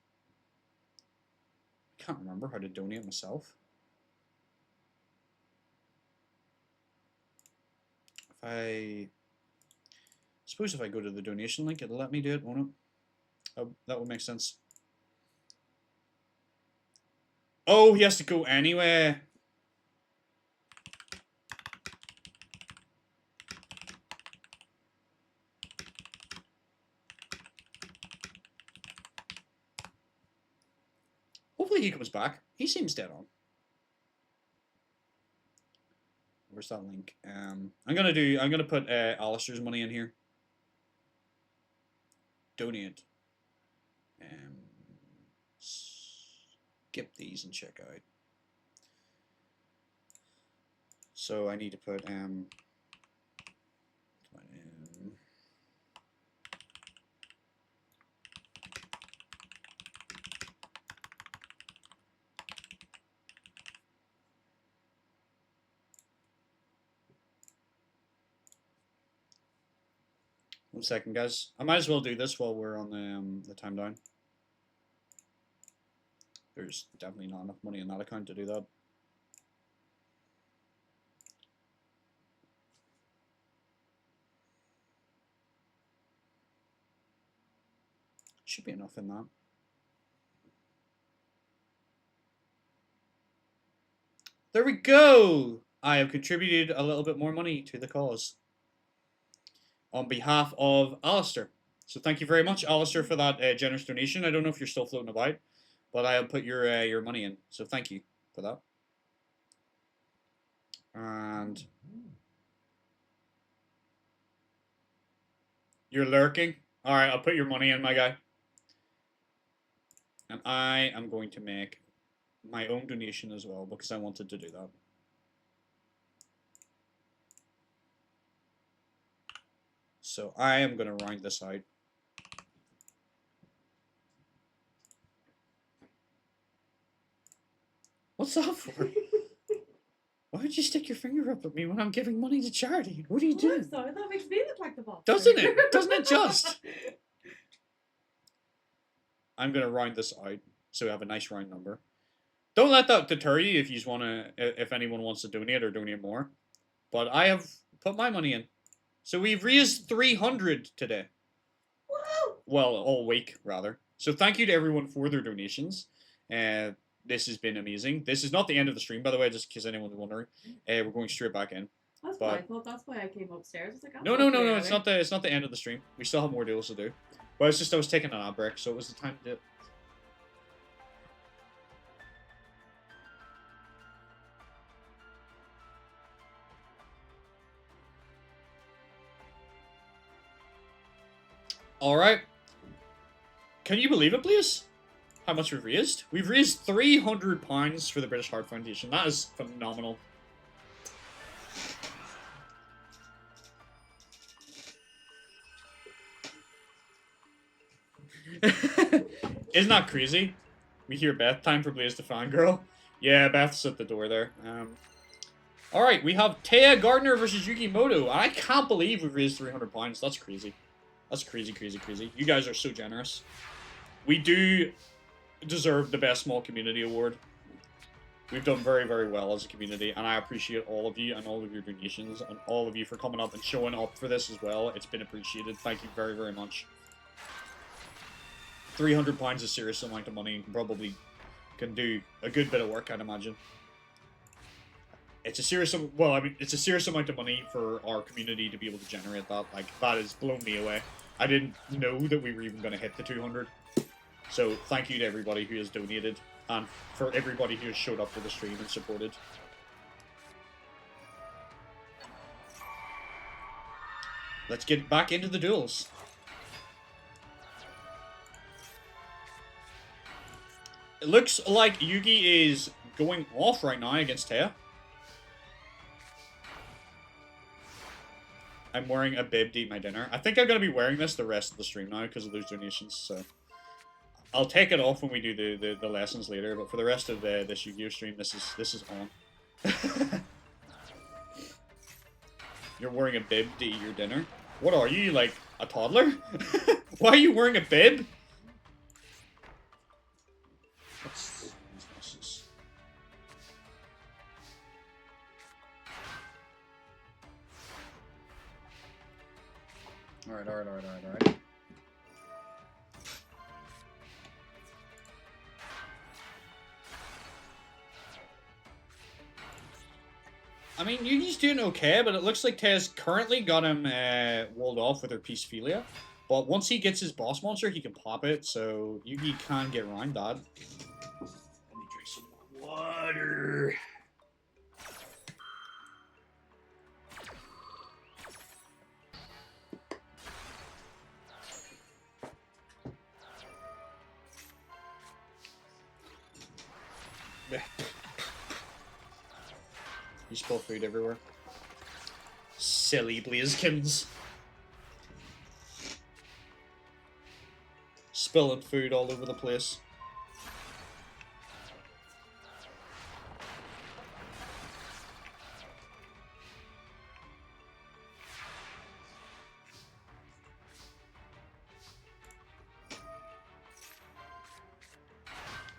I can't remember how to donate myself. I suppose if I go to the donation link, it'll let me do it, won't it? Oh, that would make sense. Oh, he has to go anyway. Hopefully he comes back. He seems dead on. Where's that link? I'm gonna put Alistair's money in here. donate. Skip these and check out. So I need to put 1 second, guys. I might as well do this while we're on the time down. There's definitely not enough money in that account to do that. Should be enough in that. There we go! I have contributed a little bit more money to the cause. On behalf of Alistair. So thank you very much, Alistair, for that generous donation. I don't know if you're still floating about, but I have put your money in. So thank you for that. And you're lurking? Alright, I'll put your money in, my guy. And I am going to make my own donation as well, because I wanted to do that. So I am going to round this out. What's that for? Why would you stick your finger up at me when I'm giving money to charity? What are you doing? I'm sorry, that makes me look like the boss. Doesn't it? Doesn't it just? I'm going to round this out so we have a nice round number. Don't let that deter you if anyone wants to donate or donate more. But I have put my money in. So we've raised 300 today. Woo! Well, all week, rather. So thank you to everyone for their donations. This has been amazing. This is not the end of the stream, by the way, just in case anyone's wondering. We're going straight back in. That's what I thought. That's why I came upstairs. I was like, No. It's not the end of the stream. We still have more deals to do. But it's just I was taking an ad break, so it was the time to do it. Alright. Can you believe it, please? How much we've raised? We've raised £300 for the British Heart Foundation. That is phenomenal. Isn't that crazy? We hear Beth. Time for Blaze to fangirl. Yeah, Beth's at the door there. Alright, we have Taya Gardner versus Yugimoto. I can't believe we've raised £300. That's crazy. That's crazy, crazy, crazy. You guys are so generous. We do deserve the Best Small Community Award. We've done very, very well as a community, and I appreciate all of you and all of your donations, and all of you for coming up and showing up for this as well. It's been appreciated. Thank you very, very much. £300 is a serious amount of money, and probably can do a good bit of work, I'd imagine. It's a serious, well, I mean, it's a serious amount of money for our community to be able to generate that. Like, that has blown me away. I didn't know that we were even going to hit the 200. So, thank you to everybody who has donated, and for everybody who has showed up for the stream and supported. Let's get back into the duels. It looks like Yugi is going off right now against Taya. I'm wearing a bib to eat my dinner. I think I'm going to be wearing this the rest of the stream now because of those donations, so... I'll take it off when we do the lessons later, but for the rest of this Yu-Gi-Oh stream, this is on. You're wearing a bib to eat your dinner? What are you, like, a toddler? Why are you wearing a bib? What's these messes? Alright. I mean, Yugi's doing okay, but it looks like Tez currently got him walled off with her Peacephilia. But once he gets his boss monster, he can pop it, so Yugi can get around that. Let me drink some more water. You spill food everywhere. Silly Blazekins. Spilling food all over the place.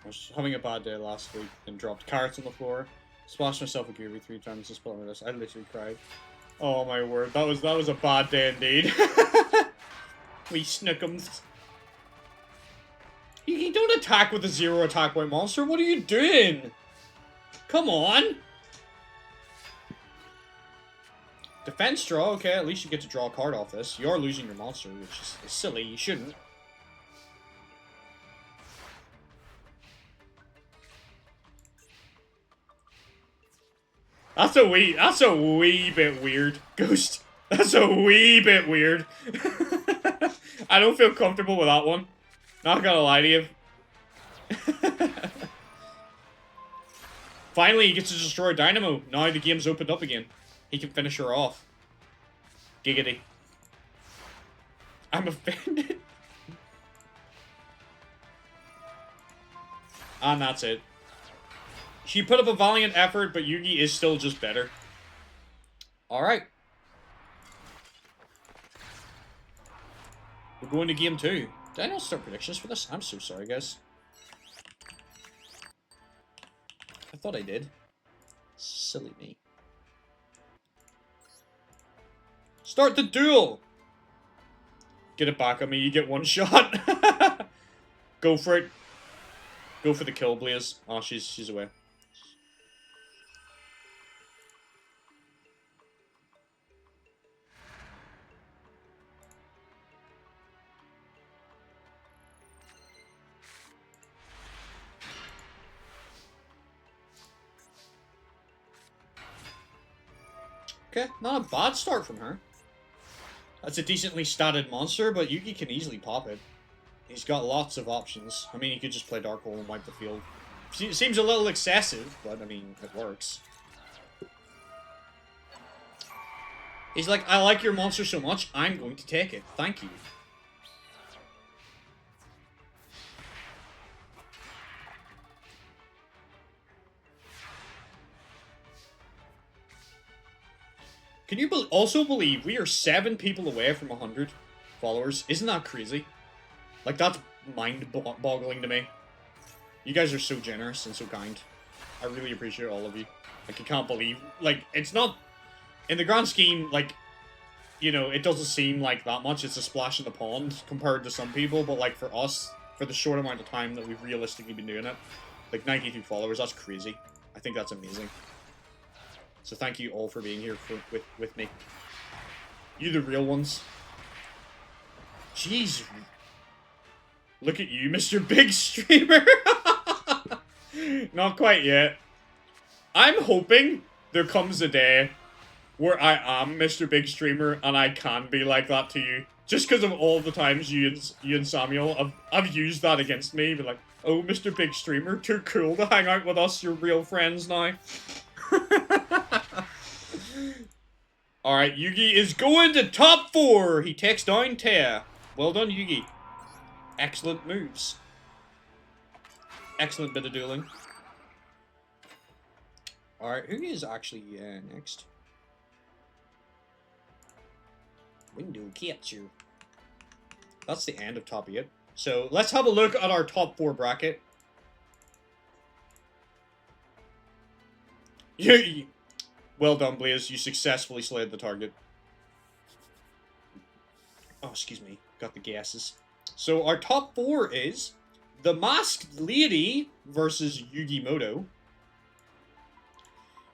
I was having a bad day last week and dropped carrots on the floor. Splashed myself with gravy 3 times and spilled this. I literally cried. Oh my word, that was a bad day indeed. We snookums. You don't attack with a 0 attack white monster. What are you doing? Come on. Defense draw. Okay, at least you get to draw a card off this. You are losing your monster, which is silly. You shouldn't. That's a wee bit weird, Ghost. That's a wee bit weird. I don't feel comfortable with that one. Not gonna lie to you. Finally, he gets to destroy Dynamo. Now the game's opened up again. He can finish her off. Giggity. I'm offended. And that's it. She put up a valiant effort, but Yugi is still just better. Alright. We're going to game 2. Did I not start predictions for this? I'm so sorry, guys. I thought I did. Silly me. Start the duel! Get it back on me, you get one shot. Go for it. Go for the kill, Blaze. Oh, she's away. Okay, not a bad start from her. That's a decently statted monster, but Yugi can easily pop it. He's got lots of options. I mean, he could just play Dark Hole and wipe the field. Seems a little excessive, but I mean, it works. He's like, I like your monster so much, I'm going to take it. Thank you. Can you also believe we are 7 people away from 100 followers? Isn't that crazy? Like, that's mind-boggling to me. You guys are so generous and so kind. I really appreciate all of you. Like, I can't believe... Like, it's not... In the grand scheme, like, you know, it doesn't seem like that much. It's a splash in the pond compared to some people. But, like, for us, for the short amount of time that we've realistically been doing it, like, 92 followers, that's crazy. I think that's amazing. So thank you all for being here with me. You the real ones. Jeez. Look at you, Mr. Big Streamer. Not quite yet. I'm hoping there comes a day where I am Mr. Big Streamer and I can be like that to you. Just because of all the times you and Samuel have used that against me. Be like, oh, Mr. Big Streamer, too cool to hang out with us. You're real friends now. Alright, Yugi is going to top 4. He takes down Taya. Well done, Yugi. Excellent moves. Excellent bit of dueling. Alright, who is actually next? Window capture. That's the end of top 8. So, let's have a look at our top 4 bracket. Well done, Blaze. You successfully slayed the target. Oh, excuse me. Got the gases. So our top 4 is the Masked Lady versus Yugimoto.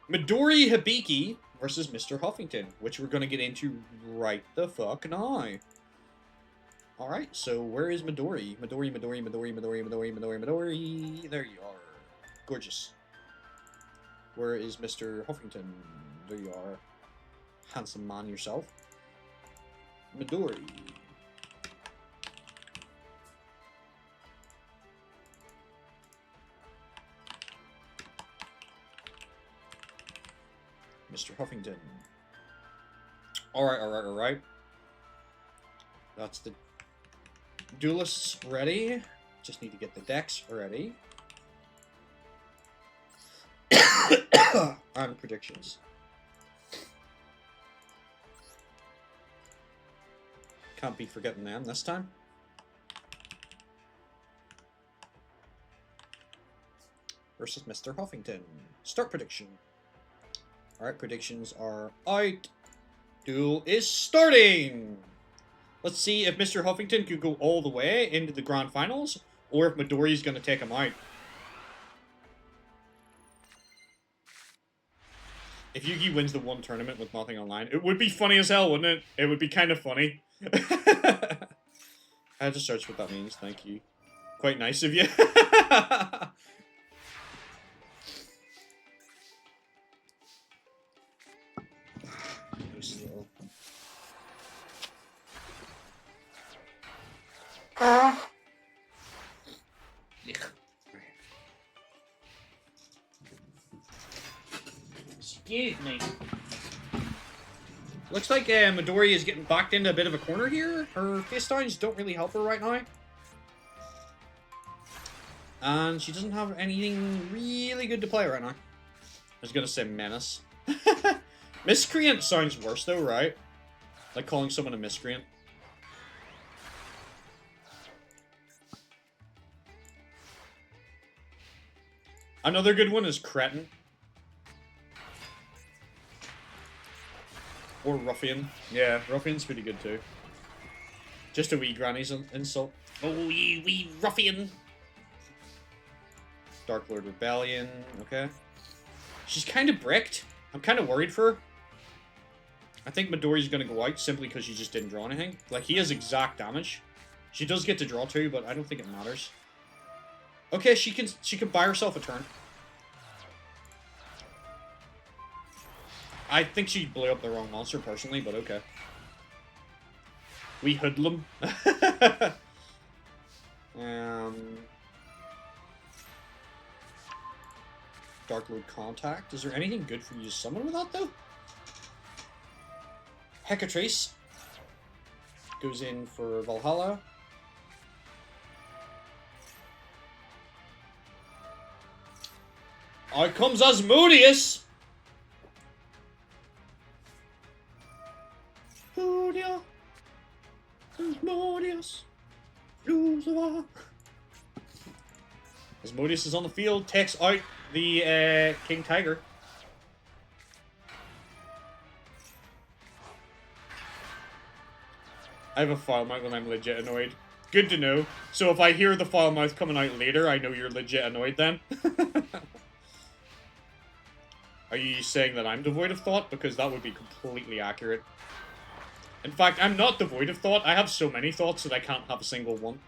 Midori Hibiki versus Mr. Huffington, which we're going to get into right the fuck now. Alright, so where is Midori? Midori. There you are. Gorgeous. Where is Mr. Huffington? There you are. Handsome man yourself. Midori. Mr. Huffington. Alright, alright, alright. That's the duelists ready. Just need to get the decks ready. And predictions. Can't be forgetting them this time. Versus Mr. Huffington. Start prediction. Alright, predictions are out. Duel is starting! Let's see if Mr. Huffington could go all the way into the grand finals, or if Midori's gonna take him out. If Yugi wins the one tournament with nothing online, it would be funny as hell, wouldn't it? It would be kind of funny. I had to search what that means, thank you. Quite nice of you. Nice little... Excuse me. Looks like Midori is getting backed into a bit of a corner here. Her face downs don't really help her right now. And she doesn't have anything really good to play right now. I was gonna say menace. Miscreant sounds worse though, right? Like calling someone a miscreant. Another good one is cretin. Or ruffian. Yeah, ruffian's pretty good too. Just a wee granny's insult. Oh, you wee ruffian. Dark Lord Rebellion, okay. She's kind of bricked. I'm kind of worried for her. I think Midori's going to go out simply because she just didn't draw anything. Like, he has exact damage. She does get to draw too, but I don't think it matters. Okay, she can buy herself a turn. I think she blew up the wrong monster personally, but okay. We hoodlum. Dark Lord Contact. Is there anything good for you to summon with that, though? Hecatrace goes in for Valhalla. Out comes Asmodeus! Asmodeus! Asmodeus is on the field, takes out the King Tiger. I have a foul mouth when I'm legit annoyed. Good to know. So if I hear the foul mouth coming out later, I know you're legit annoyed then. Are you saying that I'm devoid of thought? Because that would be completely accurate. In fact, I'm not devoid of thought. I have so many thoughts that I can't have a single one.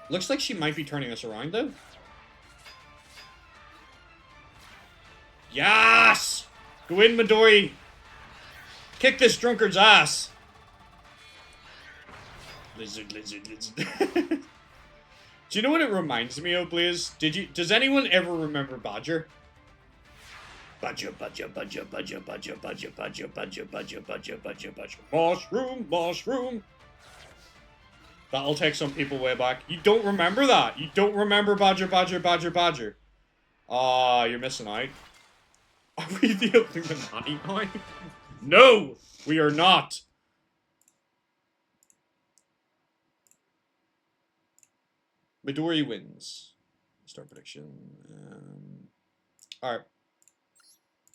Looks like she might be turning us around, though. Yes! Go in, Midori! Kick this drunkard's ass! Lizard, lizard, lizard. Do you know what it reminds me of, Blaze? Does anyone ever remember Badger? Badger, badger, badger, badger, badger, badger, badger, badger, badger, badger, badger, badger. Mushroom, mushroom. That'll take some people way back. You don't remember that? You don't remember Badger, Badger, Badger, Badger? Ah, you're missing out. Are we the Illuminati now? No! We are not! Midori wins. Start prediction. Alright.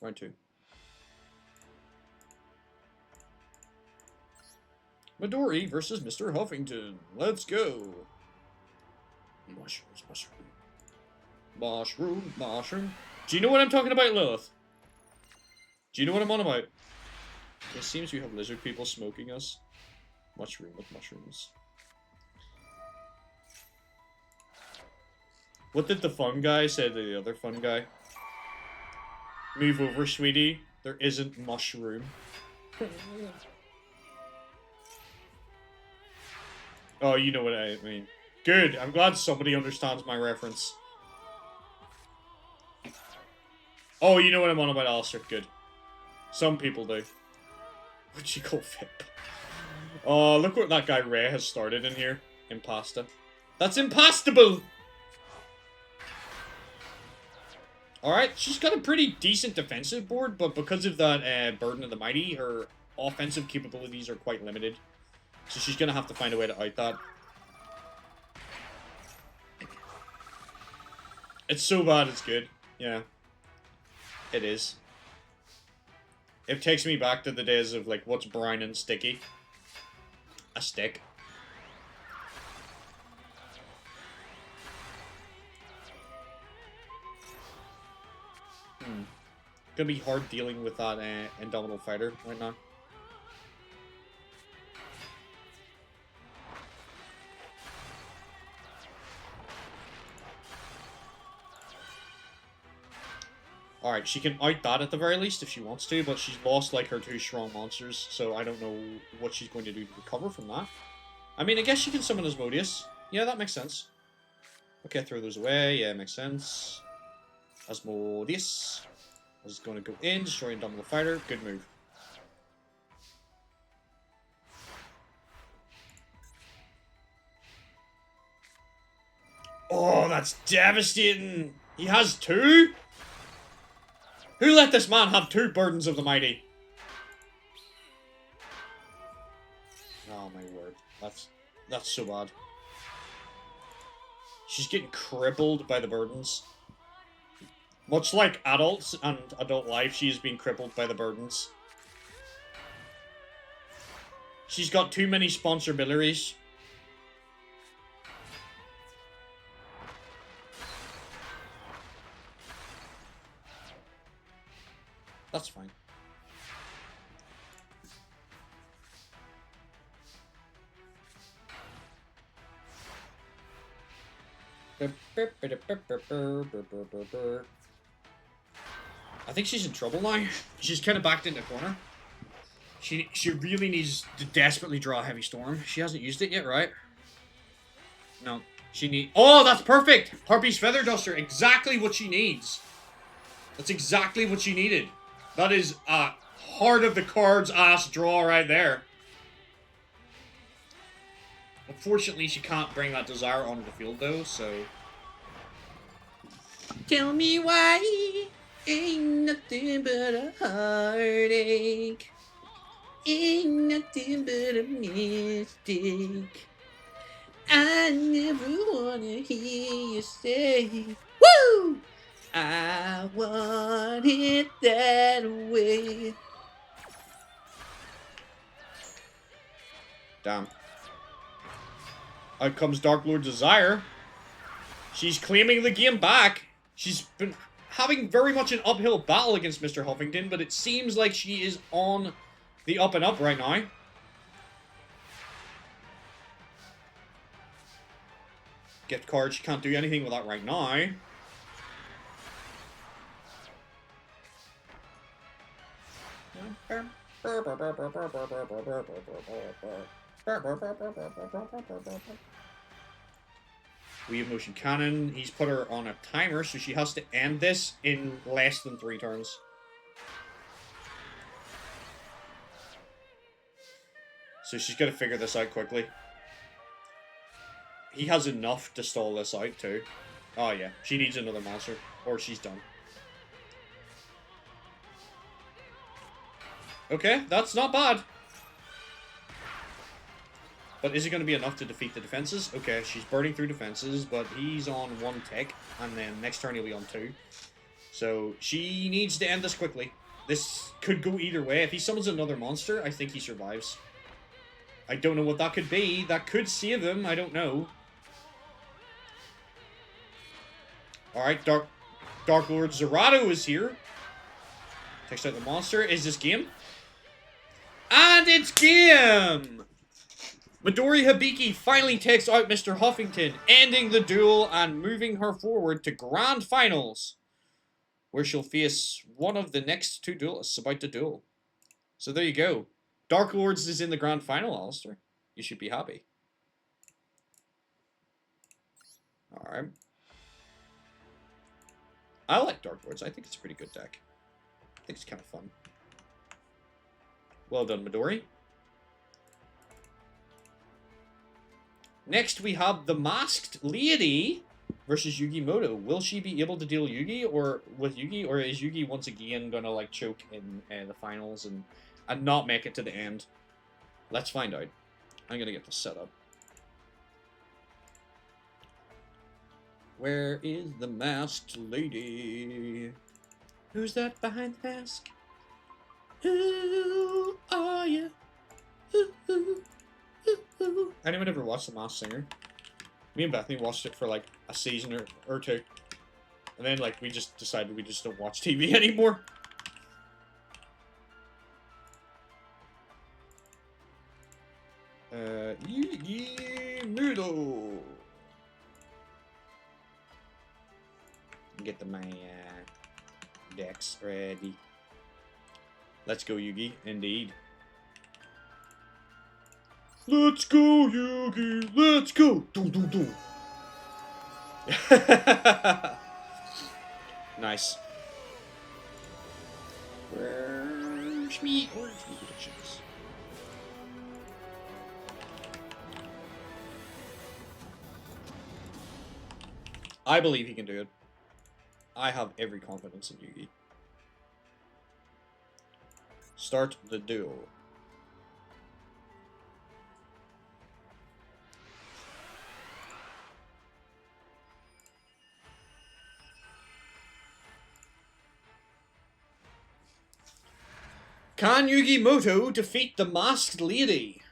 Round 2. Midori versus Mr. Huffington. Let's go. Mushrooms, mushroom. Mushroom, mushroom. Do you know what I'm talking about, Lilith? Do you know what I'm on about? It seems we have lizard people smoking us. Mushroom with mushrooms. What did the fun guy say to the other fun guy? Move over, sweetie. There isn't mushroom. Oh, you know what I mean. Good. I'm glad somebody understands my reference. Oh, you know what I'm on about, Alistair. Good. Some people do. What'd you call Fip? Oh, look what that guy Ray has started in here. Impasta. That's impostable! Alright, she's got a pretty decent defensive board, but because of that Burden of the Mighty, her offensive capabilities are quite limited. So she's gonna have to find a way to out that. It's so bad it's good. Yeah. It is. It takes me back to the days of, like, what's brown and sticky? A stick. Gonna be hard dealing with that Indomitable Fighter right now. Alright, she can out that at the very least if she wants to, but she's lost like her 2 strong monsters, so I don't know what she's going to do to recover from that. I mean, I guess she can summon Asmodeus. Yeah, that makes sense. Okay, throw those away. Yeah, makes sense. Asmodeus. I was going to go in, destroy Indomitable Fighter. Good move. Oh, that's devastating. He has 2? Who let this man have 2 Burdens of the Mighty? Oh my word. That's so bad. She's getting crippled by the burdens. Much like adults and adult life, she is being crippled by the burdens. She's got too many sponsorbilities. That's fine. I think she's in trouble now. She's kind of backed in the corner. She really needs to desperately draw a Heavy Storm. She hasn't used it yet, right? No. She need. Oh, that's perfect! Harpy's Feather Duster. Exactly what she needs. That's exactly what she needed. That is a heart of the cards ass draw right there. Unfortunately, she can't bring that Desire onto the field, though, so... Tell me why ain't nothing but a heartache. Ain't nothing but a mistake. I never wanna hear you say, woo! I want it that way. Damn. Out comes Dark Lord Desire. She's claiming the game back. She's been having very much an uphill battle against Mr. Huffington, but it seems like she is on the up and up right now. Gift card, she can't do anything with that right now. We have Motion Cannon. He's put her on a timer, so she has to end this in less than 3 turns. So she's got to figure this out quickly. He has enough to stall this out, too. Oh, yeah. She needs another monster, or she's done. Okay, that's not bad. But is it going to be enough to defeat the defenses? Okay, she's burning through defenses, but he's on 1 tick, and then next turn he'll be on 2. So she needs to end this quickly. This could go either way. If he summons another monster, I think he survives. I don't know what that could be. That could save him. I don't know. Alright, Dark Lord Zerato is here. Takes out the monster. Is this game? And it's game! Midori Hibiki finally takes out Mr. Huffington, ending the duel and moving her forward to Grand Finals, where she'll face one of the next 2 duelists about to duel. So there you go. Dark Lords is in the Grand Final, Alistair. You should be happy. Alright. I like dartboards. I think it's a pretty good deck. I think it's kind of fun. Well done, Midori. Next, we have the Masked Lady versus Yugimoto. Will she be able to deal Yugi or with Yugi, or is Yugi once again gonna like choke in the finals and not make it to the end? Let's find out. I'm gonna get this set up. Where is the Masked Lady? Who's that behind the mask? Who are you? Anyone ever watched The Masked Singer? Me and Bethany watched it for like a season or two. And then like we just decided we just don't watch TV anymore. Yugimoto. Get my decks ready. Let's go, Yugi. Indeed. Let's go, Yugi. Let's go. Dum, dum, dum. Nice. Where's me predictions? I believe he can do it. I have every confidence in Yugi. Start the duel. Can Yugimoto defeat the Masked Lady?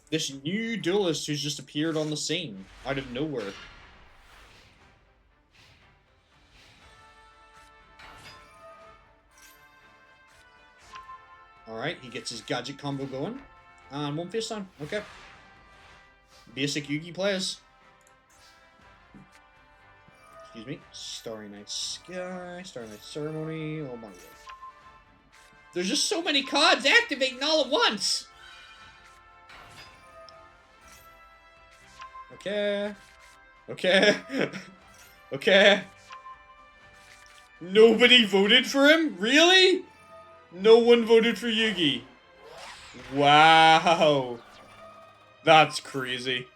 This new duelist who's just appeared on the scene out of nowhere. Alright, he gets his gadget combo going. And one face down. Okay. Basic Yugi plays. Excuse me. Starry Night Sky, Starry Night Ceremony. Oh my god. There's just so many cards activating all at once! Okay. Okay. Okay. Nobody voted for him? Really? No one voted for Yugi. Wow. That's crazy.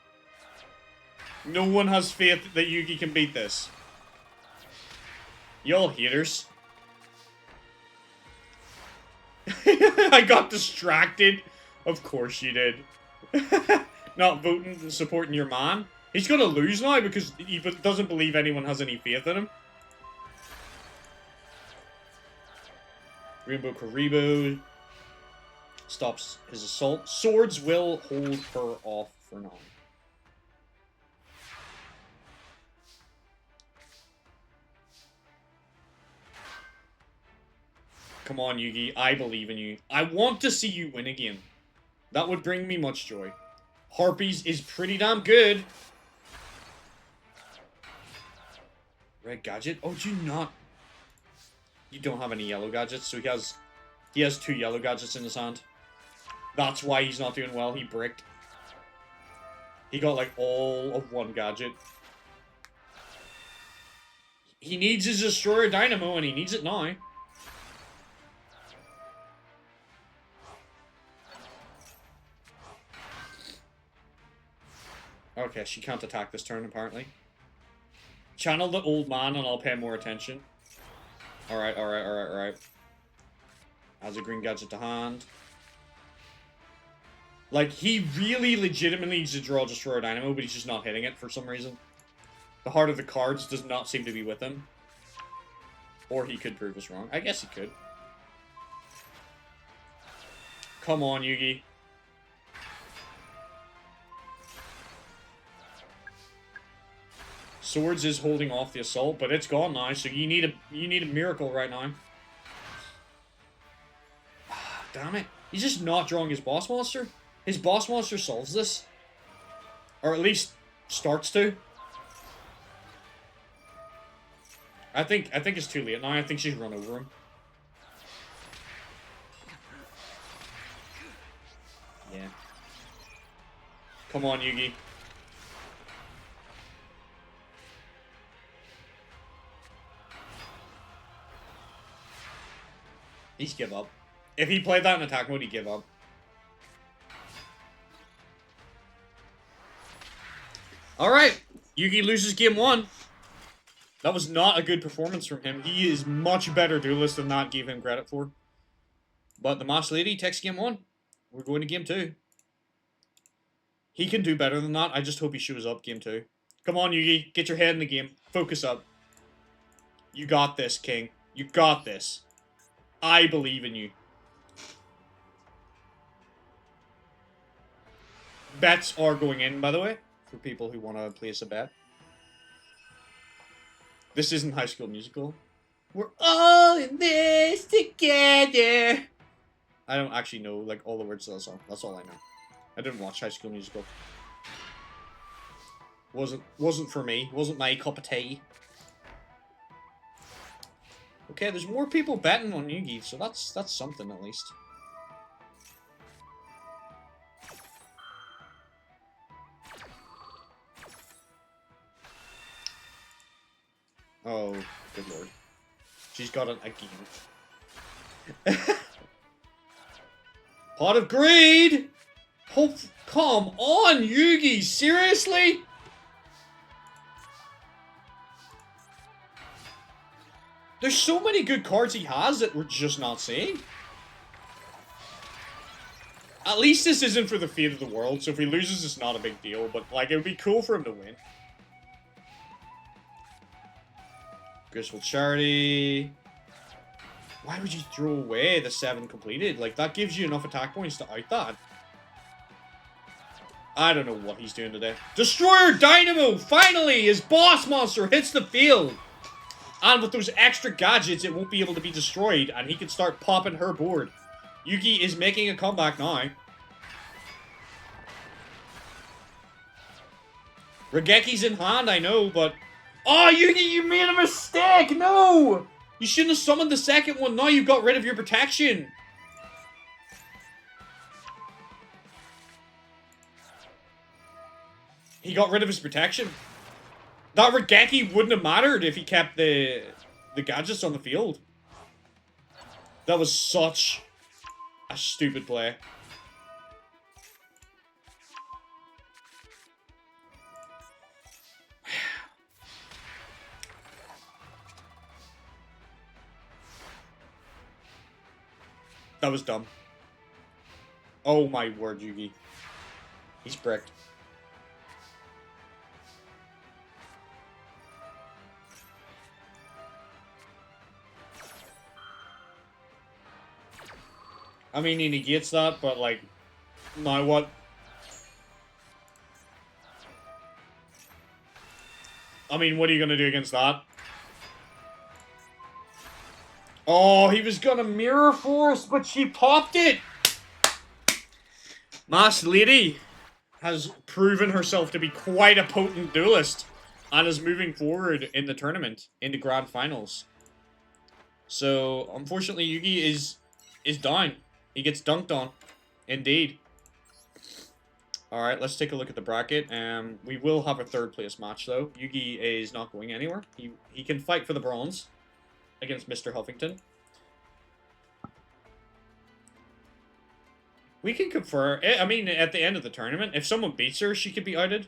No one has faith that Yugi can beat this. Y'all haters. I got distracted. Of course you did. Not voting and supporting your man. He's gonna lose now because he doesn't believe anyone has any faith in him. Rainbow Karibo stops his assault. Swords will hold her off for now. Come on, Yugi. I believe in you. I want to see you win again. That would bring me much joy. Harpies is pretty damn good. Red gadget? Oh, do you not? You don't have any yellow gadgets, so he has 2 yellow gadgets in his hand. That's why he's not doing well. He bricked. He got like all of 1 gadget. He needs his Destroyer Dynamo, and he needs it now. Okay, she can't attack this turn, apparently. Channel the old man, and I'll pay more attention. Alright, alright, alright, alright. Has a green gadget to hand. Like, he really legitimately needs to draw Destroyer Dynamo, but he's just not hitting it for some reason. The heart of the cards does not seem to be with him. Or he could prove us wrong. I guess he could. Come on, Yugi. Swords is holding off the assault, but it's gone now, so you need a miracle right now. Damn it. He's just not drawing his boss monster. His boss monster solves this. Or at least starts to. I think it's too late now. I think she's run over him. Yeah. Come on, Yugi. He's give up. If he played that in attack mode, he'd give up. Alright. Yugi loses game 1. That was not a good performance from him. He is much better duelist than that gave him credit for. But the Masked Lady takes game 1. We're going to game 2. He can do better than that. I just hope he shows up game 2. Come on, Yugi. Get your head in the game. Focus up. You got this, King. You got this. I believe in you. Bets are going in, by the way, for people who want to place a bet. This isn't High School Musical. We're all in this together. I don't actually know, like, all the words to that song. That's all I know. I didn't watch High School Musical. Wasn't for me. Wasn't my cup of tea. Okay, there's more people betting on Yugi, so that's something at least. Oh, good lord. She's got it again. Pot of Greed! Come on, Yugi! Seriously? There's so many good cards he has that we're just not seeing. At least this isn't for the fate of the world, so if he loses, it's not a big deal, but, like, it would be cool for him to win. Graceful Charity. Why would you throw away the 7 completed? Like, that gives you enough attack points to out that. I don't know what he's doing today. Destroyer Dynamo! Finally! His boss monster hits the field! And with those extra gadgets, it won't be able to be destroyed, and he can start popping her board. Yugi is making a comeback now. Rageki's in hand, I know, but... Oh, Yugi, you made a mistake! No! You shouldn't have summoned the second one. Now you've got rid of your protection. He got rid of his protection. That Rageki wouldn't have mattered if he kept the gadgets on the field. That was such a stupid play. That was dumb. Oh my word, Yugi. He's bricked. I mean, he negates that, but, like, now what? I mean, what are you gonna do against that? Oh, he was gonna Mirror Force, but she popped it! Masked Lady has proven herself to be quite a potent duelist and is moving forward in the tournament, into Grand Finals. So, unfortunately, Yugi is down. He gets dunked on. Indeed. Alright, let's take a look at the bracket. We will have a third place match, though. Yugi is not going anywhere. He can fight for the bronze against Mr. Huffington. We can confer... I mean, at the end of the tournament, if someone beats her, she could be outed.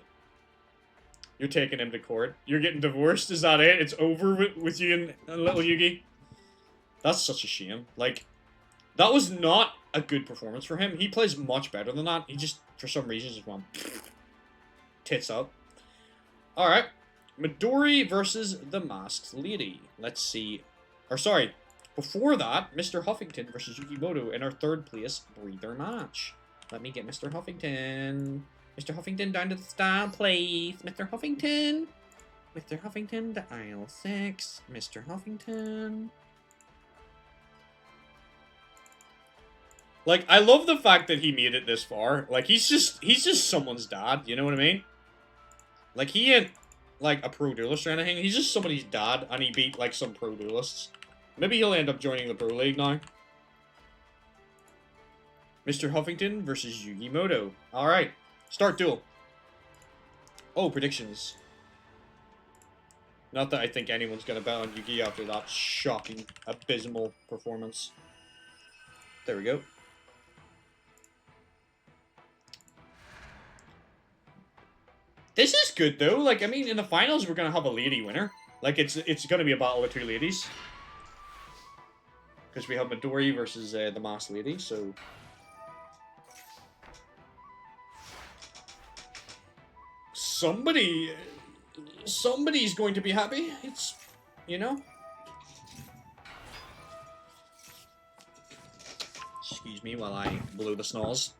You're taking him to court. You're getting divorced, is that it? It's over with you and little Yugi? That's such a shame. Like... That was not a good performance for him. He plays much better than that. He just, for some reason, just went tits up. Alright. Midori versus the Masked Lady. Let's see. Or, sorry. Before that, Mr. Huffington versus Yukimoto in our third place breather match. Let me get Mr. Huffington. Mr. Huffington down to the style, please. Mr. Huffington. Mr. Huffington to aisle 6. Mr. Huffington. Like, I love the fact that he made it this far. Like, he's just someone's dad, you know what I mean? Like, he ain't, like, a pro duelist or anything. He's just somebody's dad, and he beat, like, some pro duelists. Maybe he'll end up joining the Pro League now. Mr. Huffington versus Yugimoto. Alright, start duel. Oh, predictions. Not that I think anyone's gonna bet on Yugi after that shocking, abysmal performance. There we go. This is good, though. Like, I mean, in the finals, we're going to have a lady winner. Like, it's going to be a battle of two ladies. Because we have Midori versus the Masked Lady, so... Somebody's going to be happy. It's, you know... Excuse me while I blow the snores.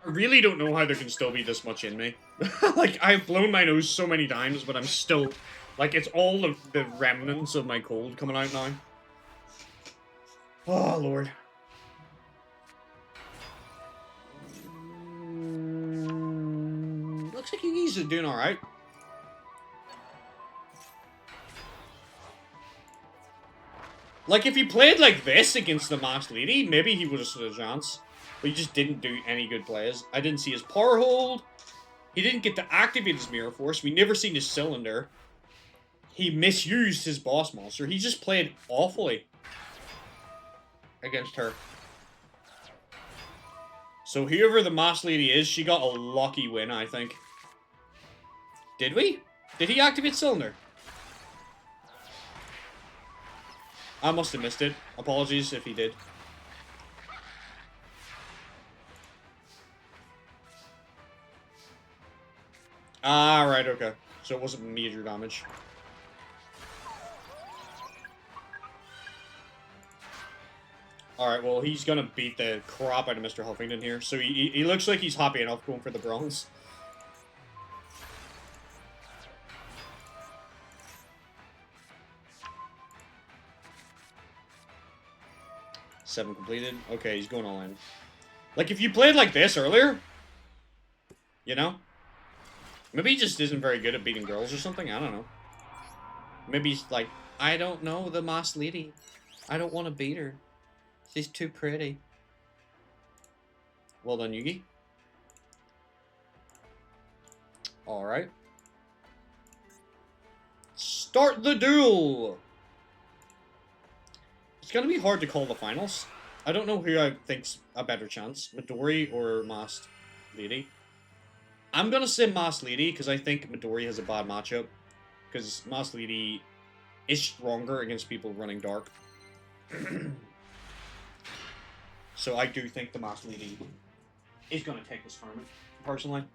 I really don't know how there can still be this much in me. Like, I've blown my nose so many times, but I'm still... Like, it's all of the remnants of my cold coming out now. Oh, Lord. Looks like you guys are doing alright. Like, if he played like this against the Masked Lady, maybe he would have stood a chance. But he just didn't do any good plays. I didn't see his power hold. He didn't get to activate his Mirror Force. We never seen his cylinder. He misused his boss monster. He just played awfully against her. So whoever the Masked Lady is, she got a lucky win, I think. Did we? Did he activate cylinder? I must have missed it. Apologies if he did. Ah, right, okay. So it wasn't major damage. Alright, well, he's gonna beat the crap out of Mr. Huffington here. So he looks like he's happy enough going for the bronze. Seven completed. Okay, he's going all in. Like, if you played like this earlier, you know? Maybe he just isn't very good at beating girls or something. I don't know. Maybe he's like, I don't know the Masked Lady. I don't want to beat her. She's too pretty. Well done, Yugi. Alright. Start the duel! It's gonna be hard to call the finals. I don't know who I think's a better chance. Midori or Masked Lady. I'm gonna say Masked Lady because I think Midori has a bad matchup. Because Masked Lady is stronger against people running dark. So I do think the Masked Lady is gonna take this tournament, personally.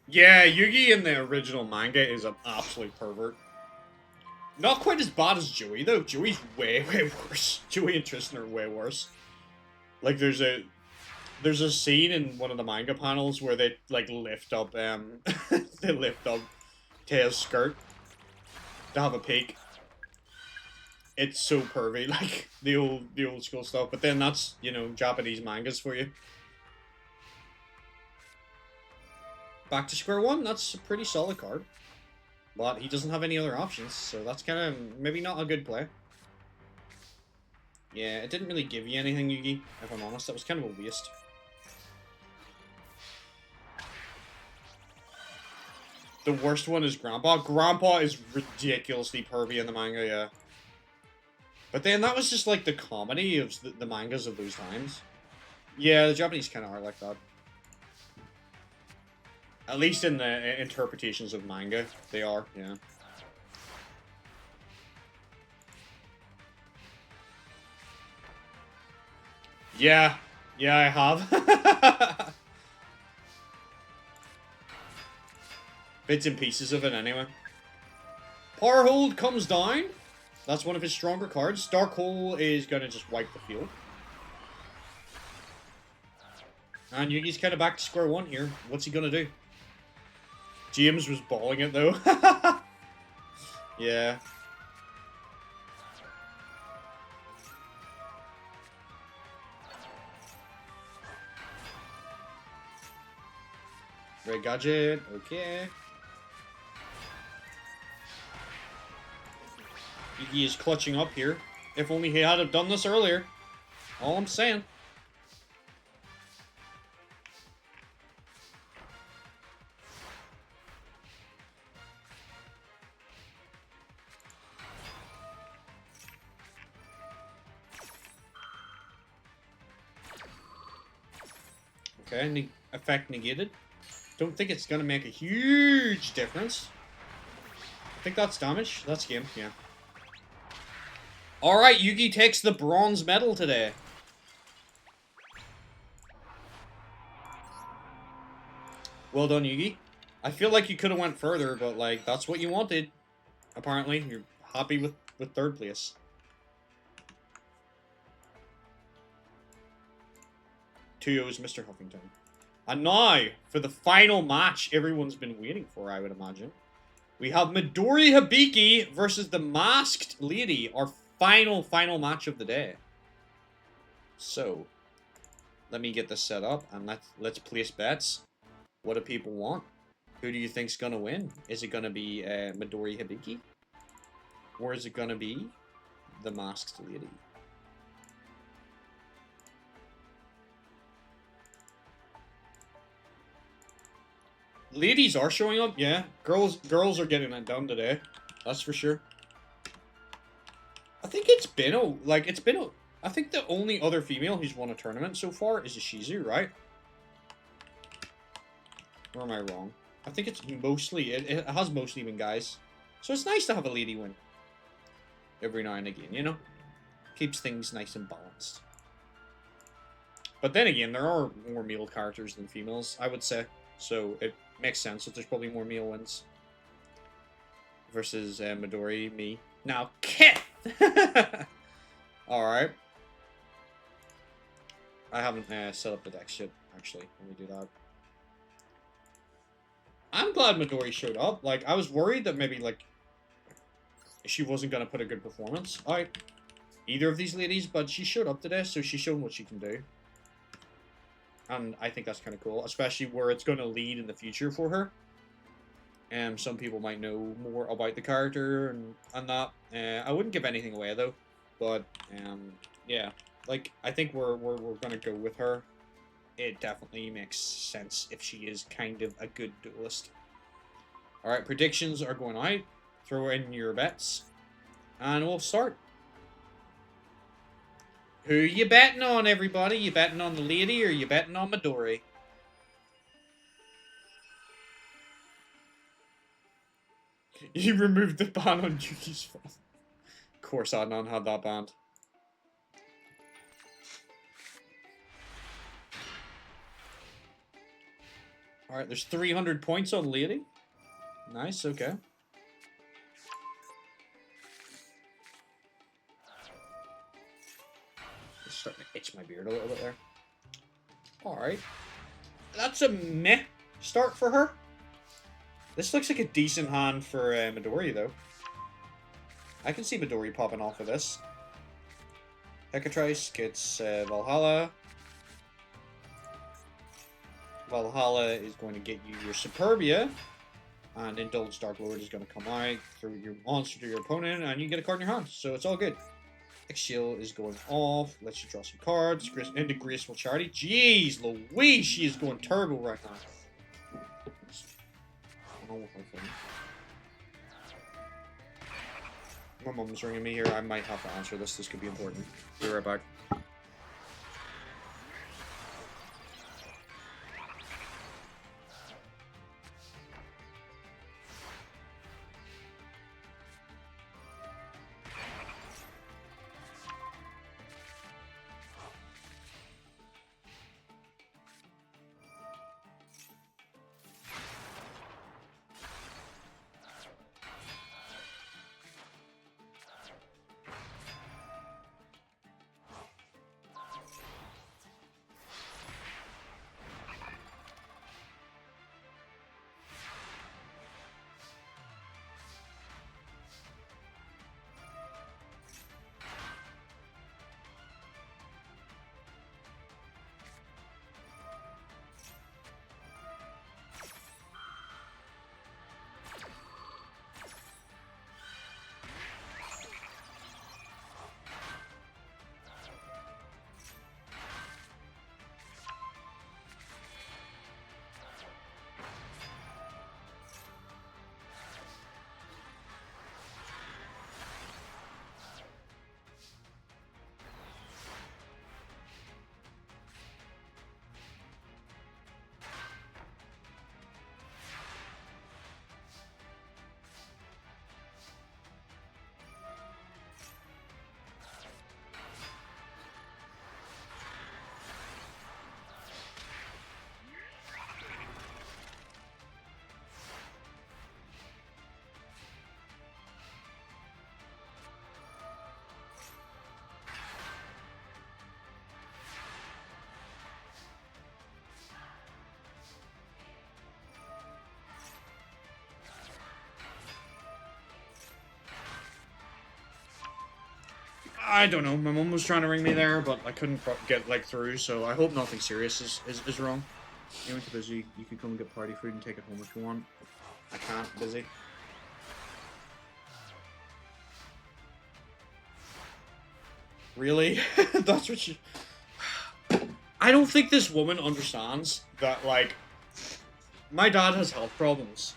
Yeah, Yugi in the original manga is an absolute pervert. Not quite as bad as Joey, though. Joey's way, way worse. Joey and Tristan are way worse. Like, there's a scene in one of the manga panels where they, like, lift up, they lift up Tea's skirt to have a peek. It's so pervy, like, the old school stuff. But then that's, you know, Japanese mangas for you. Back to square one, that's a pretty solid card. But he doesn't have any other options, so that's kind of maybe not a good play. Yeah, it didn't really give you anything, Yugi, if I'm honest. That was kind of a waste. The worst one is Grandpa. Grandpa is ridiculously pervy in the manga, yeah. But then that was just like the comedy of the mangas of those times. Yeah, the Japanese kind of are like that. At least in the interpretations of manga, they are, yeah. Yeah, I have. Bits and pieces of it, anyway. Power Hold comes down. That's one of his stronger cards. Dark Hole is going to just wipe the field. And Yugi's kind of back to square one here. What's he going to do? James was balling it though. Yeah. Red gadget, okay. He is clutching up here. If only he had have done this earlier. All I'm saying. Okay, effect negated. Don't think it's gonna make a huge difference. I think that's damage. That's game, yeah. Alright, Yugi takes the bronze medal today. Well done, Yugi. I feel like you could have went further, but like that's what you wanted. Apparently, you're happy with third place. Tuyo's Mr. Huffington. And now, for the final match everyone's been waiting for, I would imagine. We have Midori Hibiki versus the Masked Lady, our final match of the day. So, let me get this set up, and let's place bets. What do people want? Who do you think's gonna win? Is it gonna be Midori Hibiki? Or is it gonna be the Masked Lady? Ladies are showing up, yeah. Girls are getting it done today. That's for sure. I think it's been I think the only other female who's won a tournament so far is a Shizu, right? Or am I wrong? I think it's mostly, it has mostly been guys. So it's nice to have a lady win. Every now and again, you know? Keeps things nice and balanced. But then again, there are more male characters than females, I would say. So it makes sense that there's probably more male wins. Versus Midori, me. Now, Kit! Alright. I haven't set up the deck yet, actually. Let me do that. I'm glad Midori showed up. Like, I was worried that maybe, like, she wasn't going to put a good performance out. Either of these ladies, but she showed up today, so she's shown what she can do. And I think that's kind of cool, especially where it's going to lead in the future for her. And some people might know more about the character and that. I wouldn't give anything away, though. But, yeah. Like, I think we're going to go with her. It definitely makes sense if she is kind of a good duelist. Alright, predictions are going out. Throw in your bets. And we'll start. Who you betting on, everybody? You betting on the lady or you betting on Midori? You removed the ban on Yuki's phone. Of course, Adnan had that banned. Alright, there's 300 points on lady. Nice, okay. It's starting to itch my beard a little bit there. Alright. That's a meh start for her. This looks like a decent hand for Midori, though. I can see Midori popping off of this. Hecatrice gets Valhalla. Valhalla is going to get you your Superbia. And Indulge Dark Lord is going to come out, throw your monster to your opponent, and you get a card in your hand. So it's all good. X-Shield is going off. Lets you draw some cards. Into Graceful Charity. Jeez Louise, she is going turbo right now. My mom's ringing me here. I might have to answer this. This could be important. Be right back. I don't know. My mom was trying to ring me there, but I couldn't get like through. So I hope nothing serious is wrong. You're too busy. You could come and get party food and take it home if you want. I can't. Busy. Really? That's what you... I don't think this woman understands that, like, my dad has health problems.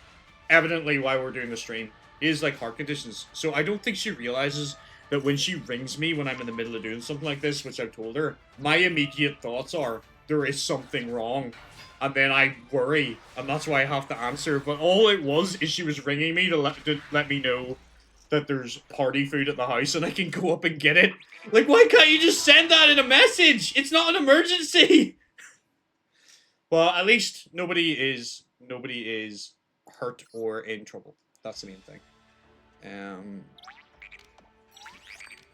Evidently, why we're doing the stream. He has, like, heart conditions. So I don't think she realizes that when she rings me when I'm in the middle of doing something like this, which I've told her, my immediate thoughts are, there is something wrong. And then I worry, and that's why I have to answer. But all it was is she was ringing me to let me know that there's party food at the house and I can go up and get it. Like, why can't you just send that in a message? It's not an emergency. Well, at least nobody is hurt or in trouble. That's the main thing.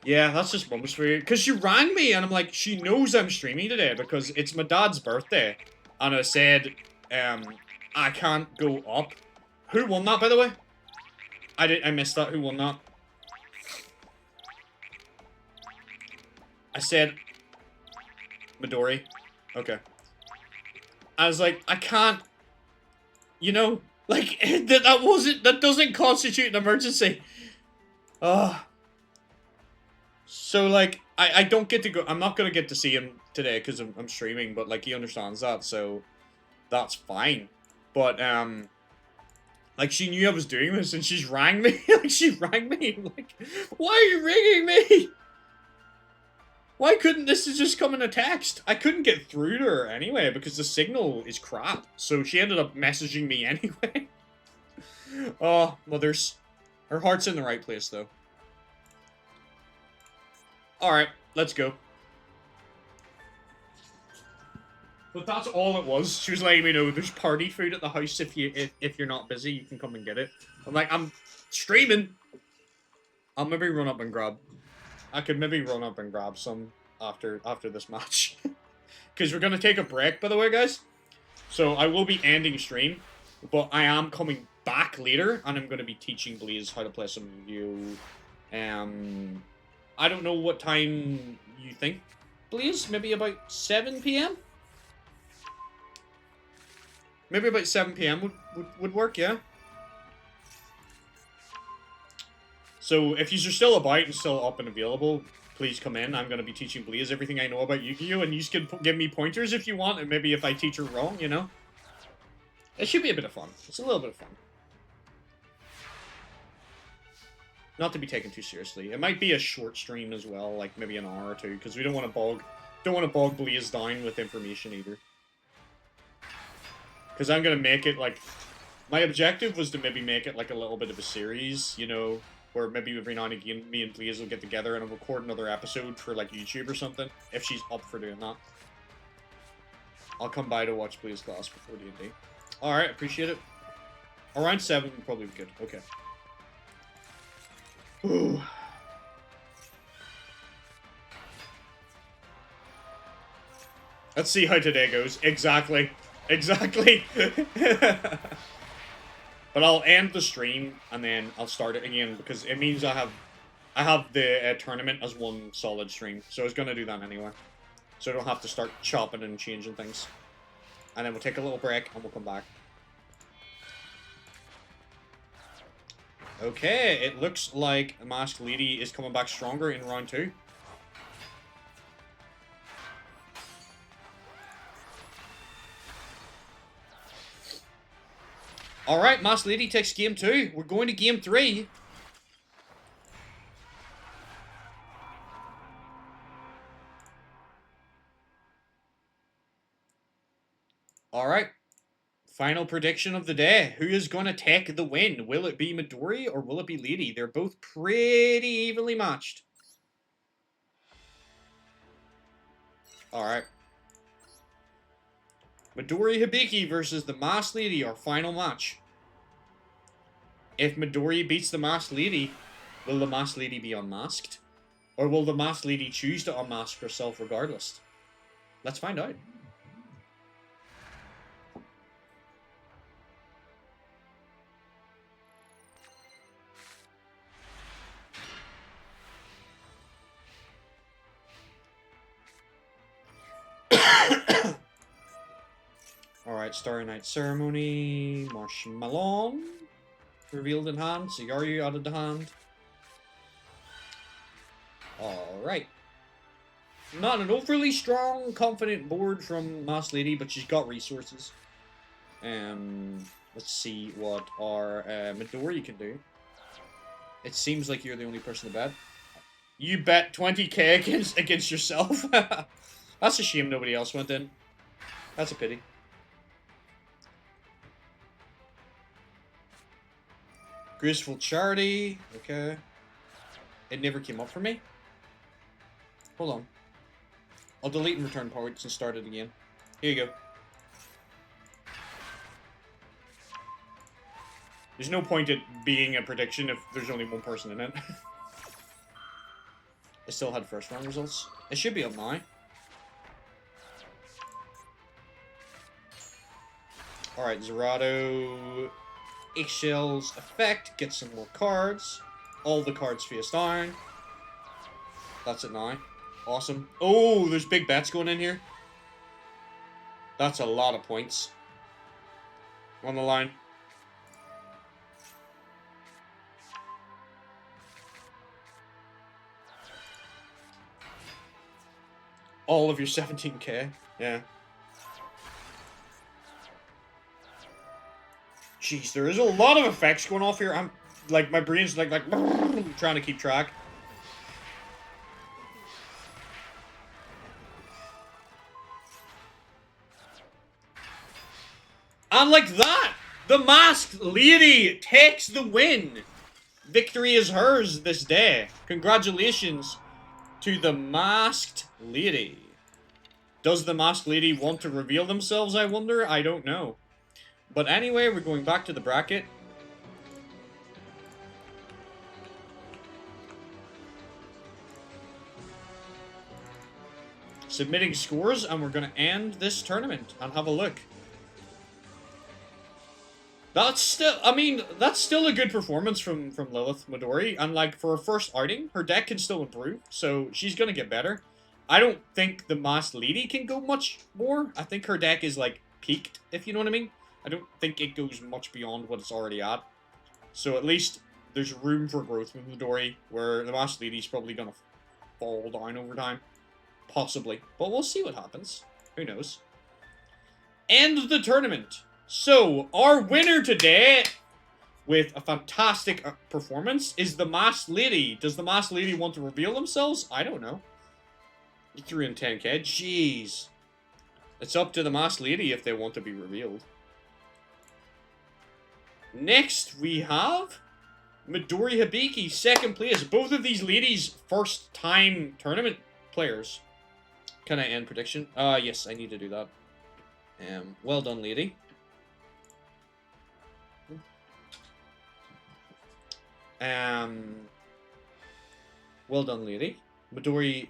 Yeah, that's just mum's for you. Because she rang me and I'm like, she knows I'm streaming today because it's my dad's birthday. And I said, I can't go up. Who won that, by the way? I missed that. Who won that? I said Midori. Okay. I was like, I can't. You know, like that doesn't constitute an emergency. So like I don't get to go. I'm not gonna get to see him today because I'm streaming. But like he understands that, so that's fine. But like, she knew I was doing this, and she's rang me. Like, she rang me. Like, why are you ringing me? Why couldn't this just come in a text? I couldn't get through to her anyway, because the signal is crap. So she ended up messaging me anyway. Oh, mothers. Her heart's in the right place, though. Alright, let's go. But that's all it was. She was letting me know there's party food at the house if you're not busy, you can come and get it. I'm like, I'm streaming. I'll maybe run up and grab. I could maybe run up and grab some after this match. Because we're gonna take a break, by the way, guys. So I will be ending stream, but I am coming back later, and I'm gonna be teaching Blaze how to play some Yugioh. I don't know what time you think, Blaze. Maybe about 7 p.m. Maybe about 7 p.m. would work, yeah? So, if you're still about and still up and available, please come in. I'm going to be teaching Blaze everything I know about Yugioh, and you can give me pointers if you want, and maybe if I teach her wrong, you know? It should be a bit of fun. It's a little bit of fun. Not to be taken too seriously. It might be a short stream as well, like maybe an hour or two, because we don't want to bog Blaze down with information either. Because I'm going to make it, like... My objective was to maybe make it, like, a little bit of a series, you know, where maybe every now and again me and Blaze will get together and I'll record another episode for, like, YouTube or something, if she's up for doing that. I'll come by to watch Blaze class before D&D. Alright, appreciate it. Around 7 would probably be good. Okay. Ooh. Let's see how today goes. Exactly. Exactly. But I'll end the stream and then I'll start it again because it means I have the tournament as one solid stream. So I was gonna do that anyway. So I don't have to start chopping and changing things. And then we'll take a little break and we'll come back. Okay, it looks like Masked Lady is coming back stronger in round 2. Alright, Masked Lady takes game 2. We're going to game 3. Alright. Final prediction of the day. Who is going to take the win? Will it be Midori or will it be Lady? They're both pretty evenly matched. Alright. Midori Hibiki versus the Masked Lady, our final match. If Midori beats the Masked Lady, will the Masked Lady be unmasked? Or will the Masked Lady choose to unmask herself regardless? Let's find out. Alright, Starry Night Ceremony, Marshmallow, revealed in hand, Cigario out of the hand. Alright. Not an overly strong, confident board from Masked Lady, but she's got resources. Let's see what our Midori can do. It seems like you're the only person to bet. You bet 20k against yourself? That's a shame nobody else went in. That's a pity. Graceful Charity. Okay. It never came up for me. Hold on. I'll delete and return points and start it again. Here you go. There's no point in being a prediction if there's only one person in it. I still had first round results. It should be up now. Alright, Zerato. Eggshell's effect. Get some more cards. All the cards face down. That's it now. Awesome. Oh, there's big bets going in here. That's a lot of points. On the line. All of your 17k. Yeah. Jeez, there is a lot of effects going off here. I'm like, my brain's like trying to keep track. And like that, the Masked Lady takes the win. Victory is hers this day. Congratulations to the Masked Lady. Does the Masked Lady want to reveal themselves, I wonder? I don't know. But anyway, we're going back to the bracket. Submitting scores, and we're going to end this tournament and have a look. That's still, I mean, that's still a good performance from Lilith Midori, and like, for her first outing, her deck can still improve, so she's gonna get better. I don't think the Masked Lady can go much more. I think her deck is, like, peaked, if you know what I mean. I don't think it goes much beyond what it's already at. So at least there's room for growth with Midori, where the Masked Lady's probably gonna fall down over time. Possibly. But we'll see what happens. Who knows? End the tournament. So, our winner today, with a fantastic performance, is the Masked Lady. Does the Masked Lady want to reveal themselves? I don't know. You threw in 10k. Jeez. It's up to the Masked Lady if they want to be revealed. Next, we have Midori Hibiki, second place. Both of these ladies, first-time tournament players. Can I end prediction? Yes, I need to do that. Well done, lady. Well done, lady. Midori,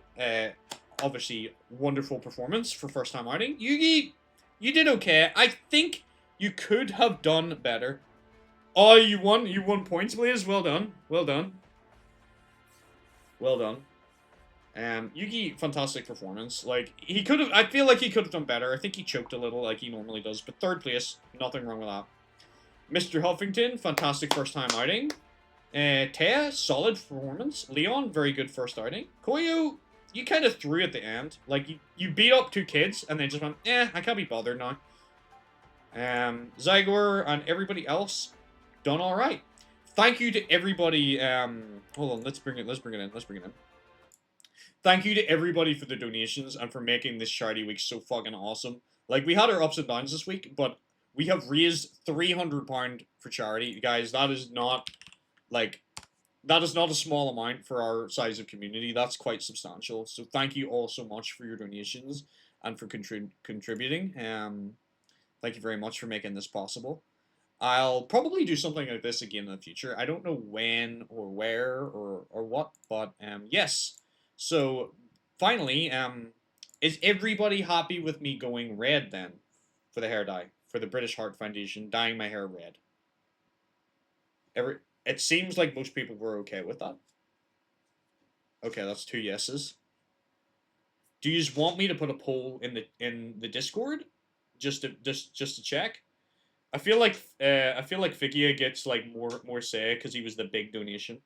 obviously, wonderful performance for first time outing. Yugi, you did okay. I think you could have done better. Oh, you won points, Blaze. Well done. Well done. Well done. Yugi, fantastic performance. Like, he could have, I feel like he could have done better. I think he choked a little like he normally does. But third place, nothing wrong with that. Mr. Huffington, fantastic first time outing. Taya, solid performance. Leon, very good first outing. Koyo, you kind of threw at the end. Like, you beat up two kids, and then just went, I can't be bothered now. Zygor and everybody else, done alright. Thank you to everybody, hold on, let's bring it in. Thank you to everybody for the donations and for making this charity week so fucking awesome. Like, we had our ups and downs this week, but we have raised £300 for charity. Guys, that is not... Like, that is not a small amount for our size of community. That's quite substantial. So thank you all so much for your donations and for contributing. Thank you very much for making this possible. I'll probably do something like this again in the future. I don't know when or where or what, but yes. So finally, is everybody happy with me going red then for the hair dye? For the British Heart Foundation, dyeing my hair red. It seems like most people were okay with that. Okay, that's 2 yeses. Do you just want me to put a poll in the Discord? just to check. I feel like Figia gets like more say because he was the big donation.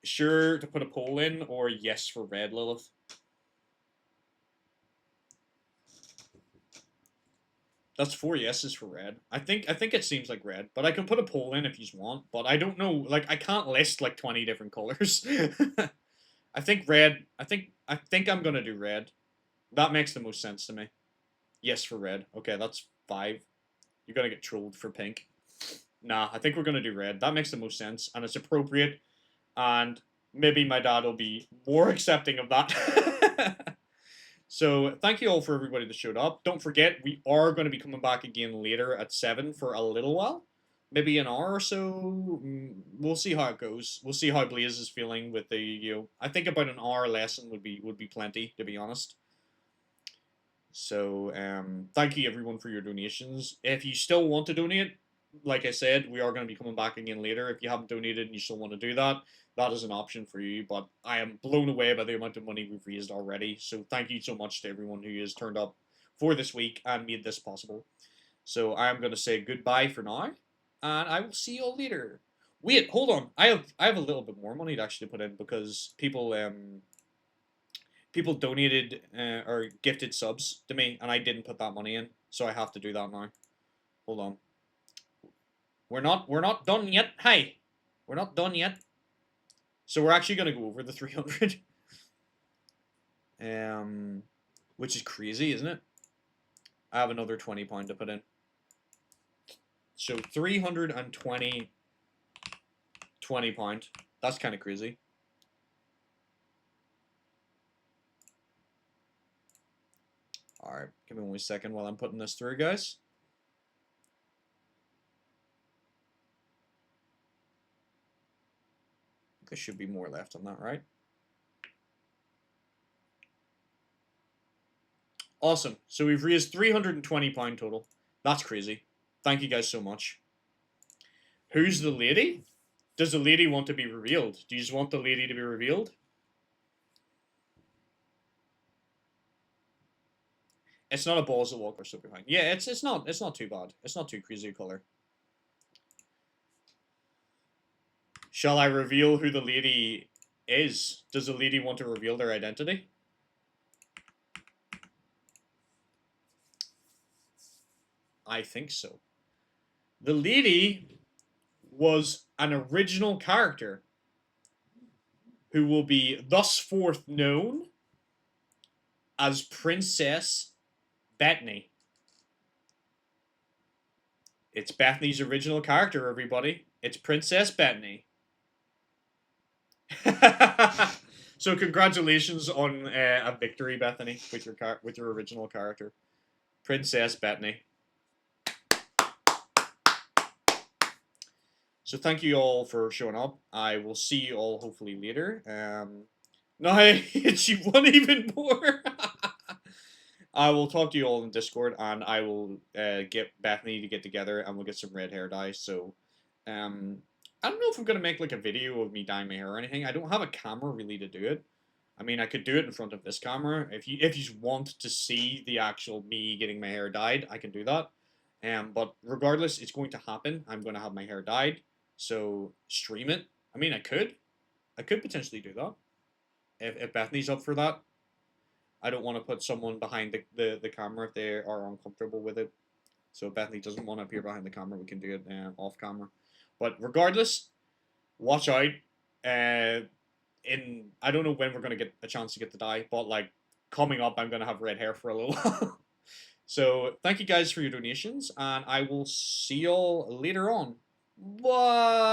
Sure to put a poll in, or yes for red, Lilith. That's 4 yeses for red. I think it seems like red, but I can put a poll in if you want. But I don't know. Like I can't list like 20 different colors. I think red. I think I'm gonna do red. That makes the most sense to me. Yes for red. Okay, that's 5. You're gonna get trolled for pink. Nah, I think we're gonna do red. That makes the most sense, and it's appropriate. And maybe my dad will be more accepting of that. So thank you all for everybody that showed up. Don't forget, we are going to be coming back again later at 7 for a little while. Maybe an hour or so. We'll see how it goes. We'll see how Blaze is feeling with the Yu-Gi-Oh! I think about an hour lesson would be plenty, to be honest. So thank you everyone for your donations. If you still want to donate, like I said, we are going to be coming back again later. If you haven't donated and you still want to do that, that is an option for you. But I am blown away by the amount of money we've raised already. So thank you so much to everyone who has turned up for this week and made this possible. So I am going to say goodbye for now, and I will see you all later. Wait, hold on. I have a little bit more money to actually put in because people donated or gifted subs to me, and I didn't put that money in, so I have to do that now. Hold on. We're not done yet. Hey, we're not done yet. So we're actually gonna go over the 300. Which is crazy, isn't it? I have another £20 to put in. So 320 £20. That's kind of crazy. Alright, give me 1 second while I'm putting this through, guys. There should be more left on that, right? Awesome. So we've raised £320 total. That's crazy. Thank you guys so much. Who's the lady? Does the lady want to be revealed? Do you just want the lady to be revealed? It's not a balls that walk or so behind. Yeah, it's not too bad. It's not too crazy a color. Shall I reveal who the lady is? Does the lady want to reveal their identity? I think so. The lady was an original character who will be thenceforth known as Princess Bethany. It's Bethany's original character, everybody. It's Princess Bethany. So congratulations on a victory, Bethany, with your original character, Princess Bethany. So thank you all for showing up. I will see you all hopefully later. No, she won even more. I will talk to you all in Discord, and I will get Bethany to get together, and we'll get some red hair dye. So, I don't know if I'm gonna make like a video of me dyeing my hair or anything. I don't have a camera really to do it. I mean, I could do it in front of this camera. If you want to see the actual me getting my hair dyed, I can do that. But regardless, it's going to happen. I'm going to have my hair dyed. So stream it. I mean, I could potentially do that if Bethany's up for that. I don't want to put someone behind the camera if they are uncomfortable with it. So if Bethany doesn't want to appear behind the camera, we can do it off camera. But regardless, watch out. I don't know when we're gonna get a chance to get the dye, but like coming up, I'm gonna have red hair for a little while. So thank you guys for your donations, and I will see y'all later on. Bye.